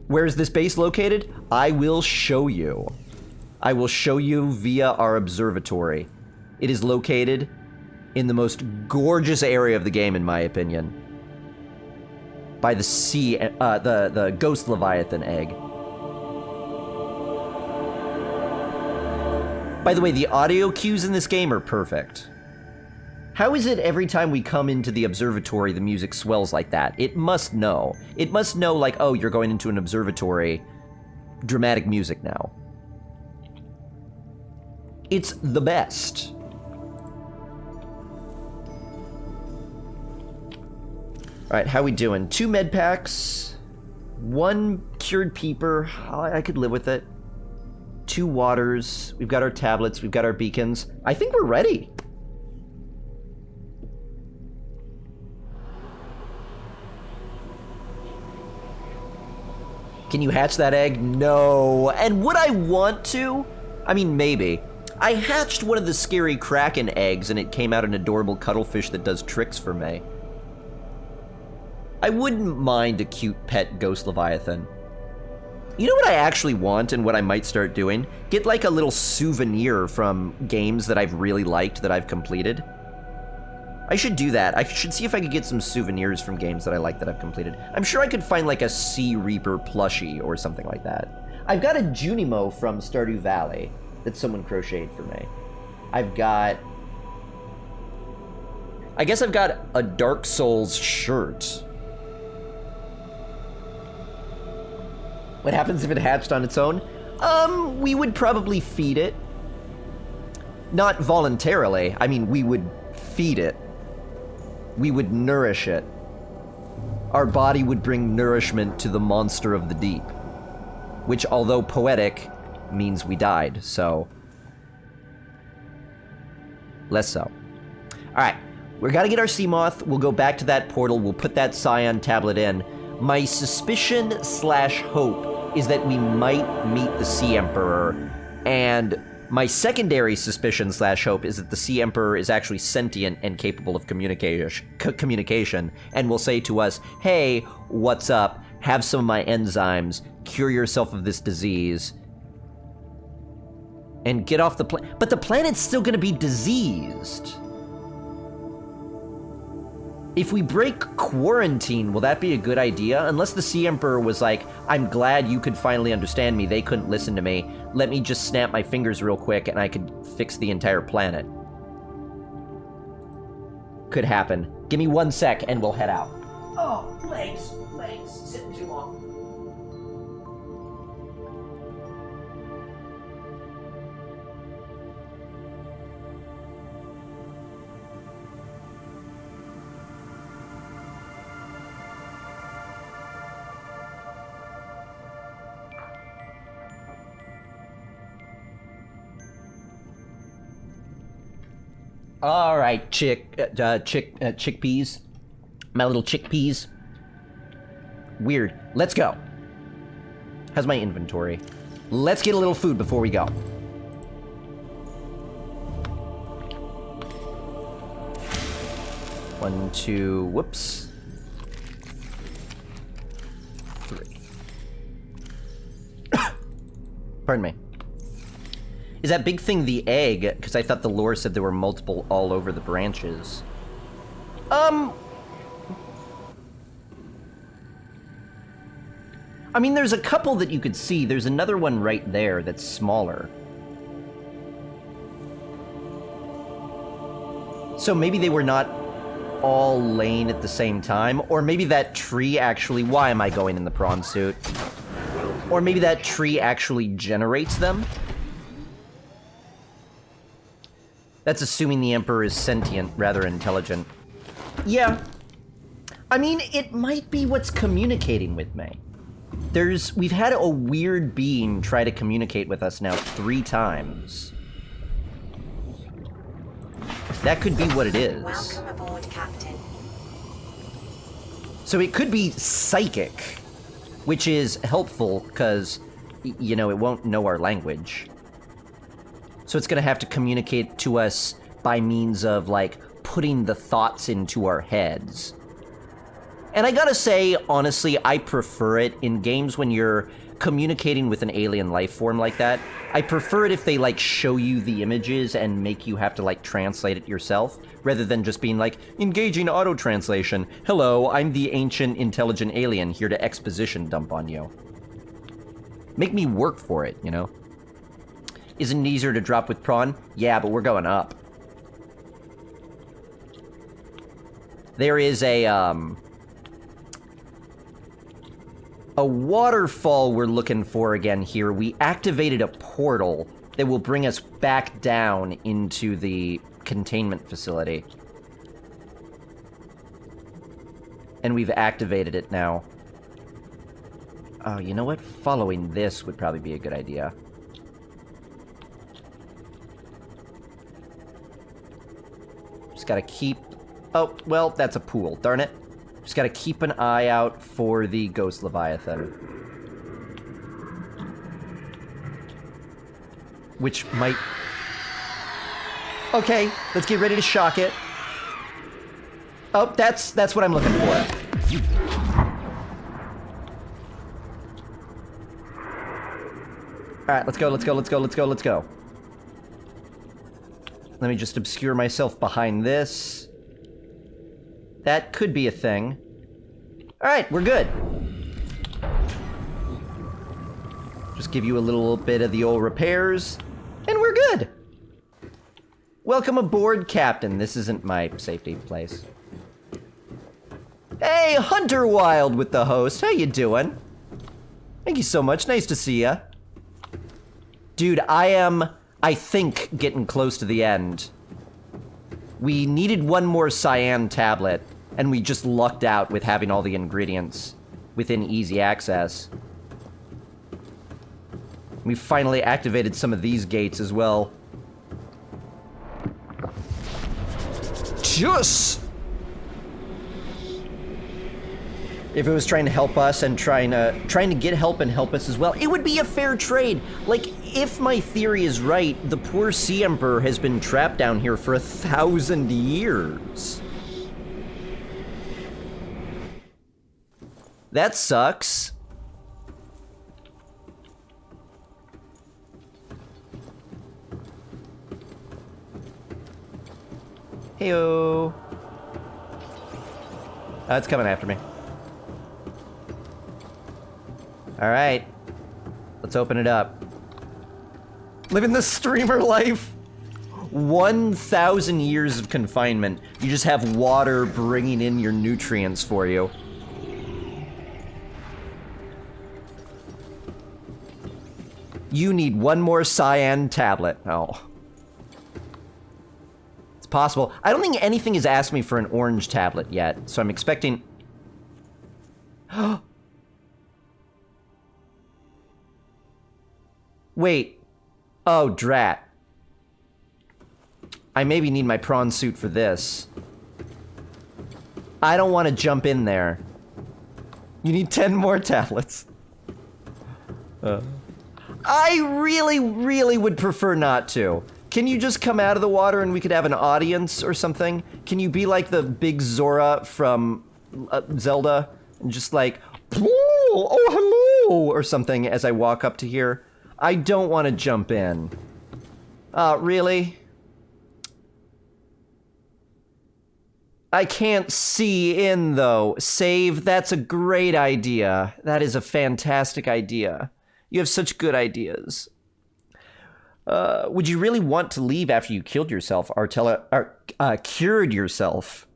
A: Where is this base located? I will show you. I will show you via our observatory. It is located in the most gorgeous area of the game, in my opinion. By the sea, the Ghost Leviathan egg. By the way, the audio cues in this game are perfect. How is it every time we come into the observatory, the music swells like that? It must know. It must know, like, oh, you're going into an observatory. Dramatic music now. It's the best. Alright, how we doing? 2 med packs, 1 cured peeper. I could live with it. 2 waters. We've got our tablets. We've got our beacons. I think we're ready. Can you hatch that egg? No. And would I want to? I mean, maybe. I hatched one of the scary Kraken eggs and it came out an adorable cuttlefish that does tricks for me. I wouldn't mind a cute pet Ghost Leviathan. You know what I actually want and what I might start doing? Get like a little souvenir from games that I've really liked that I've completed. I should do that. I should see if I could get some souvenirs from games that I like that I've completed. I'm sure I could find like a Sea Reaper plushie or something like that. I've got a Junimo from Stardew Valley that someone crocheted for me. I've got... I guess I've got a Dark Souls shirt. What happens if it hatched on its own? We would probably feed it. Not voluntarily. I mean, we would feed it. We would nourish it. Our body would bring nourishment to the monster of the deep. Which, although poetic, means we died, so... less so. Alright, we gotta get our Seamoth, we'll go back to that portal, we'll put that Scion tablet in. My suspicion slash hope is that we might meet the Sea Emperor, and my secondary suspicion slash hope is that the Sea Emperor is actually sentient and capable of communication, and will say to us, hey, what's up? Have some of my enzymes, cure yourself of this disease, and get off the planet. But the planet's still gonna be diseased. If we break quarantine, will that be a good idea? Unless the Sea Emperor was like, I'm glad you could finally understand me, they couldn't listen to me. Let me just snap my fingers real quick and I could fix the entire planet. Could happen. Give me 1 sec and we'll head out. Oh, legs, sitting too long. All right, chickpeas. My little chickpeas. Weird. Let's go. How's my inventory? Let's get a little food before we go. 1, 2, whoops. 3. Pardon me. Is that big thing the egg? Because I thought the lore said there were multiple all over the branches. I mean, there's a couple that you could see. There's another one right there that's smaller. So maybe they were not all laying at the same time. Or maybe that tree actually... Why am I going in the prawn suit? Or maybe that tree actually generates them? That's assuming the Emperor is sentient, rather intelligent. Yeah. I mean, it might be what's communicating with me. We've had a weird being try to communicate with us now 3 times. That could be what it is.
B: Welcome aboard, Captain.
A: So it could be psychic, which is helpful because, you know, it won't know our language. So it's gonna have to communicate to us by means of, like, putting the thoughts into our heads. And I gotta say, honestly, I prefer it in games when you're communicating with an alien life form like that. I prefer it if they, like, show you the images and make you have to, like, translate it yourself, rather than just being like, engaging auto-translation. Hello, I'm the ancient intelligent alien here to exposition dump on you. Make me work for it, you know? Isn't it easier to drop with prawn? Yeah, but we're going up. There is a waterfall we're looking for again here. We activated a portal that will bring us back down into the containment facility. And we've activated it now. Oh, you know what? Following this would probably be a good idea. Just gotta keep... Oh, well, that's a pool. Darn it. Just gotta keep an eye out for the Ghost Leviathan. Which might... Okay, let's get ready to shock it. Oh, that's what I'm looking for. Alright, let's go, let's go, let's go, let's go, let's go. Let me just obscure myself behind this. That could be a thing. Alright, we're good. Just give you a little bit of the old repairs, and we're good. Welcome aboard, Captain. This isn't my safety place. Hey, Hunter Wild with the host. How you doing? Thank you so much. Nice to see ya. Dude, I think, getting close to the end. We needed one more cyan tablet, and we just lucked out with having all the ingredients within easy access. We finally activated some of these gates as well. Just! If it was trying to help us and trying to get help and help us as well, it would be a fair trade. Like, if my theory is right, the poor Sea Emperor has been trapped down here for 1,000 years. That sucks. Heyo. It's coming after me. Alright. Let's open it up. Living the streamer life. 1,000 years of confinement. You just have water bringing in your nutrients for you. You need one more cyan tablet. Oh. It's possible. I don't think anything has asked me for an orange tablet yet, so I'm expecting... Wait. Oh, drat. I maybe need my prawn suit for this. I don't want to jump in there. You need 10 more tablets. I really, really would prefer not to. Can you just come out of the water and we could have an audience or something? Can you be like the big Zora from Zelda? And just like, oh, hello, or something as I walk up to here? I don't want to jump in. Really? I can't see in, though. Save, that's a great idea. That is a fantastic idea. You have such good ideas. Would you really want to leave after you killed yourself, cured yourself?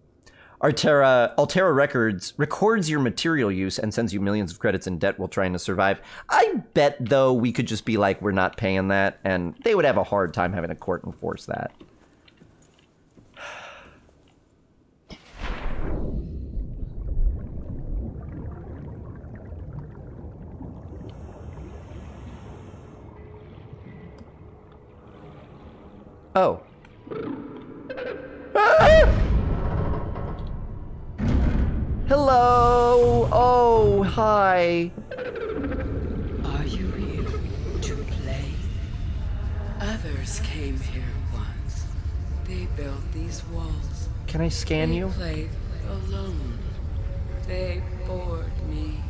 A: Altera Records records your material use and sends you millions of credits in debt while trying to survive. I bet, though, we could just be like, we're not paying that, and they would have a hard time having a court enforce that. Oh. Ah! Hello! Oh, hi.
D: Are you here to play? Others came here once. They built these walls.
A: Can I scan you?
D: They played alone. They bored me.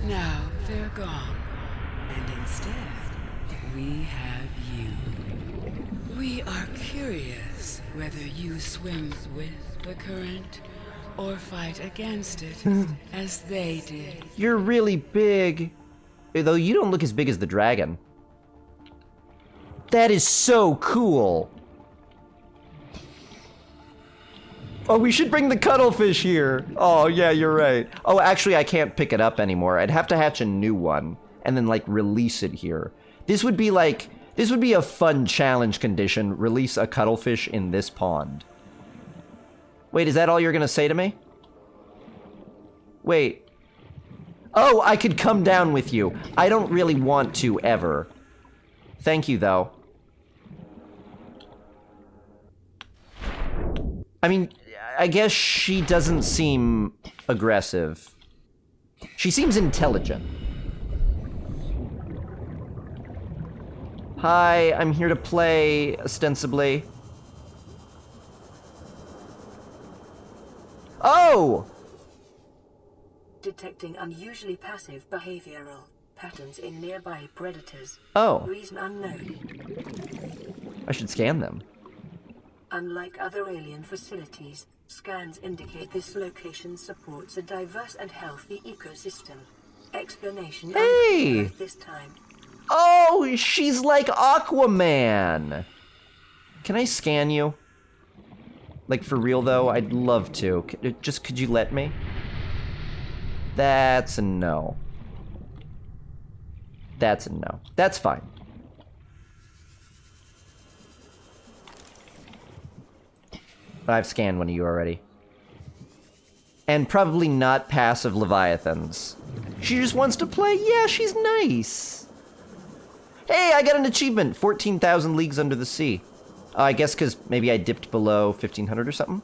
D: Now they're gone. And instead, we have you. We are curious whether you swim with the current or fight against it as they did.
A: You're really big. Though you don't look as big as the dragon. That is so cool. Oh, we should bring the cuttlefish here. Oh, yeah, you're right. Oh, actually, I can't pick it up anymore. I'd have to hatch a new one and then, like, release it here. This would be a fun challenge condition. Release a cuttlefish in this pond. Wait, is that all you're gonna say to me? Wait. Oh, I could come down with you. I don't really want to, ever. Thank you, though. I mean, I guess she doesn't seem aggressive. She seems intelligent. Hi, I'm here to play, ostensibly. Oh!
B: Detecting unusually passive behavioral patterns in nearby predators.
A: Oh.
B: Reason unknown.
A: I should scan them.
B: Unlike other alien facilities, scans indicate this location supports a diverse and healthy ecosystem. Explanation
A: Hey!
B: unclear at this time.
A: Oh, she's like Aquaman. Can I scan you? Like, for real, though? I'd love to. Could you let me? That's a no. That's a no. That's fine. I've scanned one of you already. And probably not passive Leviathans. She just wants to play? Yeah, she's nice. Hey, I got an achievement! 14,000 Leagues Under the Sea. I guess because maybe I dipped below 1,500 or something?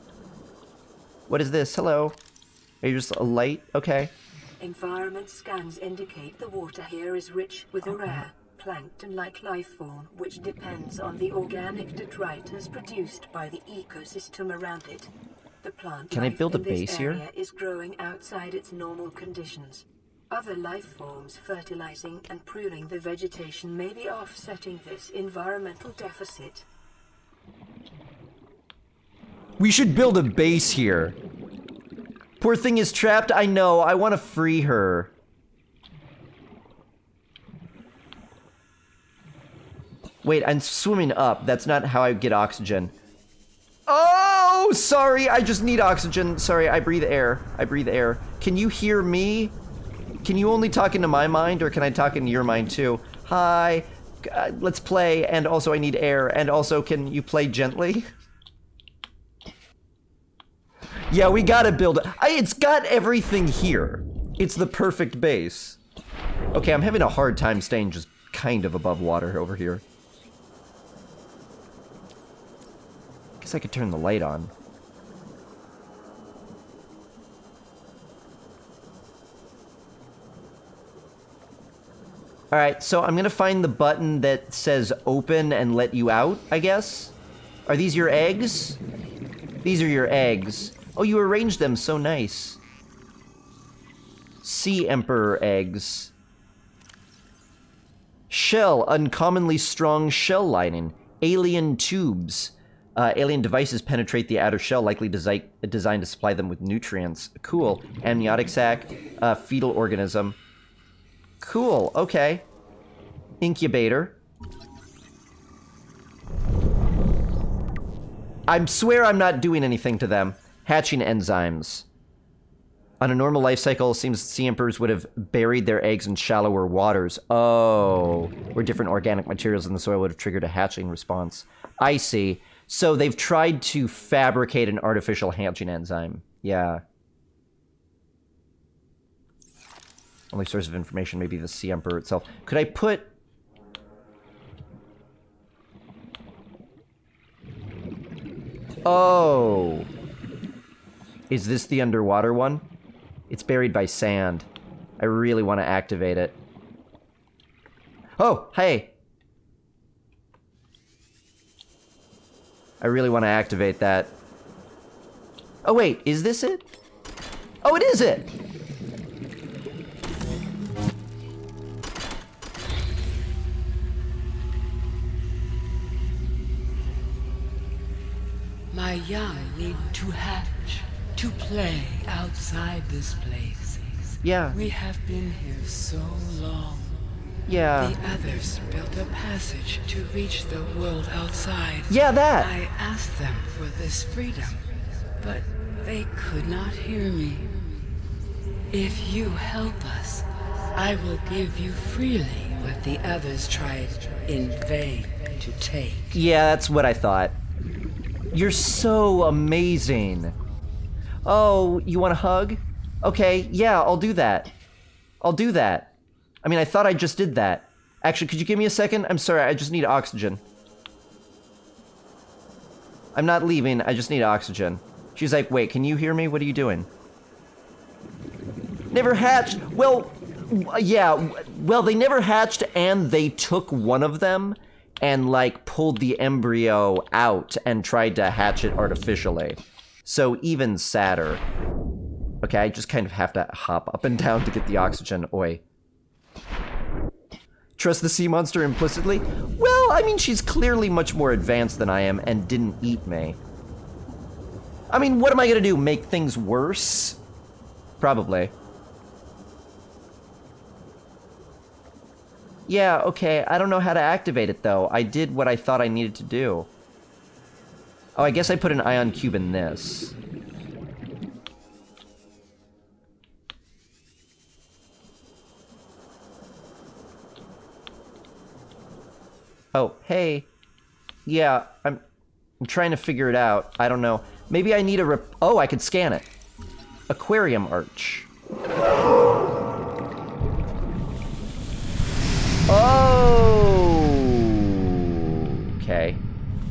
A: What is this? Hello? Are you just a light? Okay.
B: Environment scans indicate the water here is rich with a rare, plankton-like life form which depends on the organic detritus produced by the ecosystem around it. The plant
A: Can I build a
B: life in this
A: base here?
B: area is growing outside its normal conditions. Other life forms fertilizing and pruning the vegetation may be offsetting this environmental deficit.
A: We should build a base here. Poor thing is trapped. I know. I want to free her. Wait, I'm swimming up. That's not how I get oxygen. Oh, sorry. I just need oxygen. Sorry, I breathe air. I breathe air. Can you hear me? Can you only talk into my mind, or can I talk into your mind too? Hi. Let's play, and also I need air, and also can you play gently? Yeah, we gotta build it. It's got everything here. It's the perfect base. Okay, I'm having a hard time staying just kind of above water over here. Guess I could turn the light on. Alright, so I'm gonna find the button that says open and let you out, I guess? Are these your eggs? These are your eggs. Oh, you arranged them so nice. Sea Emperor eggs. Shell, uncommonly strong shell lining. Alien tubes. Alien devices penetrate the outer shell, likely designed to supply them with nutrients. Cool. Amniotic sac. Fetal organism. Cool, okay. Incubator. I swear I'm not doing anything to them. Hatching enzymes. On a normal life cycle, it seems sea emperors would have buried their eggs in shallower waters. Oh, where different organic materials in the soil would have triggered a hatching response. I see. So they've tried to fabricate an artificial hatching enzyme. Yeah. Only source of information may be the sea emperor itself. Could I put... Oh. Is this the underwater one? It's buried by sand. I really want to activate it. Oh, hey! I really want to activate that. Oh wait, is this it? Oh, it is it!
D: My young need to hatch, to play outside this place.
A: Yeah.
D: We have been here so long.
A: Yeah.
D: The others built a passage to reach the world outside.
A: Yeah, that!
D: I asked them for this freedom, but they could not hear me. If you help us, I will give you freely what the others tried in vain to take.
A: Yeah, that's what I thought. You're so amazing. Oh, you want a hug? Okay, yeah, I'll do that. I'll do that. I mean, I thought I just did that. Actually, could you give me a second? I'm sorry, I just need oxygen. I'm not leaving, I just need oxygen. She's like, wait, can you hear me? What are you doing? Never hatched. Well, yeah, well, they never hatched and they took one of them and, like, pulled the embryo out and tried to hatch it artificially. So even sadder. Okay, I just kind of have to hop up and down to get the oxygen. Oi. Trust the sea monster implicitly? Well, I mean, she's clearly much more advanced than I am and didn't eat me. I mean, what am I gonna do? Make things worse? Probably. Yeah, okay, I don't know how to activate it, though. I did what I thought I needed to do. Oh, I guess I put an ion cube in this. Oh, hey. Yeah, I'm trying to figure it out. I don't know. Maybe I need a oh, I could scan it. Aquarium arch. Oh! Okay.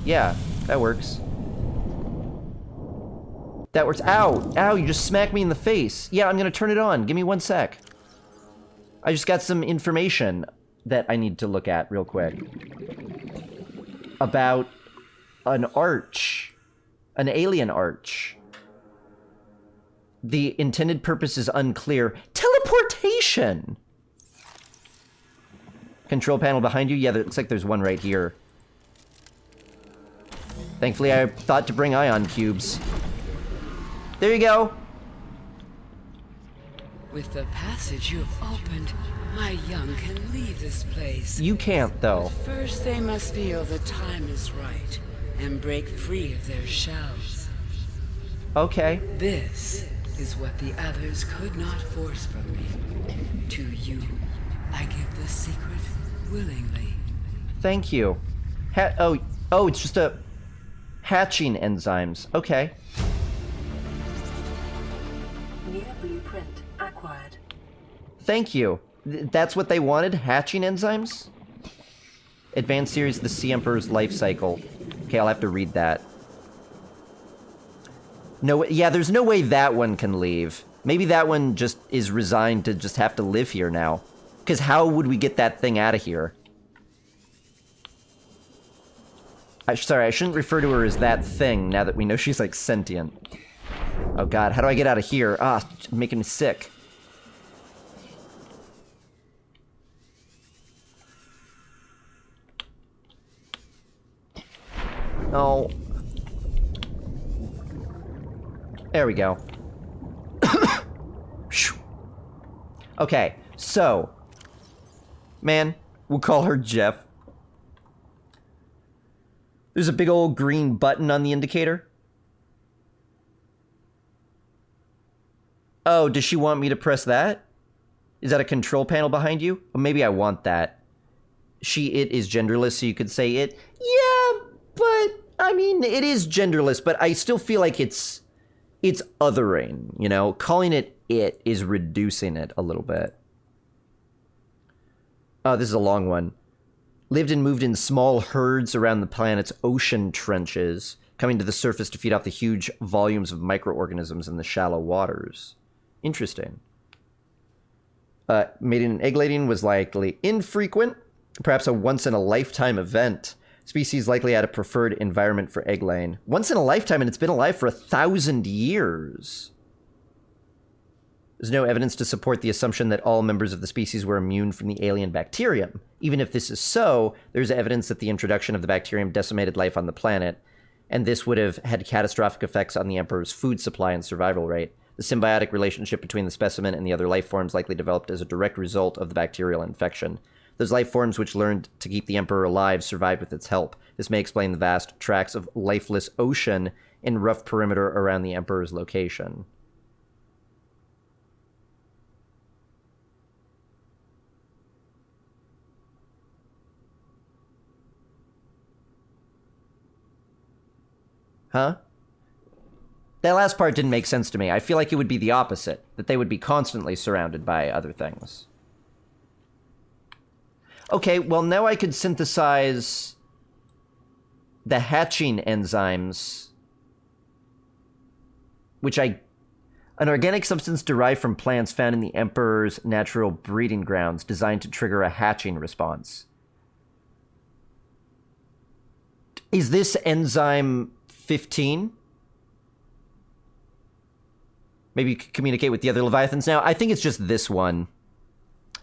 A: Yeah, that works. That works. Ow! Ow, you just smacked me in the face. Yeah, I'm gonna turn it on. Give me 1 sec. I just got some information that I need to look at real quick. About an arch. An alien arch. The intended purpose is unclear. Teleportation! Control panel behind you? Yeah, it looks like there's one right here. Thankfully, I thought to bring ion cubes. There you go.
D: With the passage you have opened, my young can leave this place.
A: You can't, though.
D: First, they must feel the time is right and break free of their shells.
A: Okay.
D: This is what the others could not force from me. To you, I give the secret willingly.
A: Thank you. Oh, it's just a... hatching enzymes. Okay.
B: New blueprint acquired.
A: Thank you. That's what they wanted? Hatching enzymes? Advanced series, the Sea Emperor's life cycle. Okay, I'll have to read that. No, yeah, there's no way that one can leave. Maybe that one just is resigned to just have to live here now. Because how would we get that thing out of here? Sorry, I shouldn't refer to her as that thing now that we know she's, like, sentient. Oh god, how do I get out of here? Ah, it's making me sick. Oh. There we go. Okay, so. Man, we'll call her Jeff. There's a big old green button on the indicator. Oh, does she want me to press that? Is that a control panel behind you? Well, maybe I want that. She, it is genderless, so you could say it. Yeah, but, I mean, it is genderless, but I still feel like it's othering, you know? Calling it is reducing it a little bit. Oh, this is a long one. Lived and moved in small herds around the planet's ocean trenches, coming to the surface to feed off the huge volumes of microorganisms in the shallow waters. Interesting. Mating and egg laying was likely infrequent, perhaps a once-in-a-lifetime event. Species likely had a preferred environment for egg laying. Once in a lifetime, and it's been alive for 1,000 years. There's no evidence to support the assumption that all members of the species were immune from the alien bacterium. Even if this is so, there's evidence that the introduction of the bacterium decimated life on the planet, and this would have had catastrophic effects on the Emperor's food supply and survival rate. The symbiotic relationship between the specimen and the other life forms likely developed as a direct result of the bacterial infection. Those life forms which learned to keep the Emperor alive survived with its help. This may explain the vast tracts of lifeless ocean in rough perimeter around the Emperor's location. Huh? That last part didn't make sense to me. I feel like it would be the opposite, that they would be constantly surrounded by other things. Okay, well now I could synthesize the hatching enzymes, which an organic substance derived from plants found in the Emperor's natural breeding grounds designed to trigger a hatching response. Is this enzyme 15? Maybe you could communicate with the other Leviathans now. I think it's just this one.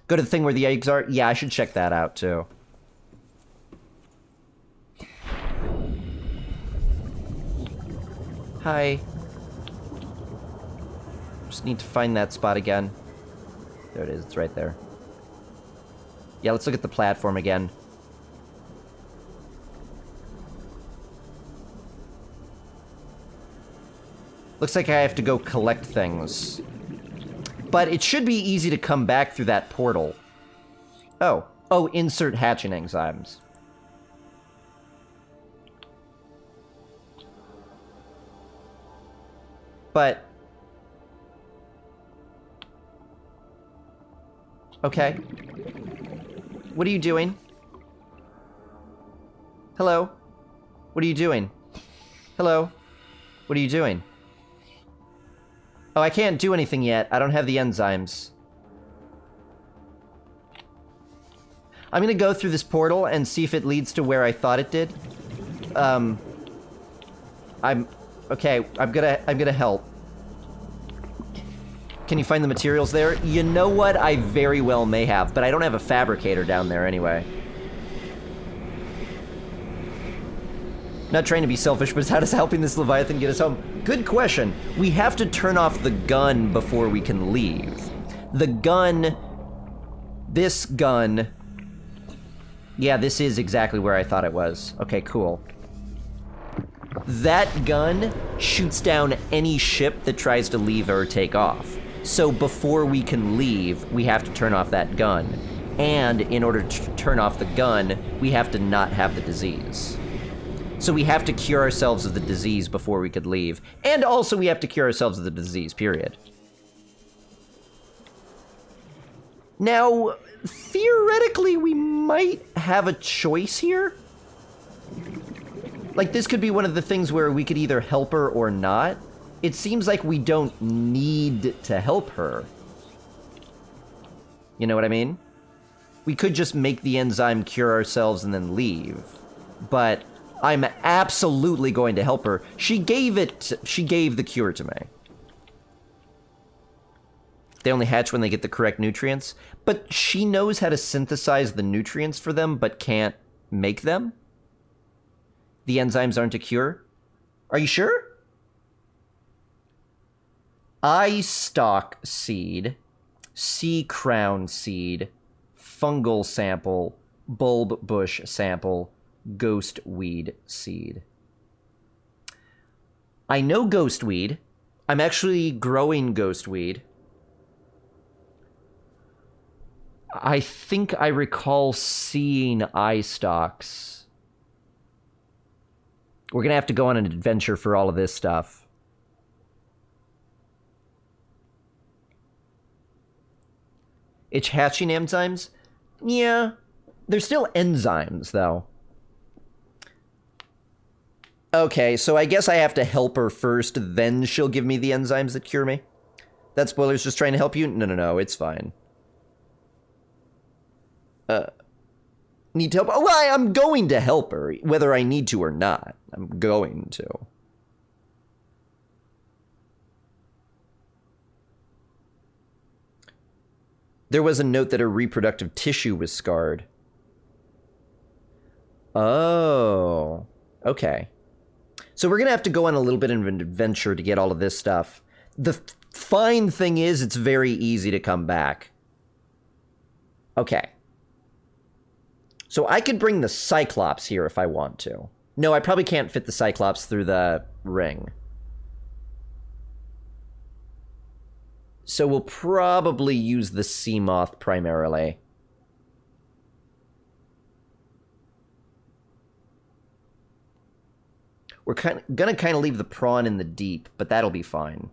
A: Go to the thing where the eggs are. Yeah, I should check that out, too. Hi. Just need to find that spot again. There it is. It's right there. Yeah, let's look at the platform again. Looks like I have to go collect things. But it should be easy to come back through that portal. Oh. Oh, insert hatching enzymes. But... okay. What are you doing? Hello? What are you doing? Hello? What are you doing? Oh, I can't do anything yet. I don't have the enzymes. I'm gonna go through this portal and see if it leads to where I thought it did. Okay, I'm gonna help. Can you find the materials there? You know what? I very well may have, but I don't have a fabricator down there anyway. Not trying to be selfish, but how does helping this Leviathan get us home? Good question. We have to turn off the gun before we can leave. The gun... this gun... yeah, this is exactly where I thought it was. Okay, cool. That gun shoots down any ship that tries to leave or take off. So before we can leave, we have to turn off that gun. And in order to turn off the gun, we have to not have the disease. So we have to cure ourselves of the disease before we could leave. And also we have to cure ourselves of the disease, period. Now, theoretically, we might have a choice here. Like, this could be one of the things where we could either help her or not. It seems like we don't need to help her. You know what I mean? We could just make the enzyme cure ourselves and then leave. But I'm absolutely going to help her. She gave the cure to me. They only hatch when they get the correct nutrients. But she knows how to synthesize the nutrients for them, but can't make them? The enzymes aren't a cure? Are you sure? Eye stalk seed, sea crown seed, fungal sample, bulb bush sample, ghost weed seed. I know ghost weed. I'm actually growing ghost weed. I think I recall seeing eye stalks. We're gonna have to go on an adventure for all of this stuff. It's hatching enzymes? Yeah. They're still enzymes, though. Okay, so I guess I have to help her first, then she'll give me the enzymes that cure me? That spoiler's just trying to help you? No, it's fine. Need to help? Oh, well, I'm going to help her, whether I need to or not. I'm going to. There was a note that her reproductive tissue was scarred. Oh, okay. So we're going to have to go on a little bit of an adventure to get all of this stuff. The fine thing is, it's very easy to come back. Okay. So I could bring the Cyclops here if I want to. No, I probably can't fit the Cyclops through the ring. So we'll probably use the sea moth primarily. We're gonna kind of leave the prawn in the deep, but that'll be fine.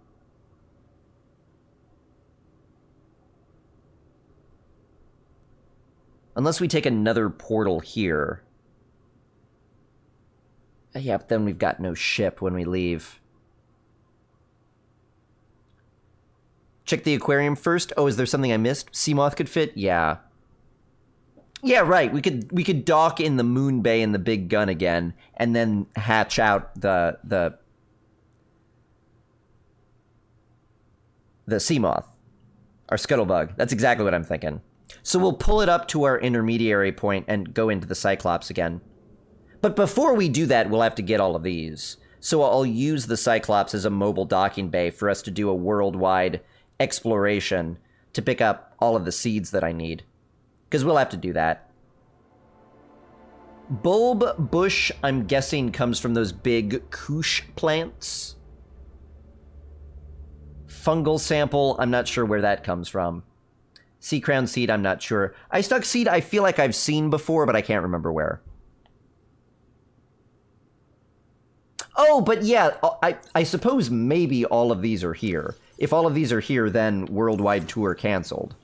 A: Unless we take another portal here. Yeah, but then we've got no ship when we leave. Check the aquarium first. Oh, is there something I missed? Seamoth could fit? Yeah. Yeah, right. We could dock in the moon bay in the big gun again, and then hatch out the Seamoth. Our scuttlebug. That's exactly what I'm thinking. So we'll pull it up to our intermediary point and go into the Cyclops again. But before we do that, we'll have to get all of these. So I'll use the Cyclops as a mobile docking bay for us to do a worldwide exploration to pick up all of the seeds that I need. Because we'll have to do that. Bulb bush, I'm guessing, comes from those big koosh plants. Fungal sample, I'm not sure where that comes from. Sea crown seed, I'm not sure. Eye stalk seed, I feel like I've seen before, but I can't remember where. Oh, but yeah, I suppose maybe all of these are here. If all of these are here, then worldwide tour canceled.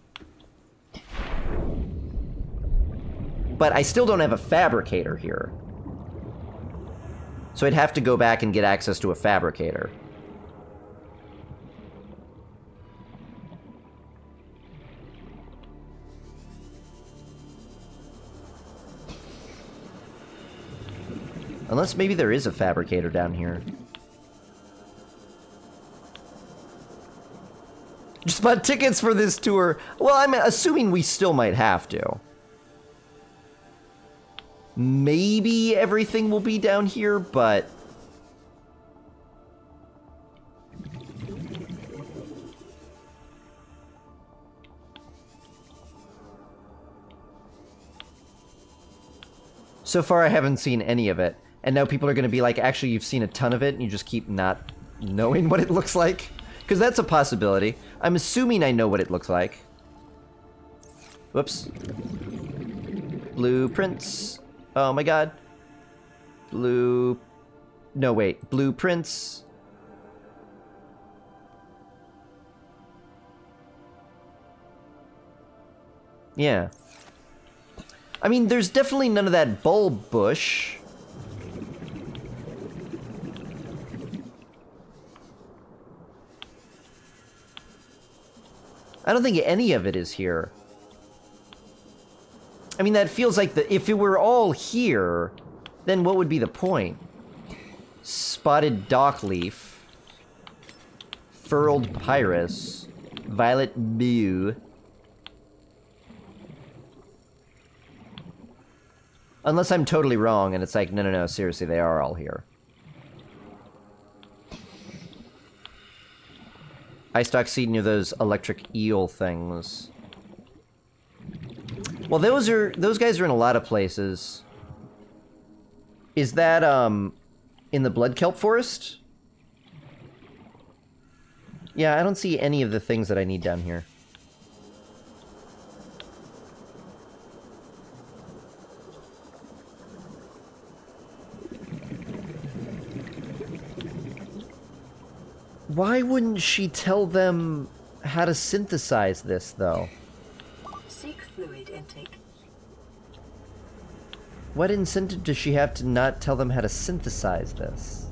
A: But I still don't have a fabricator here. So I'd have to go back and get access to a fabricator. Unless maybe there is a fabricator down here. Just bought tickets for this tour. Well, I'm assuming we still might have to. Maybe everything will be down here, but... So far, I haven't seen any of it. And now people are going to be like, actually, you've seen a ton of it, and you just keep not knowing what it looks like? Because that's a possibility. I'm assuming I know what it looks like. Whoops. Blueprints. Oh my god. No, wait. Blueprints. Yeah. I mean, there's definitely none of that bulb bush. I don't think any of it is here. I mean, that feels like if it were all here, then what would be the point? Spotted dockleaf, furled pyrus, violet blue. Unless I'm totally wrong and it's like, no, no, no, seriously, they are all here. Ice stock seed near those electric eel things. Well, those guys are in a lot of places. Is that, in the blood kelp forest? Yeah, I don't see any of the things that I need down here. Why wouldn't she tell them how to synthesize this, though?
B: Seek fluid intake.
A: What incentive does she have to not tell them how to synthesize this?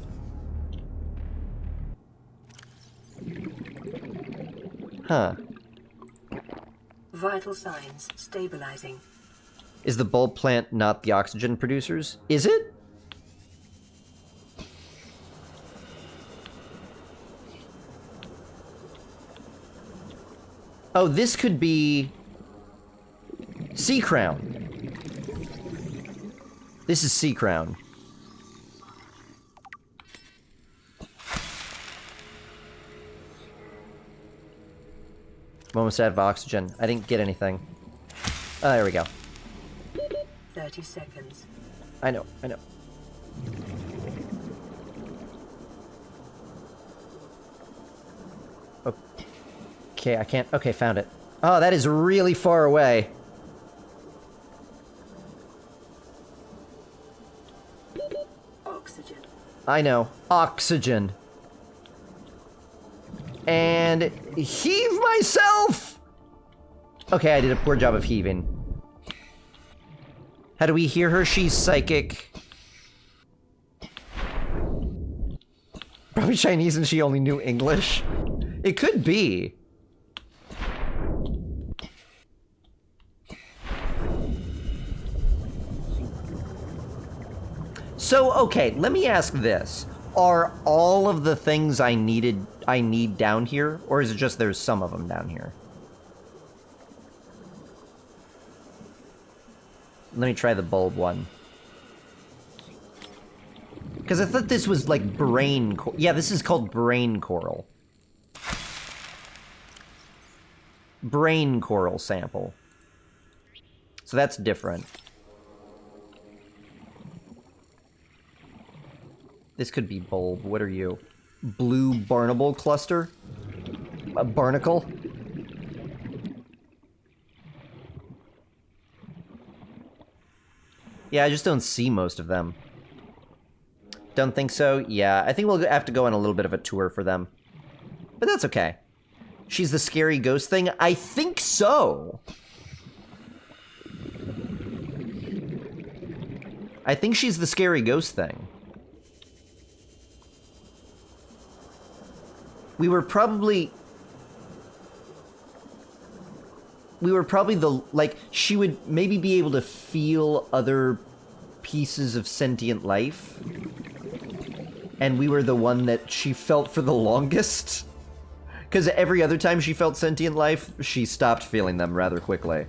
A: Huh.
B: Vital signs stabilizing.
A: Is the bulb plant not the oxygen producers? Is it? Oh, this could be Sea Crown. This is Sea Crown. Almost out of oxygen. I didn't get anything. Oh, there we go.
B: 30 seconds.
A: I know, I know. Okay, I can't... Okay, found it. Oh, that is really far away.
B: Oxygen.
A: I know. Oxygen. And... heave myself! Okay, I did a poor job of heaving. How do we hear her? She's psychic. Probably Chinese and she only knew English. It could be. So, okay, let me ask this. Are all of the things I need down here? Or is it just there's some of them down here? Let me try the bulb one. Because I thought this was like brain... Yeah, this is called brain coral. Brain coral sample. So that's different. This could be bulb. What are you? Blue barnacle cluster? A barnacle? Yeah, I just don't see most of them. Don't think so? Yeah, I think we'll have to go on a little bit of a tour for them. But that's okay. She's the scary ghost thing? I think so! I think she's the scary ghost thing. We were probably the, like, she would maybe be able to feel other pieces of sentient life. And we were the one that she felt for the longest. Because every other time she felt sentient life, she stopped feeling them rather quickly.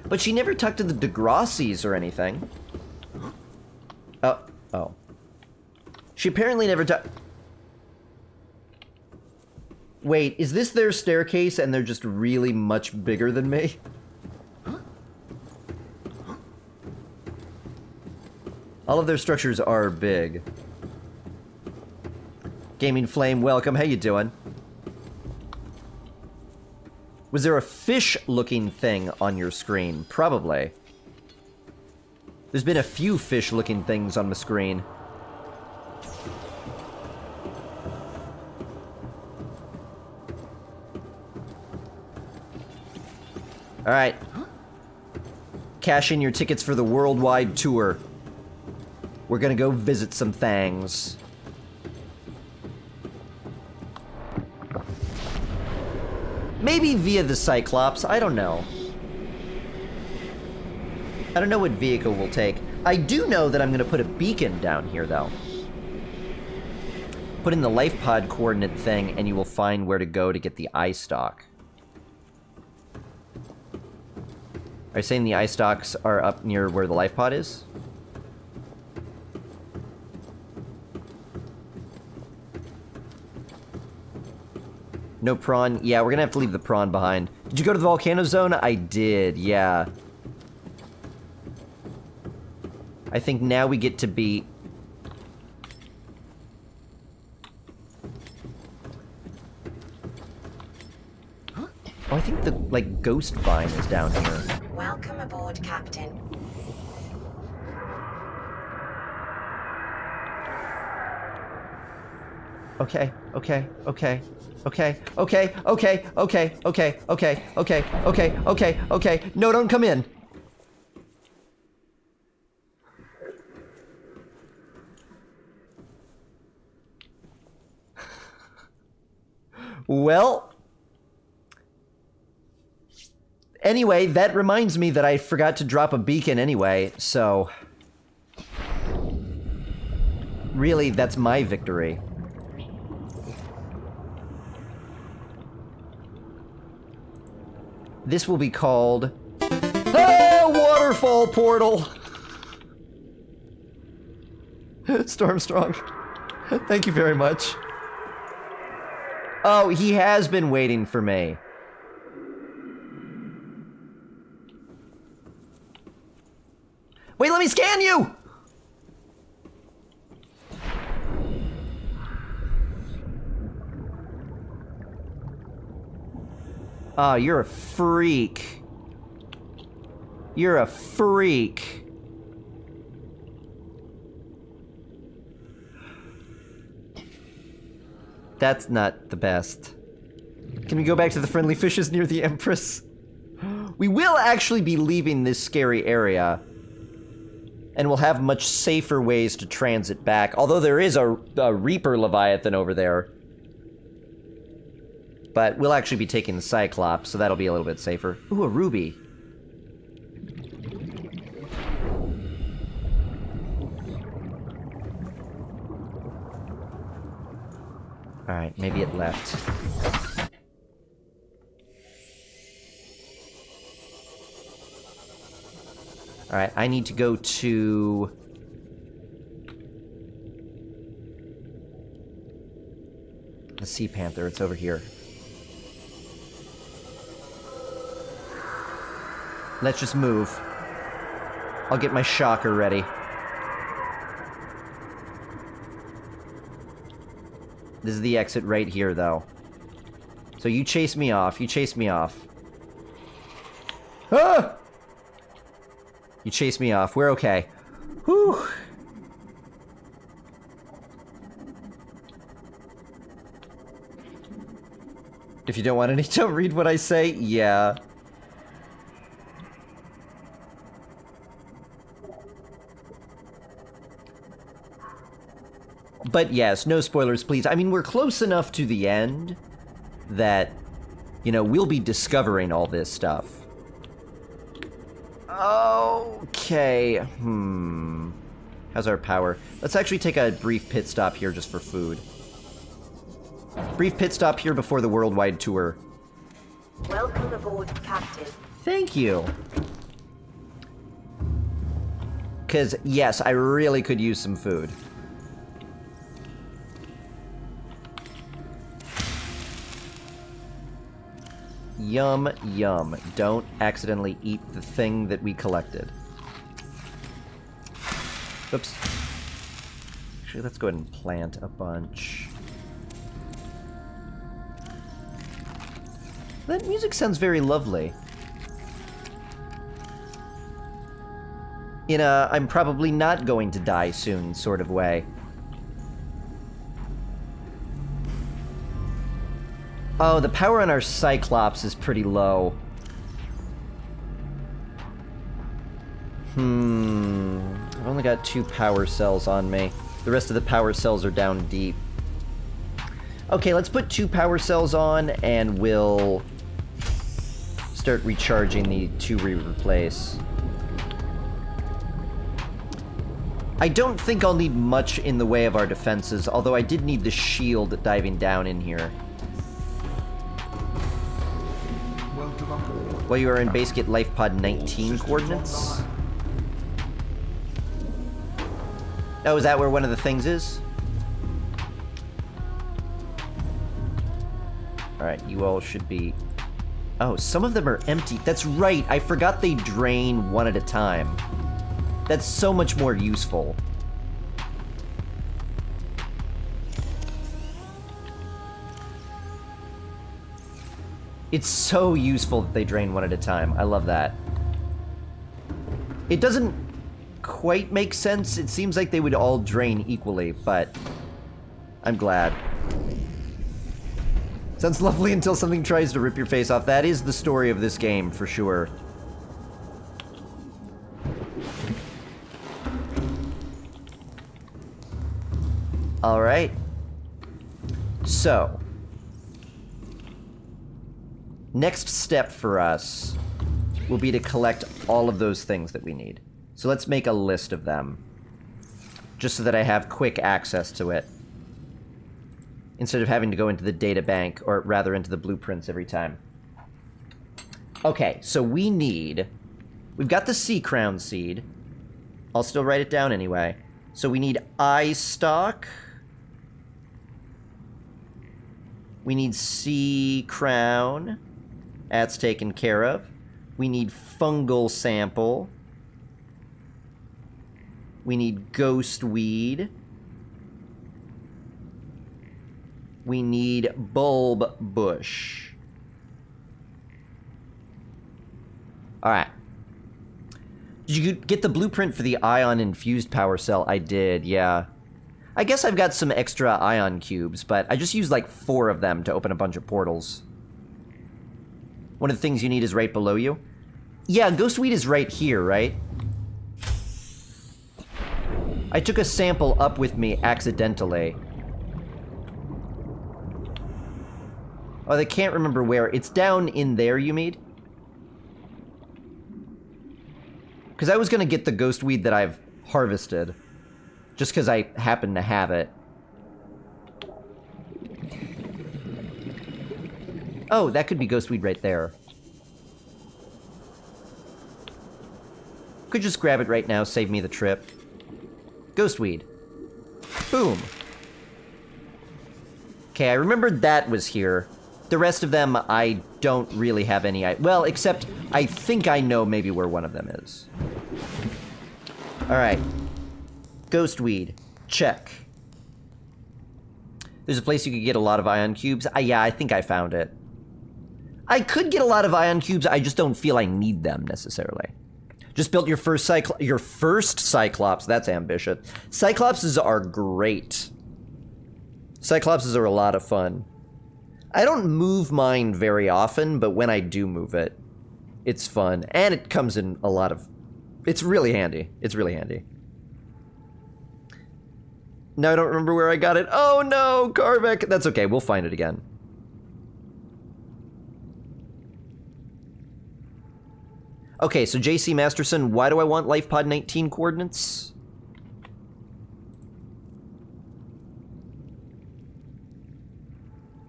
A: But she never talked to the Degrassi's or anything. Oh. She apparently never talked... Wait, is this their staircase and they're just really much bigger than me? All of their structures are big. Gaming Flame, welcome. How you doing? Was there a fish-looking thing on your screen? Probably. There's been a few fish-looking things on my screen. Alright. Cash in your tickets for the worldwide tour. We're gonna go visit some things. Maybe via the Cyclops, I don't know. I don't know what vehicle we'll take. I do know that I'm going to put a beacon down here, though. Put in the life pod coordinate thing, and you will find where to go to get the eye stalk. Are you saying the eye stalks are up near where the life pod is? No prawn? Yeah, we're gonna have to leave the prawn behind. Did you go to the volcano zone? I did, yeah. I think now we get to be... Oh, I think the, like, ghost vine is down here.
F: Welcome aboard, Captain.
A: Okay, okay, okay, okay, okay, okay, okay, okay, okay, okay, okay, okay, okay. No, don't come in. Well... Anyway, that reminds me that I forgot to drop a beacon anyway, so... Really, that's my victory. This will be called... Ah, waterfall portal! Stormstrong. Thank you very much. Oh, he has been waiting for me. Wait, let me scan you! Oh, you're a freak. You're a freak. That's not the best. Can we go back to the friendly fishes near the Empress? We will actually be leaving this scary area. And we'll have much safer ways to transit back. Although there is a Reaper Leviathan over there. But we'll actually be taking the Cyclops, so that'll be a little bit safer. Ooh, a ruby. Alright, maybe it left. Alright, I need to go to... the Sea Panther, it's over here. Let's just move. I'll get my shocker ready. This is the exit right here, though. So you chase me off, you chase me off. Ah! You chase me off, we're okay. Whew! If you don't want any, don't read what I say, yeah. But yes, no spoilers, please. I mean, we're close enough to the end that, you know, we'll be discovering all this stuff. Okay, How's our power? Let's actually take a brief pit stop here just for food. Brief pit stop here before the worldwide tour.
F: Welcome aboard, Captain.
A: Thank you. Because, yes, I really could use some food. Yum, yum. Don't accidentally eat the thing that we collected. Oops. Actually, let's go ahead and plant a bunch. That music sounds very lovely. In a I'm probably not going to die soon sort of way. Oh, the power on our Cyclops is pretty low. I've only got 2 power cells on me. The rest of the power cells are down deep. Okay, let's put 2 power cells on, and we'll start recharging the 2 we replace. I don't think I'll need much in the way of our defenses, although I did need the shield diving down in here.
E: Welcome aboard.
A: While you are in base, get life pod 19 coordinates. Oh, is that where one of the things is? Alright, you all should be... Oh, some of them are empty. That's right, I forgot they drain one at a time. That's so much more useful. It's so useful that they drain one at a time. I love that. It doesn't quite make sense. It seems like they would all drain equally, but I'm glad. Sounds lovely until something tries to rip your face off. That is the story of this game, for sure. Alright. So. Next step for us will be to collect all of those things that we need. So let's make a list of them. Just so that I have quick access to it. Instead of having to go into the data bank, or rather into the blueprints every time. Okay, so we need... We've got the sea crown seed. I'll still write it down anyway. So we need eye stalk. We need sea crown. That's taken care of. We need fungal sample. We need ghost weed. We need bulb bush. Alright. Did you get the blueprint for the ion infused power cell? I did, yeah. I guess I've got some extra ion cubes, but I just used like 4 of them to open a bunch of portals. One of the things you need is right below you. Yeah, ghostweed is right here, right? I took a sample up with me accidentally. Oh, they can't remember where. It's down in there, you mean? Because I was going to get the ghostweed that I've harvested. Just because I happen to have it. Oh, that could be ghostweed right there. Could just grab it right now, save me the trip. Ghostweed. Boom. Okay, I remembered that was here. The rest of them, I don't really have any... Well, except I think I know maybe where one of them is. Alright. Ghostweed. Check. There's a place you could get a lot of ion cubes. Yeah, I think I found it. I could get a lot of ion cubes, I just don't feel I need them, necessarily. Just built your first Cyclops. That's ambitious. Cyclopses are great. Cyclopses are a lot of fun. I don't move mine very often, but when I do move it, it's fun. And it comes in a lot of... It's really handy. It's really handy. Now I don't remember where I got it. Oh no, Karvik! That's okay, we'll find it again. Okay, so JC Masterson, why do I want LifePod 19 coordinates?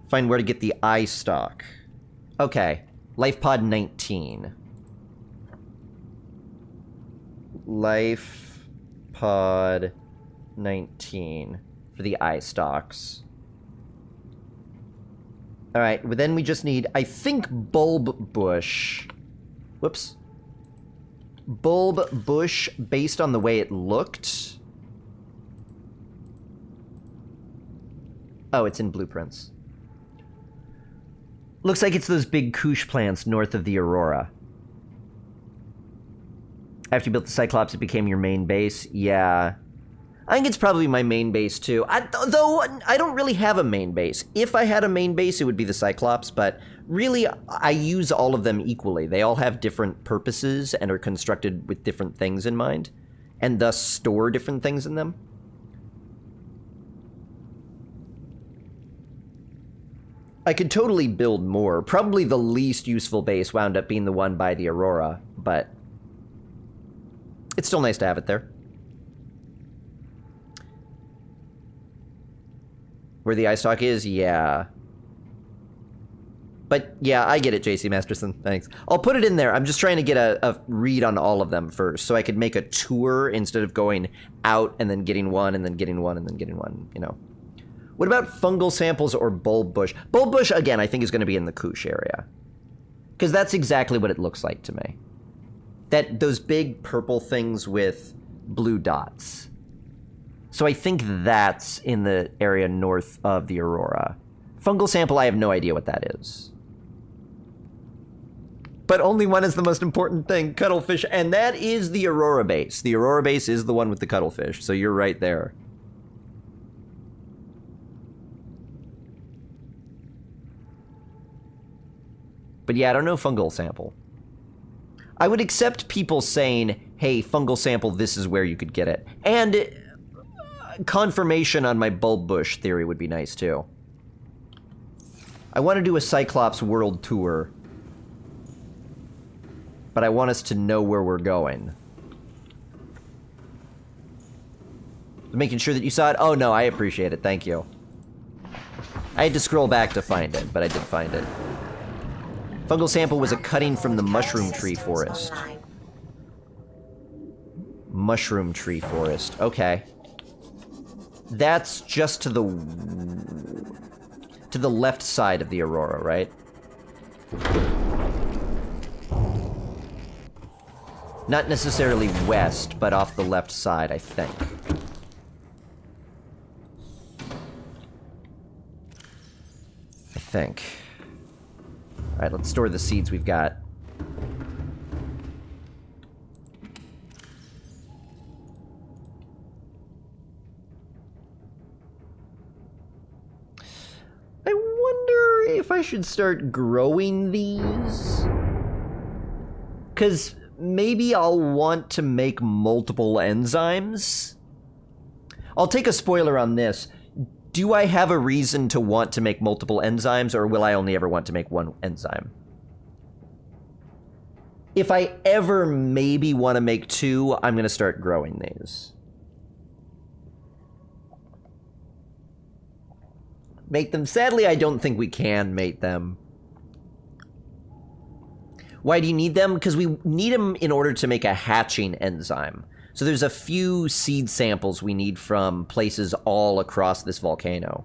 A: Find where to get the eye stock. Okay, LifePod 19. LifePod 19 for the eye stalks. Alright, well then we just need, I think, bulb bush. Whoops. Bulb bush, based on the way it looked. Oh, it's in blueprints. Looks like it's those big Koosh plants north of the Aurora. After you built the Cyclops, it became your main base? Yeah. I think it's probably my main base, too. Though, I don't really have a main base. If I had a main base, it would be the Cyclops, but really, I use all of them equally. They all have different purposes and are constructed with different things in mind, and thus store different things in them. I could totally build more. Probably the least useful base wound up being the one by the Aurora, but it's still nice to have it there. Where the eye stalk is? Yeah. But yeah, I get it, JC Masterson. Thanks. I'll put it in there. I'm just trying to get a read on all of them first, so I could make a tour instead of going out and then getting one and then getting one and then getting one, you know. What about fungal samples or bulb bush? Bulb bush, again, I think is going to be in the Koosh area. Because that's exactly what it looks like to me. Those big purple things with blue dots. So I think that's in the area north of the Aurora. Fungal sample, I have no idea what that is. But only one is the most important thing, cuttlefish, and that is the Aurora base. The Aurora base is the one with the cuttlefish, so you're right there. But yeah, I don't know fungal sample. I would accept people saying, hey, fungal sample, this is where you could get it. And confirmation on my bulb bush theory would be nice, too. I want to do a Cyclops world tour. But I want us to know where we're going. Making sure that you saw it? Oh, no, I appreciate it. Thank you. I had to scroll back to find it, but I did find it. Fungal sample was a cutting from the mushroom tree forest. Mushroom tree forest. Okay. That's just to the left side of the Aurora, right? Not necessarily west, but off the left side, I think. Alright, let's store the seeds we've got. I wonder if I should start growing these? 'Cause maybe I'll want to make multiple enzymes? I'll take a spoiler on this. Do I have a reason to want to make multiple enzymes, or will I only ever want to make one enzyme? If I ever maybe want to make two, I'm going to start growing these. Make them. Sadly, I don't think we can mate them. Why do you need them? Because we need them in order to make a hatching enzyme. So there's a few seed samples we need from places all across this volcano.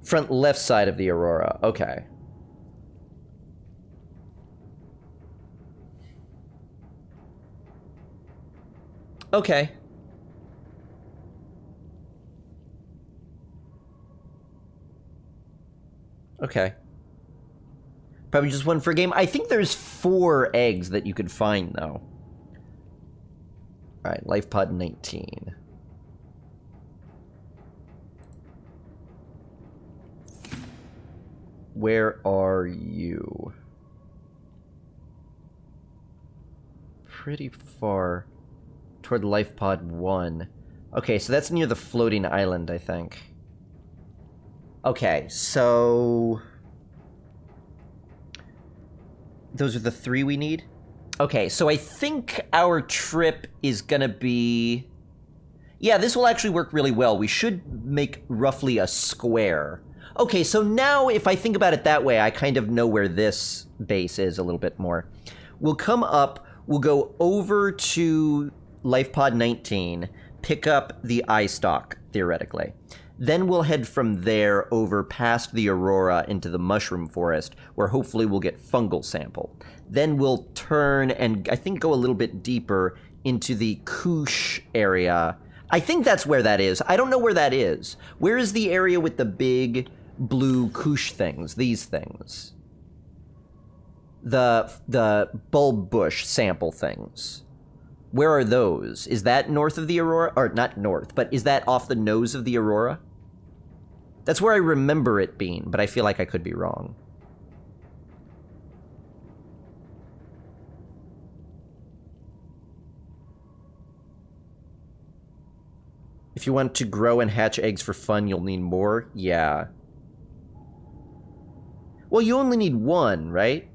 A: Front left side of the Aurora. Okay. Okay. Okay. Probably just one for a game. I think there's 4 eggs that you could find, though. Alright, life pod 19. Where are you? Pretty far toward life pod 1. Okay, so that's near the floating island, I think. Okay, so those are the 3 we need? Okay, so I think our trip is gonna be... Yeah, this will actually work really well. We should make roughly a square. Okay, so now if I think about it that way, I kind of know where this base is a little bit more. We'll come up, we'll go over to Life Pod 19, pick up the eye stalk, theoretically. Then we'll head from there over past the Aurora into the mushroom forest, where hopefully we'll get fungal sample. Then we'll turn and I think go a little bit deeper into the Koosh area. I think that's where that is. I don't know where that is. Where is the area with the big blue Koosh things, these things? The bulb bush sample things. Where are those? Is that north of the Aurora? Or not north, but is that off the nose of the Aurora? That's where I remember it being, but I feel like I could be wrong. If you want to grow and hatch eggs for fun, you'll need more? Yeah. Well, you only need 1, right?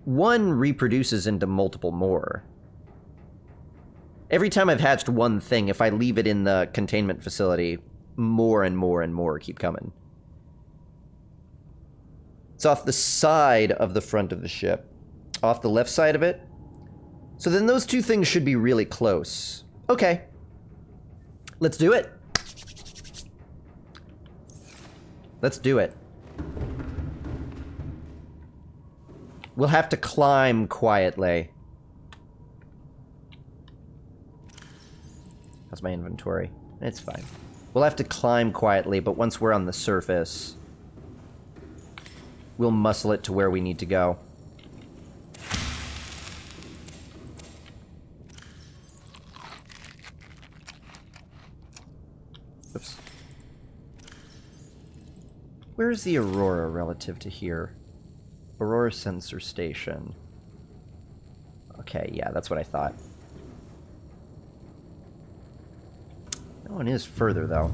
A: one reproduces into multiple more. Every time I've hatched one thing, if I leave it in the containment facility, more and more and more keep coming. It's off the side of the front of the ship. Off the left side of it. So then those two things should be really close. Okay. Let's do it. Let's do it. We'll have to climb quietly. How's my inventory? It's fine. We'll have to climb quietly, but once we're on the surface, we'll muscle it to where we need to go. Oops. Where's the Aurora relative to here? Aurora sensor station. Okay, yeah, that's what I thought. That one is further, though.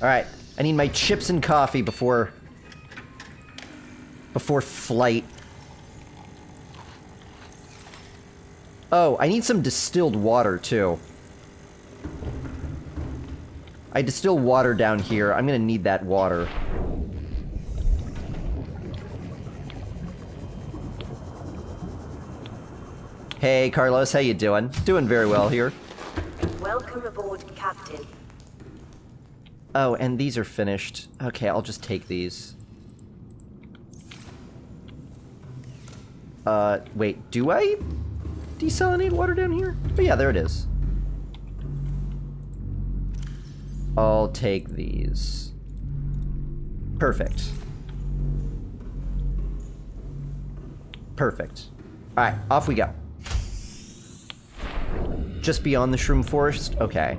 A: Alright, I need my chips and coffee before flight. Oh, I need some distilled water, too. I distill water down here. I'm gonna need that water. Hey, Carlos, how you doing? Doing very well here.
F: Welcome aboard, Captain.
A: Oh, and these are finished. Okay, I'll just take these. Wait, do I desalinate water down here? Oh yeah, there it is. I'll take these. Perfect. Perfect. Alright, off we go. Just beyond the shroom forest? Okay.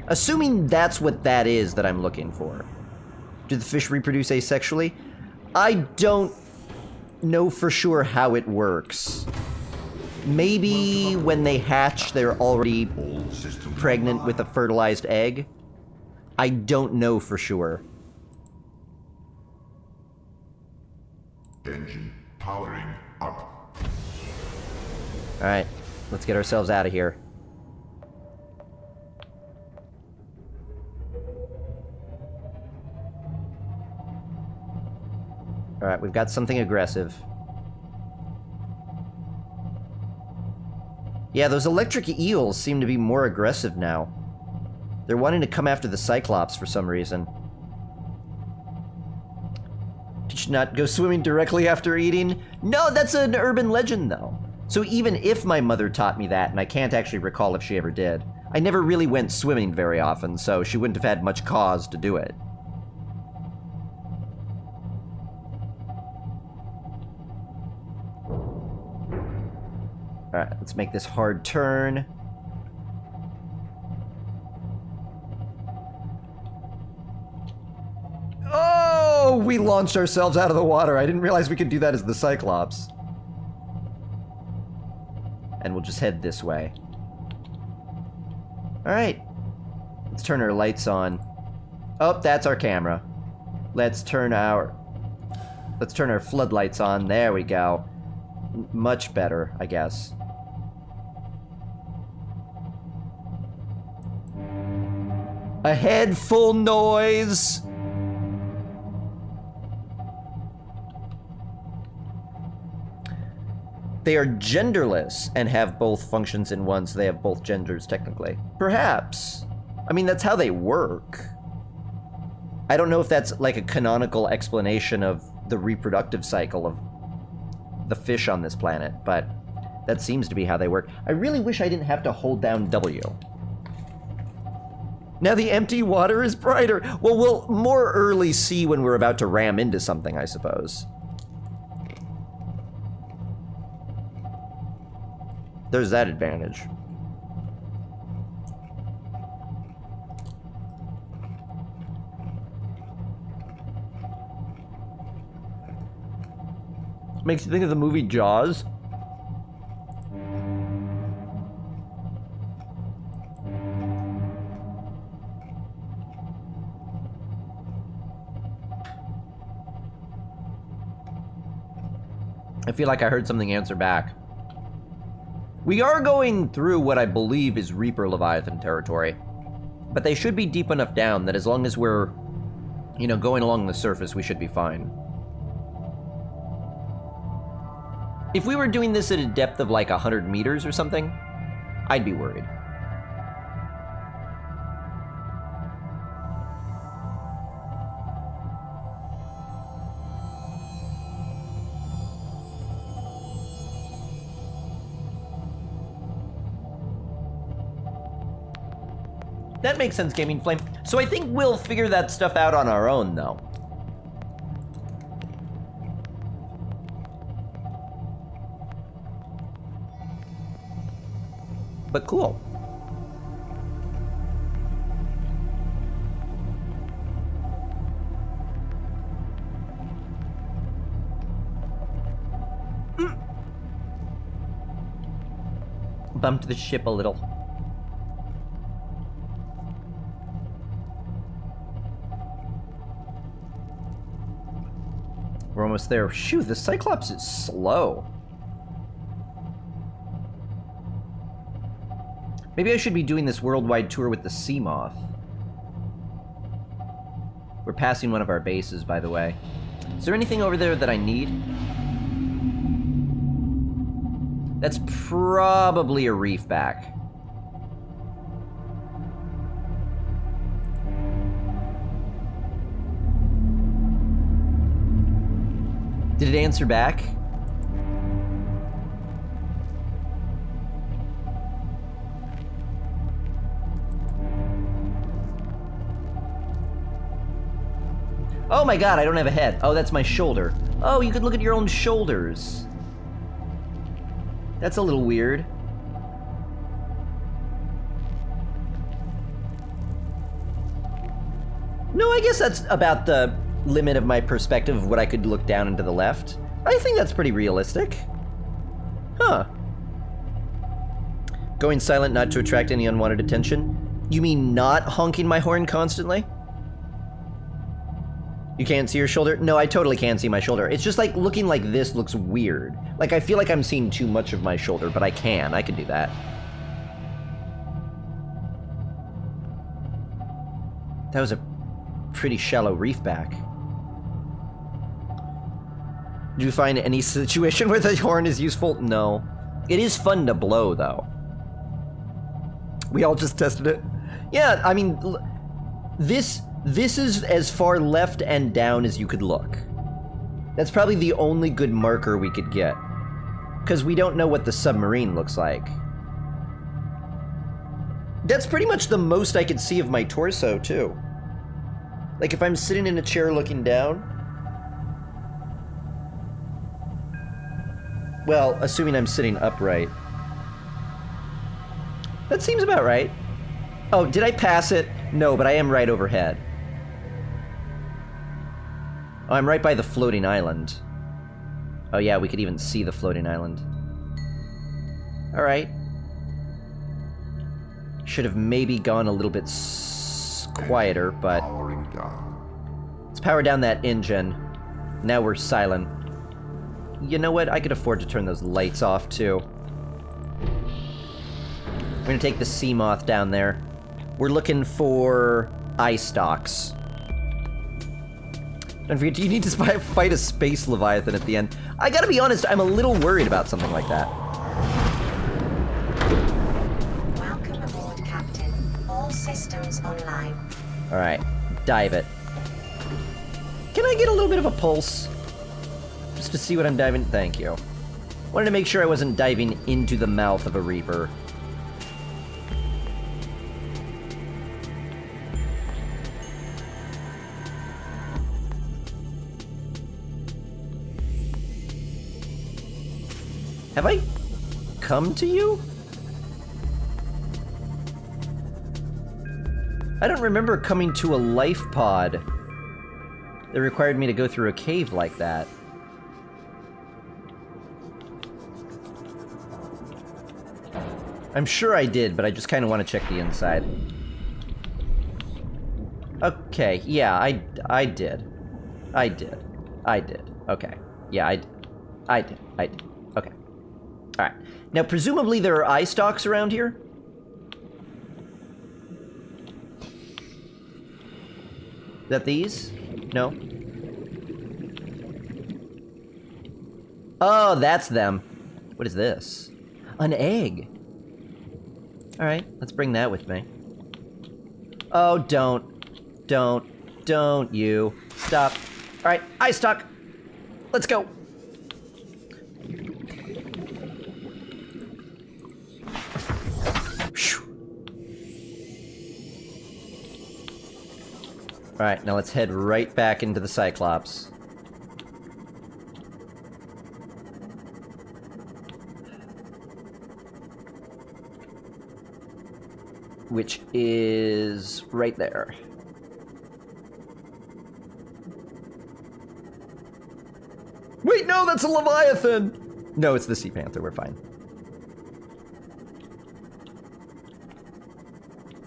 A: Assuming that's what that is that I'm looking for. Do the fish reproduce asexually? I don't know for sure how it works. Maybe when they hatch, they're already pregnant with a fertilized egg. I don't know for sure.
E: Engine powering up.
A: Alright, let's get ourselves out of here. Alright, we've got something aggressive. Yeah, those electric eels seem to be more aggressive now. They're wanting to come after the Cyclops for some reason. Did you not go swimming directly after eating? No, that's an urban legend, though. So even if my mother taught me that, and I can't actually recall if she ever did, I never really went swimming very often, so she wouldn't have had much cause to do it. Alright, let's make this hard turn. Oh, we launched ourselves out of the water. I didn't realize we could do that as the Cyclops. And we'll just head this way. Alright. Let's turn our lights on. Oh, that's our camera. Let's turn our floodlights on. There we go. Much better, I guess. Ahead, full noise! They are genderless and have both functions in one, so they have both genders, technically. Perhaps. I mean, that's how they work. I don't know if that's like a canonical explanation of the reproductive cycle of the fish on this planet, but that seems to be how they work. I really wish I didn't have to hold down W. Now the empty water is brighter. Well, we'll more early see when we're about to ram into something, I suppose. There's that advantage. Makes you think of the movie Jaws. I feel like I heard something answer back. We are going through what I believe is Reaper Leviathan territory. But they should be deep enough down that as long as we're, you know, going along the surface, we should be fine. If we were doing this at a depth of like 100 meters or something, I'd be worried. That makes sense, Gaming Flame. So I think we'll figure that stuff out on our own, though. But cool. Bumped the ship a little. We're almost there. Phew, the Cyclops is slow. Maybe I should be doing this worldwide tour with the Sea Moth. We're passing one of our bases, by the way. Is there anything over there that I need? That's probably a reef back. Did it answer back? Oh my god, I don't have a head. Oh, that's my shoulder. Oh, you could look at your own shoulders. That's a little weird. No, I guess that's about the limit of my perspective of what I could look down and to the left. I think that's pretty realistic. Huh. Going silent not to attract any unwanted attention? You mean not honking my horn constantly? You can't see your shoulder? No, I totally can see my shoulder. It's just like looking like this looks weird. Like I feel like I'm seeing too much of my shoulder, but I can do that. That was a pretty shallow reef back. Did you find any situation where the horn is useful? No. It is fun to blow, though. We all just tested it. Yeah, I mean, this is as far left and down as you could look. That's probably the only good marker we could get. Because we don't know what the submarine looks like. That's pretty much the most I could see of my torso, too. Like, if I'm sitting in a chair looking down... Well, assuming I'm sitting upright. That seems about right. Oh, did I pass it? No, but I am right overhead. Oh, I'm right by the floating island. Oh yeah, we could even see the floating island. Alright. Should have maybe gone a little bit quieter, but...
E: Powering down.
A: Let's power down that engine. Now we're silent. You know what? I could afford to turn those lights off, too. We're gonna take the Sea Moth down there. We're looking for eye stalks. Don't forget, you need to fight a space Leviathan at the end. I gotta be honest, I'm a little worried about something like that.
F: Welcome aboard, Captain. All systems online.
A: Alright, dive it. Can I get a little bit of a pulse? Just to see what I'm diving... Thank you. Wanted to make sure I wasn't diving into the mouth of a Reaper. Have I come to you? I don't remember coming to a life pod that required me to go through a cave like that. I'm sure I did, but I just kind of want to check the inside. Okay, yeah, I did. I did. Okay, yeah, I did. I did. Okay. Alright. Now, presumably there are eye stalks around here? Is that these? No? Oh, that's them. What is this? An egg. Alright, let's bring that with me. Oh, don't you. Stop. Alright, eye stalk. Let's go. Alright, now let's head right back into the Cyclops. Which is right there. Wait, no, that's a Leviathan! No, it's the Sea Panther, we're fine.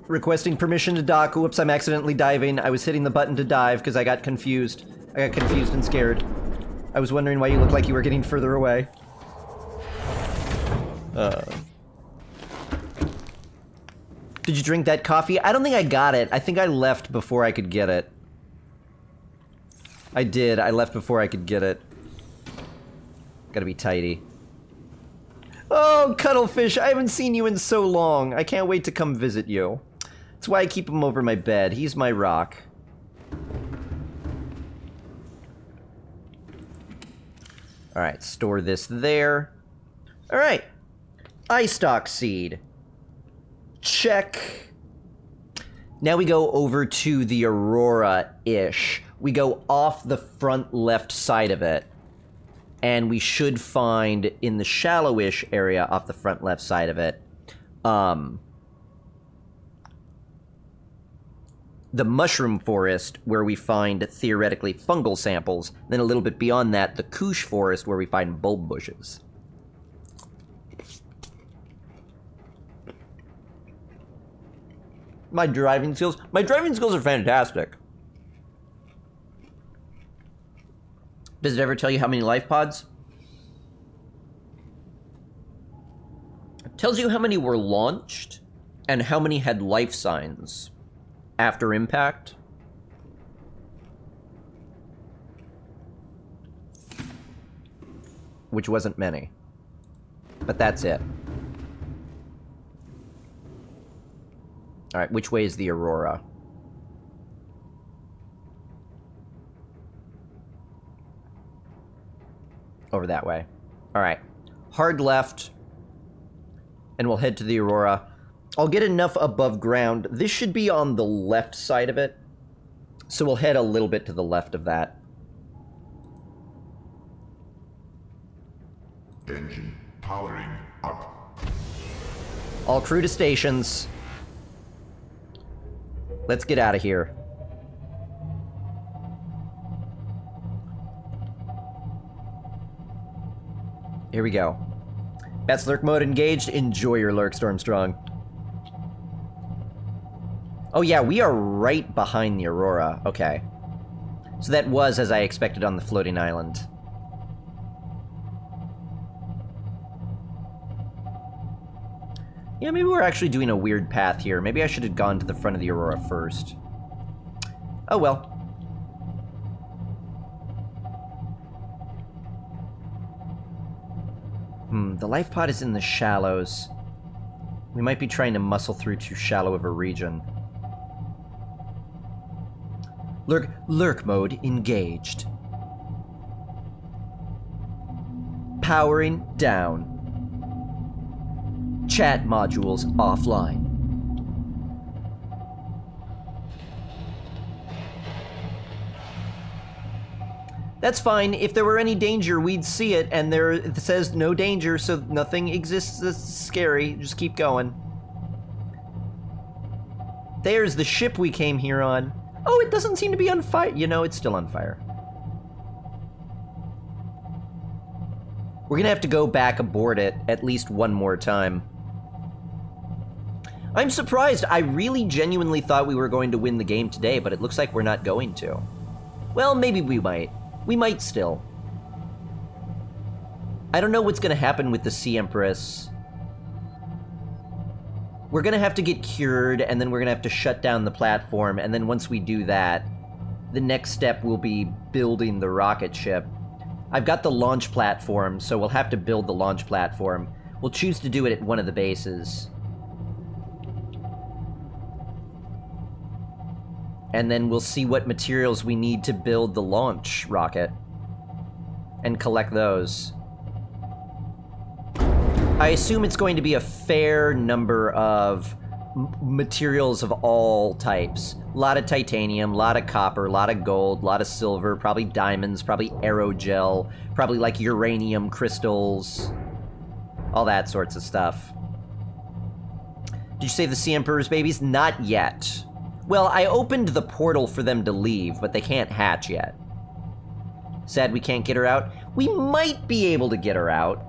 A: Requesting permission to dock. Whoops, I'm accidentally diving. I was hitting the button to dive because I got confused. I got confused and scared. I was wondering why you looked like you were getting further away. Did you drink that coffee? I don't think I got it. I think I left before I could get it. I did. I left before I could get it. Gotta be tidy. Oh, Cuttlefish, I haven't seen you in so long. I can't wait to come visit you. That's why I keep him over my bed. He's my rock. Alright, store this there. Alright. Eye stalk seed. Check. Now we go over to the Aurora-ish. We go off the front left side of it. And we should find, in the shallow-ish area off the front left side of it, the mushroom forest, where we find, theoretically, fungal samples. Then a little bit beyond that, the Koosh forest, where we find bulb bushes. My driving skills are fantastic. Does it ever tell you how many life pods? It tells you how many were launched and how many had life signs after impact. Which wasn't many. But that's it. Alright, which way is the Aurora? Over that way. Alright. Hard left. And we'll head to the Aurora. I'll get enough above ground. This should be on the left side of it. So we'll head a little bit to the left of that.
E: Engine powering up.
A: All crew to stations. Let's get out of here. Here we go. Bats lurk mode engaged. Enjoy your lurk, Stormstrong. Oh yeah, we are right behind the Aurora. Okay. So that was as I expected on the floating island. Yeah, maybe we're actually doing a weird path here. Maybe I should have gone to the front of the Aurora first. Oh well. The life pod is in the shallows. We might be trying to muscle through too shallow of a region. Lurk mode engaged. Powering down. Chat modules offline. That's fine. If there were any danger, we'd see it, and it says no danger, so nothing exists that's scary. Just keep going. There's the ship we came here on. Oh, it doesn't seem to be on fire. You know, it's still on fire. We're gonna have to go back aboard it at least one more time. I'm surprised. I really genuinely thought we were going to win the game today, but it looks like we're not going to. Well, maybe we might. We might still. I don't know what's gonna happen with the Sea Empress. We're gonna have to get cured, and then we're gonna have to shut down the platform, and then once we do that, the next step will be building the rocket ship. I've got the launch platform, so we'll have to build the launch platform. We'll choose to do it at one of the bases. And then we'll see what materials we need to build the launch rocket. And collect those. I assume it's going to be a fair number of materials of all types. A lot of titanium, a lot of copper, a lot of gold, a lot of silver, probably diamonds, probably aerogel, probably like uranium crystals, all that sorts of stuff. Did you save the Sea Emperor's babies? Not yet. Well, I opened the portal for them to leave, but they can't hatch yet. Sad we can't get her out. We might be able to get her out.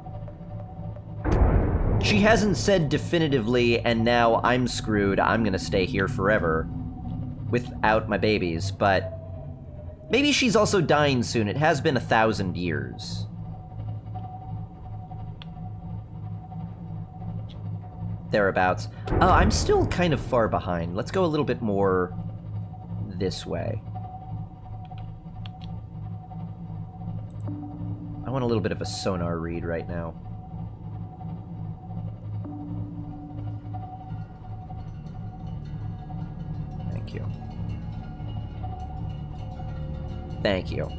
A: She hasn't said definitively, and now I'm screwed. I'm gonna stay here forever without my babies, but maybe she's also dying soon. It has been 1,000 years. Thereabouts. Oh, I'm still kind of far behind. Let's go a little bit more this way. I want a little bit of a sonar read right now. Thank you. Thank you.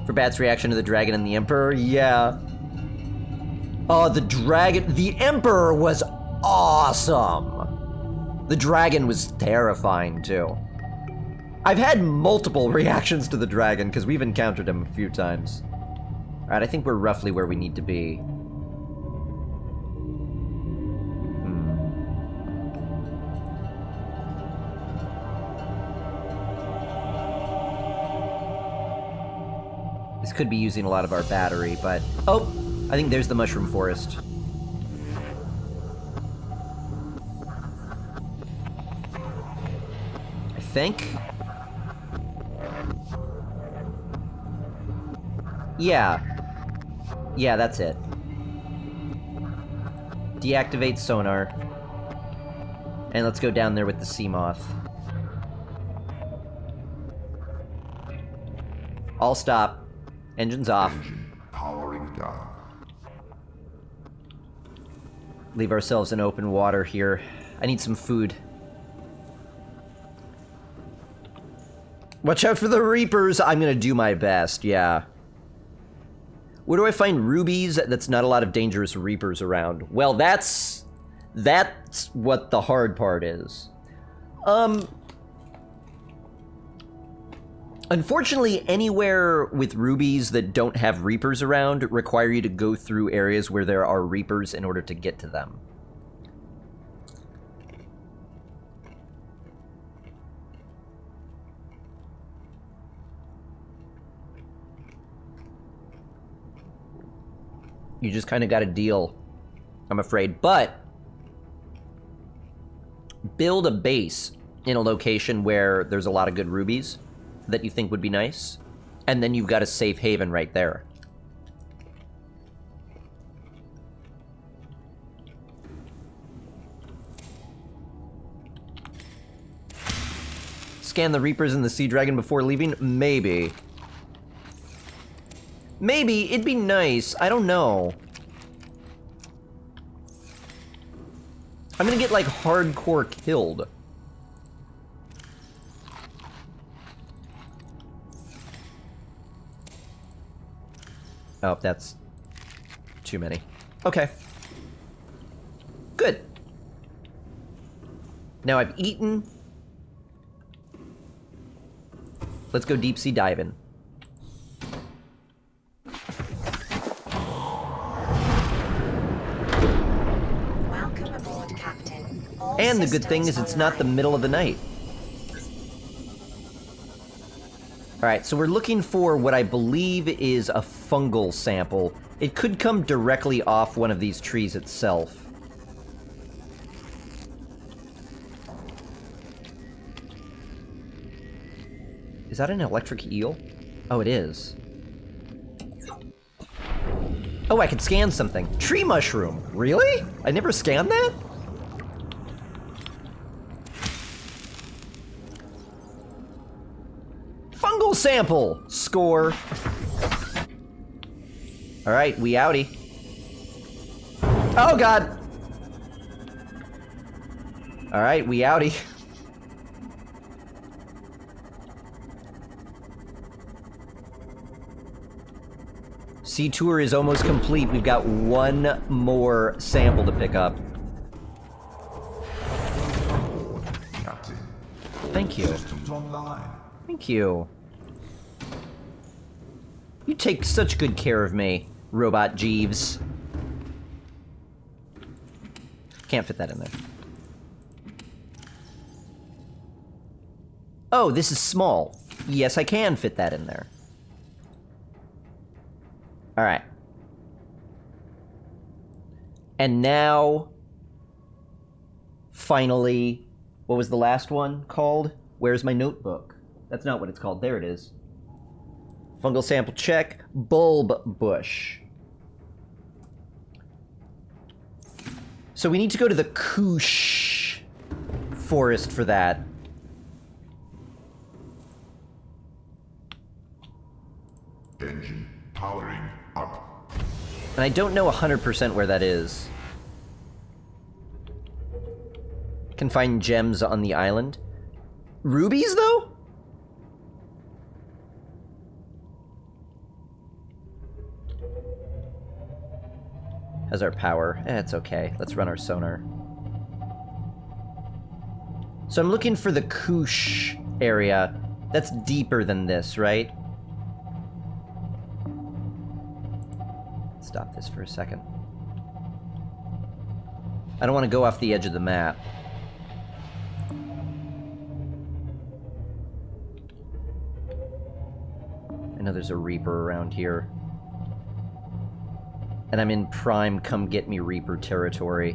A: For Bat's reaction to the dragon and the Emperor? Yeah. Oh, the dragon... The Emperor was awesome! The dragon was terrifying, too. I've had multiple reactions to the dragon, because we've encountered him a few times. Alright, I think we're roughly where we need to be. This could be using a lot of our battery, but... Oh! I think there's the mushroom forest. I think? Yeah. Yeah, that's it. Deactivate sonar. And let's go down there with the sea moth. All stop. Engines off.
E: Engine powering down.
A: Leave ourselves in open water here. I need some food. Watch out for the Reapers! I'm gonna do my best, yeah. Where do I find rubies? That's not a lot of dangerous Reapers around. Well, that's what the hard part is. Unfortunately, anywhere with rubies that don't have Reapers around require you to go through areas where there are Reapers in order to get to them. You just kind of got to deal, I'm afraid. But build a base in a location where there's a lot of good rubies that you think would be nice, and then you've got a safe haven right there. Scan the Reapers and the Sea Dragon before leaving? Maybe. Maybe, it'd be nice, I don't know. I'm gonna get, like, hardcore killed. Oh, that's too many. Okay. Good. Now I've eaten. Let's go deep sea diving.
F: Welcome aboard, Captain. All
A: And the good thing is
F: systems
A: it's not the
F: online.
A: middle of the night. Alright, so we're looking for what I believe is a fungal sample. It could come directly off one of these trees itself. Is that an electric eel? Oh, it is. Oh, I can scan something. Tree mushroom. Really? I never scanned that? Fungal sample. Score. All right, we outie. Oh, God. All right, we outie. Sea tour is almost complete. We've got one more sample to pick up.
E: Captain.
A: Thank you.
E: Systems online.
A: Thank you. You take such good care of me, Robot Jeeves. Can't fit that in there. Oh, this is small. Yes, I can fit that in there. All right. And now, finally, what was the last one called? Where's my notebook? That's not what it's called. There it is. Fungal sample check. Bulb bush. So we need to go to the Koosh forest for that.
E: Engine powering up.
A: And I don't know 100% where that is. Can find gems on the island. Rubies, though? How's our power? It's okay. Let's run our sonar. So I'm looking for the Koosh area. That's deeper than this, right? Stop this for a second. I don't want to go off the edge of the map. I know there's a Reaper around here. And I'm in prime come get me Reaper territory.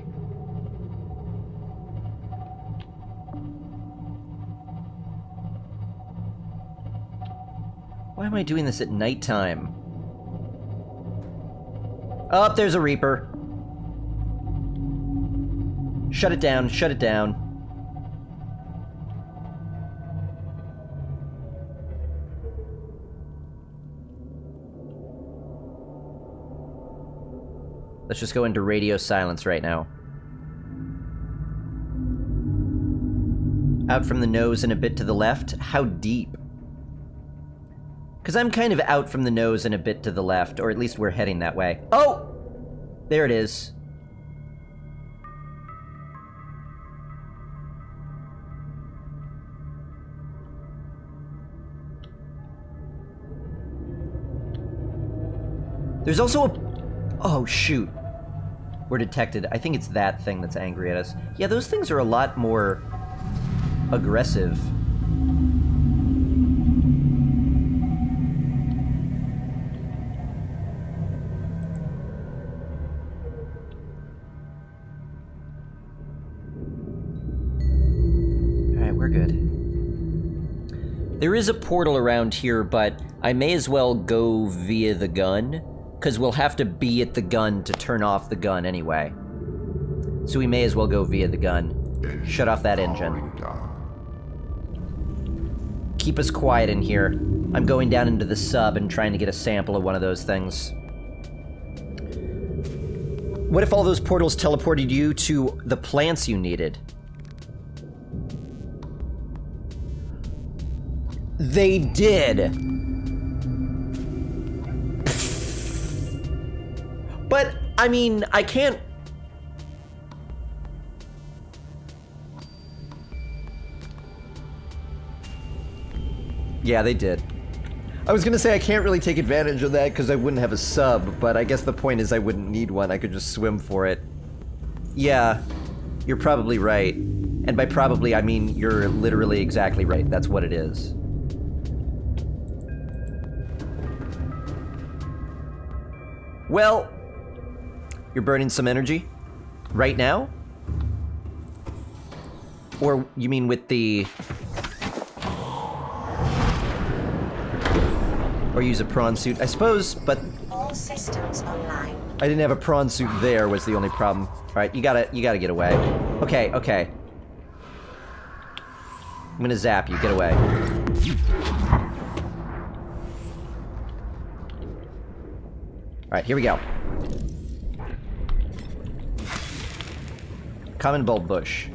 A: Why am I doing this at nighttime? Oh, there's a Reaper. Shut it down, shut it down. Let's just go into radio silence right now. Out from the nose and a bit to the left? How deep? Because I'm kind of out from the nose and a bit to the left, or at least we're heading that way. Oh! There it is. There's also a... Oh, shoot. We're detected. I think it's that thing that's angry at us. Yeah, those things are a lot more aggressive. Alright, we're good. There is a portal around here, but I may as well go via the gun, because we'll have to be at the gun to turn off the gun anyway. So we may as well go via the gun. Shut off that engine. Keep us quiet in here. I'm going down into the sub and trying to get a sample of one of those things. What if all those portals teleported you to the plants you needed? They did! But, I mean, I can't... Yeah, they did. I was gonna say I can't really take advantage of that because I wouldn't have a sub, but I guess the point is I wouldn't need one. I could just swim for it. Yeah, you're probably right. And by probably, I mean you're literally exactly right. That's what it is. Well... You're burning some energy? Right now? Or you mean with the... Or use a prawn suit? I suppose, but...
F: All systems online.
A: I didn't have a prawn suit there was the only problem. Alright, you gotta get away. Okay, okay. I'm gonna zap you, get away. Alright, here we go. Common bulb bush.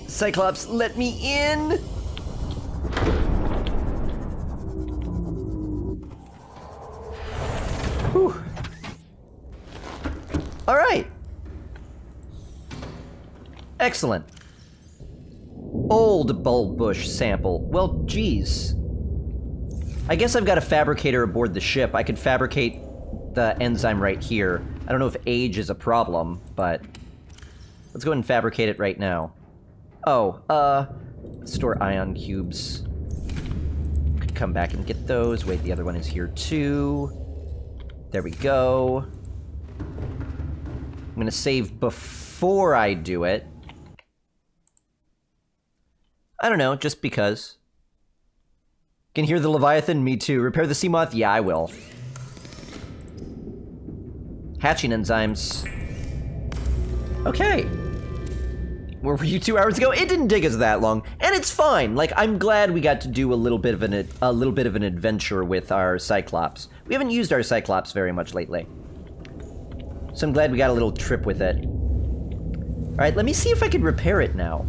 A: Cyclops, let me in! Whew. Alright. Excellent. Old bulb bush sample. Well, geez. I guess I've got a fabricator aboard the ship. I could fabricate the enzyme right here. I don't know if age is a problem, but let's go ahead and fabricate it right now. Oh, store ion cubes. Could come back and get those. Wait, the other one is here too. There we go. I'm gonna save before I do it. I don't know, just because. Can hear the Leviathan? Me too. Repair the Seamoth? Yeah, I will. Hatching enzymes. Okay. Where were you 2 hours ago? It didn't take us that long, and it's fine. Like, I'm glad we got to do a little bit of an adventure with our Cyclops. We haven't used our Cyclops very much lately, so I'm glad we got a little trip with it. All right, let me see if I can repair it now.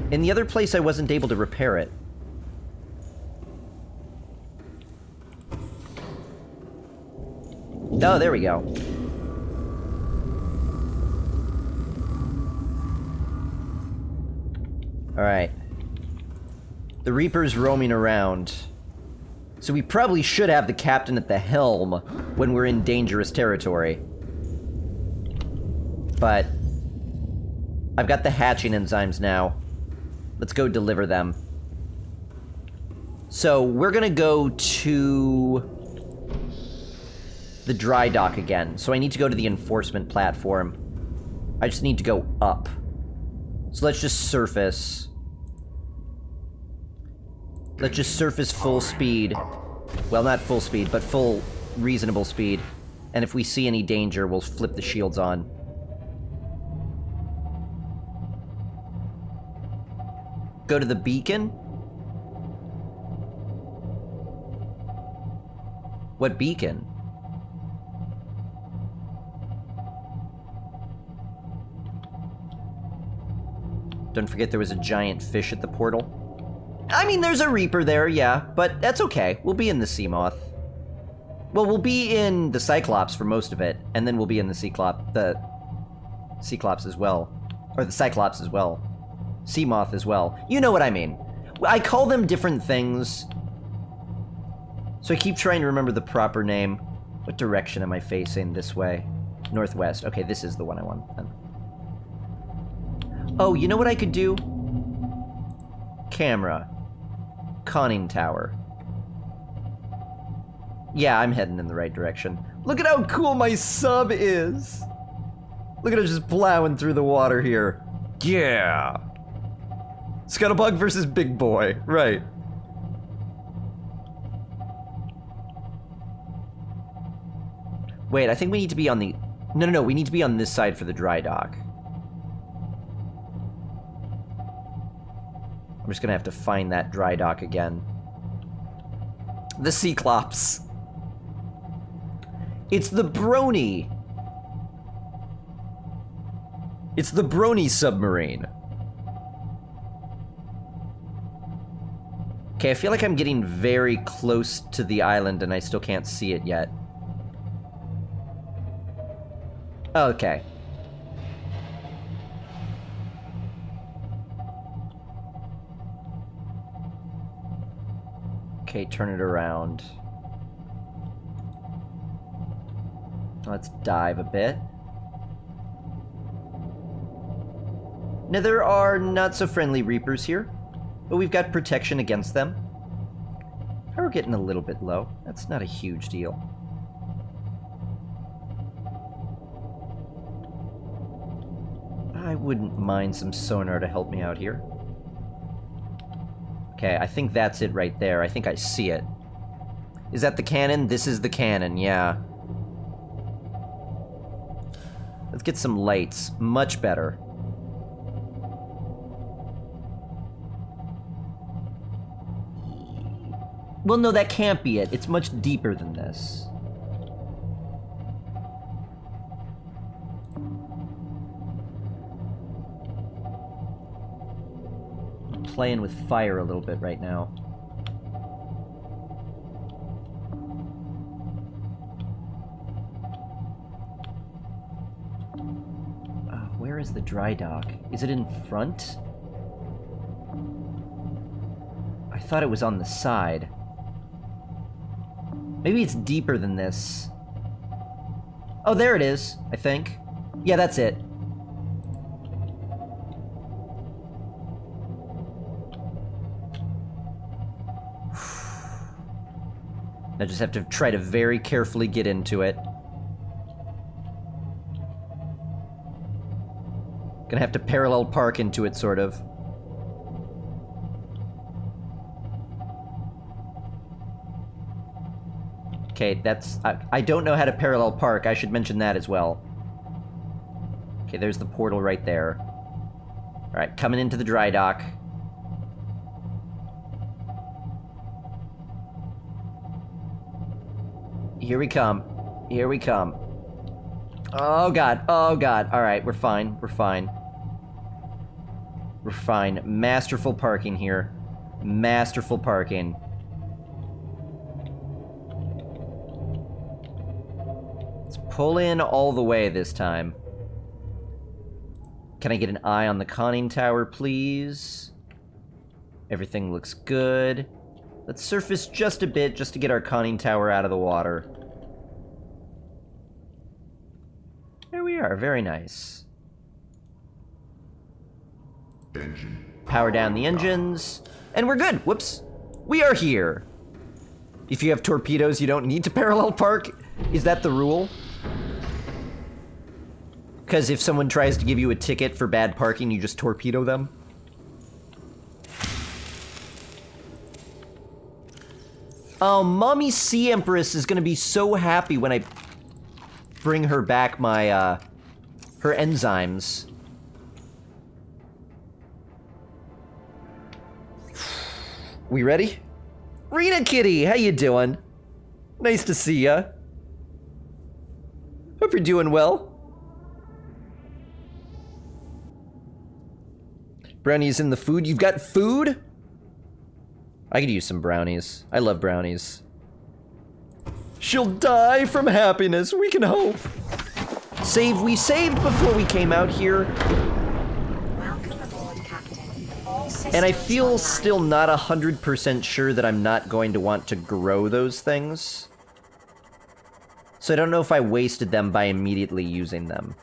A: In the other place, I wasn't able to repair it. Oh, there we go. Alright. The Reaper's roaming around. So we probably should have the captain at the helm when we're in dangerous territory. But I've got the hatching enzymes now. Let's go deliver them. So we're gonna go to the dry dock again. So I need to go to the enforcement platform. I just need to go up. So let's just surface. Let's just surface full speed. Well, not full speed, but full reasonable speed. And if we see any danger, we'll flip the shields on. Go to the beacon? What beacon? Don't forget there was a giant fish at the portal. I mean, there's a Reaper there, yeah, but that's okay. We'll be in the Seamoth. Well, we'll be in the Cyclops for most of it, and then we'll be in the Cyclops as well. Or the Cyclops as well. Seamoth as well. You know what I mean. I call them different things, so I keep trying to remember the proper name. What direction am I facing this way? Northwest. Okay, this is the one I want then. Oh, you know what I could do? Camera. Conning tower. Yeah, I'm heading in the right direction. Look at how cool my sub is! Look at it just plowing through the water here. Yeah! Scuttlebug versus Big Boy, right. Wait, I think we need to be on the... No, we need to be on this side for the dry dock. I'm just gonna have to find that dry dock again. The Cyclops. It's the Brony. It's the Brony submarine. Okay, I feel like I'm getting very close to the island and I still can't see it yet. Okay. Okay, turn it around. Let's dive a bit. Now, there are not-so-friendly Reapers here, but we've got protection against them. We're getting a little bit low. That's not a huge deal. I wouldn't mind some sonar to help me out here. Okay, I think that's it right there. I think I see it. Is that the cannon? This is the cannon, yeah. Let's get some lights. Much better. Well, no, that can't be it. It's much deeper than this. I'm playing with fire a little bit right now. Where is the dry dock? Is it in front? I thought it was on the side. Maybe it's deeper than this. Oh, there it is, I think. Yeah, that's it. I just have to try to very carefully get into it. Gonna have to parallel park into it, sort of. Okay, that's... I don't know how to parallel park. I should mention that as well. Okay, there's the portal right there. Alright, coming into the dry dock. Here we come. Here we come. Oh god, oh god. Alright, we're fine, we're fine. We're fine. Masterful parking here. Masterful parking. Let's pull in all the way this time. Can I get an eye on the conning tower, please? Everything looks good. Let's surface just a bit, just to get our conning tower out of the water. There we are, very nice.
E: Engine.
A: Power down the engines, and we're good. Whoops. We are here. If you have torpedoes, you don't need to parallel park? Is that the rule? Because if someone tries to give you a ticket for bad parking, you just torpedo them? Oh, Mommy Sea Empress is gonna be so happy when I bring her back my, her enzymes. We ready? Rena Kitty, how you doing? Nice to see ya. Hope you're doing well. Brownies in the food. You've got food? I could use some brownies. I love brownies. She'll die from happiness, we can hope. We saved before we came out here.
F: Welcome aboard, Captain. All systems
A: And I feel
F: online.
A: still not 100% sure that I'm not going to want to grow those things. So I don't know if I wasted them by immediately using them.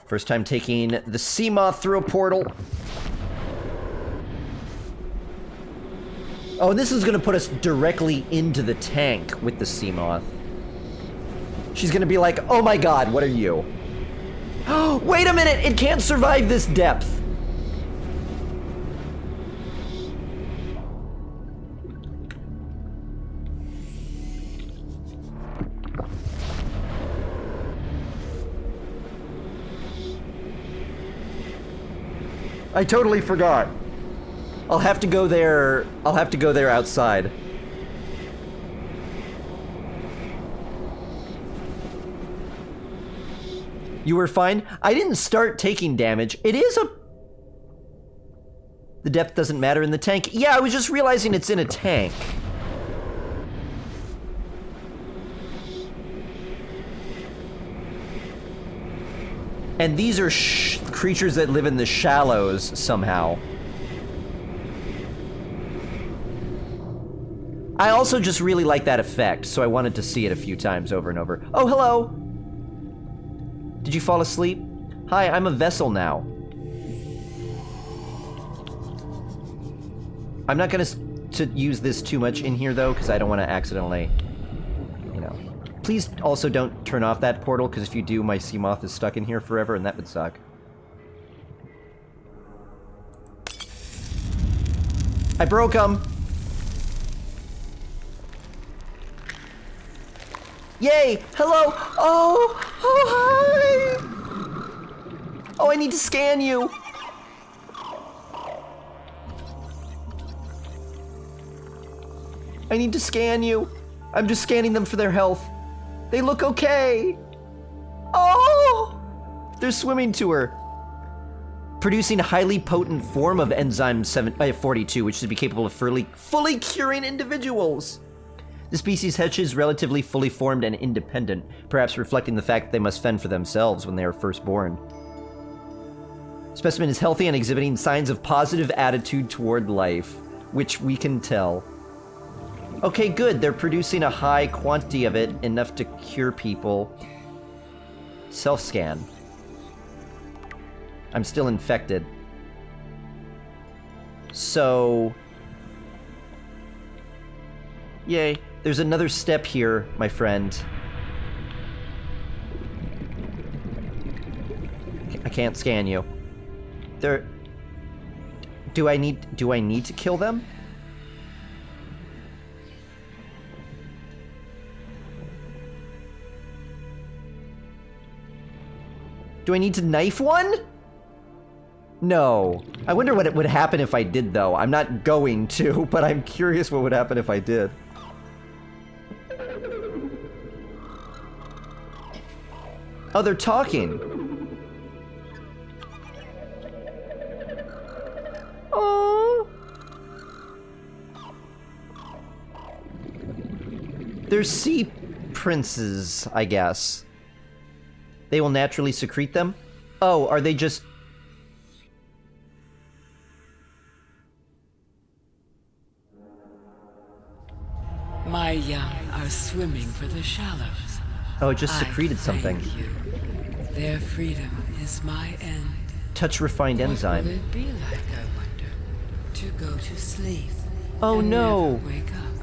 A: First time taking the Seamoth through a portal. Oh, and this is gonna put us directly into the tank with the Seamoth. She's gonna be like, oh my god, what are you? Oh, wait a minute, it can't survive this depth. I totally forgot. I'll have to go there outside. You were fine? I didn't start taking damage. It is a... The depth doesn't matter in the tank. Yeah, I was just realizing it's in a tank. And these are creatures that live in the shallows somehow. I also just really like that effect, so I wanted to see it a few times over and over. Oh, hello! Did you fall asleep? Hi, I'm a vessel now. I'm not gonna use this too much in here, though, because I don't want to accidentally, you know. Please also don't turn off that portal, because if you do, my Seamoth is stuck in here forever, and that would suck. I broke them. Yay! Hello! Oh! Oh, hi! Oh, I need to scan you! I need to scan you. I'm just scanning them for their health. They look okay. Oh! They're swimming to her. Producing a highly potent form of enzyme 42, which should be capable of fully curing individuals. The species Hetch is relatively fully formed and independent, perhaps reflecting the fact that they must fend for themselves when they are first born. Specimen is healthy and exhibiting signs of positive attitude toward life, which we can tell. Okay, good. They're producing a high quantity of it, enough to cure people. Self-scan. I'm still infected. So... Yay. There's another step here, my friend. I can't scan you. There... Do I need to kill them? Do I need to knife one? No. I wonder what it would happen if I did, though. I'm not going to, but I'm curious what would happen if I did. Oh, they're talking. Oh. They're sea princes, I guess. They will naturally secrete them? Oh, are they just...
D: My young are swimming for the shallows.
A: Oh, it just secreted something.
D: Thank you. Their freedom is my end.
A: Touch refined enzyme.
D: What will it be like, I wonder, to go to sleep?
A: Oh
D: and
A: no.
D: Never wake up.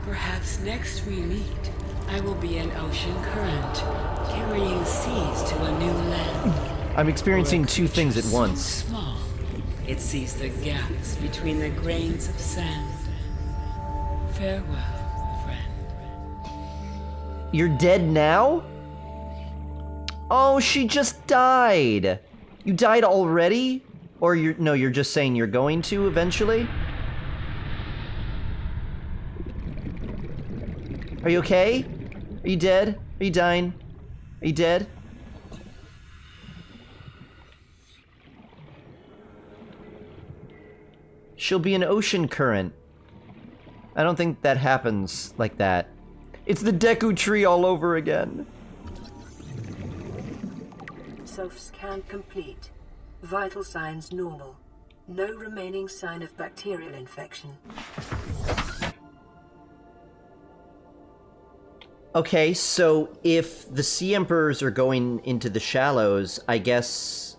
D: Perhaps next we meet, I will be an ocean current, carrying seas to a new land.
A: I'm experiencing two things at
D: So
A: once.
D: small, it sees the gaps between the grains of sand. Farewell, friend.
A: You're dead now? Oh, she just died. You died already? Or you're just saying you're going to eventually? Are you okay? Are you dead? Are you dying? Are you dead? She'll be an ocean current. I don't think that happens like that. It's the Deku tree all over again.
B: Self-scan complete. Vital signs normal. No remaining sign of bacterial infection.
A: Okay, so if the Sea Emperors are going into the shallows, I guess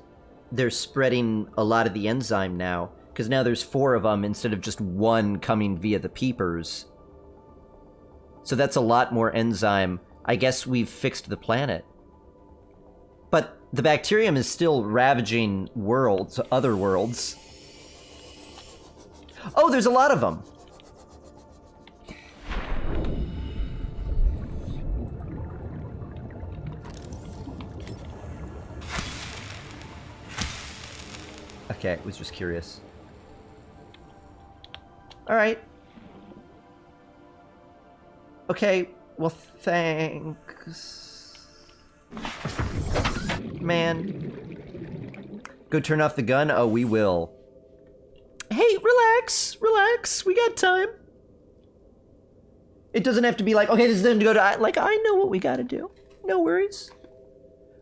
A: they're spreading a lot of the enzyme now. Because now there's 4 of them instead of just 1 coming via the peepers. So that's a lot more enzyme. I guess we've fixed the planet. But the bacterium is still ravaging worlds, other worlds. Oh, there's a lot of them! Okay, I was just curious. Alright. Okay, well, thanks. Man. Go turn off the gun? Oh, we will. Hey, relax, relax, we got time. It doesn't have to be like, okay, this is time to go to, like, I know what we gotta do. No worries.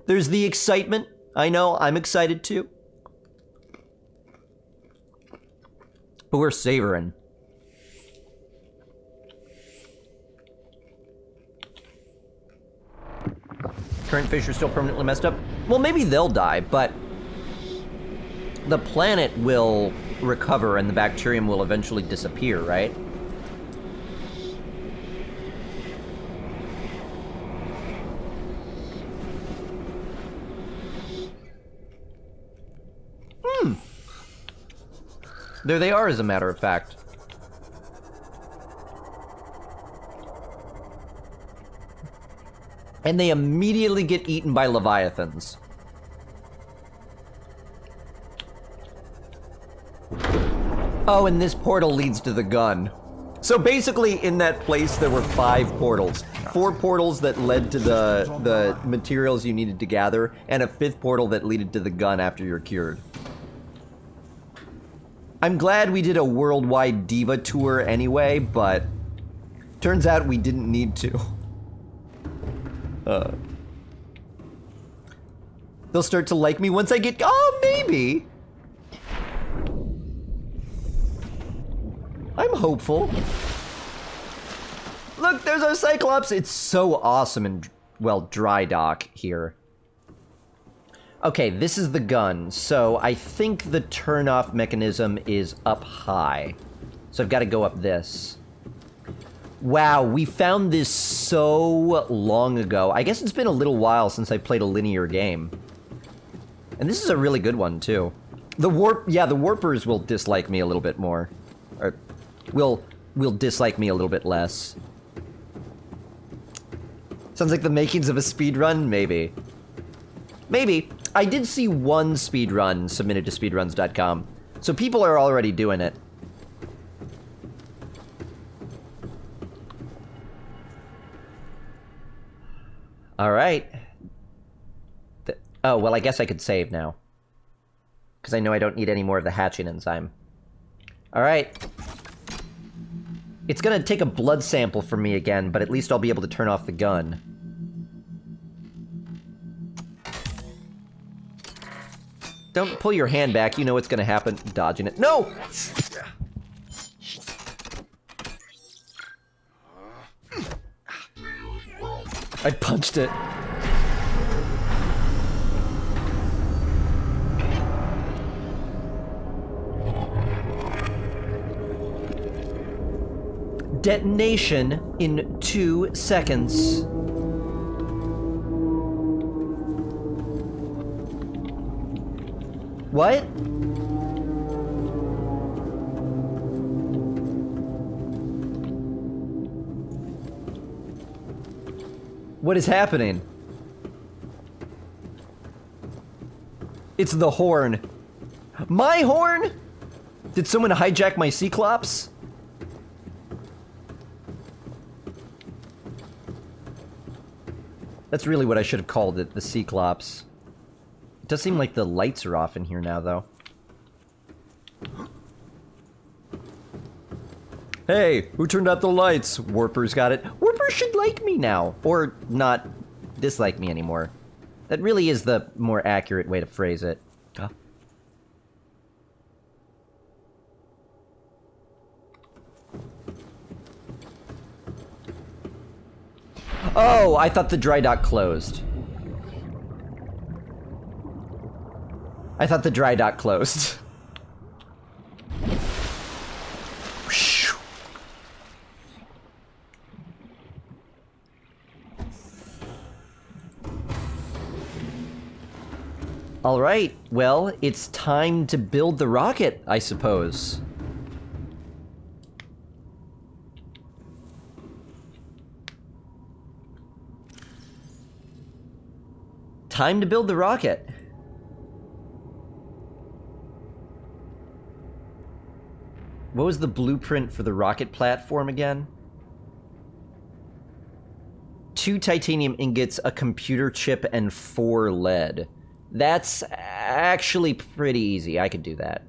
A: There's the excitement. I know, I'm excited too. But we're savoring. Current fish are still permanently messed up? Well, maybe they'll die, but the planet will recover and the bacterium will eventually disappear, right? There they are, as a matter of fact. And they immediately get eaten by leviathans. Oh, and this portal leads to the gun. So basically, in that place, there were 5 portals. 4 portals that led to the materials you needed to gather, and a 5th portal that led to the gun after you're cured. I'm glad we did a worldwide diva tour anyway, but turns out we didn't need to. They'll start to like me once I get... Oh, maybe! I'm hopeful. Look, there's our Cyclops! It's so awesome in, well, dry dock here. Okay, this is the gun, so I think the turn-off mechanism is up high. So I've got to go up this. Wow, we found this so long ago. I guess it's been a little while since I played a linear game. And this is a really good one, too. The warpers will dislike me a little bit more. Or, will dislike me a little bit less. Sounds like the makings of a speedrun? Maybe. Maybe. I did see one speedrun submitted to speedruns.com, so people are already doing it. Alright. Oh, well, I guess I could save now. Because I know I don't need any more of the hatching enzyme. Alright. It's gonna take a blood sample from me again, but at least I'll be able to turn off the gun. Don't pull your hand back, you know what's gonna happen. Dodging it. No! I punched it. Detonation in 2 seconds. What? What is happening? It's the horn. My horn? Did someone hijack my Cyclops? That's really what I should have called it, the Cyclops. It does seem like the lights are off in here now, though. Hey, who turned out the lights? Warper's got it. Warper should like me now. Or not dislike me anymore. That really is the more accurate way to phrase it. Huh? Oh, I thought the dry dock closed. I thought the dry dock closed. All right, well, it's time to build the rocket, I suppose. Time to build the rocket. What was the blueprint for the rocket platform again? 2 titanium ingots, a computer chip, and 4 lead. That's actually pretty easy. I could do that.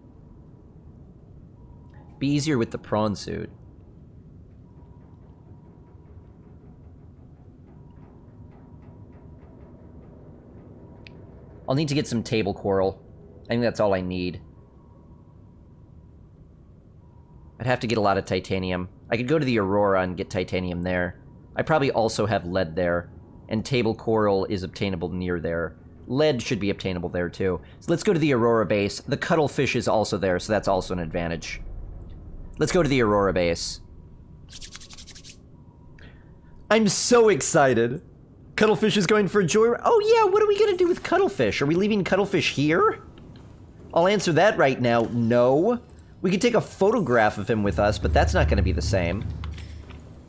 A: Be easier with the prawn suit. I'll need to get some table coral. I think that's all I need. I'd have to get a lot of titanium. I could go to the Aurora and get titanium there. I probably also have lead there. And table coral is obtainable near there. Lead should be obtainable there, too. So let's go to the Aurora base. The cuttlefish is also there, so that's also an advantage. Let's go to the Aurora base. I'm so excited. Cuttlefish is going for a joyride. Oh yeah, what are we gonna do with Cuttlefish? Are we leaving Cuttlefish here? I'll answer that right now. No. We could take a photograph of him with us, but that's not going to be the same.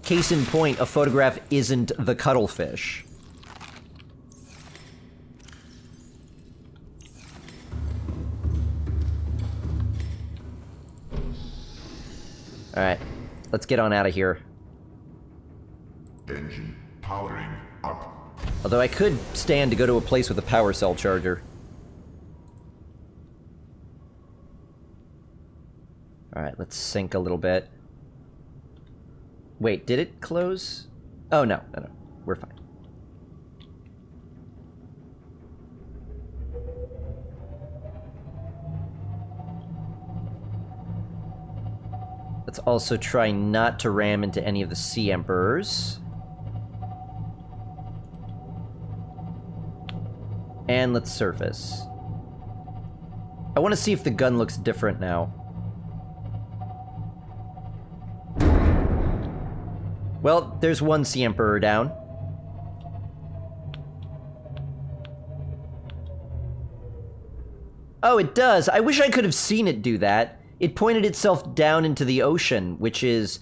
A: Case in point, a photograph isn't the cuttlefish. Alright, let's get on out of here.
E: Engine powering up.
A: Although I could stand to go to a place with a power cell charger. Alright, let's sink a little bit. Wait, did it close? Oh, no. We're fine. Let's also try not to ram into any of the Sea Emperors. And let's surface. I want to see if the gun looks different now. Well, there's one Sea Emperor down. Oh, it does. I wish I could have seen it do that. It pointed itself down into the ocean, which is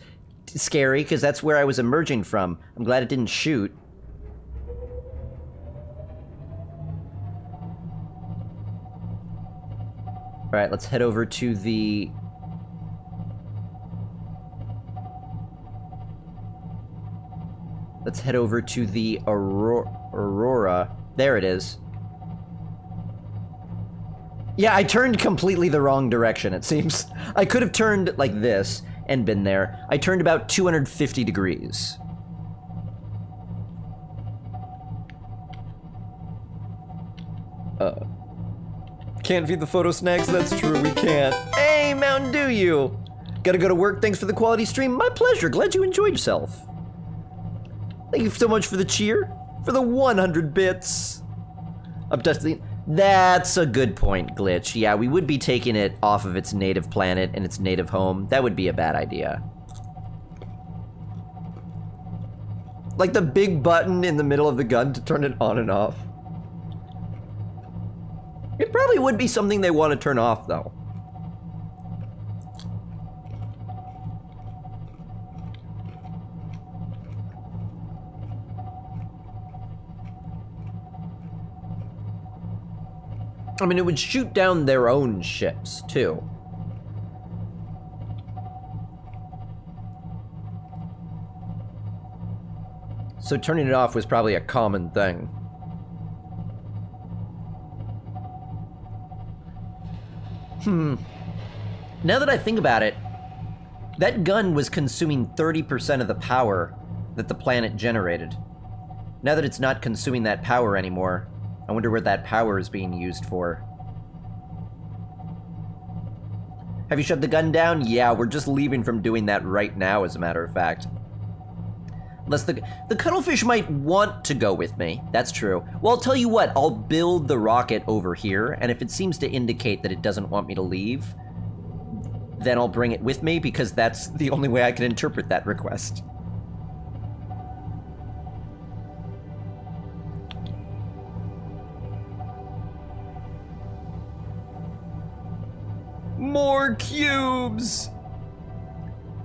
A: scary, because that's where I was emerging from. I'm glad it didn't shoot. Alright, let's head over to the... Let's head over to the Aurora. There it is. Yeah, I turned completely the wrong direction, it seems. I could have turned like this and been there. I turned about 250 degrees. Can't feed the photo snacks? That's true, we can't. Hey, Mountain Dew you! Gotta go to work, thanks for the quality stream. My pleasure, glad you enjoyed yourself. Thank you so much for the cheer. For the 100 bits. Abducting. That's a good point, Glitch. Yeah, we would be taking it off of its native planet and its native home. That would be a bad idea. Like the big button in the middle of the gun to turn it on and off. It probably would be something they want to turn off, though. I mean, it would shoot down their own ships, too. So turning it off was probably a common thing. Now that I think about it, that gun was consuming 30% of the power that the planet generated. Now that it's not consuming that power anymore, I wonder what that power is being used for. Have you shut the gun down? Yeah, we're just leaving from doing that right now, as a matter of fact. Unless the cuttlefish might want to go with me. That's true. Well, I'll tell you what, I'll build the rocket over here, and if it seems to indicate that it doesn't want me to leave, then I'll bring it with me, because that's the only way I can interpret that request. More cubes!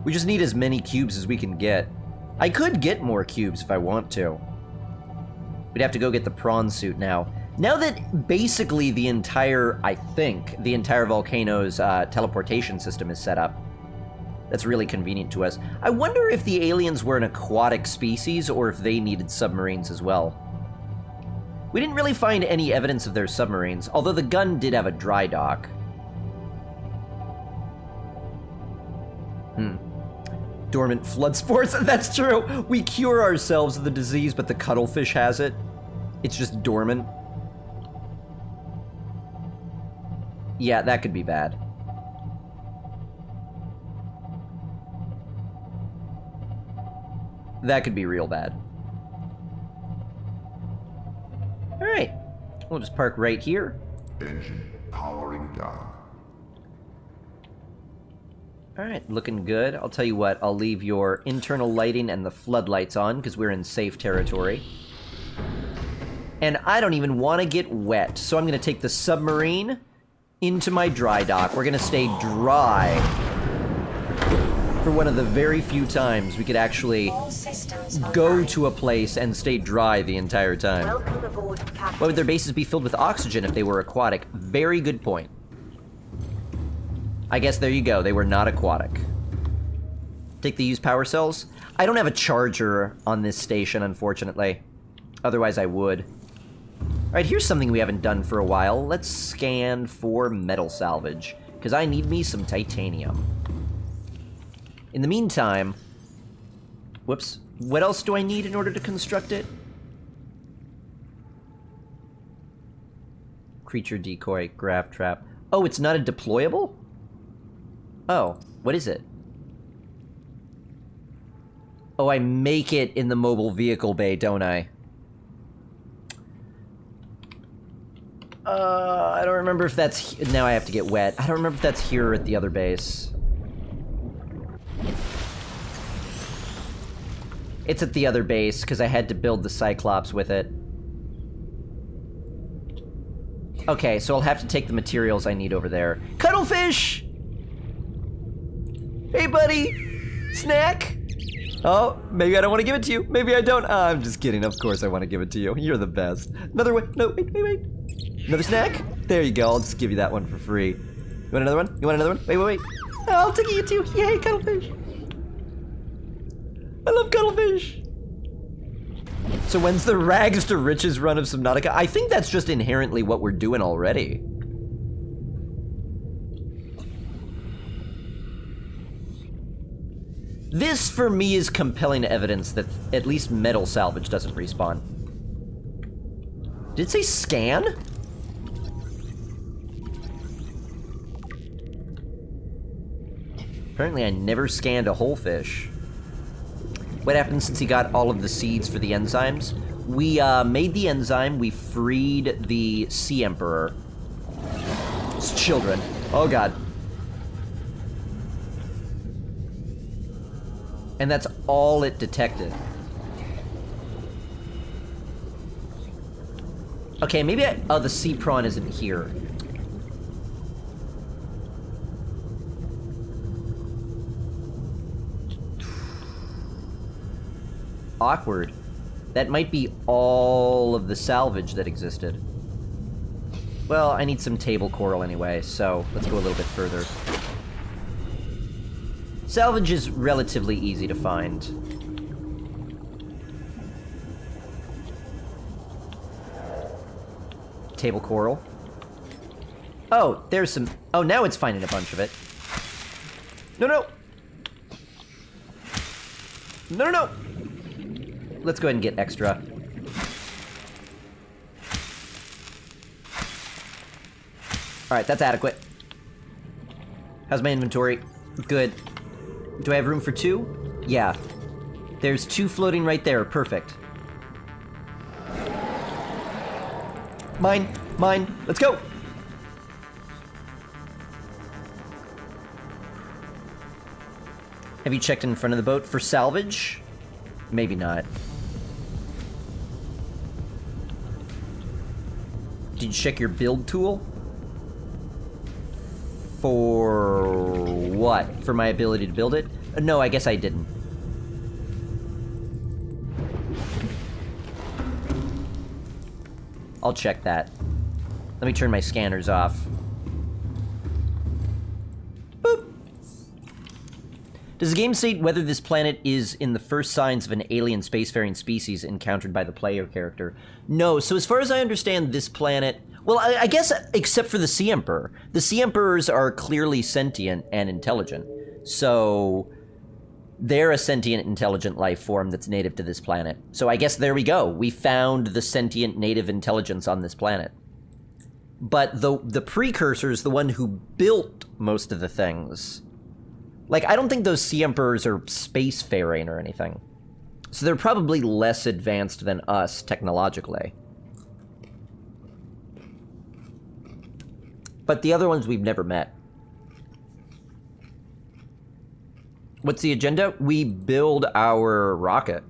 A: We just need as many cubes as we can get. I could get more cubes if I want to. We'd have to go get the prawn suit now. Now that basically the entire, I think, the entire volcano's teleportation system is set up, that's really convenient to us. I wonder if the aliens were an aquatic species or if they needed submarines as well. We didn't really find any evidence of their submarines, although the gun did have a dry dock. Dormant flood spores, that's true. We cure ourselves of the disease, but the cuttlefish has it. It's just dormant. Yeah, that could be bad. That could be real bad. Alright, we'll just park right here.
E: Engine powering down.
A: Alright, looking good. I'll tell you what, I'll leave your internal lighting and the floodlights on, because we're in safe territory. And I don't even want to get wet, so I'm going to take the submarine into my dry dock. We're gonna stay dry for one of the very few times we could actually
F: All systems
A: go
F: online.
A: to a place and stay dry the entire time.
F: Welcome aboard, Captain.
A: Why would their bases be filled with oxygen if they were aquatic? Very good point. I guess there you go. They were not aquatic. Take the used power cells? I don't have a charger on this station, unfortunately. Otherwise, I would. Alright, here's something we haven't done for a while. Let's scan for metal salvage, because I need me some titanium. In the meantime... Whoops. What else do I need in order to construct it? Creature decoy, grav trap. Oh, it's not a deployable? Oh, what is it? Oh, I make it in the mobile vehicle bay, don't I? I don't remember if that's... Now I have to get wet. I don't remember if that's here or at the other base. It's at the other base, because I had to build the Cyclops with it. Okay, so I'll have to take the materials I need over there. Cuttlefish! Hey, buddy! Snack? Oh, maybe I don't want to give it to you. Maybe I don't. I'm just kidding. Of course I want to give it to you. You're the best. Another one. No, wait. Another snack? There you go. I'll just give you that one for free. You want another one? You want another one? Wait. Oh, I'll take you too. Yay, cuttlefish. I love cuttlefish. So when's the rags to riches run of Subnautica? I think that's just inherently what we're doing already. This, for me, is compelling evidence that at least metal salvage doesn't respawn. Did it say scan? Apparently I never scanned a whole fish. What happened since he got all of the seeds for the enzymes? We made the enzyme, we freed the Sea Emperor. It's children. Oh god. And that's all it detected. Okay, maybe oh, the sea prawn isn't here. Awkward. That might be all of the salvage that existed. Well, I need some table coral anyway, so let's go a little bit further. Salvage is relatively easy to find. Table coral. Oh, there's some... Oh, now it's finding a bunch of it. No. Let's go ahead and get extra. Alright, that's adequate. How's my inventory? Good. Do I have room for 2? Yeah. There's 2 floating right there. Perfect. Mine. Let's go! Have you checked in front of the boat for salvage? Maybe not. Did you check your build tool? For what? For my ability to build it? No, I guess I didn't. I'll check that. Let me turn my scanners off. Boop! Does the game state whether this planet is in the first signs of an alien spacefaring species encountered by the player character? No, so as far as I understand, this planet... Well, I guess except for the Sea Emperor. The Sea Emperors are clearly sentient and intelligent. So they're a sentient, intelligent life form that's native to this planet. So I guess there we go. We found the sentient native intelligence on this planet. But the precursors, the one who built most of the things... Like, I don't think those Sea Emperors are spacefaring or anything. So they're probably less advanced than us technologically. But the other ones we've never met. What's the agenda? We build our rocket.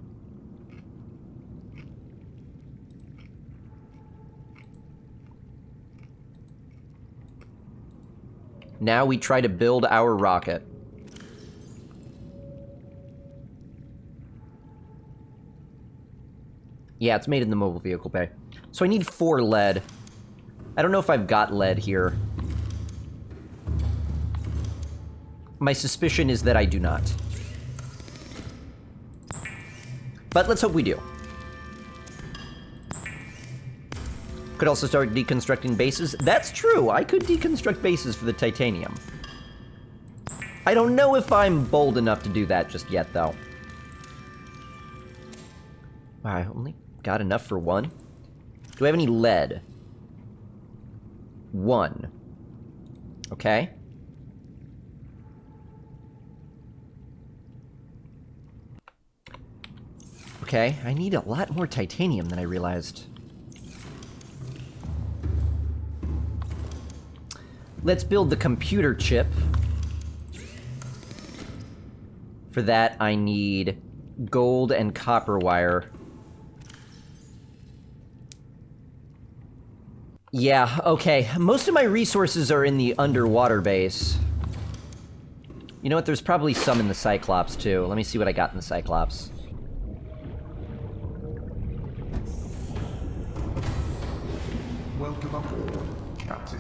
A: Now we try to build our rocket. Yeah, it's made in the mobile vehicle bay. So I need 4 lead. I don't know if I've got lead here. My suspicion is that I do not. But let's hope we do. Could also start deconstructing bases. That's true, I could deconstruct bases for the titanium. I don't know if I'm bold enough to do that just yet, though. Wow, I only got enough for 1. Do I have any lead? 1. Okay. Okay, I need a lot more titanium than I realized. Let's build the computer chip. For that, I need gold and copper wire. Yeah, okay. Most of my resources are in the underwater base. You know what? There's probably some in the Cyclops, too. Let me see what I got in the Cyclops.
E: Welcome aboard, Captain.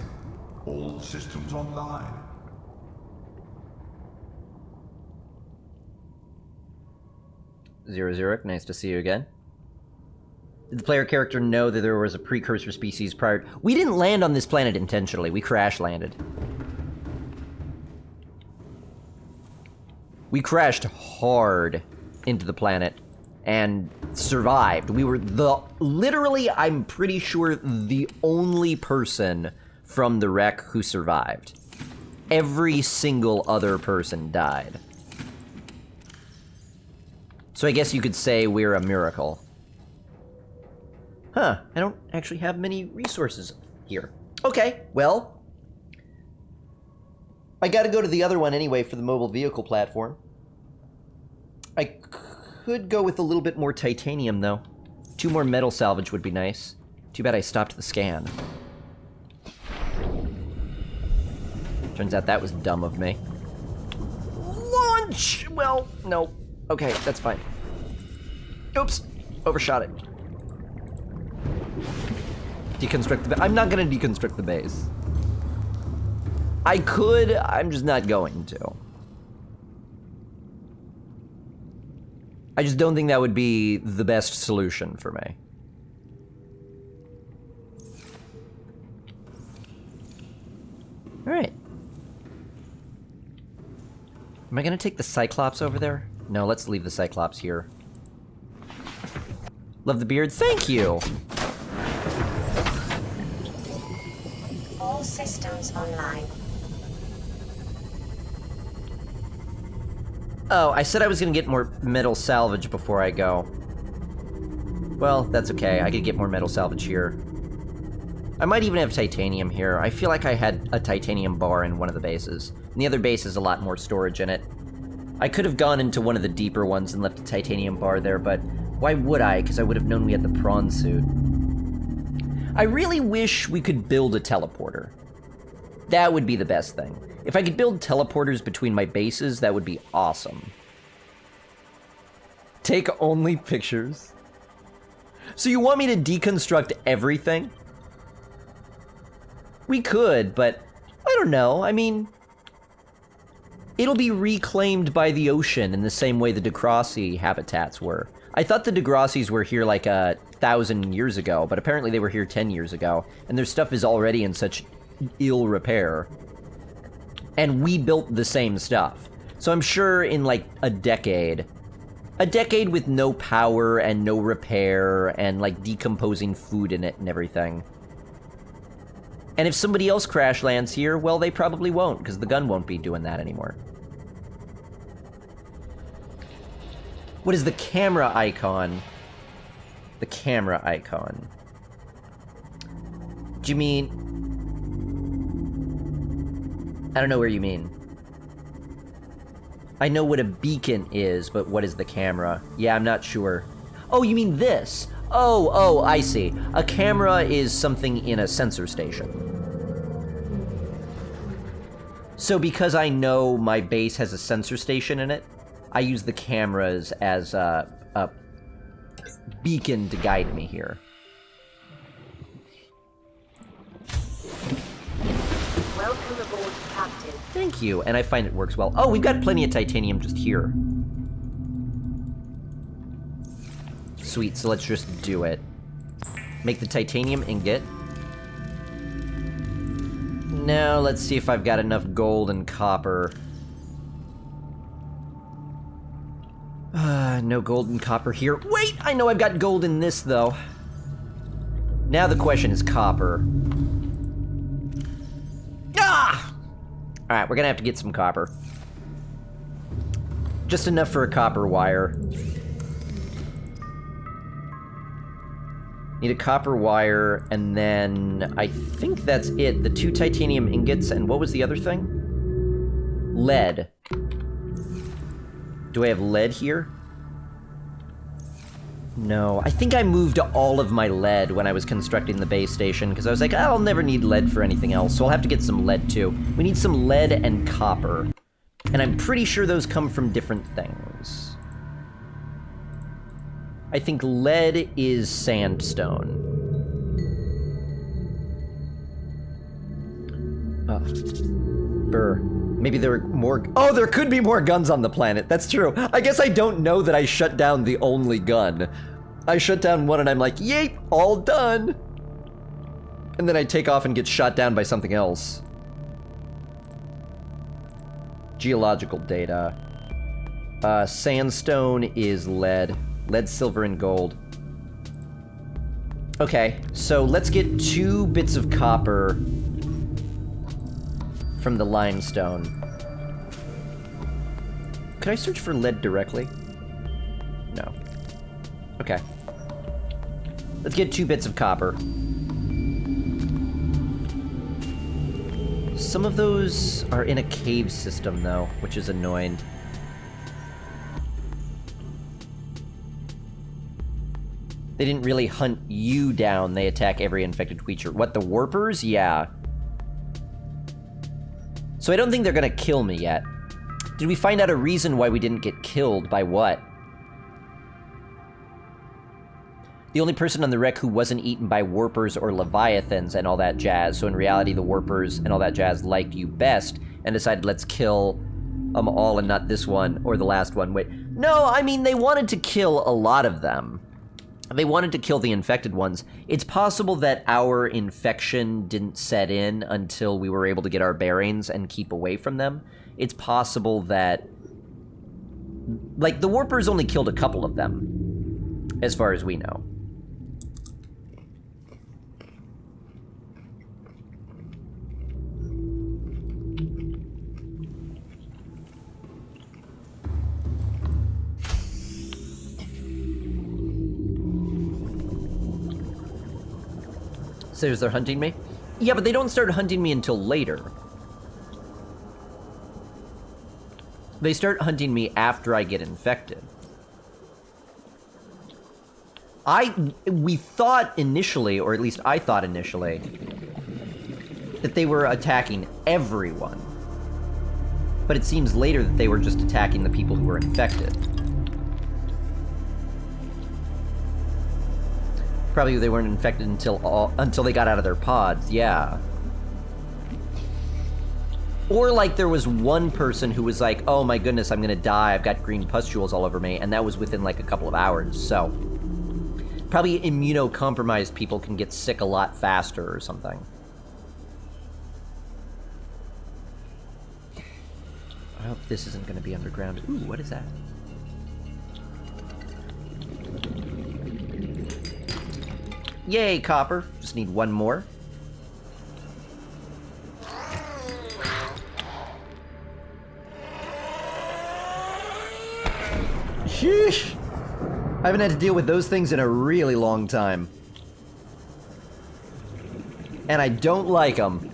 E: All systems online.
A: Zero, nice to see you again. Did the player character know that there was a precursor species prior? We didn't land on this planet intentionally. We crash landed. We crashed hard into the planet and survived. We were literally, I'm pretty sure, the only person from the wreck who survived. Every single other person died. So I guess you could say we're a miracle. Huh, I don't actually have many resources here. Okay, well, I gotta go to the other one anyway for the mobile vehicle platform. I could go with a little bit more titanium, though. 2 more metal salvage would be nice. Too bad I stopped the scan. Turns out that was dumb of me. Launch! Well, no. Okay, that's fine. Oops, overshot it. Deconstruct the base. I'm not gonna deconstruct the base. I could, I'm just not going to. I just don't think that would be the best solution for me. Alright. Am I gonna take the Cyclops over there? No, let's leave the Cyclops here. Love the beard, thank you!
F: All systems online.
A: Oh, I said I was gonna get more metal salvage before I go. Well, that's okay. I could get more metal salvage here. I might even have titanium here. I feel like I had a titanium bar in one of the bases. And the other base has a lot more storage in it. I could have gone into one of the deeper ones and left a titanium bar there, but why would I? Because I would have known we had the prawn suit. I really wish we could build a teleporter. That would be the best thing. If I could build teleporters between my bases, that would be awesome. Take only pictures. So you want me to deconstruct everything? We could, but I don't know. I mean, it'll be reclaimed by the ocean in the same way the Degrassi habitats were. I thought the Degrassis were here like 1,000 years ago, but apparently they were here 10 years ago, and their stuff is already in such ill repair. And we built the same stuff. So I'm sure in like a decade with no power and no repair and like decomposing food in it and everything. And if somebody else crash lands here, well, they probably won't, because the gun won't be doing that anymore. What is the camera icon? The camera icon. Do you mean... I don't know where you mean. I know what a beacon is, but what is the camera? Yeah, I'm not sure. Oh, you mean this? Oh, I see. A camera is something in a sensor station. So because I know my base has a sensor station in it, I use the cameras as a beacon to guide me here.
F: Welcome aboard, Captain.
A: Thank you, and I find it works well. Oh, we've got plenty of titanium just here. Sweet, so let's just do it. Make the titanium ingot. Now, let's see if I've got enough gold and copper. No gold and copper here. Wait, I know I've got gold in this, though. Now the question is copper. Ah! Alright, we're gonna have to get some copper. Just enough for a copper wire. Need a copper wire, and then I think that's it. The 2 titanium ingots, and what was the other thing? Lead. Do I have lead here? No. I think I moved all of my lead when I was constructing the base station, because I was like, I'll never need lead for anything else, so I'll have to get some lead too. We need some lead and copper. And I'm pretty sure those come from different things. I think lead is sandstone. Burr. Maybe there are more... Oh, there could be more guns on the planet. That's true. I guess I don't know that I shut down the only gun. I shut down one and I'm like, yay, all done. And then I take off and get shot down by something else. Geological data. Sandstone is lead. Lead, silver, and gold. Okay, so let's get 2 bits of copper from the limestone. Could I search for lead directly? No. Okay. Let's get 2 bits of copper. Some of those are in a cave system, though, which is annoying. They didn't really hunt you down, they attack every infected creature. What, the warpers? Yeah. So I don't think they're gonna kill me yet. Did we find out a reason why we didn't get killed? By what? The only person on the wreck who wasn't eaten by warpers or leviathans and all that jazz, so in reality the warpers and all that jazz liked you best and decided let's kill them all and not this one or the last one. Wait, no, I mean they wanted to kill a lot of them. They wanted to kill the infected ones. It's possible that our infection didn't set in until we were able to get our bearings and keep away from them. It's possible that... Like, the warpers only killed a couple of them, as far as we know. Says they're hunting me? Yeah, but they don't start hunting me until later. They start hunting me after I get infected. We thought initially, or at least I thought initially, that they were attacking everyone. But it seems later that they were just attacking the people who were infected. Probably they weren't infected until they got out of their pods, yeah. Or like there was one person who was like, oh my goodness, I'm gonna die, I've got green pustules all over me, and that was within like a couple of hours, so. Probably immunocompromised people can get sick a lot faster or something. I hope this isn't gonna be underground. Ooh, what is that? Yay, copper. Just need one more. Sheesh! I haven't had to deal with those things in a really long time. And I don't like them.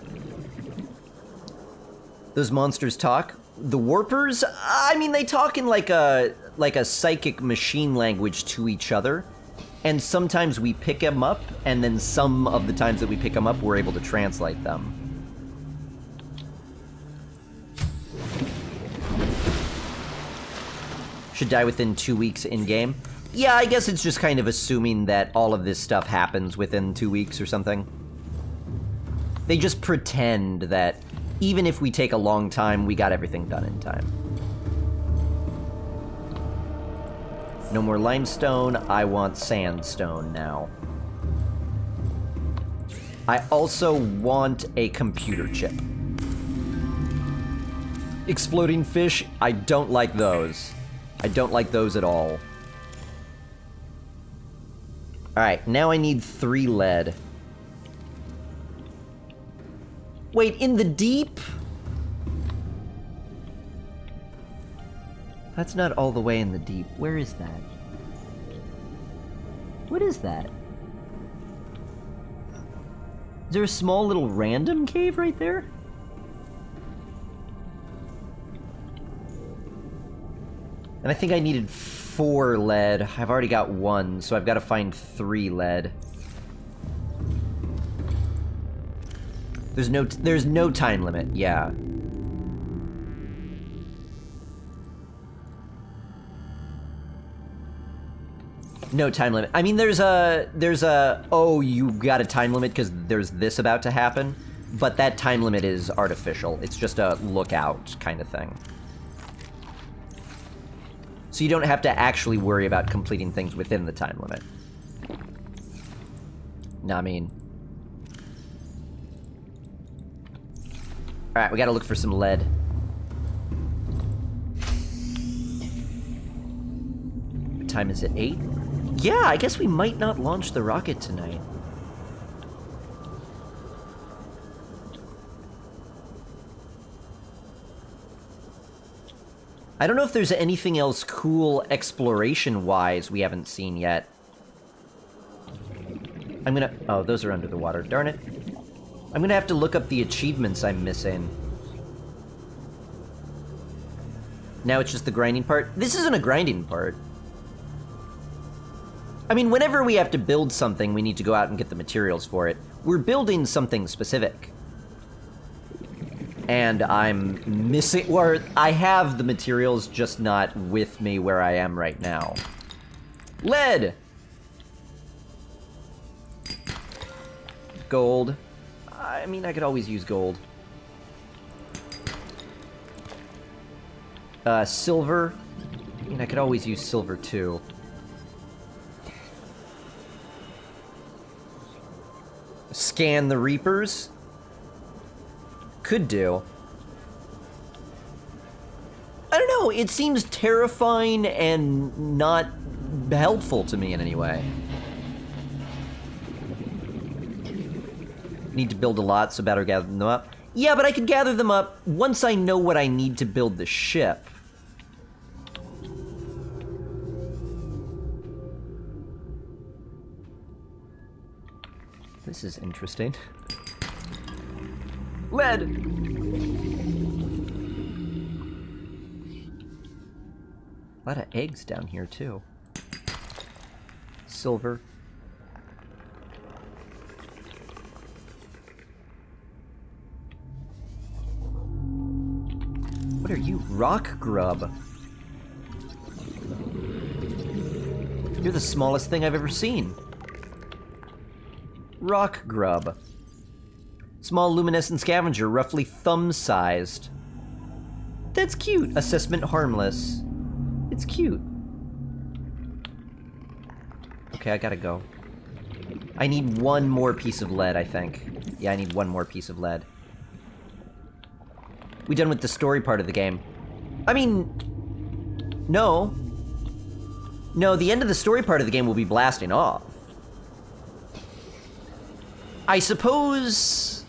A: Those monsters talk. The warpers? I mean, they talk in like a psychic machine language to each other. And sometimes we pick them up, and then some of the times that we pick them up, we're able to translate them. Should die within 2 weeks in-game. Yeah, I guess it's just kind of assuming that all of this stuff happens within 2 weeks or something. They just pretend that even if we take a long time, we got everything done in time. No more limestone, I want sandstone now. I also want a computer chip. Exploding fish, I don't like those. I don't like those at all. Alright, now I need 3 lead. Wait, in the deep? That's not all the way in the deep. Where is that? What is that? Is there a small little random cave right there? And I think I needed 4 lead. I've already got 1, so I've got to find 3 lead. There's no time limit, yeah. No time limit. I mean, there's a, oh, you got a time limit because there's this about to happen, but that time limit is artificial. It's just a lookout kind of thing. So you don't have to actually worry about completing things within the time limit. No, I mean... Alright, we gotta look for some lead. What time is it? 8? Yeah, I guess we might not launch the rocket tonight. I don't know if there's anything else cool exploration-wise we haven't seen yet. I'm gonna... Oh, those are under the water. Darn it. I'm gonna have to look up the achievements I'm missing. Now it's just the grinding part? This isn't a grinding part. I mean, whenever we have to build something, we need to go out and get the materials for it. We're building something specific. And I'm missing... Or, I have the materials, just not with me where I am right now. Lead! Gold. I mean, I could always use gold. Silver. I mean, I could always use silver, too. Scan the Reapers. Could do. I don't know, it seems terrifying and not helpful to me in any way. Need to build a lot, so better gather them up. Yeah, but I could gather them up once I know what I need to build the ship. This is interesting. Lead! A lot of eggs down here, too. Silver. What are you? Rock grub. You're the smallest thing I've ever seen. Rock grub. Small luminescent scavenger, roughly thumb-sized. That's cute. Assessment harmless. It's cute. Okay, I gotta go. I need 1 more piece of lead, I think. Yeah, I need 1 more piece of lead. We done with the story part of the game. I mean... No. No, the end of the story part of the game will be blasting off. I suppose...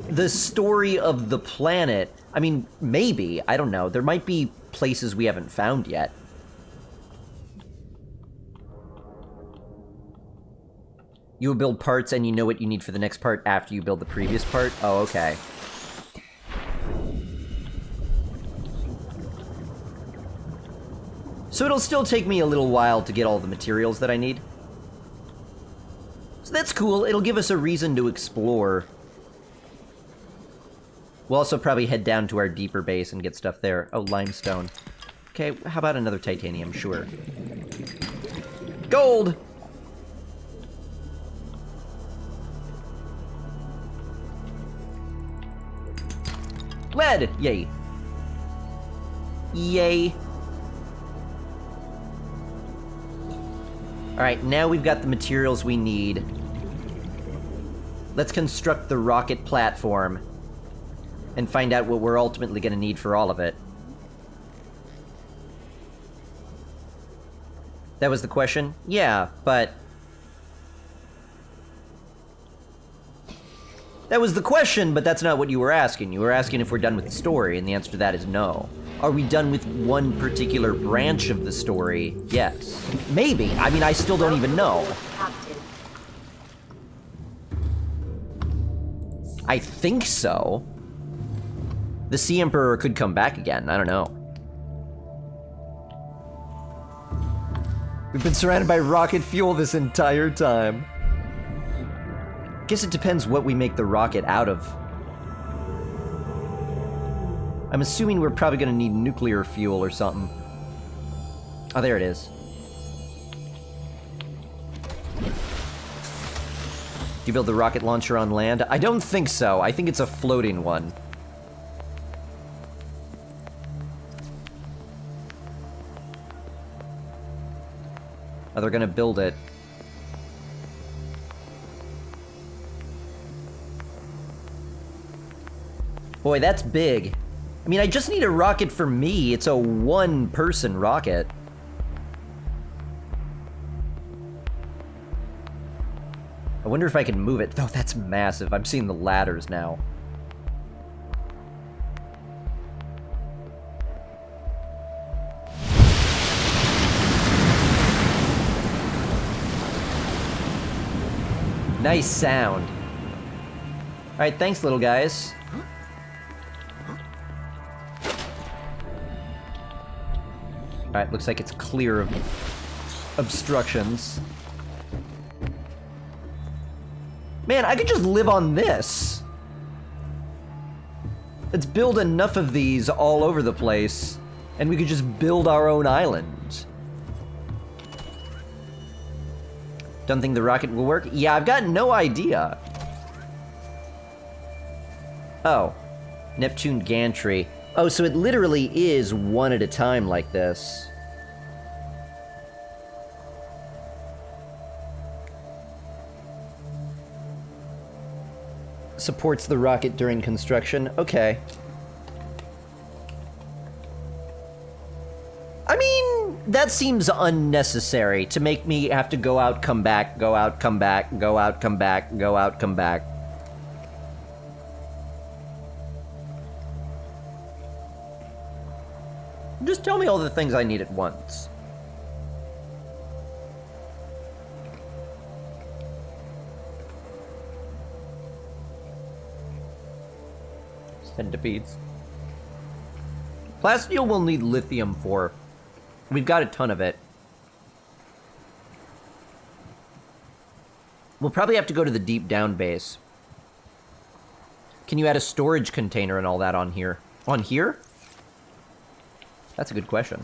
A: the story of the planet... I mean, maybe. I don't know. There might be places we haven't found yet. You will build parts and you know what you need for the next part after you build the previous part? Oh, okay. So it'll still take me a little while to get all the materials that I need. So that's cool. It'll give us a reason to explore. We'll also probably head down to our deeper base and get stuff there. Oh, limestone. Okay, how about another titanium? Sure. Gold! Lead! Yay. Yay. Alright, now we've got the materials we need. Let's construct the rocket platform and find out what we're ultimately going to need for all of it. That was the question? Yeah, but... That was the question, but that's not what you were asking. You were asking if we're done with the story, and the answer to that is no. Are we done with one particular branch of the story? Yes. Maybe. I mean, I still don't even know.
F: Captain.
A: I think so. The Sea Emperor could come back again. I don't know. We've been surrounded by rocket fuel this entire time. Guess it depends what we make the rocket out of. I'm assuming we're probably gonna need nuclear fuel or something. Oh, there it is. Do you build the rocket launcher on land? I don't think so. I think it's a floating one. Oh, they're gonna build it. Boy, that's big. I mean, I just need a rocket for me. It's a one-person rocket. I wonder if I can move it. Oh, that's massive. I'm seeing the ladders now. Nice sound. Alright, thanks, little guys. Alright, looks like it's clear of obstructions. Man, I could just live on this. Let's build enough of these all over the place, and we could just build our own island. Don't think the rocket will work? Yeah, I've got no idea. Oh. Neptune gantry. Oh, so it literally is one at a time like this. Supports the rocket during construction. Okay. I mean, that seems unnecessary to make me have to go out, come back, go out, come back, go out, come back, go out, come back. Just tell me all the things I need at once. Centipedes. Plasteel will need lithium for. We've got a ton of it. We'll probably have to go to the deep down base. Can you add a storage container and all that on here? On here? That's a good question.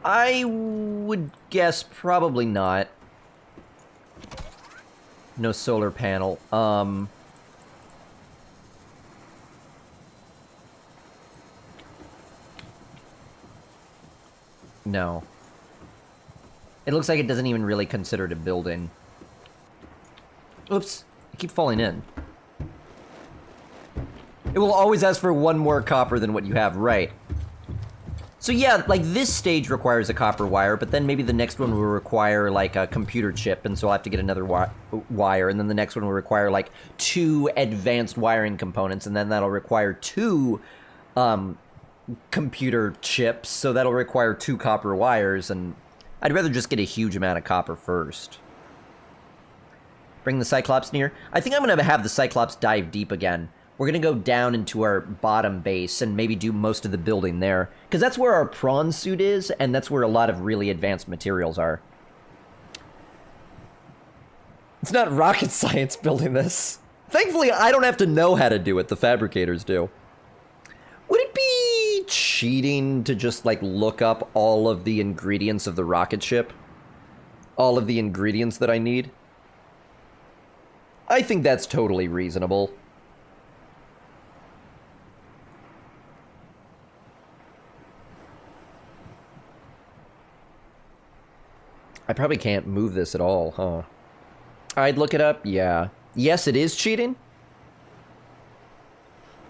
A: I would guess probably not. No solar panel. No. It looks like it doesn't even really consider it a building. Oops. I keep falling in. It will always ask for one more copper than what you have, right. So yeah, like this stage requires a copper wire, but then maybe the next one will require like a computer chip, and so I'll have to get another wire, and then the next one will require like 2 advanced wiring components, and then that'll require 2 computer chips, so that'll require 2 copper wires, and I'd rather just get a huge amount of copper first. Bring the Cyclops near. I think I'm gonna have the Cyclops dive deep again. We're gonna go down into our bottom base and maybe do most of the building there, because that's where our prawn suit is, and that's where a lot of really advanced materials are. It's not rocket science building this. Thankfully, I don't have to know how to do it. The fabricators do. Would it be cheating to just, like, look up all of the ingredients of the rocket ship? All of the ingredients that I need? I think that's totally reasonable. I probably can't move this at all, huh? I'd look it up, yeah. Yes, it is cheating.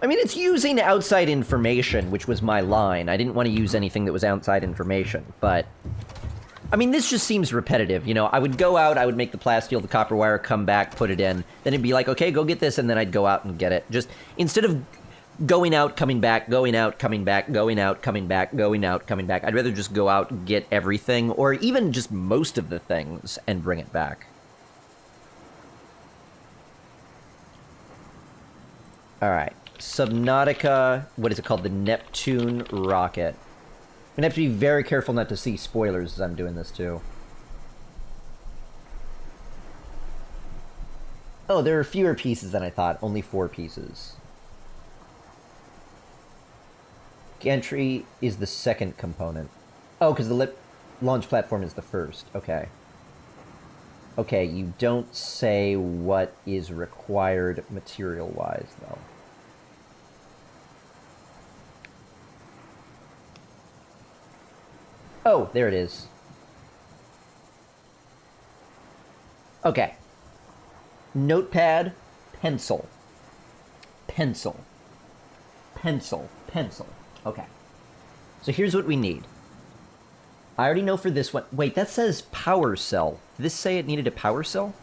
A: I mean, it's using outside information, which was my line. I didn't want to use anything that was outside information, but... I mean, this just seems repetitive, you know? I would go out, I would make the plasteel, the copper wire, come back, put it in. Then it'd be like, okay, go get this, and then I'd go out and get it. Just, instead of going out, coming back, going out, coming back, going out, coming back, going out, coming back, I'd rather just go out and get everything, or even just most of the things, and bring it back. Alright. Subnautica, what is it called? The Neptune rocket. I'm gonna have to be very careful not to see spoilers as I'm doing this too. Oh, there are fewer pieces than I thought. Only 4 pieces. Gantry is the second component. Oh, because the launch platform is the first. Okay. Okay, you don't say what is required material-wise, though. Oh, there it is. Okay. Notepad, pencil. Pencil. Pencil. Pencil. Okay. So here's what we need. I already know for this one... Wait, that says power cell. Did this say it needed a power cell?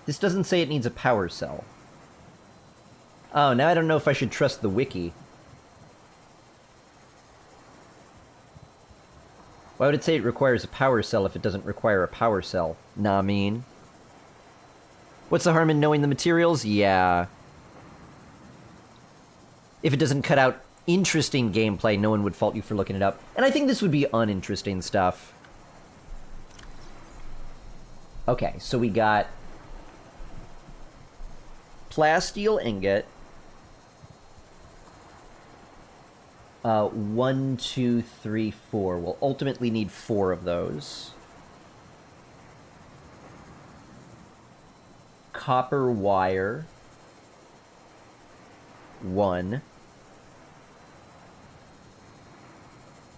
A: This doesn't say it needs a power cell. Oh, now I don't know if I should trust the wiki. Why would it say it requires a power cell if it doesn't require a power cell? Nah, mean. What's the harm in knowing the materials? Yeah. If it doesn't cut out interesting gameplay, no one would fault you for looking it up. And I think this would be uninteresting stuff. Okay, so we got plasteel ingot. 1, 2, 3, 4. We'll ultimately need 4 of those. Copper wire. 1.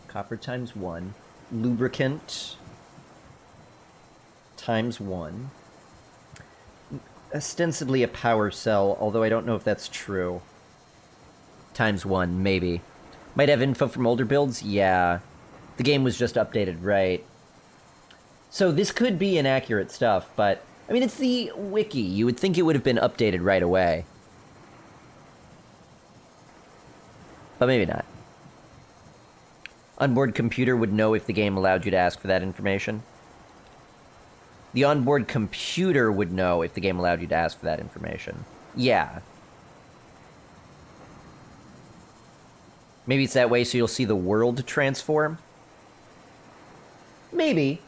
A: Copper times 1. Lubricant times 1. Ostensibly a power cell, although I don't know if that's true. Times 1, maybe. Might have info from older builds? Yeah. The game was just updated, right. So this could be inaccurate stuff, but... I mean, it's the wiki. You would think it would have been updated right away. But maybe not. Onboard computer would know if the game allowed you to ask for that information. The onboard computer would know if the game allowed you to ask for that information. Yeah. Maybe it's that way so you'll see the world transform? Maybe.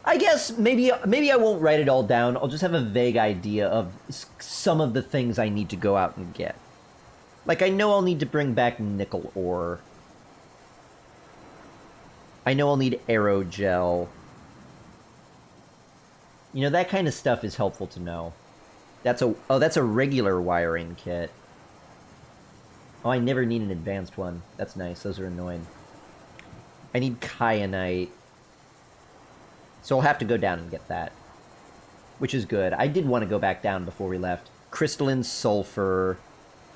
A: I guess maybe I won't write it all down. I'll just have a vague idea of some of the things I need to go out and get. Like, I know I'll need to bring back nickel ore. I know I'll need aerogel. You know, that kind of stuff is helpful to know. That's a regular wiring kit. Oh, I never need an advanced one. That's nice. Those are annoying. I need kyanite. So I'll have to go down and get that. Which is good. I did want to go back down before we left. Crystalline sulfur.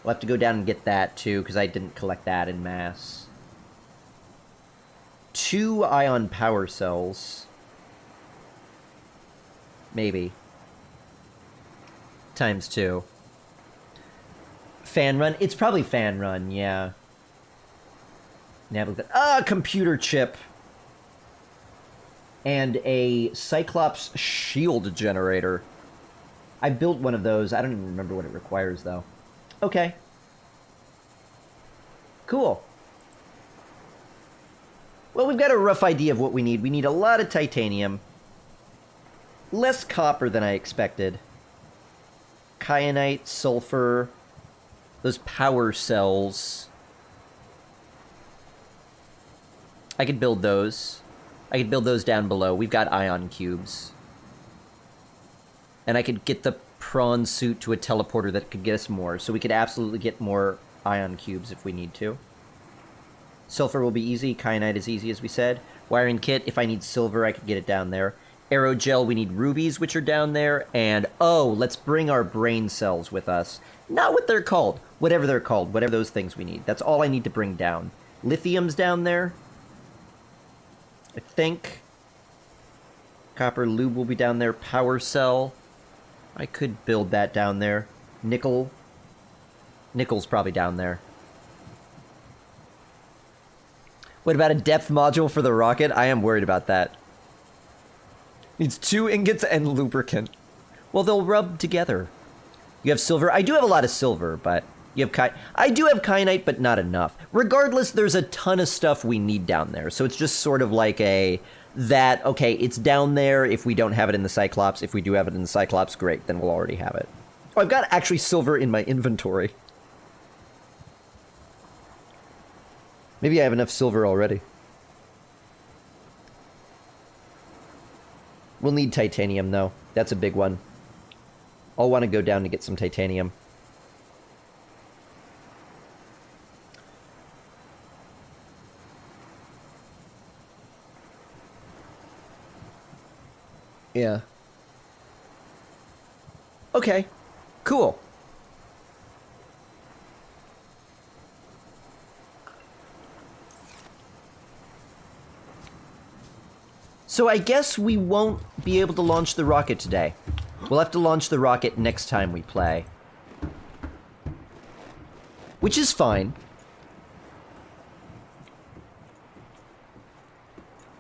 A: We'll have to go down and get that, too, because I didn't collect that in mass. 2 ion power cells. Maybe. Times 2. Fan run? It's probably fan run, yeah. Computer chip. And a Cyclops shield generator. I built one of those. I don't even remember what it requires, though. Okay. Cool. Well, we've got a rough idea of what we need. We need a lot of titanium. Less copper than I expected. Kyanite, sulfur, those power cells. I could build those. I could build those down below. We've got ion cubes. And I could get the prawn suit to a teleporter that could get us more. So we could absolutely get more ion cubes if we need to. Sulfur will be easy. Kyanite is easy, as we said. Wiring kit, if I need silver, I could get it down there. Aerogel, we need rubies, which are down there. And, oh, let's bring our brain cells with us. Not what they're called. Whatever they're called. Whatever those things we need. That's all I need to bring down. Lithium's down there. I think. Copper lube will be down there. Power cell. I could build that down there. Nickel. Nickel's probably down there. What about a depth module for the rocket? I am worried about that. Needs 2 ingots and lubricant. Well, they'll rub together. You have silver? I do have a lot of silver, but you have I do have kyanite, but not enough. Regardless, there's a ton of stuff we need down there. So it's just sort of like okay, it's down there if we don't have it in the Cyclops. If we do have it in the Cyclops, great, then we'll already have it. Oh, I've got actually silver in my inventory. Maybe I have enough silver already. We'll need titanium, though. That's a big one. I'll want to go down to get some titanium. Yeah. Okay. Cool. So I guess we won't be able to launch the rocket today. We'll have to launch the rocket next time we play. Which is fine.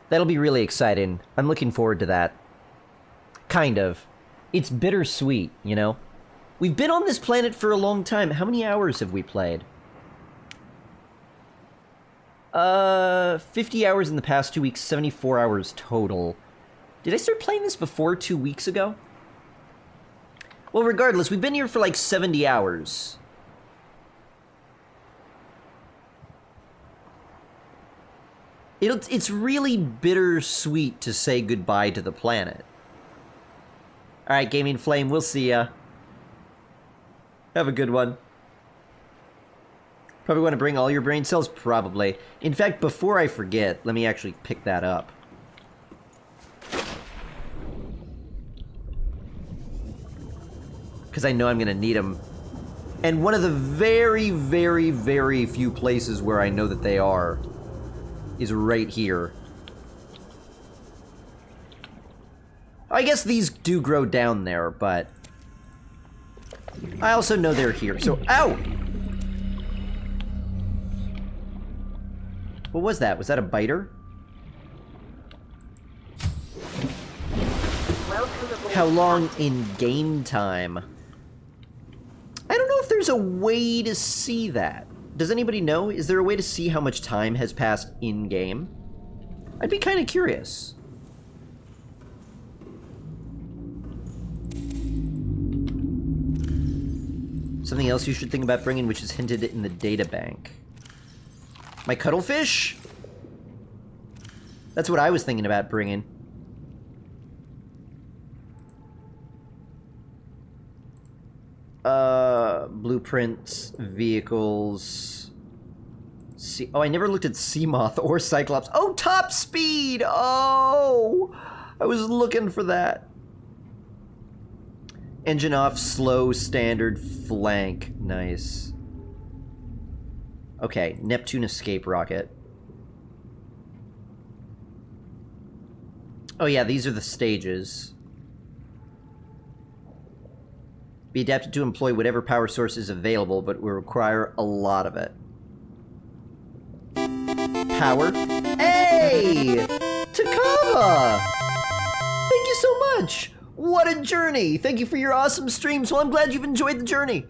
A: That'll be really exciting. I'm looking forward to that. Kind of. It's bittersweet, you know? We've been on this planet for a long time. How many hours have we played? 50 hours in the past 2 weeks, 74 hours total. Did I start playing this before 2 weeks ago? Well, regardless, we've been here for like 70 hours. It's really bittersweet to say goodbye to the planet. Alright, Gaming Flame, we'll see ya. Have a good one. Probably want to bring all your brain cells? Probably. In fact, before I forget, let me actually pick that up. Because I know I'm going to need them. And one of the very, very, very few places where I know that they are is right here. I guess these do grow down there, but I also know they're here. So, ow! What was that? Was that a biter? How long in game time? I don't know if there's a way to see that. Does anybody know? Is there a way to see how much time has passed in-game? I'd be kind of curious. Something else you should think about bringing, which is hinted in the data bank. My cuttlefish? That's what I was thinking about bringing. Blueprints, vehicles... Oh, I never looked at Seamoth or Cyclops. Oh, top speed! Oh! I was looking for that. Engine off, slow, standard, flank. Nice. Okay, Neptune escape rocket. Oh yeah, these are the stages. Be adapted to employ whatever power source is available, but will require a lot of it. Power. Hey! Takava! Thank you so much! What a journey! Thank you for your awesome streams. Well, I'm glad you've enjoyed the journey.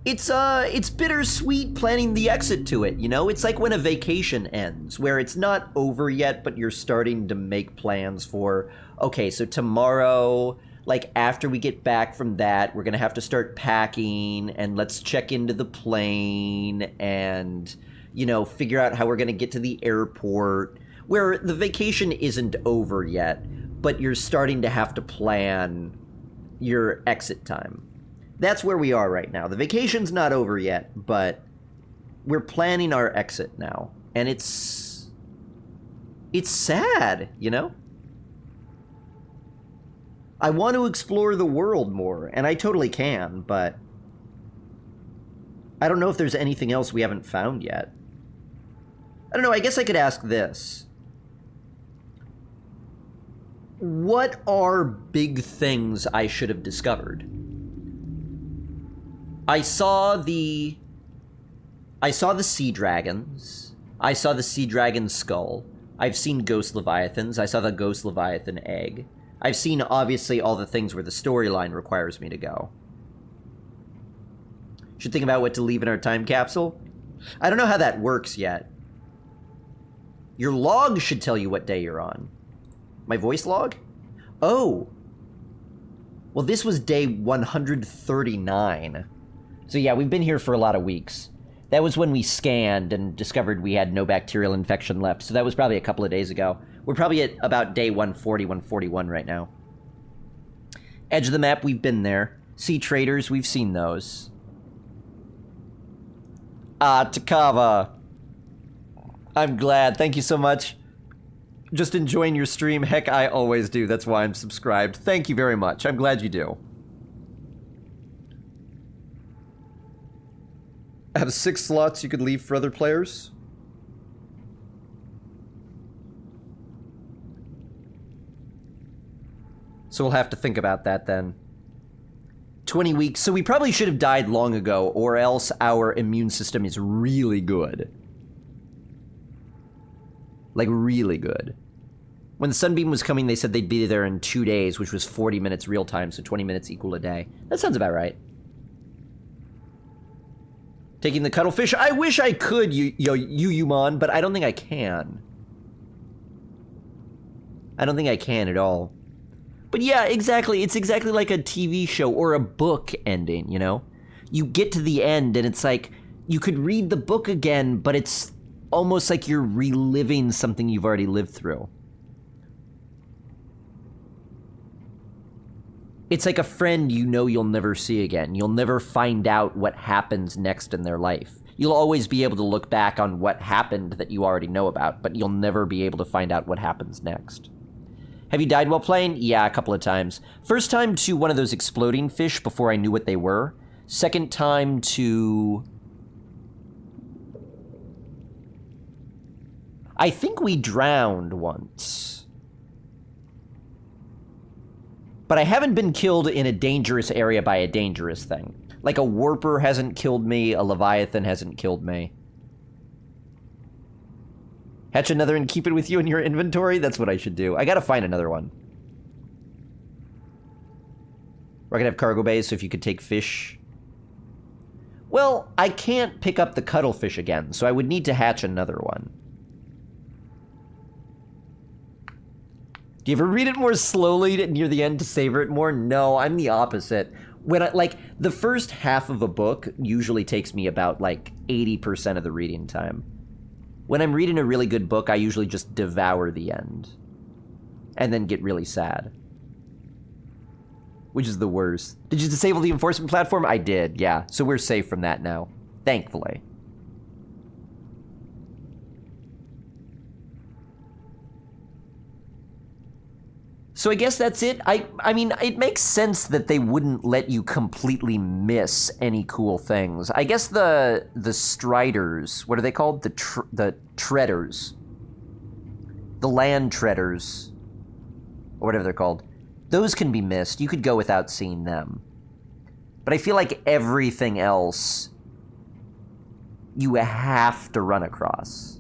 A: it's bittersweet planning the exit to it, you know? It's like when a vacation ends, where it's not over yet, but you're starting to make plans for, okay, so tomorrow, like after we get back from that, we're gonna have to start packing, and let's check into the plane, and, you know, figure out how we're gonna get to the airport, where the vacation isn't over yet, but you're starting to have to plan your exit time. That's where we are right now. The vacation's not over yet, but we're planning our exit now. And it's sad, you know? I want to explore the world more, and I totally can, but I don't know if there's anything else we haven't found yet. I don't know, I guess I could ask this. What are big things I should have discovered? I saw the sea dragons. I saw the sea dragon skull. I've seen ghost leviathans. I saw the ghost leviathan egg. I've seen, obviously, all the things where the storyline requires me to go. Should think about what to leave in our time capsule? I don't know how that works yet. Your log should tell you what day you're on. My voice log? Oh. Well, this was day 139. So yeah, we've been here for a lot of weeks. That was when we scanned and discovered we had no bacterial infection left, so that was probably a couple of days ago. We're probably at about day 140, 141 right now. Edge of the map, we've been there. Sea traders, we've seen those. Ah, Takava. I'm glad. Thank you so much. Just enjoying your stream. Heck, I always do. That's why I'm subscribed. Thank you very much. I'm glad you do. I have 6 slots you could leave for other players. So we'll have to think about that then. 20 weeks. So we probably should have died long ago, or else our immune system is really good. Like, really good. When the sunbeam was coming, they said they'd be there in 2 days, which was 40 minutes real time, so 20 minutes equal a day. That sounds about right. Taking the cuttlefish? I wish I could, Yumon, but I don't think I can. I don't think I can at all. But yeah, exactly. It's exactly like a TV show or a book ending, you know? You get to the end, and it's like, you could read the book again, but it's almost like you're reliving something you've already lived through. It's like a friend you know you'll never see again. You'll never find out what happens next in their life. You'll always be able to look back on what happened that you already know about, but you'll never be able to find out what happens next. Have you died while playing? Yeah, a couple of times. First time to one of those exploding fish before I knew what they were. Second time to... I think we drowned once. But I haven't been killed in a dangerous area by a dangerous thing. Like a warper hasn't killed me, a leviathan hasn't killed me. Hatch another and keep it with you in your inventory? That's what I should do. I gotta find another one. We're gonna have cargo bays, so if you could take fish. Well, I can't pick up the cuttlefish again, so I would need to hatch another one. Do you ever read it more slowly near the end to savor it more? No, I'm the opposite. When the first half of a book usually takes me about, 80% of the reading time. When I'm reading a really good book, I usually just devour the end. And then get really sad. Which is the worst. Did you disable the enforcement platform? I did, yeah. So we're safe from that now. Thankfully. So I guess that's it. I mean, it makes sense that they wouldn't let you completely miss any cool things. I guess the striders, what are they called? The treaders. The land treaders. Or whatever they're called. Those can be missed. You could go without seeing them. But I feel like everything else you have to run across.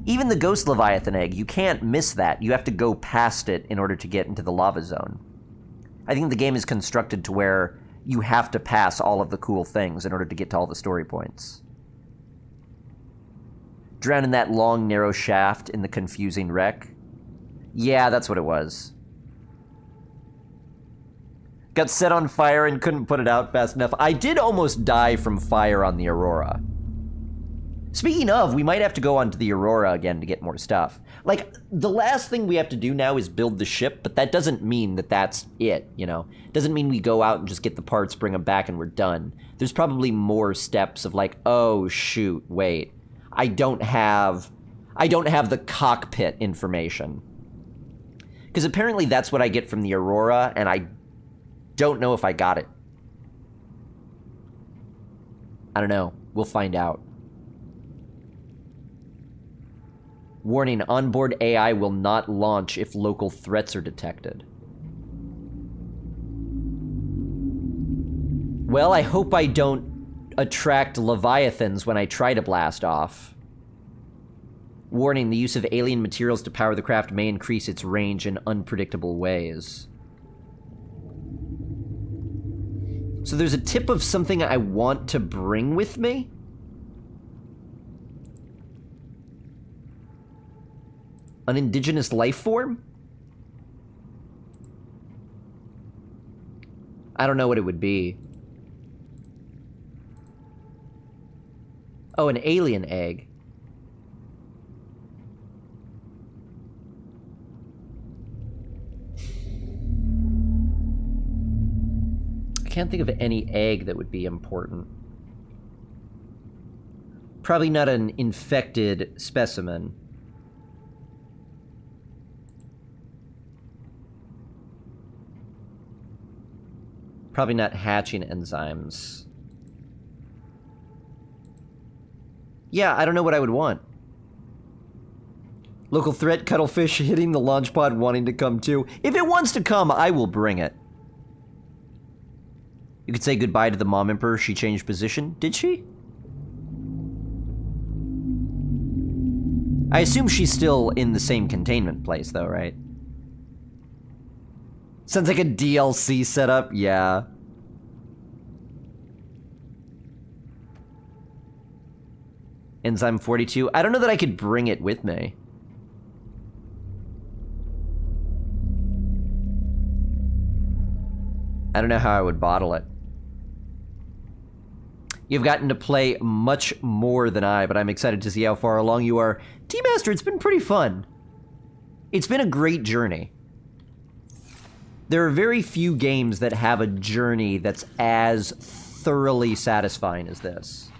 A: Even the Ghost Leviathan egg, you can't miss that. You have to go past it in order to get into the lava zone. I think the game is constructed to where you have to pass all of the cool things in order to get to all the story points. Drown in that long, narrow shaft in the confusing wreck. Yeah, that's what it was. Got set on fire and couldn't put it out fast enough. I did almost die from fire on the Aurora. Speaking of, we might have to go onto the Aurora again to get more stuff. Like, the last thing we have to do now is build the ship, but that doesn't mean that that's it, you know? Doesn't mean we go out and just get the parts, bring them back, and we're done. There's probably more steps of like, oh, shoot, wait. I don't have the cockpit information. Because apparently that's what I get from the Aurora, and I don't know if I got it. I don't know. We'll find out. Warning, onboard AI will not launch if local threats are detected. Well, I hope I don't attract leviathans when I try to blast off. Warning, the use of alien materials to power the craft may increase its range in unpredictable ways. So there's a tip of something I want to bring with me? An indigenous life form? I don't know what it would be. Oh, an alien egg. I can't think of any egg that would be important. Probably not an infected specimen. Probably not hatching enzymes. Yeah, I don't know what I would want. Local threat, cuttlefish hitting the launch pod wanting to come too. If it wants to come, I will bring it. You could say goodbye to the mom emperor. She changed position. Did she? I assume she's still in the same containment place though, right? Sounds like a DLC setup, yeah. Enzyme 42. I don't know that I could bring it with me. I don't know how I would bottle it. You've gotten to play much more than I, but I'm excited to see how far along you are. T-Master, it's been pretty fun. It's been a great journey. There are very few games that have a journey that's as thoroughly satisfying as this.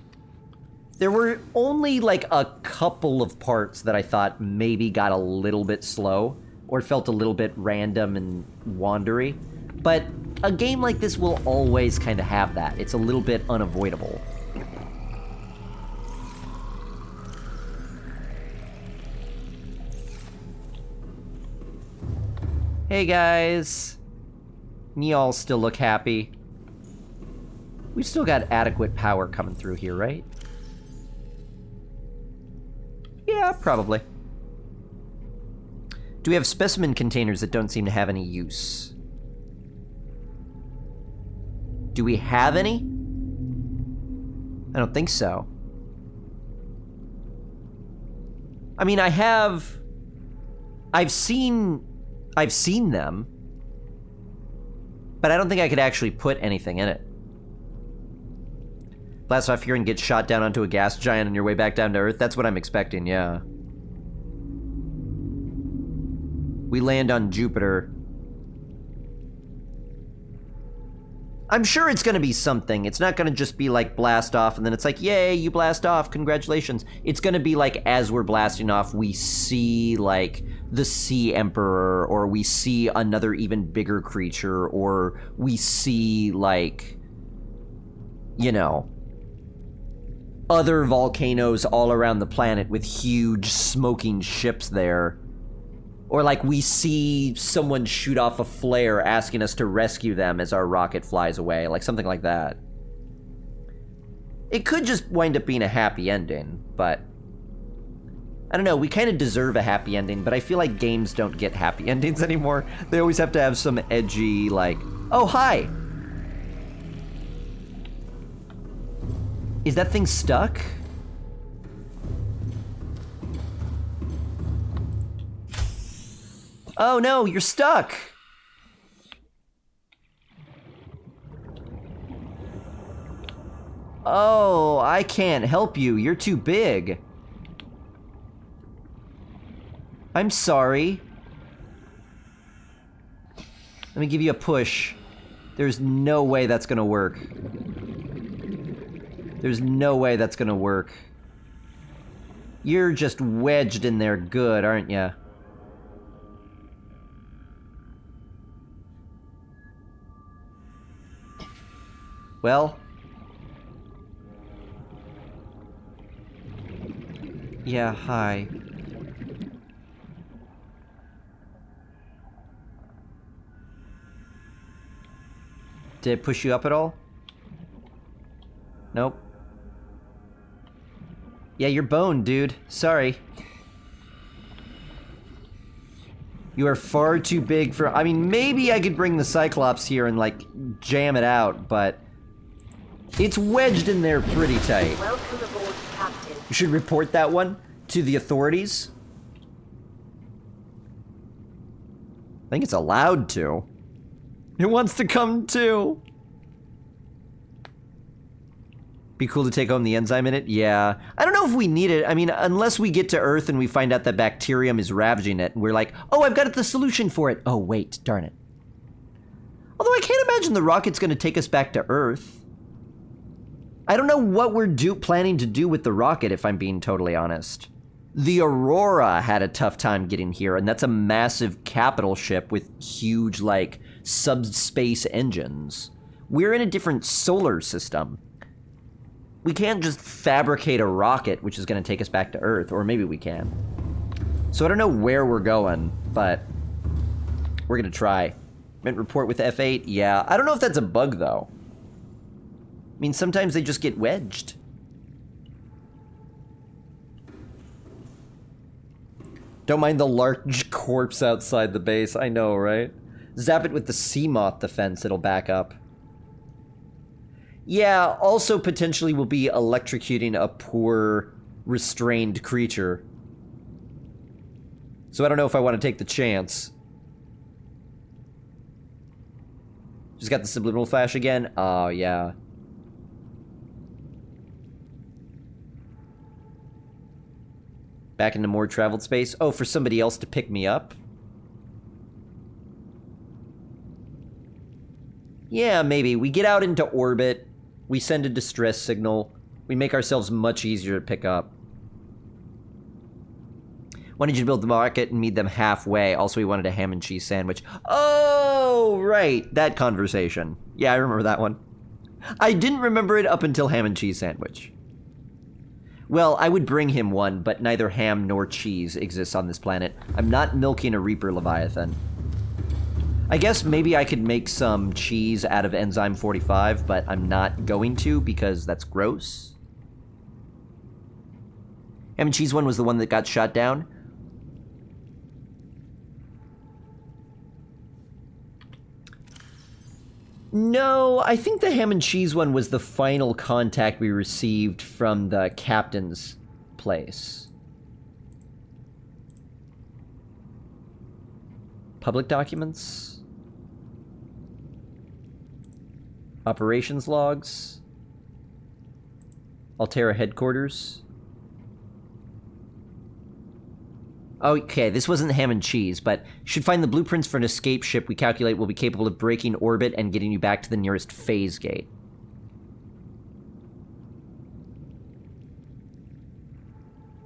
A: There were only like a couple of parts that I thought maybe got a little bit slow or felt a little bit random and wandery, but a game like this will always kind of have that. It's a little bit unavoidable. Hey guys. Y'all still look happy. We've still got adequate power coming through here, right? Yeah, probably. Do we have specimen containers that don't seem to have any use? Do we have any? I don't think so. I mean, I've seen them, but I don't think I could actually put anything in it. Blast off here and get shot down onto a gas giant on your way back down to Earth? That's what I'm expecting, yeah. We land on Jupiter. I'm sure it's gonna be something. It's not gonna just be like blast off and then it's like, yay, you blast off, congratulations. It's gonna be like, as we're blasting off, we see like the Sea Emperor, or we see another even bigger creature, or we see like, you know, other volcanoes all around the planet with huge smoking ships there. Or like we see someone shoot off a flare asking us to rescue them as our rocket flies away, like something like that. It could just wind up being a happy ending, but I don't know, we kind of deserve a happy ending, but I feel like games don't get happy endings anymore. They always have to have some edgy, like, oh, hi! Is that thing stuck? Oh no, you're stuck! Oh, I can't help you. You're too big. I'm sorry. Let me give you a push. There's no way that's gonna work. There's no way that's gonna work. You're just wedged in there good, aren't ya? Well... yeah, hi. Did it push you up at all? Nope. Yeah, you're boned, dude. Sorry. You are far too big for... I mean, maybe I could bring the Cyclops here and, like, jam it out, but... it's wedged in there pretty tight.
F: Welcome aboard, Captain.
A: You should report that one to the authorities. I think it's allowed to. It wants to come too. Be cool to take home the enzyme in it? Yeah. I don't know if we need it. I mean, unless we get to Earth and we find out that bacterium is ravaging it, and we're like, oh, I've got the solution for it. Oh, wait, darn it. Although I can't imagine the rocket's gonna take us back to Earth. I don't know what we're planning to do with the rocket, if I'm being totally honest. The Aurora had a tough time getting here, and that's a massive capital ship with huge, like, subspace engines. We're in a different solar system. We can't just fabricate a rocket, which is going to take us back to Earth, or maybe we can. So I don't know where we're going, but we're going to try. Meant report with F8? Yeah. I don't know if that's a bug, though. I mean, sometimes they just get wedged. Don't mind the large corpse outside the base. I know, right? Zap it with the Seamoth defense, it'll back up. Yeah, also potentially will be electrocuting a poor, restrained creature. So I don't know if I want to take the chance. Just got the subliminal flash again? Oh, yeah. Back into more traveled space. Oh, for somebody else to pick me up? Yeah, maybe. We get out into orbit. We send a distress signal. We make ourselves much easier to pick up. Wanted you to build the rocket and meet them halfway. Also, we wanted a ham and cheese sandwich. Oh, right. That conversation. Yeah, I remember that one. I didn't remember it up until ham and cheese sandwich. Well, I would bring him one, but neither ham nor cheese exists on this planet. I'm not milking a Reaper Leviathan. I guess maybe I could make some cheese out of Enzyme 45, but I'm not going to because that's gross. Ham and cheese one was the one that got shot down? No, I think the ham and cheese one was the final contact we received from the captain's place. Public documents? Operations logs? Altera headquarters? Okay, this wasn't ham and cheese, but should find the blueprints for an escape ship we calculate will be capable of breaking orbit and getting you back to the nearest phase gate.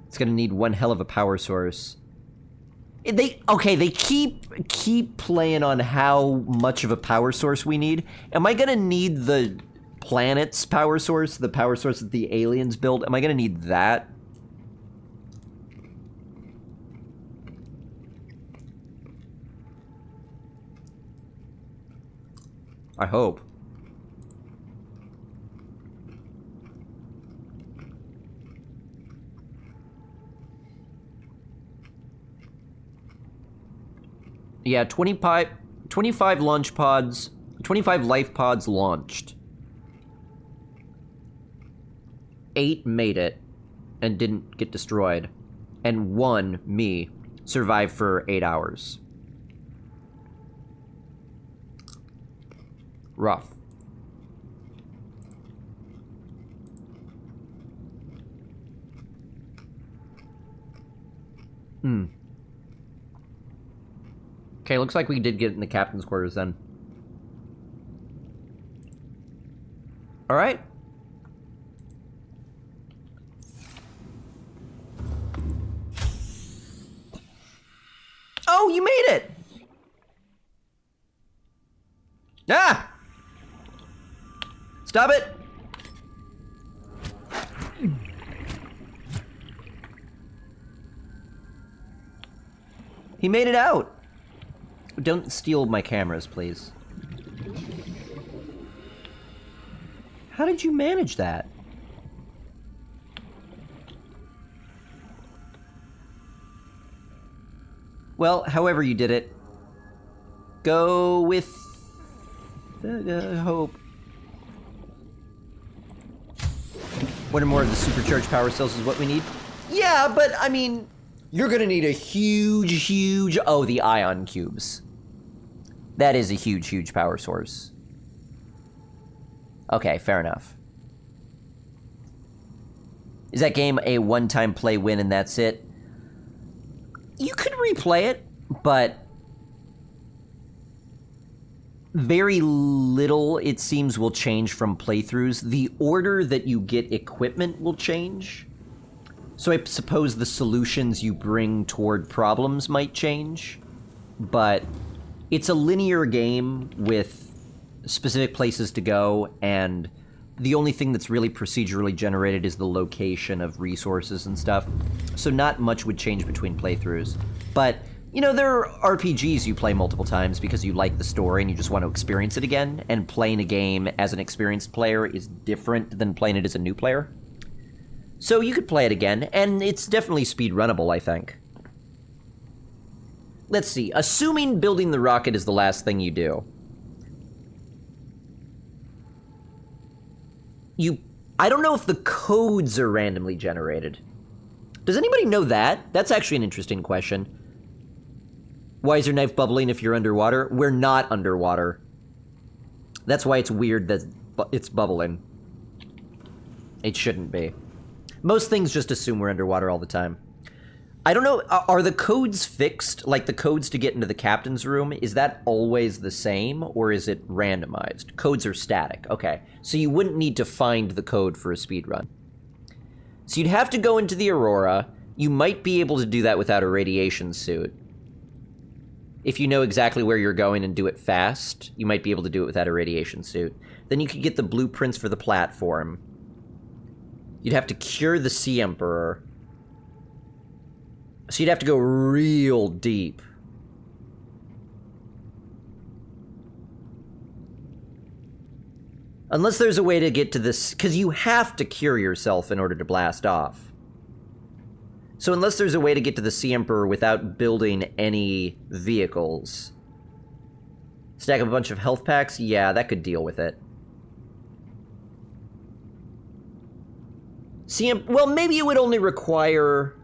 A: It's gonna need one hell of a power source. They keep playing on how much of a power source we need. Am I gonna need the planet's power source, the power source that the aliens build? Am I gonna need that? I hope. Yeah, 25 launch pods, 25 life pods launched. 8 made it and didn't get destroyed, and 1, me, survived for 8 hours. Rough. Okay, looks like we did get in the captain's quarters then. Alright. Oh, you made it! Ah! Stop it! He made it out! Don't steal my cameras, please. How did you manage that? Well, however you did it, go with hope. One or more of the supercharged power cells is what we need? Yeah, but I mean, you're gonna need a huge... Oh, the ion cubes. That is a huge power source. Okay, fair enough. Is that game a one-time play win and that's it? You could replay it, but very little, it seems, will change from playthroughs. The order that you get equipment will change. So I suppose the solutions you bring toward problems might change, but it's a linear game with specific places to go, and the only thing that's really procedurally generated is the location of resources and stuff. So not much would change between playthroughs. But, you know, there are RPGs you play multiple times because you like the story and you just want to experience it again, and playing a game as an experienced player is different than playing it as a new player. So you could play it again, and it's definitely speedrunnable, I think. Let's see, assuming building the rocket is the last thing you do. I don't know if the codes are randomly generated. Does anybody know that? That's actually an interesting question. Why is your knife bubbling if you're underwater? We're not underwater. That's why it's weird that it's bubbling. It shouldn't be. Most things just assume we're underwater all the time. I don't know, are the codes fixed? Like the codes to get into the captain's room, is that always the same, or is it randomized? Codes are static, okay. So you wouldn't need to find the code for a speedrun. So you'd have to go into the Aurora. You might be able to do that without a radiation suit. If you know exactly where you're going and do it fast, you might be able to do it without a radiation suit. Then you could get the blueprints for the platform. You'd have to cure the Sea Emperor. So you'd have to go real deep. Unless there's a way to get to this, because you have to cure yourself in order to blast off. So unless there's a way to get to the Sea Emperor without building any vehicles. Stack up a bunch of health packs? Yeah, that could deal with it. Well, maybe it would only require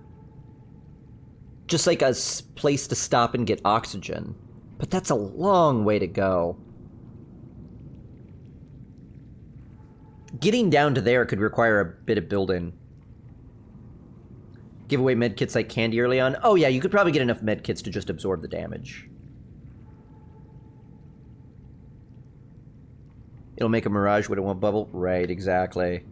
A: just like a place to stop and get oxygen. But that's a long way to go. Getting down to there could require a bit of building. Give away medkits like candy early on? Oh yeah, you could probably get enough medkits to just absorb the damage. It'll make a mirage when it won't bubble? Right, exactly.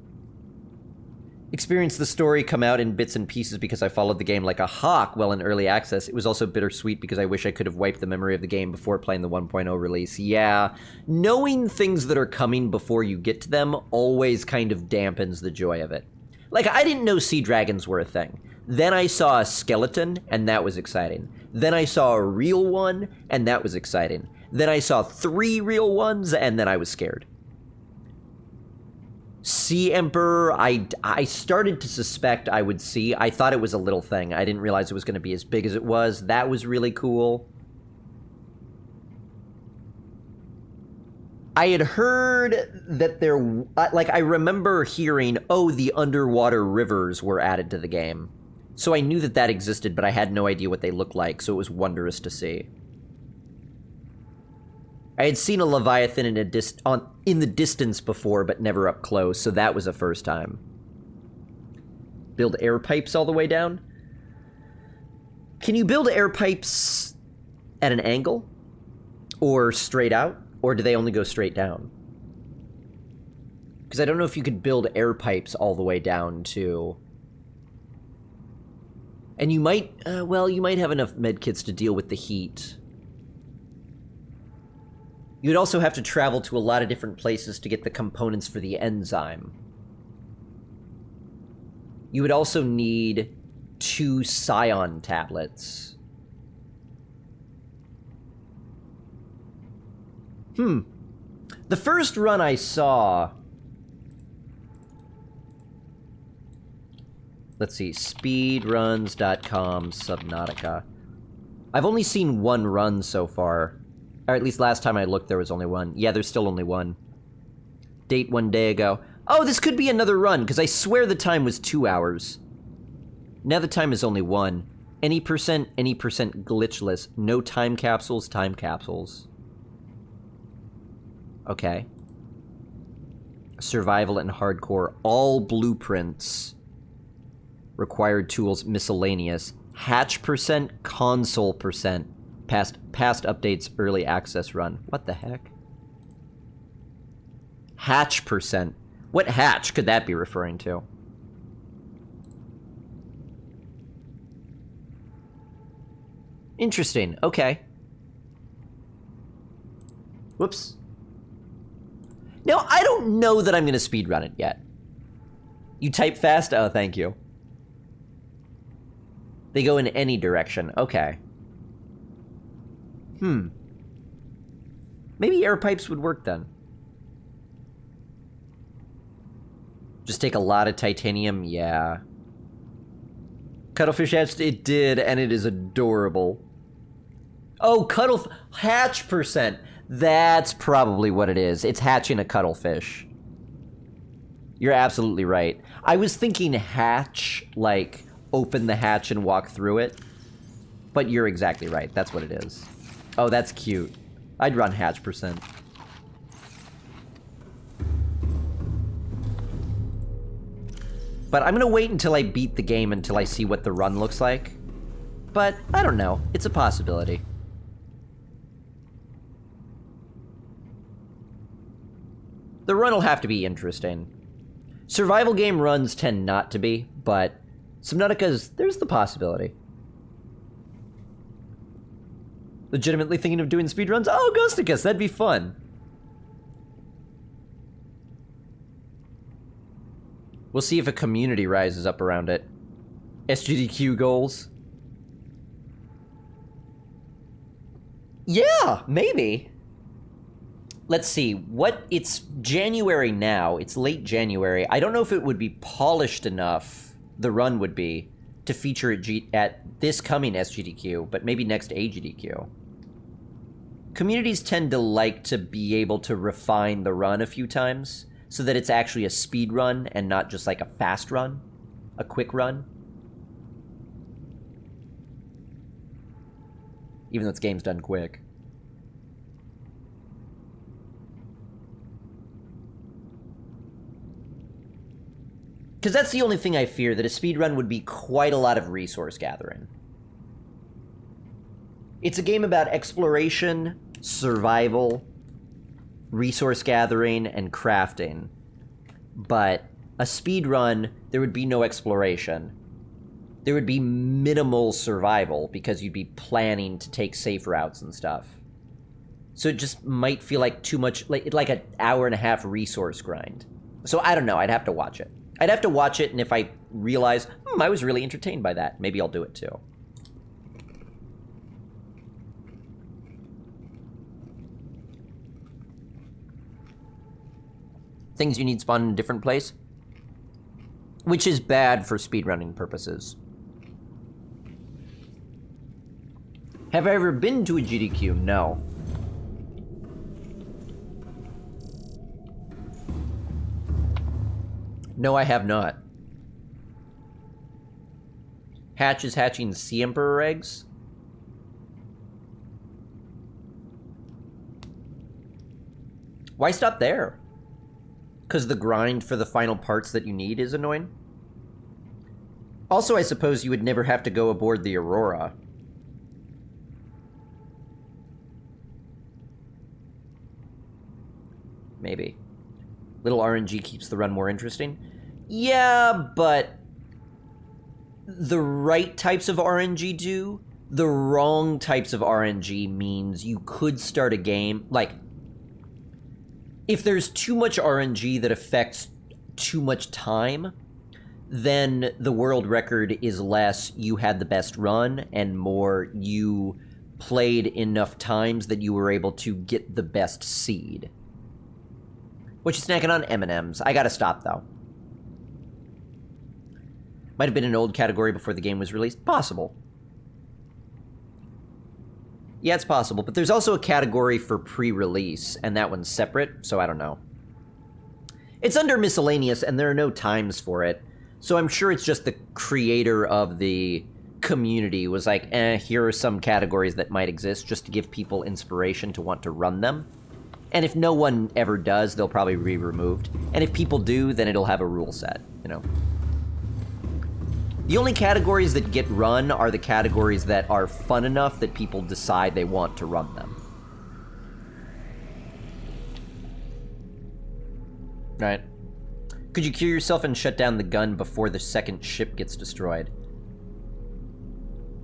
A: Experienced the story come out in bits and pieces because I followed the game like a hawk while in early access. It was also bittersweet because I wish I could have wiped the memory of the game before playing the 1.0 release. Yeah, knowing things that are coming before you get to them always kind of dampens the joy of it. Like, I didn't know sea dragons were a thing. Then I saw a skeleton, and that was exciting. Then I saw a real one, and that was exciting. Then I saw 3 real ones, and then I was scared. Sea Emperor, I started to suspect I would see. I thought it was a little thing. I didn't realize it was going to be as big as it was. That was really cool. I had heard that there, like, I remember hearing, oh, the underwater rivers were added to the game. So I knew that that existed, but I had no idea what they looked like, so it was wondrous to see. I had seen a Leviathan in the distance before, but never up close, so that was a first time. Build air pipes all the way down? Can you build air pipes at an angle? Or straight out? Or do they only go straight down? Because I don't know if you could build air pipes all the way down to... And you might, well, you might have enough medkits to deal with the heat. You would also have to travel to a lot of different places to get the components for the enzyme. You would also need 2 Scion tablets. The first run I saw... Let's see, speedruns.com, Subnautica. I've only seen 1 run so far. Or at least last time I looked, there was only 1. Yeah, there's still only 1. Date 1 day ago. Oh, this could be another run, because I swear the time was 2 hours. Now the time is only 1. Any percent glitchless. No time capsules, time capsules. Okay. Survival and hardcore. All blueprints. Required tools, miscellaneous. Hatch percent, console percent. Past updates, early access run. What the heck? Hatch percent. What hatch could that be referring to? Interesting. Okay. Whoops. Now, I don't know that I'm going to speedrun it yet. You type fast? Oh, thank you. They go in any direction. Okay. Maybe air pipes would work then. Just take a lot of titanium? Yeah. Cuttlefish hatched? It did, and it is adorable. Oh, hatch percent. That's probably what it is. It's hatching a cuttlefish. You're absolutely right. I was thinking hatch, like, open the hatch and walk through it. But you're exactly right. That's what it is. Oh, that's cute. I'd run hatch percent. But I'm gonna wait until I beat the game until I see what the run looks like. But, I don't know. It's a possibility. The run will have to be interesting. Survival game runs tend not to be, but Subnautica's, there's the possibility. Legitimately thinking of doing speedruns? Oh, Ghosticus, that'd be fun. We'll see if a community rises up around it. SGDQ goals. Yeah, maybe. Let's see, it's January now, it's late January. I don't know if it would be polished enough, the run would be, to feature at this coming SGDQ, but maybe next AGDQ. Communities tend to like to be able to refine the run a few times, so that it's actually a speed run and not just like a fast run, a quick run. Even though this game's done quick. Because that's the only thing I fear, that a speedrun would be quite a lot of resource gathering. It's a game about exploration, survival, resource gathering, and crafting. But a speedrun, there would be no exploration. There would be minimal survival, because you'd be planning to take safe routes and stuff. So it just might feel like too much, like an hour-and-a-half resource grind. So I don't know, I'd have to watch it. I'd have to watch it, and if I realize, I was really entertained by that, maybe I'll do it too. Things you need spawn in a different place, which is bad for speedrunning purposes. Have I ever been to a GDQ? No. No, I have not. Hatch is hatching sea emperor eggs? Why stop there? Because the grind for the final parts that you need is annoying? Also, I suppose you would never have to go aboard the Aurora. Maybe. Little RNG keeps the run more interesting? Yeah, but the right types of RNG do. The wrong types of RNG means you could start a game, like, if there's too much RNG that affects too much time, then the world record is less you had the best run and more you played enough times that you were able to get the best seed. What you snacking on? M&Ms. I gotta stop, though. Might have been an old category before the game was released. Possible. Yeah, it's possible, but there's also a category for pre-release, and that one's separate, so I don't know. It's under miscellaneous, and there are no times for it, so I'm sure it's just the creator of the community was like, here are some categories that might exist, just to give people inspiration to want to run them. And if no one ever does, they'll probably be removed. And if people do, then it'll have a rule set, you know. The only categories that get run are the categories that are fun enough that people decide they want to run them. Right. Could you cure yourself and shut down the gun before the second ship gets destroyed?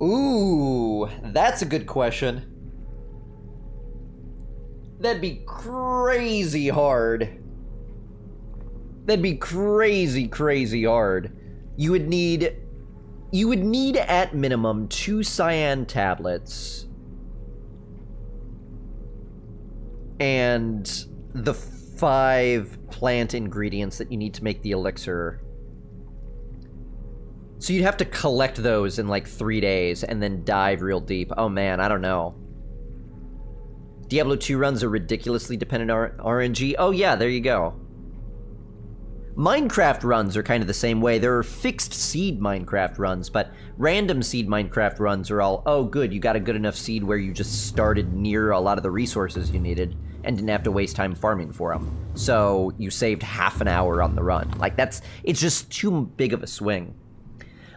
A: Ooh, that's a good question. That'd be crazy hard. That'd be crazy, crazy hard. You would need at minimum 2 cyan tablets and the 5 plant ingredients that you need to make the elixir. So you'd have to collect those in like 3 days and then dive real deep. Oh man, I don't know. Diablo 2 runs are ridiculously dependent on RNG. Oh yeah, there you go. Minecraft runs are kind of the same way. There are fixed seed Minecraft runs, but random seed Minecraft runs are all, oh good, you got a good enough seed where you just started near a lot of the resources you needed and didn't have to waste time farming for them. So you saved half an hour on the run. Like it's just too big of a swing.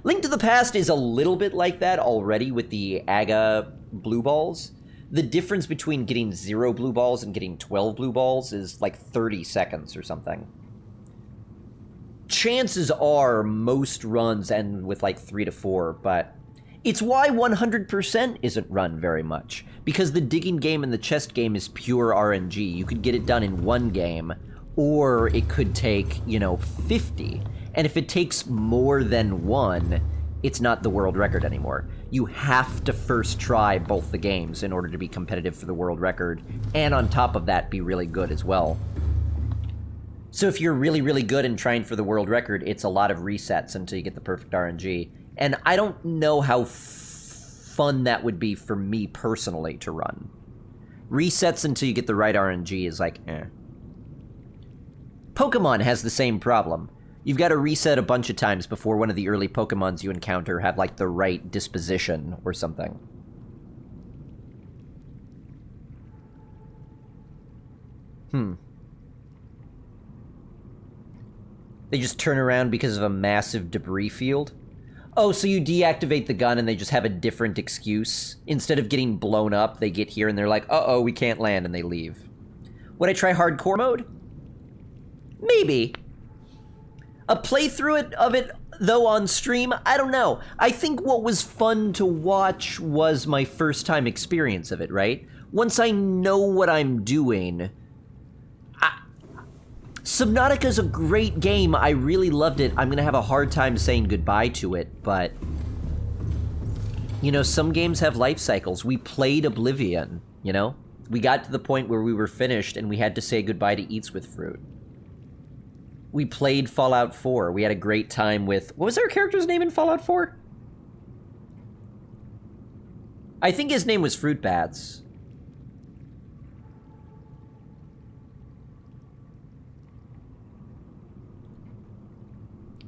A: Link to the Past is a little bit like that already with the Aga blue balls. The difference between getting 0 blue balls and getting 12 blue balls is like 30 seconds or something. Chances are most runs end with like 3 to 4, but it's why 100% isn't run very much. Because the digging game and the chest game is pure RNG. You could get it done in 1 game, or it could take, 50. And if it takes more than 1, it's not the world record anymore. You have to first try both the games in order to be competitive for the world record, and on top of that, be really good as well. So if you're really, really good and trying for the world record, it's a lot of resets until you get the perfect RNG. And I don't know how fun that would be for me personally to run. Resets until you get the right RNG is like, eh. Pokemon has the same problem. You've got to reset a bunch of times before one of the early Pokemons you encounter have, like, the right disposition or something. They just turn around because of a massive debris field? Oh, so you deactivate the gun and they just have a different excuse? Instead of getting blown up, they get here and they're like, uh-oh, we can't land, and they leave. Would I try hardcore mode? Maybe. A playthrough of it, though, on stream? I don't know. I think what was fun to watch was my first time experience of it, right? Once I know what I'm doing... Subnautica is a great game. I really loved it. I'm gonna have a hard time saying goodbye to it, but... some games have life cycles. We played Oblivion, We got to the point where we were finished and we had to say goodbye to Eats with Fruit. We played Fallout 4. We had a great time with... What was our character's name in Fallout 4? I think his name was Fruit Bats.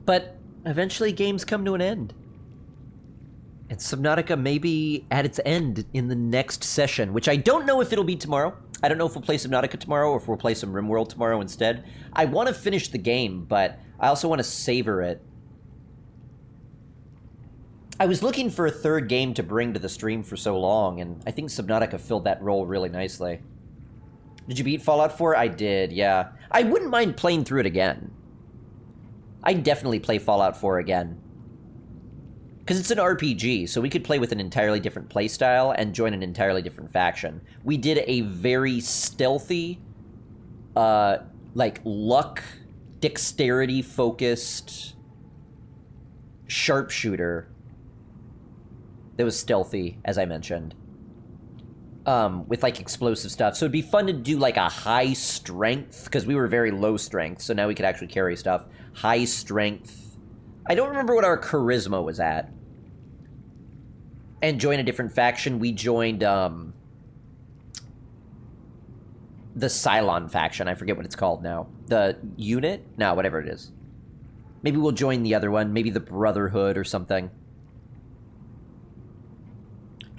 A: But eventually games come to an end. And Subnautica may be at its end in the next session, which I don't know if it'll be tomorrow. I don't know if we'll play Subnautica tomorrow or if we'll play some RimWorld tomorrow instead. I want to finish the game, but I also want to savor it. I was looking for a third game to bring to the stream for so long, and I think Subnautica filled that role really nicely. Did you beat Fallout 4? I did, yeah. I wouldn't mind playing through it again. I'd definitely play Fallout 4 again. Because it's an RPG, so we could play with an entirely different playstyle and join an entirely different faction. We did a very stealthy, like, luck, dexterity-focused sharpshooter that was stealthy, as I mentioned. With, like, explosive stuff. So it'd be fun to do, like, a high strength, because we were very low strength, so now we could actually carry stuff. High strength. I don't remember what our charisma was at. And join a different faction. We joined, the Cylon faction. I forget what it's called now. The Unit? No, whatever it is. Maybe we'll join the other one. Maybe the Brotherhood or something.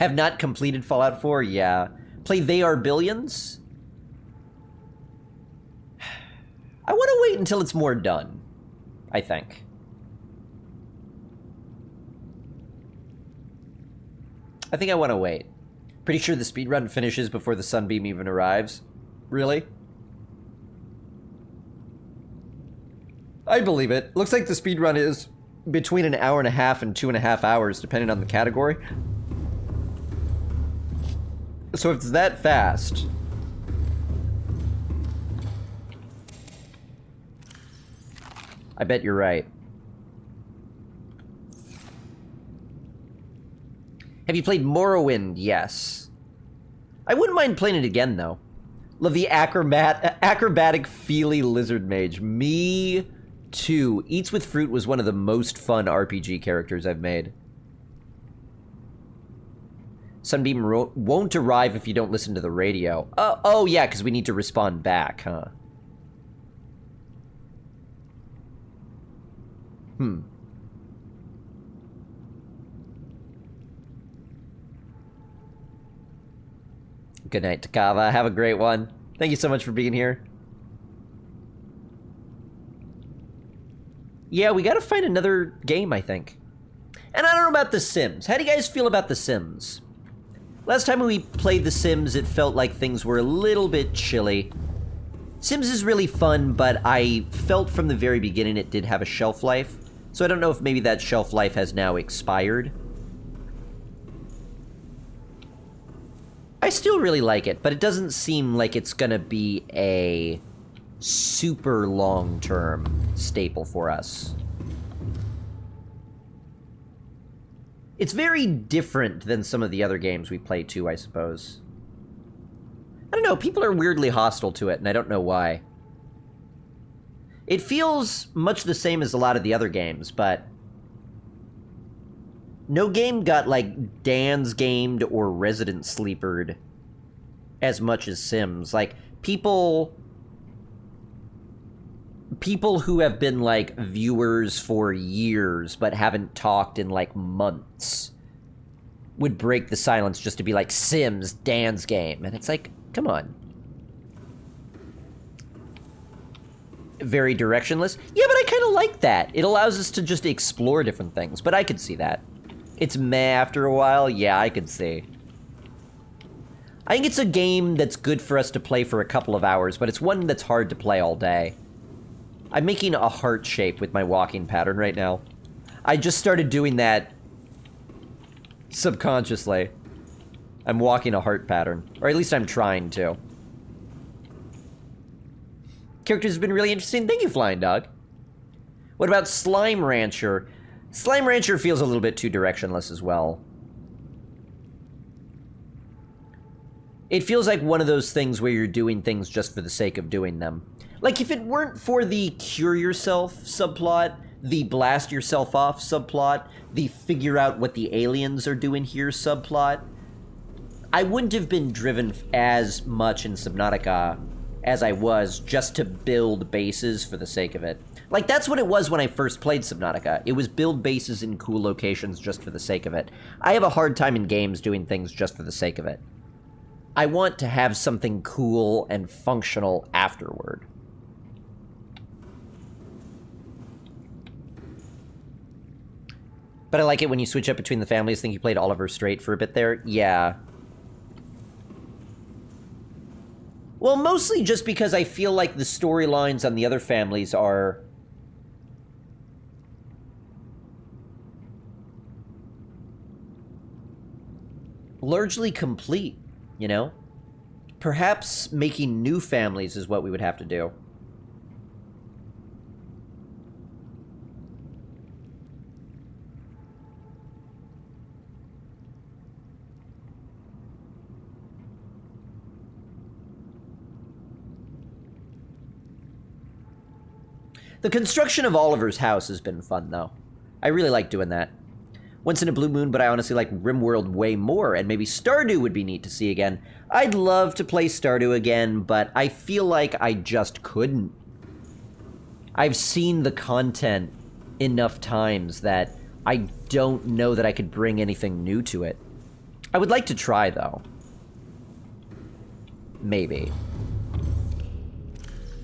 A: Have not completed Fallout 4? Yeah. Play They Are Billions? I want to wait until it's more done, I think. I think I want to wait. Pretty sure the speedrun finishes before the Sunbeam even arrives. Really? I believe it. Looks like the speedrun is between an hour and a half and 2.5 hours, depending on the category. So if it's that fast... I bet you're right. Have you played Morrowind? Yes. I wouldn't mind playing it again, though. Love the acrobatic feely lizard mage. Me too. Eats with Fruit was one of the most fun RPG characters I've made. Sunbeam won't arrive if you don't listen to the radio. Oh yeah, because we need to respond back, huh? Good night, Takava. Have a great one. Thank you so much for being here. Yeah, we gotta find another game, I think. And I don't know about The Sims. How do you guys feel about The Sims? Last time we played The Sims, it felt like things were a little bit chilly. Sims is really fun, but I felt from the very beginning it did have a shelf life. So I don't know if maybe that shelf life has now expired. I still really like it, but it doesn't seem like it's gonna be a super long-term staple for us. It's very different than some of the other games we play too, I suppose. I don't know, people are weirdly hostile to it, and I don't know why. It feels much the same as a lot of the other games, but... no game got, like, Dan's gamed or Resident Sleepered as much as Sims. Like, people who have been, like, viewers for years but haven't talked in, like, months would break the silence just to be like, Sims, Dan's game. And it's like, come on. Very directionless. Yeah, but I kind of like that. It allows us to just explore different things, but I could see that. It's meh after a while? Yeah, I could see. I think it's a game that's good for us to play for a couple of hours, but it's one that's hard to play all day. I'm making a heart shape with my walking pattern right now. I just started doing that subconsciously. I'm walking a heart pattern. Or at least I'm trying to. Characters have been really interesting. Thank you, Flying Dog. What about Slime Rancher? Slime Rancher feels a little bit too directionless as well. It feels like one of those things where you're doing things just for the sake of doing them. Like, if it weren't for the cure yourself subplot, the blast yourself off subplot, the figure out what the aliens are doing here subplot, I wouldn't have been driven as much in Subnautica as I was just to build bases for the sake of it. Like, that's what it was when I first played Subnautica. It was build bases in cool locations just for the sake of it. I have a hard time in games doing things just for the sake of it. I want to have something cool and functional afterward. But I like it when you switch up between the families. I think you played Oliver straight for a bit there. Yeah. Well, mostly just because I feel like the storylines on the other families are... largely complete, you know? Perhaps making new families is what we would have to do. The construction of Oliver's house has been fun, though. I really like doing that. Once in a blue moon, but I honestly like RimWorld way more, and maybe Stardew would be neat to see again. I'd love to play Stardew again, but I feel like I just couldn't. I've seen the content enough times that I don't know that I could bring anything new to it. I would like to try, though. Maybe.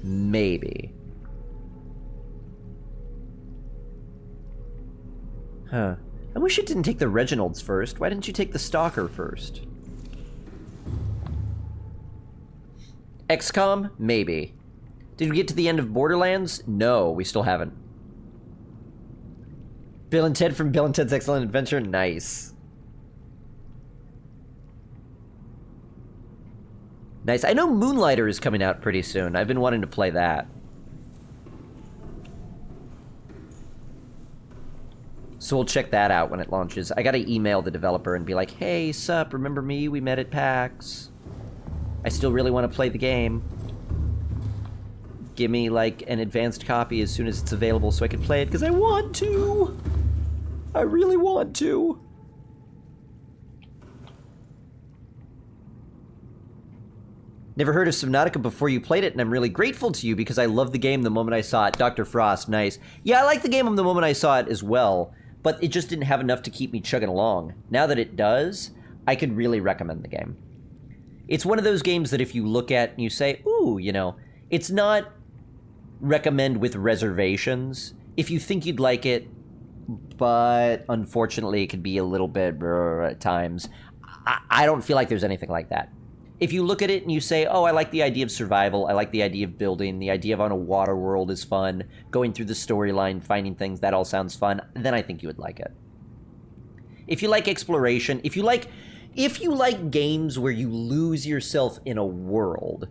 A: Maybe. Huh. I wish it didn't take the Reginalds first. Why didn't you take the Stalker first? XCOM? Maybe. Did we get to the end of Borderlands? No, we still haven't. Bill and Ted from Bill and Ted's Excellent Adventure? Nice. Nice. I know Moonlighter is coming out pretty soon. I've been wanting to play that. So we'll check that out when it launches. I gotta email the developer and be like, hey, sup, remember me? We met at PAX. I still really want to play the game. Give me, like, an advanced copy as soon as it's available so I can play it, because I want to! I really want to! Never heard of Subnautica before you played it, and I'm really grateful to you because I loved the game the moment I saw it. Dr. Frost, nice. Yeah, I like the game the moment I saw it as well, but it just didn't have enough to keep me chugging along. Now that it does, I could really recommend the game. It's one of those games that if you look at and you say, ooh, you know, it's not recommend with reservations. If you think you'd like it, but unfortunately it could be a little bit at times, I don't feel like there's anything like that. If you look at it and you say, oh, I like the idea of survival, I like the idea of building, the idea of on a water world is fun, going through the storyline, finding things, that all sounds fun, then I think you would like it. If you like exploration, if you like games where you lose yourself in a world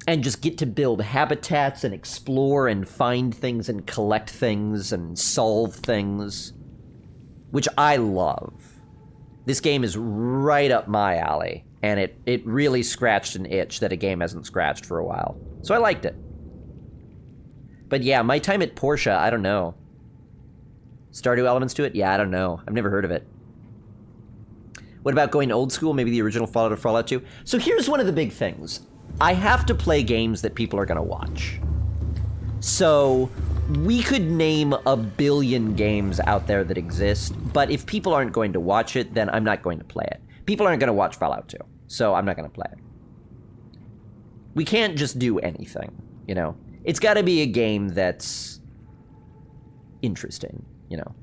A: and just get to build habitats and explore and find things and collect things and solve things, which I love, this game is right up my alley. And it really scratched an itch that a game hasn't scratched for a while. So I liked it. But yeah, my time at Porsche, I don't know. Stardew elements to it? Yeah, I don't know. I've never heard of it. What about going old school? Maybe the original Fallout or Fallout 2? So here's one of the big things. I have to play games that people are going to watch. So we could name a billion games out there that exist, but if people aren't going to watch it, then I'm not going to play it. People aren't going to watch Fallout 2, so I'm not going to play it. We can't just do anything, you know? It's got to be a game that's interesting, you know?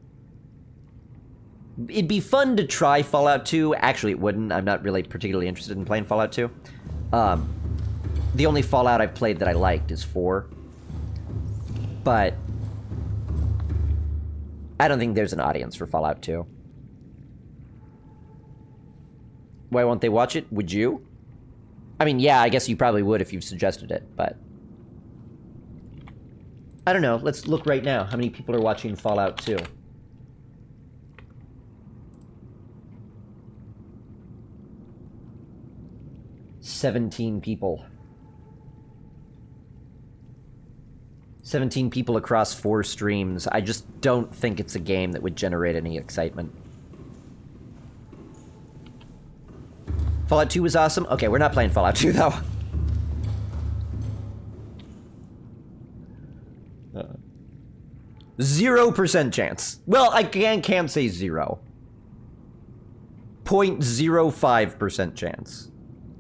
A: It'd be fun to try Fallout 2. Actually, it wouldn't. I'm not really particularly interested in playing Fallout 2. The only Fallout I've played that I liked is 4. But I don't think there's an audience for Fallout 2. Why won't they watch it? Would you? I mean, yeah, I guess you probably would if you've suggested it, but... I don't know. Let's look right now. How many people are watching Fallout 2? $17 people. 17 people across 4 streams. I just don't think it's a game that would generate any excitement. Fallout 2 was awesome? Okay, we're not playing Fallout 2, though. 0% chance. Well, I can't say 0. 0.05% chance.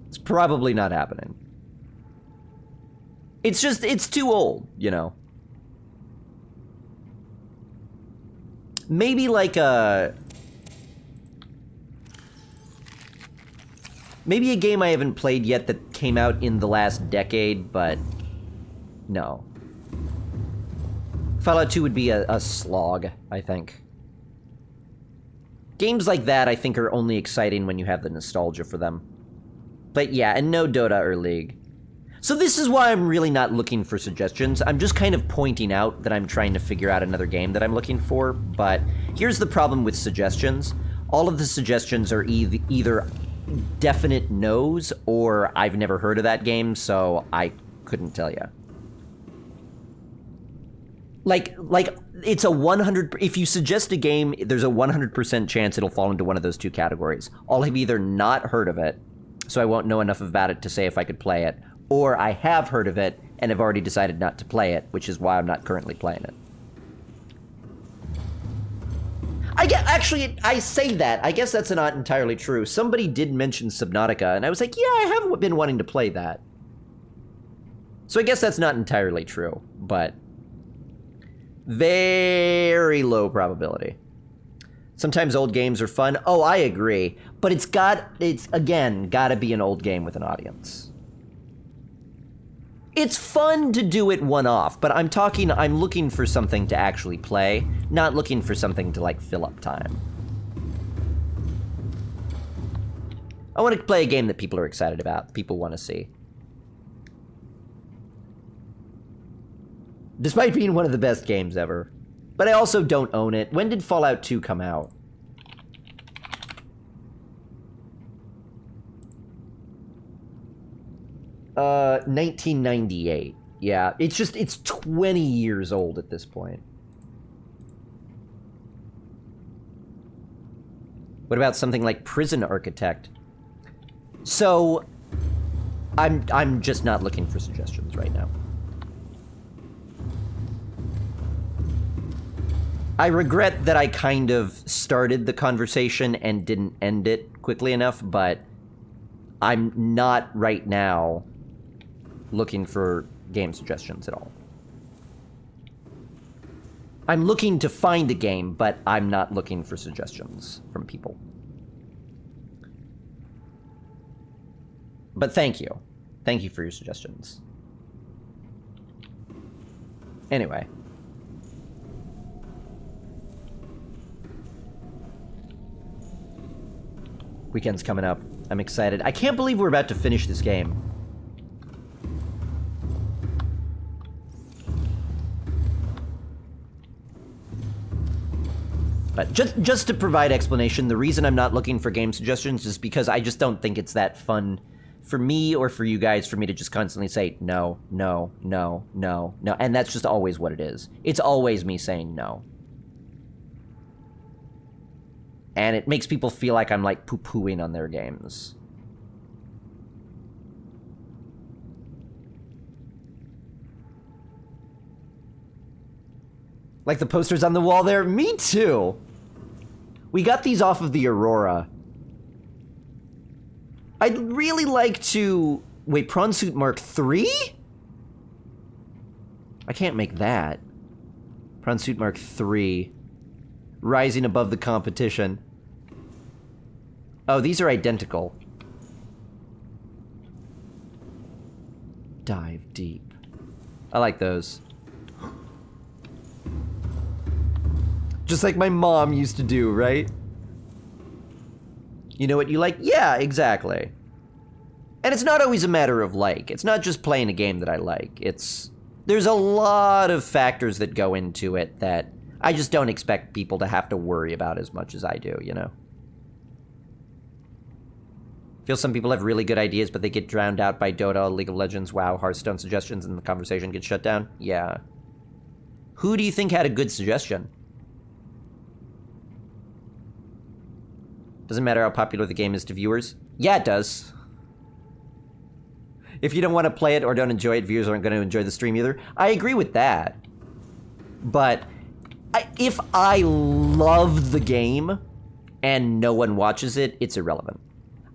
A: It's probably not happening. It's just, it's too old, you know. Maybe like maybe a game I haven't played yet that came out in the last decade, but no. Fallout 2 would be a slog, I think. Games like that, I think, are only exciting when you have the nostalgia for them. But yeah, and no Dota or League. So this is why I'm really not looking for suggestions. I'm just kind of pointing out that I'm trying to figure out another game that I'm looking for, but here's the problem with suggestions. All of the suggestions are either definite no's or I've never heard of that game, so I couldn't tell you. Like it's a 100, if you suggest a game, there's a 100% chance it'll fall into one of those two categories. I'll have either not heard of it, so I won't know enough about it to say if I could play it, or I have heard of it and have already decided not to play it, which is why I'm not currently playing it. Actually, I say that. I guess that's not entirely true. Somebody did mention Subnautica, and I was like, yeah, I have been wanting to play that. So I guess that's not entirely true, but very low probability. Sometimes old games are fun. Oh, I agree. But it's again, gotta be an old game with an audience. It's fun to do it one-off, but I'm looking for something to actually play, not looking for something to, like, fill up time. I want to play a game that people are excited about, people want to see. Despite being one of the best games ever. But I also don't own it. When did Fallout 2 come out? Uh, 1998. Yeah, it's 20 years old at this point. What about something like Prison Architect? So, I'm just not looking for suggestions right now. I regret that I kind of started the conversation and didn't end it quickly enough, but I'm not right now looking for game suggestions at all. I'm looking to find a game, but I'm not looking for suggestions from people. But thank you. Thank you for your suggestions. Anyway. Weekend's coming up. I'm excited. I can't believe we're about to finish this game. But just to provide explanation, the reason I'm not looking for game suggestions is because I just don't think it's that fun for me or for you guys for me to just constantly say no, no, no, no, no. And that's just always what it is. It's always me saying no. And it makes people feel like I'm, like, poo-pooing on their games. Like the posters on the wall there? Me too! We got these off of the Aurora. I'd really like to... Wait, Prawn Suit Mark III? I can't make that. Prawn Suit Mark III. Rising above the competition. Oh, these are identical. Dive deep. I like those. Just like my mom used to do, right? You know what you like? Yeah, exactly. And it's not always a matter of like. It's not just playing a game that I like. There's a lot of factors that go into it that I just don't expect people to have to worry about as much as I do, you know? I feel some people have really good ideas, but they get drowned out by Dota, League of Legends, WoW, Hearthstone suggestions, and the conversation gets shut down? Yeah. Who do you think had a good suggestion? Doesn't matter how popular the game is to viewers? Yeah, it does. If you don't want to play it or don't enjoy it, viewers aren't going to enjoy the stream either. I agree with that. But if I love the game and no one watches it, it's irrelevant.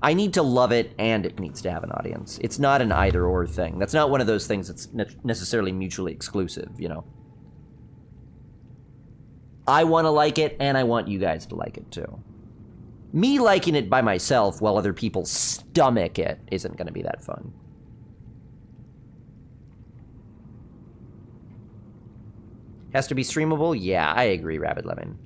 A: I need to love it and it needs to have an audience. It's not an either-or thing. That's not one of those things that's necessarily mutually exclusive, you know? I want to like it and I want you guys to like it too. Me liking it by myself while other people stomach it isn't going to be that fun. Has to be streamable? Yeah, I agree, Rabbit Lemon.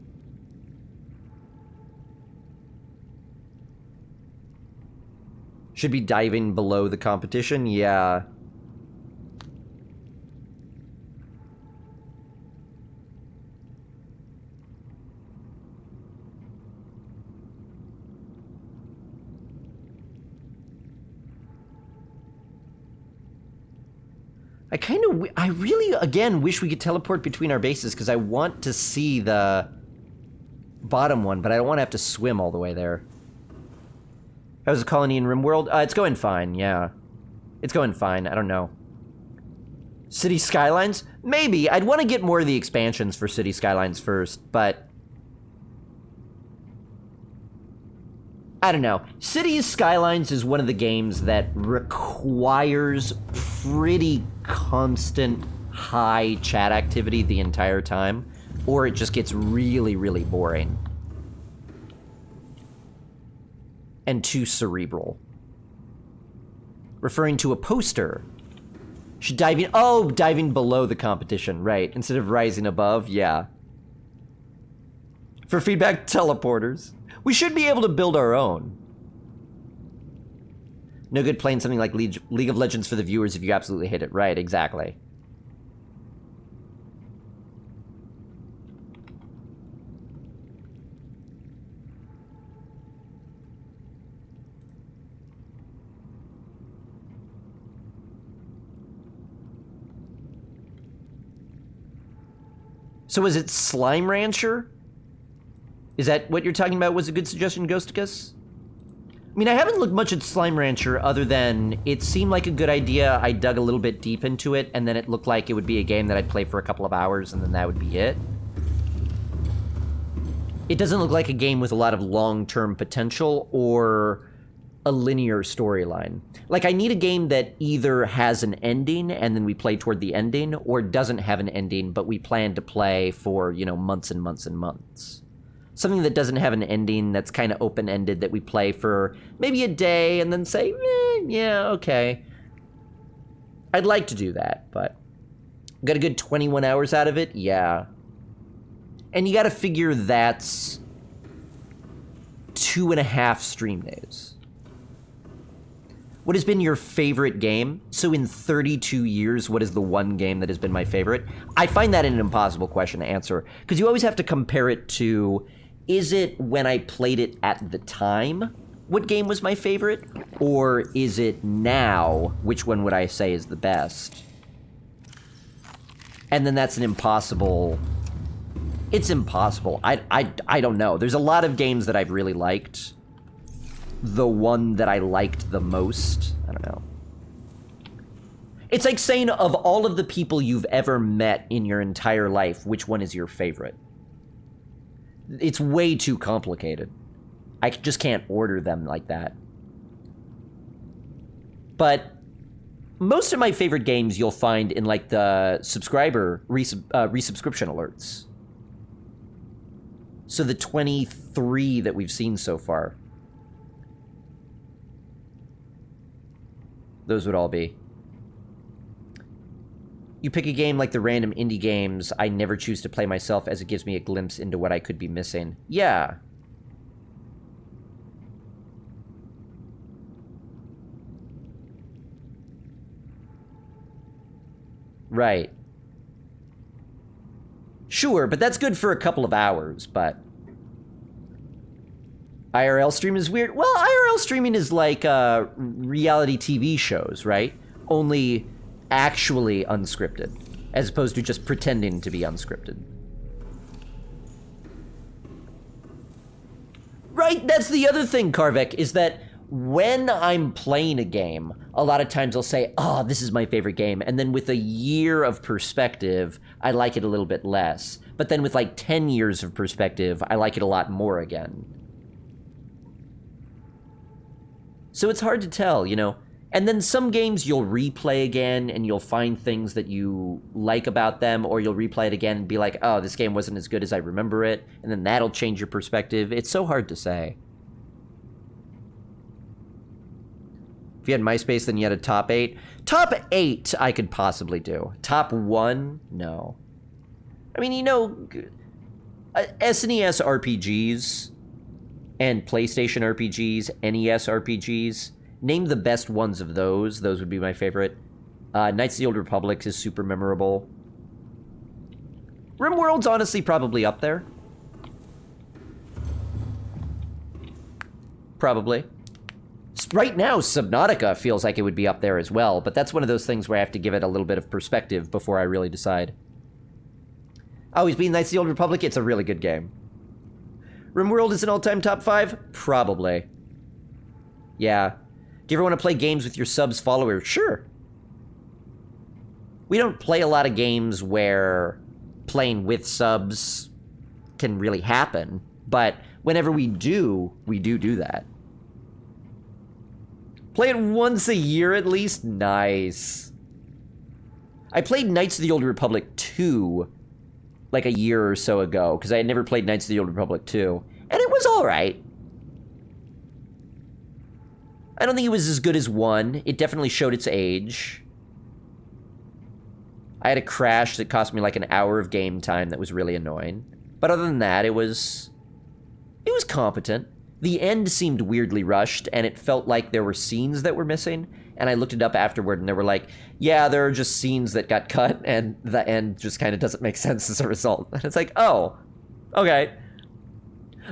A: Should be diving below the competition? Yeah. I really, again, wish we could teleport between our bases because I want to see the bottom one, but I don't want to have to swim all the way there. How's the colony in RimWorld? It's going fine, yeah. It's going fine, I don't know. City Skylines? Maybe. I'd want to get more of the expansions for City Skylines first, but I don't know. Cities Skylines is one of the games that requires pretty constant high chat activity the entire time, or it just gets really, really boring. And too cerebral. Referring to a poster. Should diving below the competition, right. Instead of rising above, yeah. For feedback, teleporters. We should be able to build our own. No good playing something like League of Legends for the viewers if you absolutely hate it. Right, exactly. So is it Slime Rancher? Is that what you're talking about was a good suggestion, Ghosticus? I mean, I haven't looked much at Slime Rancher other than it seemed like a good idea. I dug a little bit deep into it, and then it looked like it would be a game that I'd play for a couple of hours, and then that would be it. It doesn't look like a game with a lot of long-term potential or a linear storyline. Like, I need a game that either has an ending, and then we play toward the ending, or doesn't have an ending, but we plan to play for, you know, months and months and months. Something that doesn't have an ending, that's kind of open-ended, that we play for maybe a day and then say, yeah, okay. I'd like to do that, but got a good 21 hours out of it? Yeah. And you gotta figure that's 2.5 stream days. What has been your favorite game? So in 32 years, what is the one game that has been my favorite? I find that an impossible question to answer, because you always have to compare it to, is it when I played it at the time, what game was my favorite? Or is it now, which one would I say is the best? And then that's an impossible... It's impossible. I don't know. There's a lot of games that I've really liked. The one that I liked the most, I don't know. It's like saying, of all of the people you've ever met in your entire life, which one is your favorite? It's way too complicated. I just can't order them like that. But most of my favorite games you'll find in like the subscriber resubscription alerts. So the 23 that we've seen so far. Those would all be. You pick a game like the random indie games I never choose to play myself as it gives me a glimpse into what I could be missing. Yeah. Right. Sure, but that's good for a couple of hours, but... IRL stream is weird. Well, IRL streaming is like reality TV shows, right? Only actually unscripted, as opposed to just pretending to be unscripted. Right, that's the other thing, Karvek, is that when I'm playing a game, a lot of times I'll say, oh, this is my favorite game. And then with a year of perspective, I like it a little bit less. But then with like 10 years of perspective, I like it a lot more again. So it's hard to tell, you know? And then some games you'll replay again and you'll find things that you like about them, or you'll replay it again and be like, oh, this game wasn't as good as I remember it. And then that'll change your perspective. It's so hard to say. If you had MySpace, then you had a top 8. Top 8, I could possibly do. Top 1, no. I mean, you know, SNES RPGs and PlayStation RPGs, NES RPGs, name the best ones of those. Those would be my favorite. Knights of the Old Republic is super memorable. RimWorld's honestly probably up there. Probably. Right now, Subnautica feels like it would be up there as well, but that's one of those things where I have to give it a little bit of perspective before I really decide. Oh, he's being Knights of the Old Republic? It's a really good game. RimWorld is an all-time top 5? Probably. Yeah. Do you ever want to play games with your subs followers? Sure. We don't play a lot of games where playing with subs can really happen, but whenever we do that. Play it once a year at least? Nice. I played Knights of the Old Republic 2 like a year or so ago, because I had never played Knights of the Old Republic 2, and it was alright. I don't think it was as good as 1. It definitely showed its age. I had a crash that cost me like an hour of game time that was really annoying. But other than that, it was competent. The end seemed weirdly rushed, and it felt like there were scenes that were missing. And I looked it up afterward, and they were like, yeah, there are just scenes that got cut, and the end just kind of doesn't make sense as a result. And it's like, oh, okay.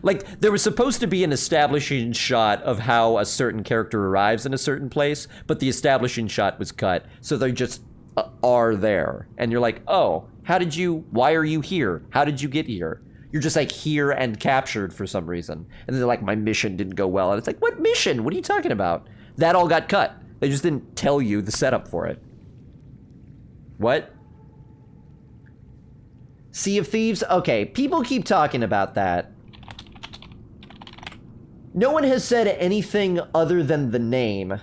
A: Like, there was supposed to be an establishing shot of how a certain character arrives in a certain place, but the establishing shot was cut, so they just are there. And you're like, oh, why are you here? How did you get here? You're just like here and captured for some reason. And then they're like, my mission didn't go well. And it's like, what mission? What are you talking about? That all got cut. They just didn't tell you the setup for it. What? Sea of Thieves? Okay, people keep talking about that. No one has said anything other than the name.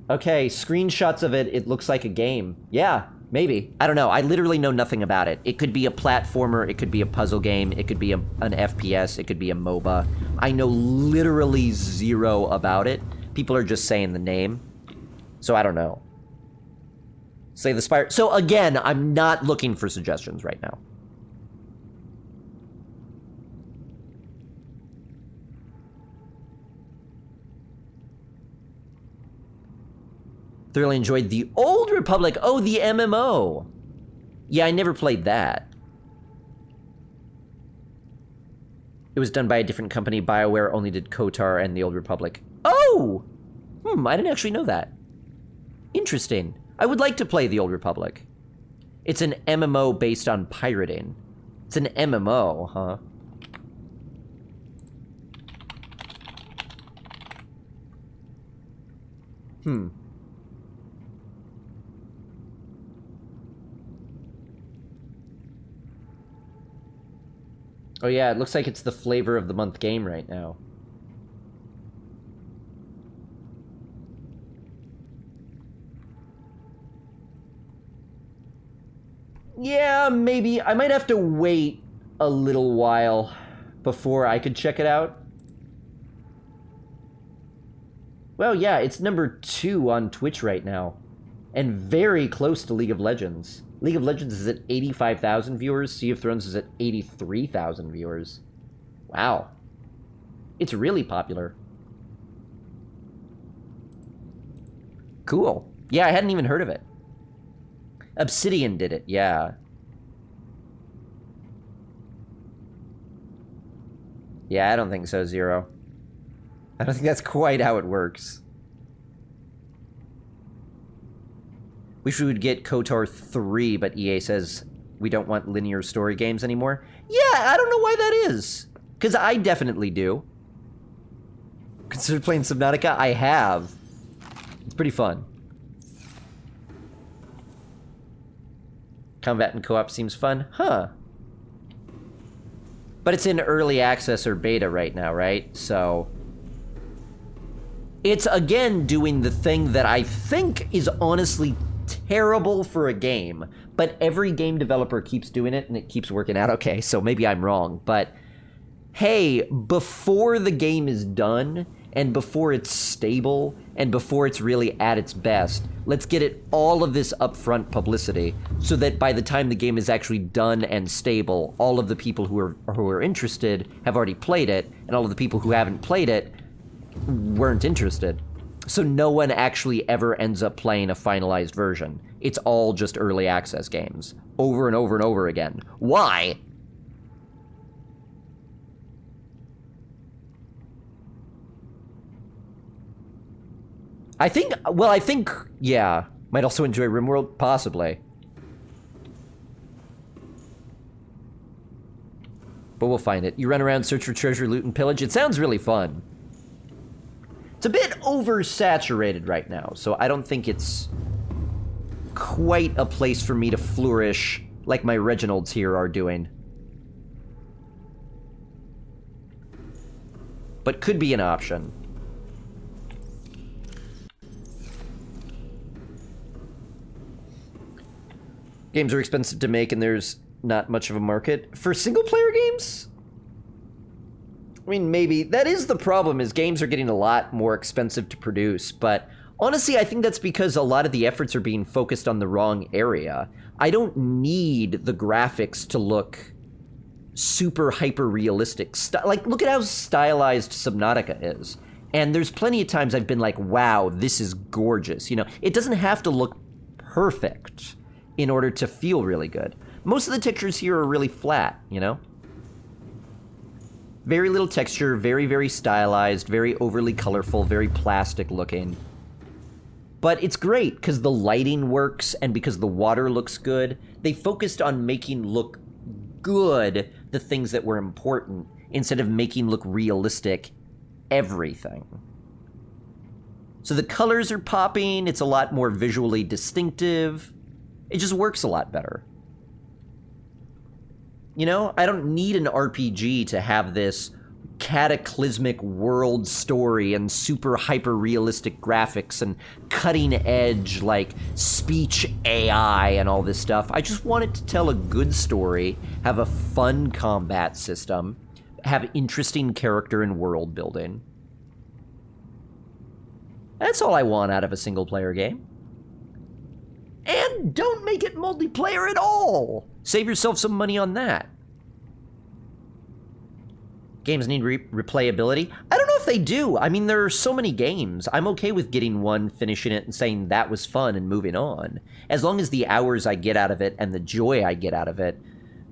A: Okay, screenshots of it, it looks like a game. Yeah, maybe. I don't know. I literally know nothing about it. It could be a platformer, it could be a puzzle game, it could be an FPS, it could be a MOBA. I know literally zero about it. People are just saying the name. So I don't know. Slay the Spire. So again, I'm not looking for suggestions right now. Thoroughly enjoyed the Old Republic. Oh, the MMO. Yeah, I never played that. It was done by a different company. BioWare only did KOTOR and the Old Republic. Oh! I didn't actually know that. Interesting. I would like to play the Old Republic. It's an MMO based on pirating. It's an MMO, huh? Oh yeah, it looks like it's the flavor of the month game right now. Yeah, maybe. I might have to wait a little while before I could check it out. Well, yeah, it's number 2 on Twitch right now. And very close to League of Legends. League of Legends is at 85,000 viewers. Sea of Thrones is at 83,000 viewers. Wow. It's really popular. Cool. Yeah, I hadn't even heard of it. Obsidian did it, yeah. Yeah, I don't think so, Zero. I don't think that's quite how it works. Wish we would get KOTOR 3, but EA says we don't want linear story games anymore. Yeah, I don't know why that is. Because I definitely do. Consider playing Subnautica? I have. It's pretty fun. Combat and co-op seems fun. Huh. But it's in early access or beta right now, right? So... it's, again, doing the thing that I think is honestly terrible for a game. But every game developer keeps doing it, and it keeps working out okay, so maybe I'm wrong. But, hey, before the game is done, and before it's stable, and before it's really at its best, let's get it all of this upfront publicity, so that by the time the game is actually done and stable, all of the people who are interested have already played it, and all of the people who haven't played it weren't interested. So no one actually ever ends up playing a finalized version. It's all just early access games, over and over and over again. Why? I think, yeah, might also enjoy RimWorld, possibly. But we'll find it. You run around, search for treasure, loot, and pillage. It sounds really fun. It's a bit oversaturated right now, so I don't think it's quite a place for me to flourish like my Reginalds here are doing. But could be an option. Games are expensive to make and there's not much of a market. For single-player games? I mean, maybe. That is the problem, is games are getting a lot more expensive to produce, but honestly, I think that's because a lot of the efforts are being focused on the wrong area. I don't need the graphics to look super hyper-realistic. Like, look at how stylized Subnautica is. And there's plenty of times I've been like, wow, this is gorgeous. You know, it doesn't have to look perfect in order to feel really good. Most of the textures here are really flat, you know? Very little texture, very, very stylized, very overly colorful, very plastic looking. But it's great, because the lighting works, and because the water looks good. They focused on making look good the things that were important, instead of making look realistic everything. So the colors are popping, it's a lot more visually distinctive. It just works a lot better. You know, I don't need an RPG to have this cataclysmic world story and super hyper-realistic graphics and cutting-edge, like, speech AI and all this stuff. I just want it to tell a good story, have a fun combat system, have interesting character and world building. That's all I want out of a single-player game. And don't make it multiplayer at all! Save yourself some money on that. Games need replayability? I don't know if they do. I mean, there are so many games. I'm okay with getting one, finishing it, and saying that was fun and moving on. As long as the hours I get out of it and the joy I get out of it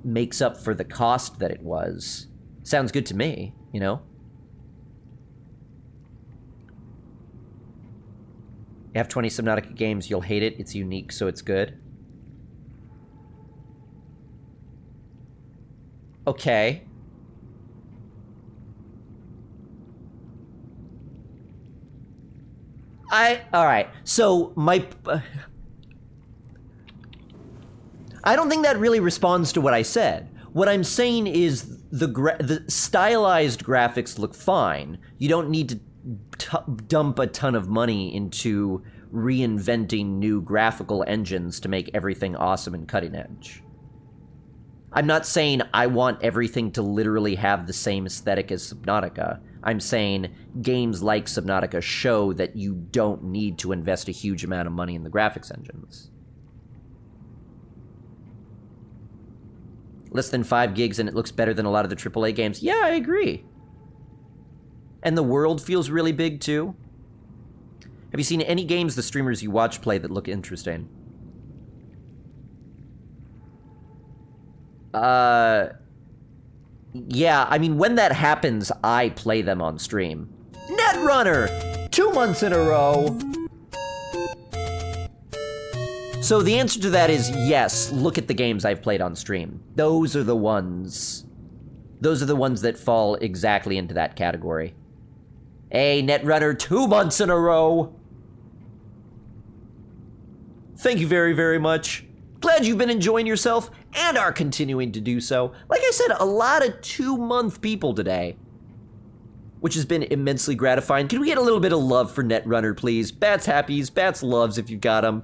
A: makes up for the cost that it was. Sounds good to me, you know? You have 20 Subnautica games, you'll hate it. It's unique, so it's good. Okay. Alright, so my... I don't think that really responds to what I said. What I'm saying is the stylized graphics look fine. You don't need to dump a ton of money into reinventing new graphical engines to make everything awesome and cutting edge. I'm not saying I want everything to literally have the same aesthetic as Subnautica. I'm saying games like Subnautica show that you don't need to invest a huge amount of money in the graphics engines. Less than 5 gigs and it looks better than a lot of the AAA games. Yeah, I agree. And the world feels really big, too. Have you seen any games the streamers you watch play that look interesting? Yeah, I mean, when that happens, I play them on stream. Netrunner! 2 months in a row! So the answer to that is yes, look at the games I've played on stream. Those are the ones Those are the ones that fall exactly into that category. Hey, Netrunner, 2 months in a row! Thank you very, very much. Glad you've been enjoying yourself and are continuing to do so. Like I said, a lot of 2-month people today, which has been immensely gratifying. Can we get a little bit of love for Netrunner, please? Bats happies, bats loves if you've got them.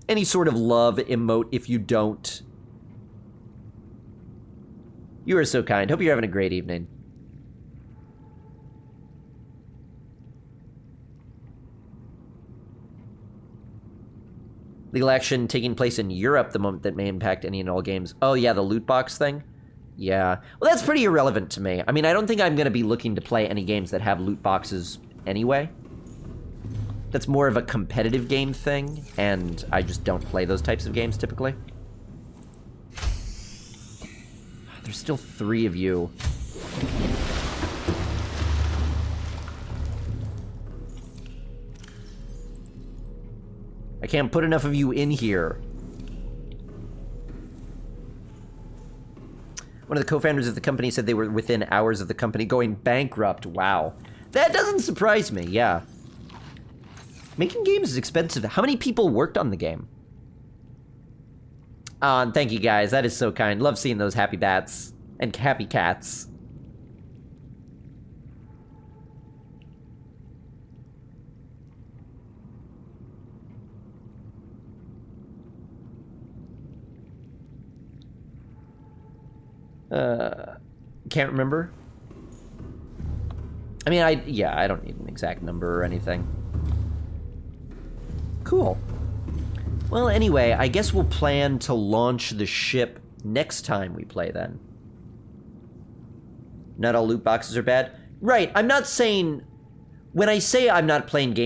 A: Any sort of love emote if you don't. You are so kind. Hope you're having a great evening. Legal action taking place in Europe the moment that may impact any and all games. Oh yeah, the loot box thing? Yeah. Well, that's pretty irrelevant to me. I mean, I don't think I'm going to be looking to play any games that have loot boxes anyway. That's more of a competitive game thing, and I just don't play those types of games typically. There's still 3 of you. I can't put enough of you in here. One of the co-founders of the company said they were within hours of the company going bankrupt. Wow. That doesn't surprise me, yeah. Making games is expensive. How many people worked on the game? Thank you guys, that is so kind. Love seeing those happy bats and happy cats. Can't remember. I mean, I don't need an exact number or anything. Cool. Well, anyway, I guess we'll plan to launch the ship next time we play then. Not all loot boxes are bad. Right, I'm not saying... When I say I'm not playing games